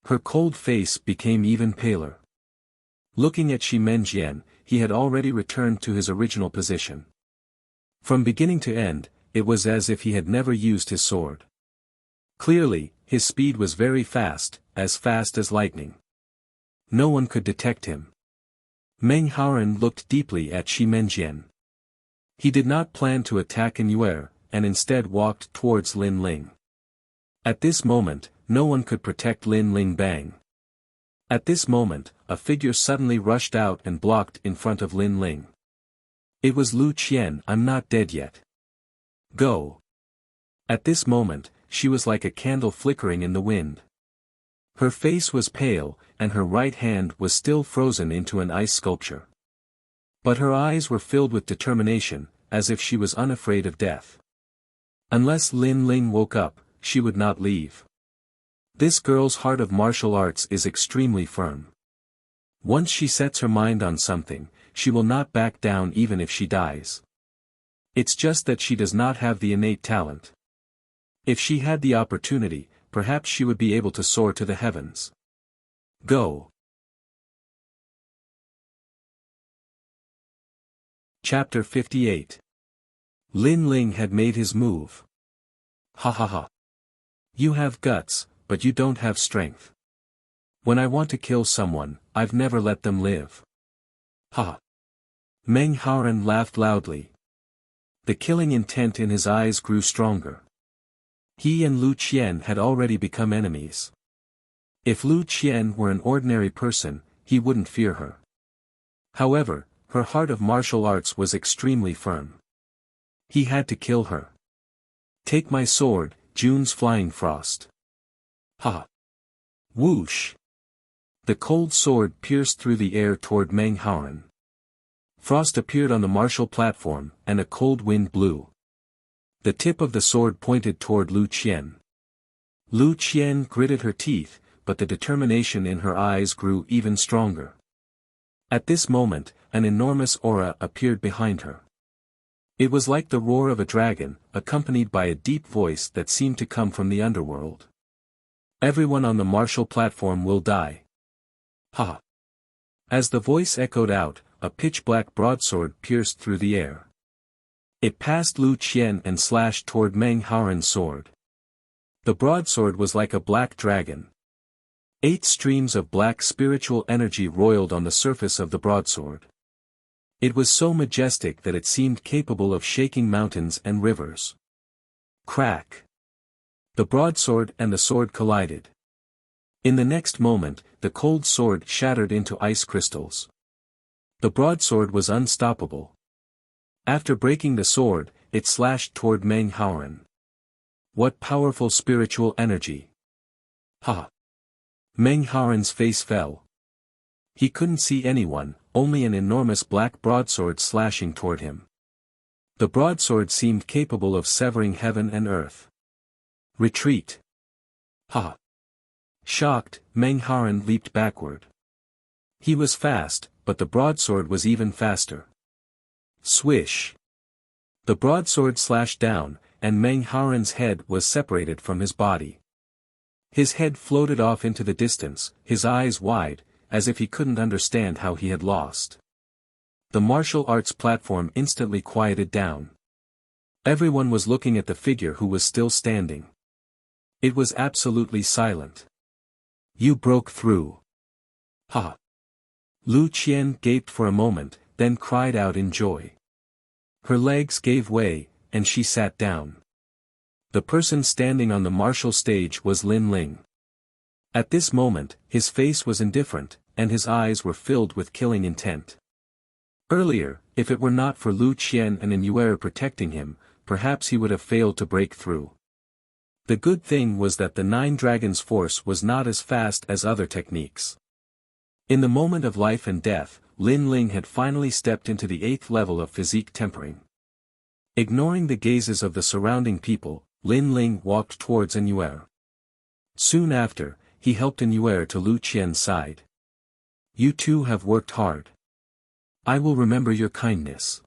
Her cold face became even paler. Looking at Shi Menjian, he had already returned to his original position. From beginning to end, it was as if he had never used his sword. Clearly, his speed was very fast as lightning. No one could detect him. Meng Haoren looked deeply at Shi Menjian. He did not plan to attack Anuer, and instead walked towards Lin Ling. At this moment, no one could protect Lin Ling Bang. At this moment, a figure suddenly rushed out and blocked in front of Lin Ling. It was Lu Qian. I'm not dead yet. Go. At this moment, she was like a candle flickering in the wind. Her face was pale, and her right hand was still frozen into an ice sculpture. But her eyes were filled with determination, as if she was unafraid of death. Unless Lin Ling woke up, she would not leave. This girl's heart of martial arts is extremely firm. Once she sets her mind on something, she will not back down even if she dies. It's just that she does not have the innate talent. If she had the opportunity, perhaps she would be able to soar to the heavens. Go. Chapter 58. Lin Ling had made his move. Ha ha ha. You have guts, but you don't have strength. When I want to kill someone, I've never let them live. Ha. Meng Haoren laughed loudly. The killing intent in his eyes grew stronger. He and Lu Qian had already become enemies. If Lu Qian were an ordinary person, he wouldn't fear her. However, her heart of martial arts was extremely firm. He had to kill her. Take my sword, June's flying frost. Ha! Whoosh! The cold sword pierced through the air toward Meng Haoren. Frost appeared on the martial platform, and a cold wind blew. The tip of the sword pointed toward Lu Qian. Lu Qian gritted her teeth, but the determination in her eyes grew even stronger. At this moment, an enormous aura appeared behind her. It was like the roar of a dragon, accompanied by a deep voice that seemed to come from the underworld. Everyone on the martial platform will die. Ha! As the voice echoed out, a pitch-black broadsword pierced through the air. It passed Lu Qian and slashed toward Meng Haoren's sword. The broadsword was like a black dragon. 8 streams of black spiritual energy roiled on the surface of the broadsword. It was so majestic that it seemed capable of shaking mountains and rivers. Crack! The broadsword and the sword collided. In the next moment, the cold sword shattered into ice crystals. The broadsword was unstoppable. After breaking the sword, it slashed toward Meng Haoren. What powerful spiritual energy! Ha! Meng Haoren's face fell. He couldn't see anyone, only an enormous black broadsword slashing toward him. The broadsword seemed capable of severing heaven and earth. Retreat! Ha! Shocked, Meng Haoren leaped backward. He was fast, but the broadsword was even faster. Swish! The broadsword slashed down, and Meng Haoren's head was separated from his body. His head floated off into the distance, his eyes wide, as if he couldn't understand how he had lost. The martial arts platform instantly quieted down. Everyone was looking at the figure who was still standing. It was absolutely silent. You broke through. Ha! Lu Qian gaped for a moment, then cried out in joy. Her legs gave way, and she sat down. The person standing on the martial stage was Lin Ling. At this moment, his face was indifferent, and his eyes were filled with killing intent. Earlier, if it were not for Lu Qian and Anuer protecting him, perhaps he would have failed to break through. The good thing was that the 9 dragons' force was not as fast as other techniques. In the moment of life and death, Lin Ling had finally stepped into the 8th level of physique tempering. Ignoring the gazes of the surrounding people, Lin Ling walked towards Anuer. Soon after, he helped Anuer to Lu Qian's side. You two have worked hard. I will remember your kindness.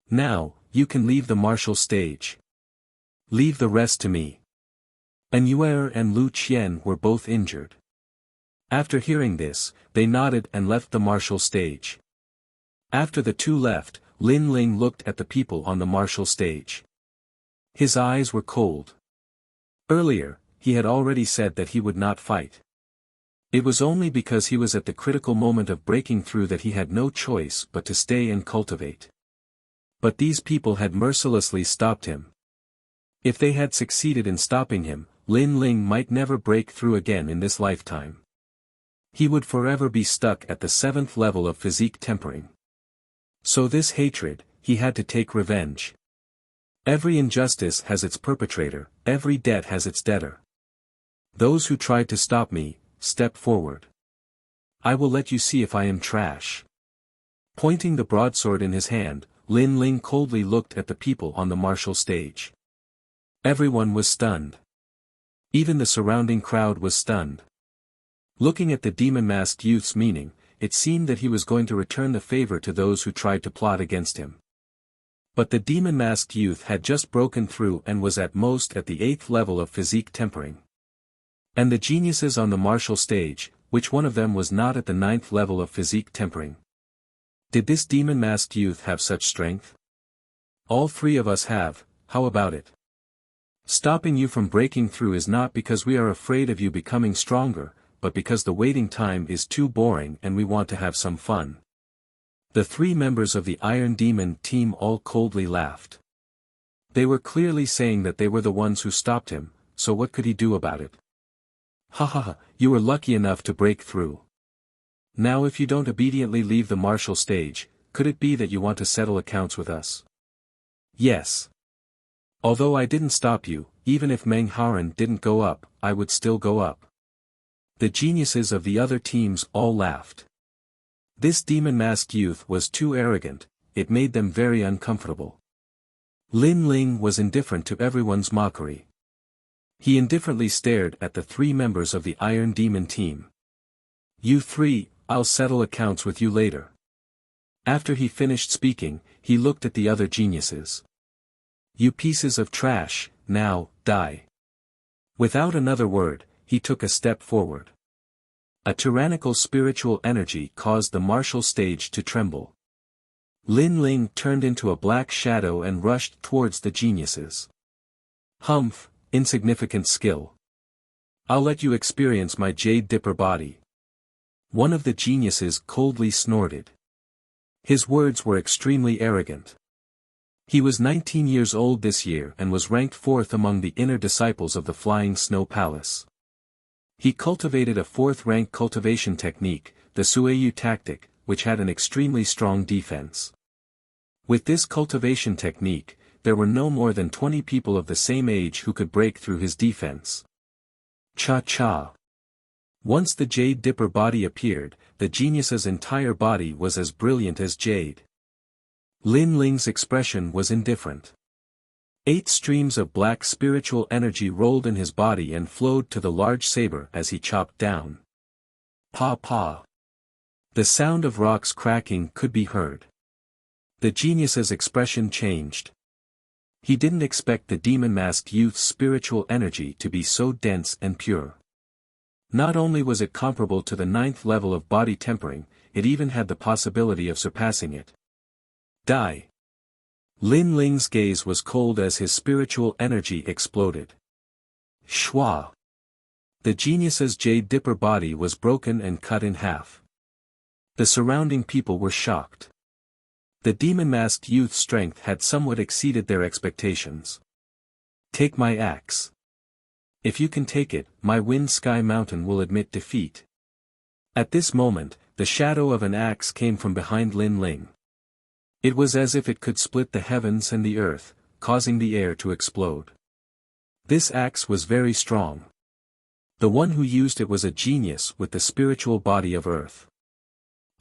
Now, you can leave the martial stage. Leave the rest to me. And Yuer and Lu Qian were both injured. After hearing this, they nodded and left the martial stage. After the two left, Lin Ling looked at the people on the martial stage. His eyes were cold. Earlier, he had already said that he would not fight. It was only because he was at the critical moment of breaking through that he had no choice but to stay and cultivate. But these people had mercilessly stopped him. If they had succeeded in stopping him, Lin Ling might never break through again in this lifetime. He would forever be stuck at the 7th level of physique tempering. So this hatred, he had to take revenge. Every injustice has its perpetrator, every debt has its debtor. Those who tried to stop me, step forward. I will let you see if I am trash. Pointing the broadsword in his hand, Lin Ling coldly looked at the people on the martial stage. Everyone was stunned. Even the surrounding crowd was stunned. Looking at the demon-masked youth's meaning, it seemed that he was going to return the favor to those who tried to plot against him. But the demon-masked youth had just broken through and was at most at the 8th level of physique tempering. And the geniuses on the martial stage, which one of them was not at the 9th level of physique tempering? Did this demon-masked youth have such strength? All three of us have, how about it? Stopping you from breaking through is not because we are afraid of you becoming stronger, but because the waiting time is too boring and we want to have some fun. The three members of the Iron Demon team all coldly laughed. They were clearly saying that they were the ones who stopped him, so what could he do about it? Ha ha ha, you were lucky enough to break through. Now if you don't obediently leave the martial stage, could it be that you want to settle accounts with us? Yes. Although I didn't stop you, even if Meng Haran didn't go up, I would still go up. The geniuses of the other teams all laughed. This demon-masked youth was too arrogant, it made them very uncomfortable. Lin Ling was indifferent to everyone's mockery. He indifferently stared at the three members of the Iron Demon team. You three, I'll settle accounts with you later. After he finished speaking, he looked at the other geniuses. You pieces of trash, now, die. Without another word, he took a step forward. A tyrannical spiritual energy caused the martial stage to tremble. Lin Ling turned into a black shadow and rushed towards the geniuses. Humph, insignificant skill. I'll let you experience my Jade Dipper body. One of the geniuses coldly snorted. His words were extremely arrogant. He was 19 years old this year and was ranked 4th among the inner disciples of the Flying Snow Palace. He cultivated a 4th-rank cultivation technique, the Sueyu tactic, which had an extremely strong defense. With this cultivation technique, there were no more than 20 people of the same age who could break through his defense. Cha-cha. Once the Jade Dipper body appeared, the genius's entire body was as brilliant as jade. Lin Ling's expression was indifferent. 8 streams of black spiritual energy rolled in his body and flowed to the large saber as he chopped down. Pa-pa. The sound of rocks cracking could be heard. The genius's expression changed. He didn't expect the demon-masked youth's spiritual energy to be so dense and pure. Not only was it comparable to the 9th level of body tempering, it even had the possibility of surpassing it. Die. Lin Ling's gaze was cold as his spiritual energy exploded. Shwa. The genius's Jade Dipper body was broken and cut in half. The surrounding people were shocked. The demon-masked youth's strength had somewhat exceeded their expectations. Take my axe. If you can take it, my Wind Sky Mountain will admit defeat. At this moment, the shadow of an axe came from behind Lin Ling. It was as if it could split the heavens and the earth, causing the air to explode. This axe was very strong. The one who used it was a genius with the spiritual body of earth.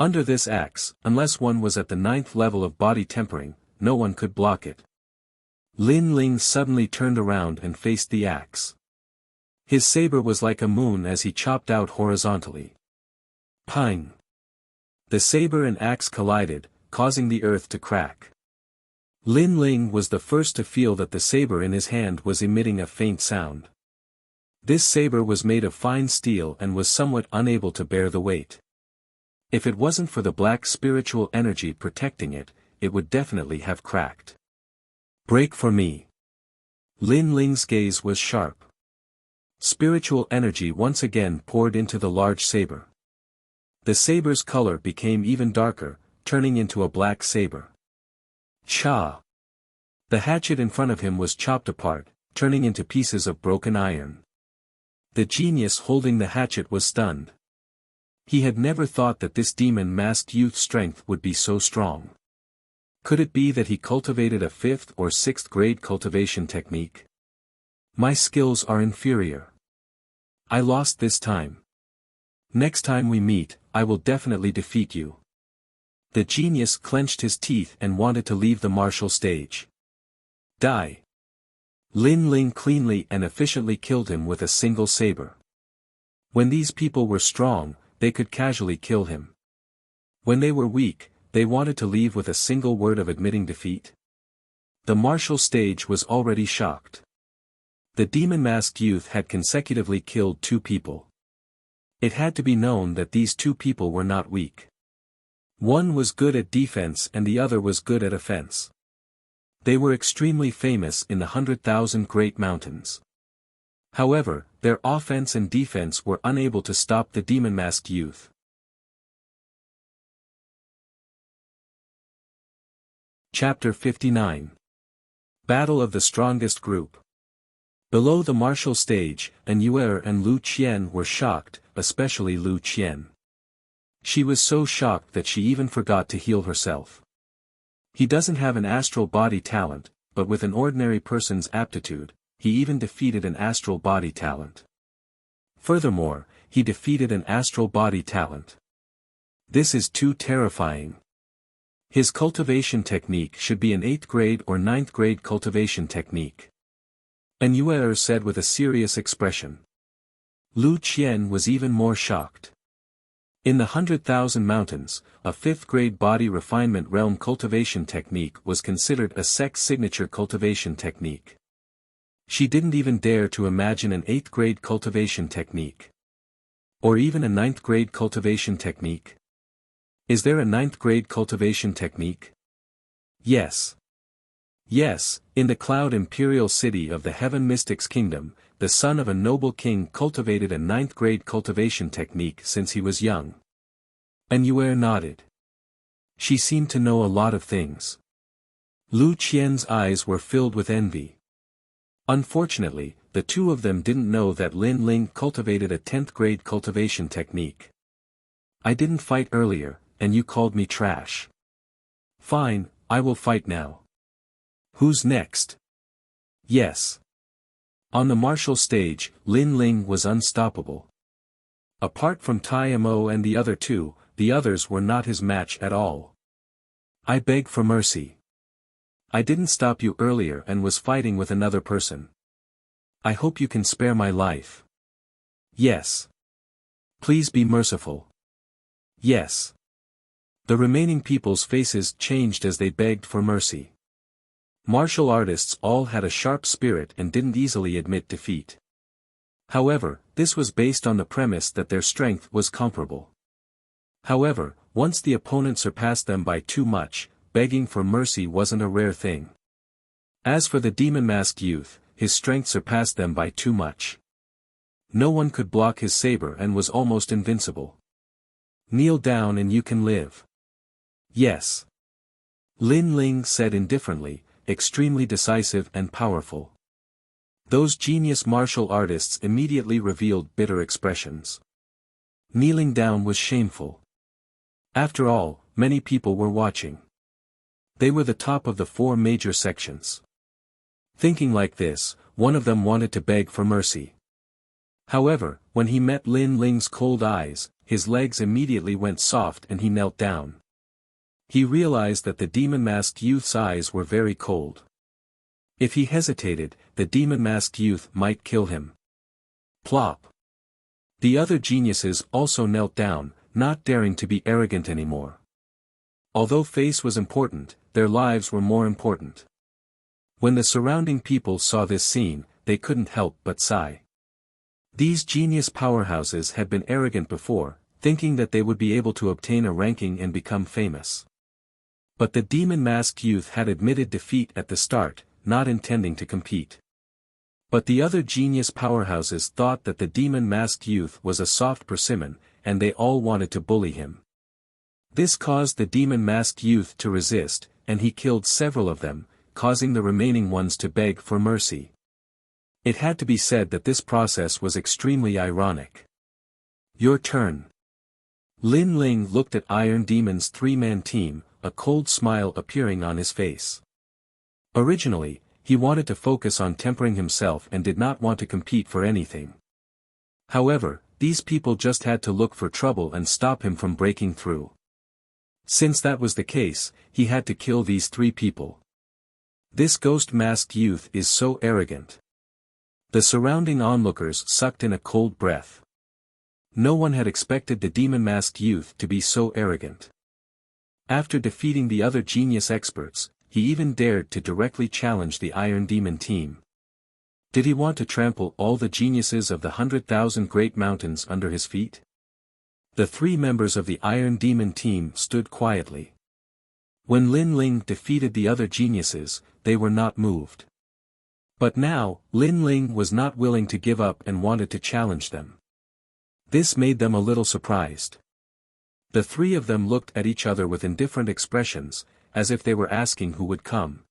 Under this axe, unless one was at the 9th level of body tempering, no one could block it. Lin Ling suddenly turned around and faced the axe. His saber was like a moon as he chopped out horizontally. Pang! The saber and axe collided, causing the earth to crack. Lin Ling was the first to feel that the saber in his hand was emitting a faint sound. This saber was made of fine steel and was somewhat unable to bear the weight. If it wasn't for the black spiritual energy protecting it, it would definitely have cracked. Break for me. Lin Ling's gaze was sharp. Spiritual energy once again poured into the large saber. The saber's color became even darker, turning into a black saber. Cha! The hatchet in front of him was chopped apart, turning into pieces of broken iron. The genius holding the hatchet was stunned. He had never thought that this demon-masked youth's strength would be so strong. Could it be that he cultivated a 5th or 6th grade cultivation technique? My skills are inferior. I lost this time. Next time we meet, I will definitely defeat you. The genius clenched his teeth and wanted to leave the martial stage. Die. Lin Ling cleanly and efficiently killed him with a single saber. When these people were strong, they could casually kill him. When they were weak, they wanted to leave with a single word of admitting defeat. The martial stage was already shocked. The demon-masked youth had consecutively killed 2 people. It had to be known that these 2 people were not weak. One was good at defense and the other was good at offense. They were extremely famous in the 100,000 Great Mountains. However, their offense and defense were unable to stop the demon-masked youth. Chapter 59. Battle of the Strongest Group. Below the martial stage, An Yuer and Lu Qian were shocked, especially Lu Qian. She was so shocked that she even forgot to heal herself. He doesn't have an astral body talent, but with an ordinary person's aptitude, he even defeated an astral body talent. Furthermore, he defeated an astral body talent. This is too terrifying. His cultivation technique should be an 8th grade or 9th grade cultivation technique. An Yuer said with a serious expression. Lu Qian was even more shocked. In the 100,000 mountains, a 5th grade body refinement realm cultivation technique was considered a sect signature cultivation technique. She didn't even dare to imagine an 8th grade cultivation technique. Or even a 9th grade cultivation technique. Is there a 9th grade cultivation technique? Yes. Yes, in the Cloud Imperial City of the Heaven Mystics Kingdom, the son of a noble king cultivated a 9th grade cultivation technique since he was young. An Yuer nodded. She seemed to know a lot of things. Lu Qian's eyes were filled with envy. Unfortunately, the 2 of them didn't know that Lin Ling cultivated a 10th grade cultivation technique. I didn't fight earlier, and you called me trash. Fine, I will fight now. Who's next? Yes. On the martial stage, Lin Ling was unstoppable. Apart from Tai Mo and the other 2, the others were not his match at all. I beg for mercy. I didn't stop you earlier and was fighting with another person. I hope you can spare my life. Yes. Please be merciful. Yes. The remaining people's faces changed as they begged for mercy. Martial artists all had a sharp spirit and didn't easily admit defeat. However, this was based on the premise that their strength was comparable. However, once the opponent surpassed them by too much, begging for mercy wasn't a rare thing. As for the demon-masked youth, his strength surpassed them by too much. No one could block his saber and was almost invincible. Kneel down and you can live. Yes. Lin Ling said indifferently, extremely decisive and powerful. Those genius martial artists immediately revealed bitter expressions. Kneeling down was shameful. After all, many people were watching. They were the top of the 4 major sections. Thinking like this, one of them wanted to beg for mercy. However, when he met Lin Ling's cold eyes, his legs immediately went soft and he knelt down. He realized that the demon-masked youth's eyes were very cold. If he hesitated, the demon-masked youth might kill him. Plop. The other geniuses also knelt down, not daring to be arrogant anymore. Although face was important, their lives were more important. When the surrounding people saw this scene, they couldn't help but sigh. These genius powerhouses had been arrogant before, thinking that they would be able to obtain a ranking and become famous. But the demon-masked youth had admitted defeat at the start, not intending to compete. But the other genius powerhouses thought that the demon-masked youth was a soft persimmon, and they all wanted to bully him. This caused the demon-masked youth to resist, and he killed several of them, causing the remaining ones to beg for mercy. It had to be said that this process was extremely ironic. Your turn. Lin Ling looked at Iron Demon's three-man team, a cold smile appearing on his face. Originally, he wanted to focus on tempering himself and did not want to compete for anything. However, these people just had to look for trouble and stop him from breaking through. Since that was the case, he had to kill these three people. This ghost-masked youth is so arrogant. The surrounding onlookers sucked in a cold breath. No one had expected the demon-masked youth to be so arrogant. After defeating the other genius experts, he even dared to directly challenge the Iron Demon team. Did he want to trample all the geniuses of the 100,000 great mountains under his feet? The three members of the Iron Demon team stood quietly. When Lin Ling defeated the other geniuses, they were not moved. But now, Lin Ling was not willing to give up and wanted to challenge them. This made them a little surprised. The three of them looked at each other with indifferent expressions, as if they were asking who would come.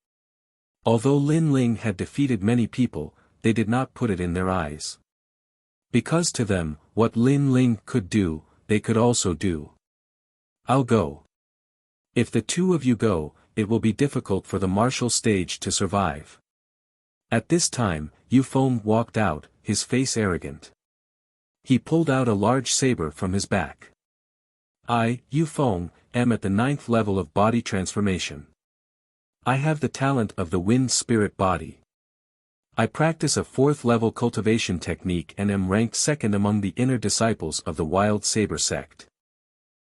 Although Lin Ling had defeated many people, they did not put it in their eyes. Because to them, what Lin Ling could do, they could also do. I'll go. If the two of you go, it will be difficult for the martial stage to survive. At this time, Yu Feng walked out, his face arrogant. He pulled out a large saber from his back. I, Yu Feng, am at the 9th level of body transformation. I have the talent of the wind spirit body. I practice a 4th level cultivation technique and am ranked 2nd among the inner disciples of the Wild Saber sect.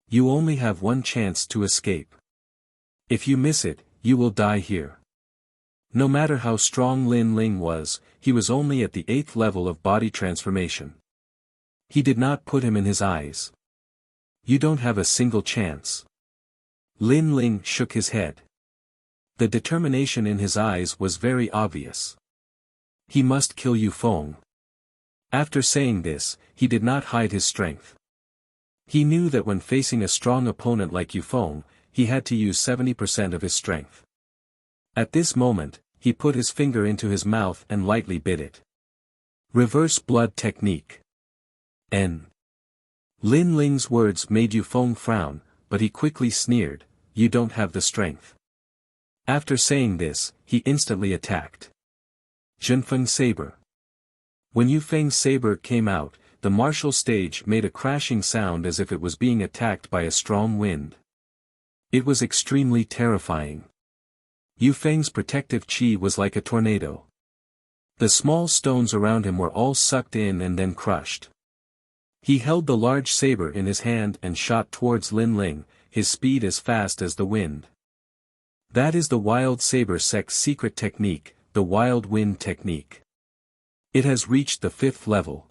You only have one chance to escape. If you miss it, you will die here. No matter how strong Lin Ling was, he was only at the 8th level of body transformation. He did not put him in his eyes. You don't have a single chance. Lin Ling shook his head. The determination in his eyes was very obvious. He must kill Yu Feng. After saying this, he did not hide his strength. He knew that when facing a strong opponent like Yu Feng, he had to use 70% of his strength. At this moment, he put his finger into his mouth and lightly bit it. Reverse blood technique. N. Lin Ling's words made Yu Feng frown, but he quickly sneered, you don't have the strength. After saying this, he instantly attacked. Zhenfeng Saber. When Yu Feng's saber came out, the martial stage made a crashing sound as if it was being attacked by a strong wind. It was extremely terrifying. Yu Feng's protective chi was like a tornado. The small stones around him were all sucked in and then crushed. He held the large saber in his hand and shot towards Lin Ling, his speed as fast as the wind. That is the Wild Saber sect's secret technique, the Wild Wind technique. It has reached the 5th level.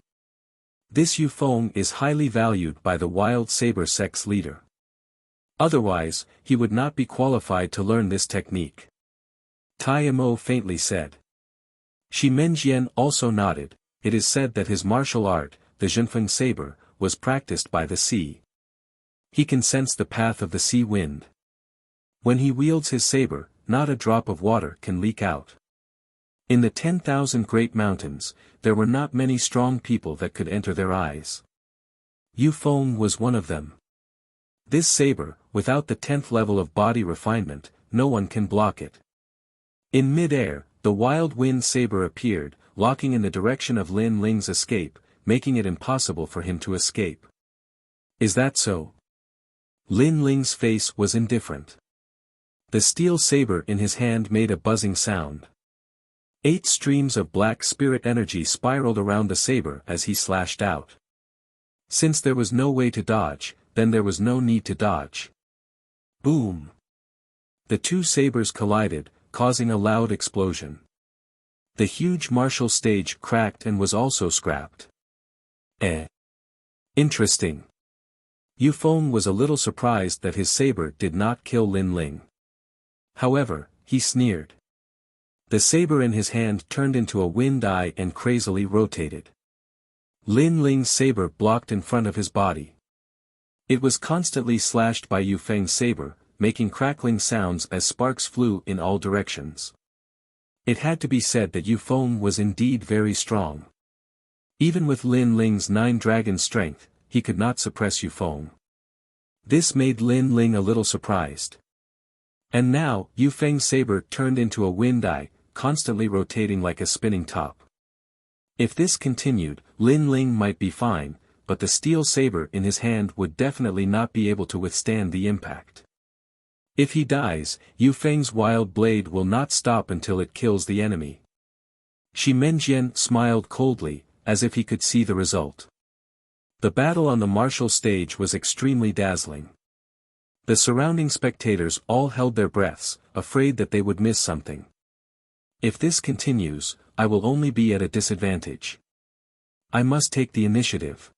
This Yu Feng is highly valued by the Wild Saber sect's leader. Otherwise, he would not be qualified to learn this technique. Tai Mo faintly said. Shi Menjian also nodded. It is said that his martial art, the Zhenfeng Saber, was practiced by the sea. He can sense the path of the sea wind. When he wields his saber, not a drop of water can leak out. In the 10,000 great mountains, there were not many strong people that could enter their eyes. Yu Feng was one of them. This saber, without the 10th level of body refinement, no one can block it. In mid-air, the Wild Wind Saber appeared, locking in the direction of Lin Ling's escape, making it impossible for him to escape. Is that so? Lin Ling's face was indifferent. The steel saber in his hand made a buzzing sound. 8 streams of black spirit energy spiraled around the saber as he slashed out. Since there was no way to dodge, then there was no need to dodge. Boom! The two sabers collided, causing a loud explosion. The huge martial stage cracked and was also scrapped. Interesting. Yufeng was a little surprised that his saber did not kill Lin Ling. However, he sneered. The saber in his hand turned into a wind eye and crazily rotated. Lin Ling's saber blocked in front of his body. It was constantly slashed by Yufeng's saber, making crackling sounds as sparks flew in all directions. It had to be said that Yufeng was indeed very strong. Even with Lin Ling's 9-dragon strength, he could not suppress Yufeng. This made Lin Ling a little surprised. And now, Yufeng's saber turned into a wind eye, constantly rotating like a spinning top. If this continued, Lin Ling might be fine, but the steel saber in his hand would definitely not be able to withstand the impact. If he dies, Yufeng's wild blade will not stop until it kills the enemy. Shi Menjian smiled coldly, as if he could see the result. The battle on the martial stage was extremely dazzling. The surrounding spectators all held their breaths, afraid that they would miss something. If this continues, I will only be at a disadvantage. I must take the initiative.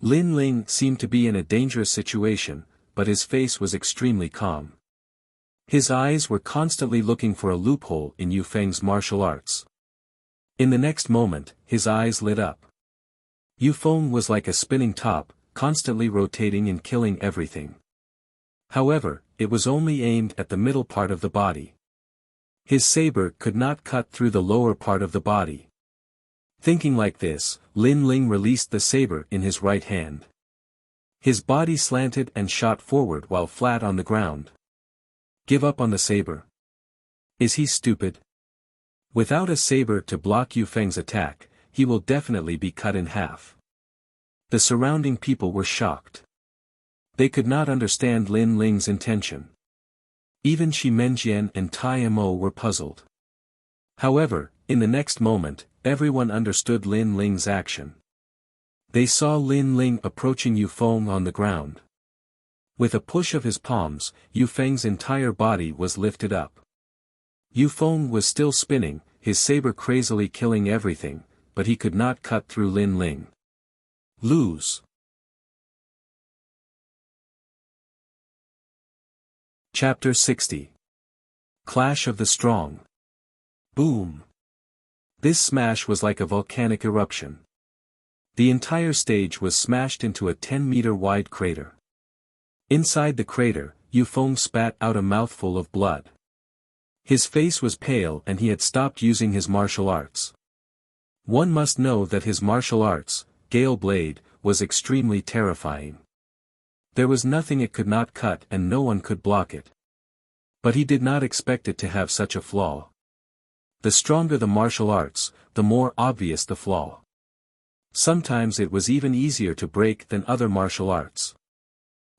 Lin Ling seemed to be in a dangerous situation, but his face was extremely calm. His eyes were constantly looking for a loophole in Yufeng's martial arts. In the next moment, his eyes lit up. Yufeng was like a spinning top, constantly rotating and killing everything. However, it was only aimed at the middle part of the body. His saber could not cut through the lower part of the body. Thinking like this, Lin Ling released the saber in his right hand. His body slanted and shot forward while flat on the ground. Give up on the saber. Is he stupid? Without a saber to block Yufeng's attack, he will definitely be cut in half. The surrounding people were shocked. They could not understand Lin Ling's intention. Even Shi Menjian and Tai Mo were puzzled. However, in the next moment, everyone understood Lin Ling's action. They saw Lin Ling approaching Yufeng on the ground. With a push of his palms, Yufeng's entire body was lifted up. Yufeng was still spinning, his saber crazily killing everything, but he could not cut through Lin Ling. Lose. Chapter 60. Clash of the Strong. Boom. This smash was like a volcanic eruption. The entire stage was smashed into a 10-meter-wide crater. Inside the crater, Yufeng spat out a mouthful of blood. His face was pale and he had stopped using his martial arts. One must know that his martial arts, Gale Blade, was extremely terrifying. There was nothing it could not cut and no one could block it. But he did not expect it to have such a flaw. The stronger the martial arts, the more obvious the flaw. Sometimes it was even easier to break than other martial arts.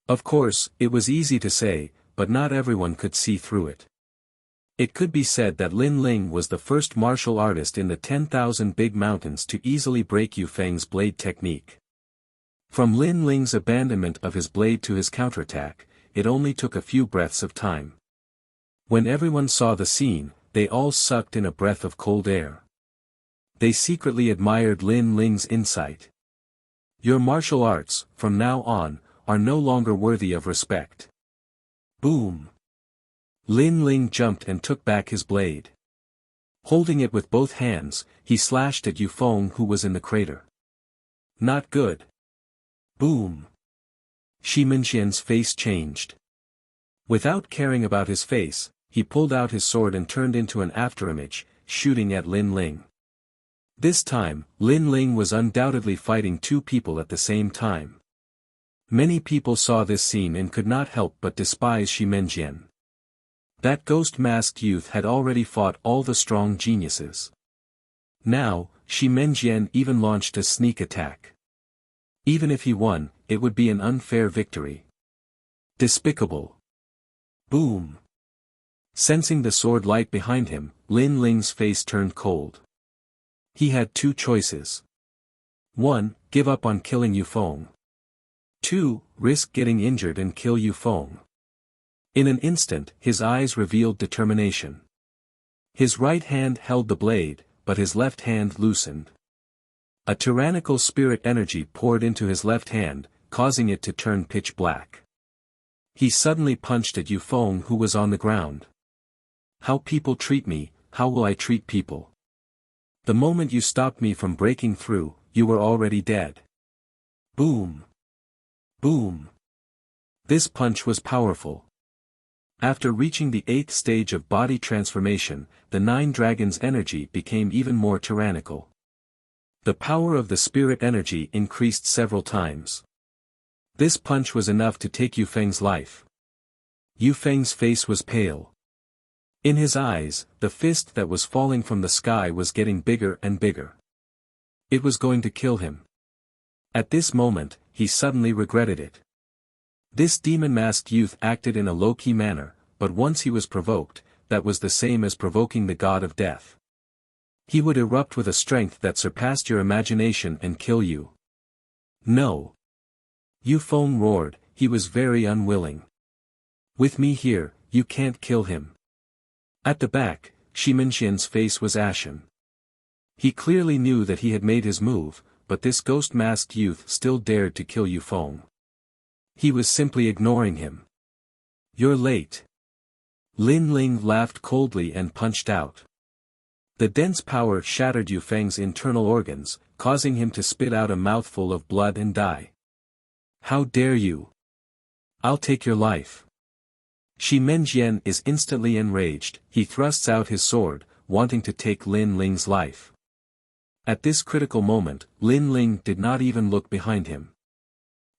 Of course, it was easy to say, but not everyone could see through it. It could be said that Lin Ling was the first martial artist in the 10,000 big mountains to easily break Yufeng's blade technique. From Lin Ling's abandonment of his blade to his counterattack, it only took a few breaths of time. When everyone saw the scene, they all sucked in a breath of cold air. They secretly admired Lin Ling's insight. Your martial arts, from now on, are no longer worthy of respect. Boom! Lin Ling jumped and took back his blade. Holding it with both hands, he slashed at Yufeng who was in the crater. Not good. Boom! Shi Menjian's face changed. Without caring about his face, he pulled out his sword and turned into an afterimage, shooting at Lin Ling. This time, Lin Ling was undoubtedly fighting two people at the same time. Many people saw this scene and could not help but despise Shi Menjian. That ghost-masked youth had already fought all the strong geniuses. Now, Shi Menjian even launched a sneak attack. Even if he won, it would be an unfair victory. Despicable. Boom! Sensing the sword light behind him, Lin Ling's face turned cold. He had two choices. 1. Give up on killing Yufeng. 2. Risk getting injured and kill Yufeng. In an instant, his eyes revealed determination. His right hand held the blade, but his left hand loosened. A tyrannical spirit energy poured into his left hand, causing it to turn pitch black. He suddenly punched at Yufeng, who was on the ground. How people treat me, how will I treat people? The moment you stopped me from breaking through, you were already dead. Boom! Boom! This punch was powerful. After reaching the 8th stage of body transformation, the 9 dragons' energy became even more tyrannical. The power of the spirit energy increased several times. This punch was enough to take Yufeng's life. Yufeng's face was pale. In his eyes, the fist that was falling from the sky was getting bigger and bigger. It was going to kill him. At this moment, he suddenly regretted it. This demon-masked youth acted in a low-key manner, but once he was provoked, that was the same as provoking the god of death. He would erupt with a strength that surpassed your imagination and kill you. No. Yufeng roared, he was very unwilling. With me here, you can't kill him. At the back, Shimenxian's face was ashen. He clearly knew that he had made his move, but this ghost-masked youth still dared to kill Yufeng. He was simply ignoring him. You're late. Lin Ling laughed coldly and punched out. The dense power shattered Yufeng's internal organs, causing him to spit out a mouthful of blood and die. How dare you? I'll take your life. Shi Menjian is instantly enraged, he thrusts out his sword, wanting to take Lin Ling's life. At this critical moment, Lin Ling did not even look behind him.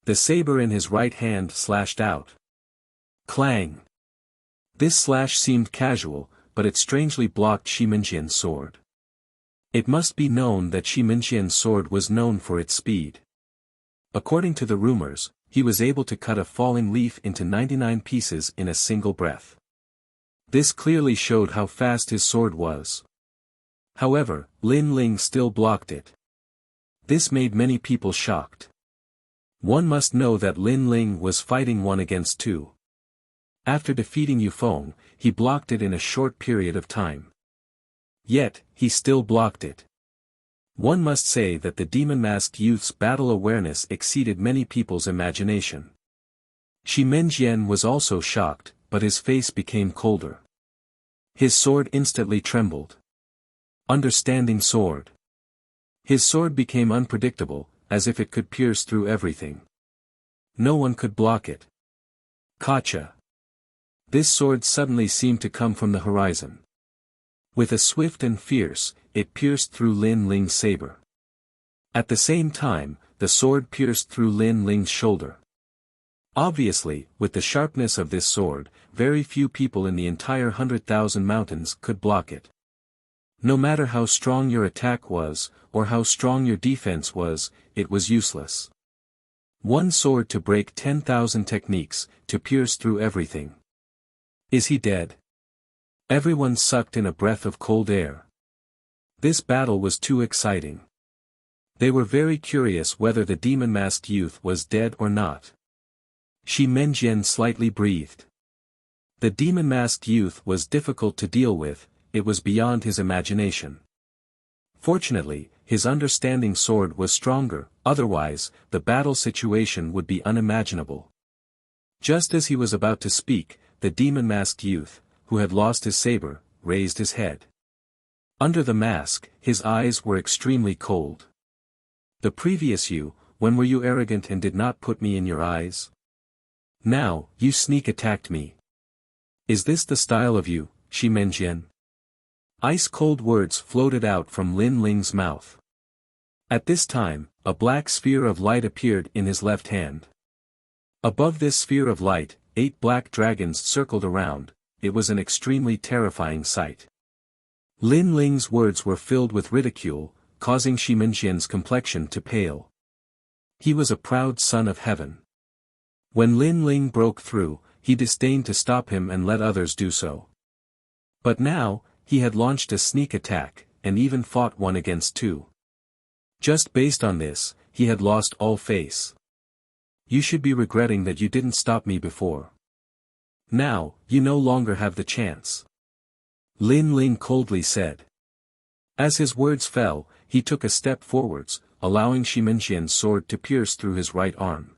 The saber in his right hand slashed out. Clang! This slash seemed casual, but it strangely blocked Shi Menjian's sword. It must be known that Shi Menjian's sword was known for its speed. According to the rumors, he was able to cut a falling leaf into 99 pieces in a single breath. This clearly showed how fast his sword was. However, Lin Ling still blocked it. This made many people shocked. One must know that Lin Ling was fighting 1 against 2. After defeating Yufeng, he blocked it in a short period of time. Yet, he still blocked it. One must say that the demon-masked youth's battle awareness exceeded many people's imagination. Shi Menjian was also shocked, but his face became colder. His sword instantly trembled. Understanding sword. His sword became unpredictable, as if it could pierce through everything. No one could block it. Gotcha. This sword suddenly seemed to come from the horizon. With a swift and fierce, it pierced through Lin Ling's saber. At the same time, the sword pierced through Lin Ling's shoulder. Obviously, with the sharpness of this sword, very few people in the entire 100,000 mountains could block it. No matter how strong your attack was, or how strong your defense was, it was useless. One sword to break 10,000 techniques, to pierce through everything. Is he dead? Everyone sucked in a breath of cold air. This battle was too exciting. They were very curious whether the demon-masked youth was dead or not. Shi Menjian slightly breathed. The demon-masked youth was difficult to deal with, it was beyond his imagination. Fortunately, his understanding sword was stronger, otherwise, the battle situation would be unimaginable. Just as he was about to speak, the demon-masked youth, who had lost his saber, raised his head. Under the mask, his eyes were extremely cold. The previous you, when were you arrogant and did not put me in your eyes? Now, you sneak attacked me. Is this the style of you, Shi Menjian? Ice-cold words floated out from Lin Ling's mouth. At this time, a black sphere of light appeared in his left hand. Above this sphere of light, 8 black dragons circled around, it was an extremely terrifying sight. Lin Ling's words were filled with ridicule, causing Shi Menjian's complexion to pale. He was a proud son of heaven. When Lin Ling broke through, he disdained to stop him and let others do so. But now, he had launched a sneak attack, and even fought 1 against 2. Just based on this, he had lost all face. You should be regretting that you didn't stop me before. Now, you no longer have the chance. Lin Ling coldly said. As his words fell, he took a step forwards, allowing Shimenjian's sword to pierce through his right arm.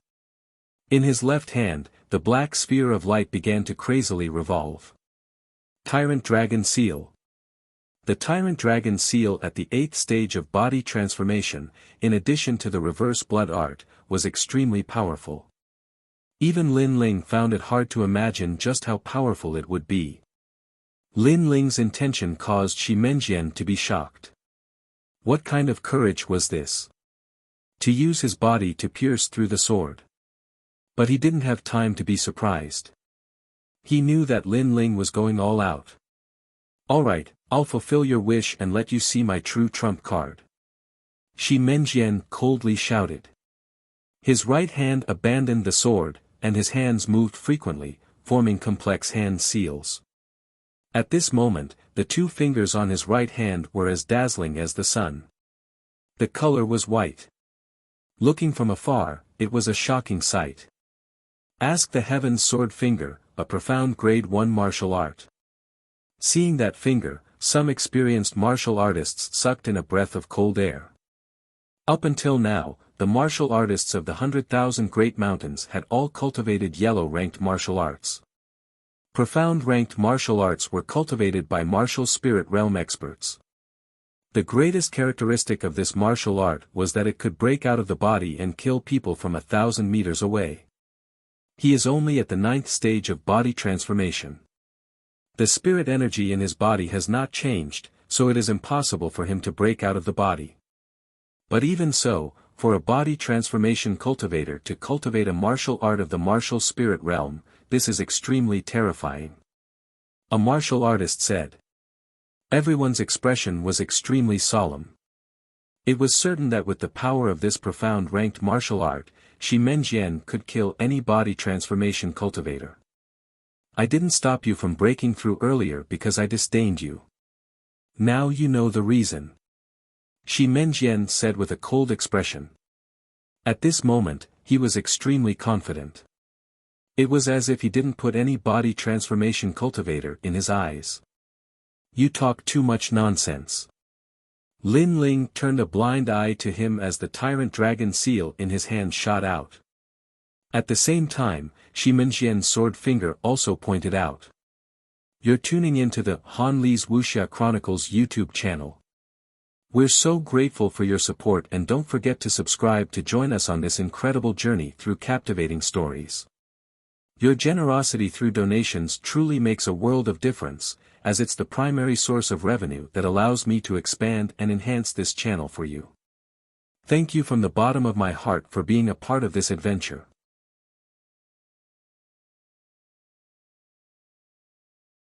In his left hand, the black sphere of light began to crazily revolve. Tyrant Dragon Seal. The Tyrant Dragon Seal at the 8th stage of body transformation, in addition to the reverse blood art, was extremely powerful. Even Lin Ling found it hard to imagine just how powerful it would be. Lin Ling's intention caused Shimenjian to be shocked. What kind of courage was this? To use his body to pierce through the sword. But he didn't have time to be surprised. He knew that Lin Ling was going all out. Alright, I'll fulfill your wish and let you see my true trump card. Shimenjian coldly shouted. His right hand abandoned the sword, and his hands moved frequently, forming complex hand seals. At this moment, the 2 fingers on his right hand were as dazzling as the sun. The color was white. Looking from afar, it was a shocking sight. Ask the Heaven's Sword Finger, a profound grade 1 martial art. Seeing that finger, some experienced martial artists sucked in a breath of cold air. Up until now, the martial artists of the 100,000 Great Mountains had all cultivated yellow-ranked martial arts. Profound ranked martial arts were cultivated by martial spirit realm experts. The greatest characteristic of this martial art was that it could break out of the body and kill people from 1,000 meters away. He is only at the 9th stage of body transformation. The spirit energy in his body has not changed, so it is impossible for him to break out of the body. But even so, for a body transformation cultivator to cultivate a martial art of the martial spirit realm, this is extremely terrifying. A martial artist said. Everyone's expression was extremely solemn. It was certain that with the power of this profound ranked martial art, Shimenjian could kill any body transformation cultivator. I didn't stop you from breaking through earlier because I disdained you. Now you know the reason. Shimenjian said with a cold expression. At this moment, he was extremely confident. It was as if he didn't put any body transformation cultivator in his eyes. You talk too much nonsense. Lin Ling turned a blind eye to him as the Tyrant Dragon Seal in his hand shot out. At the same time, Shimenjian's sword finger also pointed out. You're tuning into the Han Li's Wuxia Chronicles YouTube channel. We're so grateful for your support, and don't forget to subscribe to join us on this incredible journey through captivating stories. Your generosity through donations truly makes a world of difference, as it's the primary source of revenue that allows me to expand and enhance this channel for you. Thank you from the bottom of my heart for being a part of this adventure.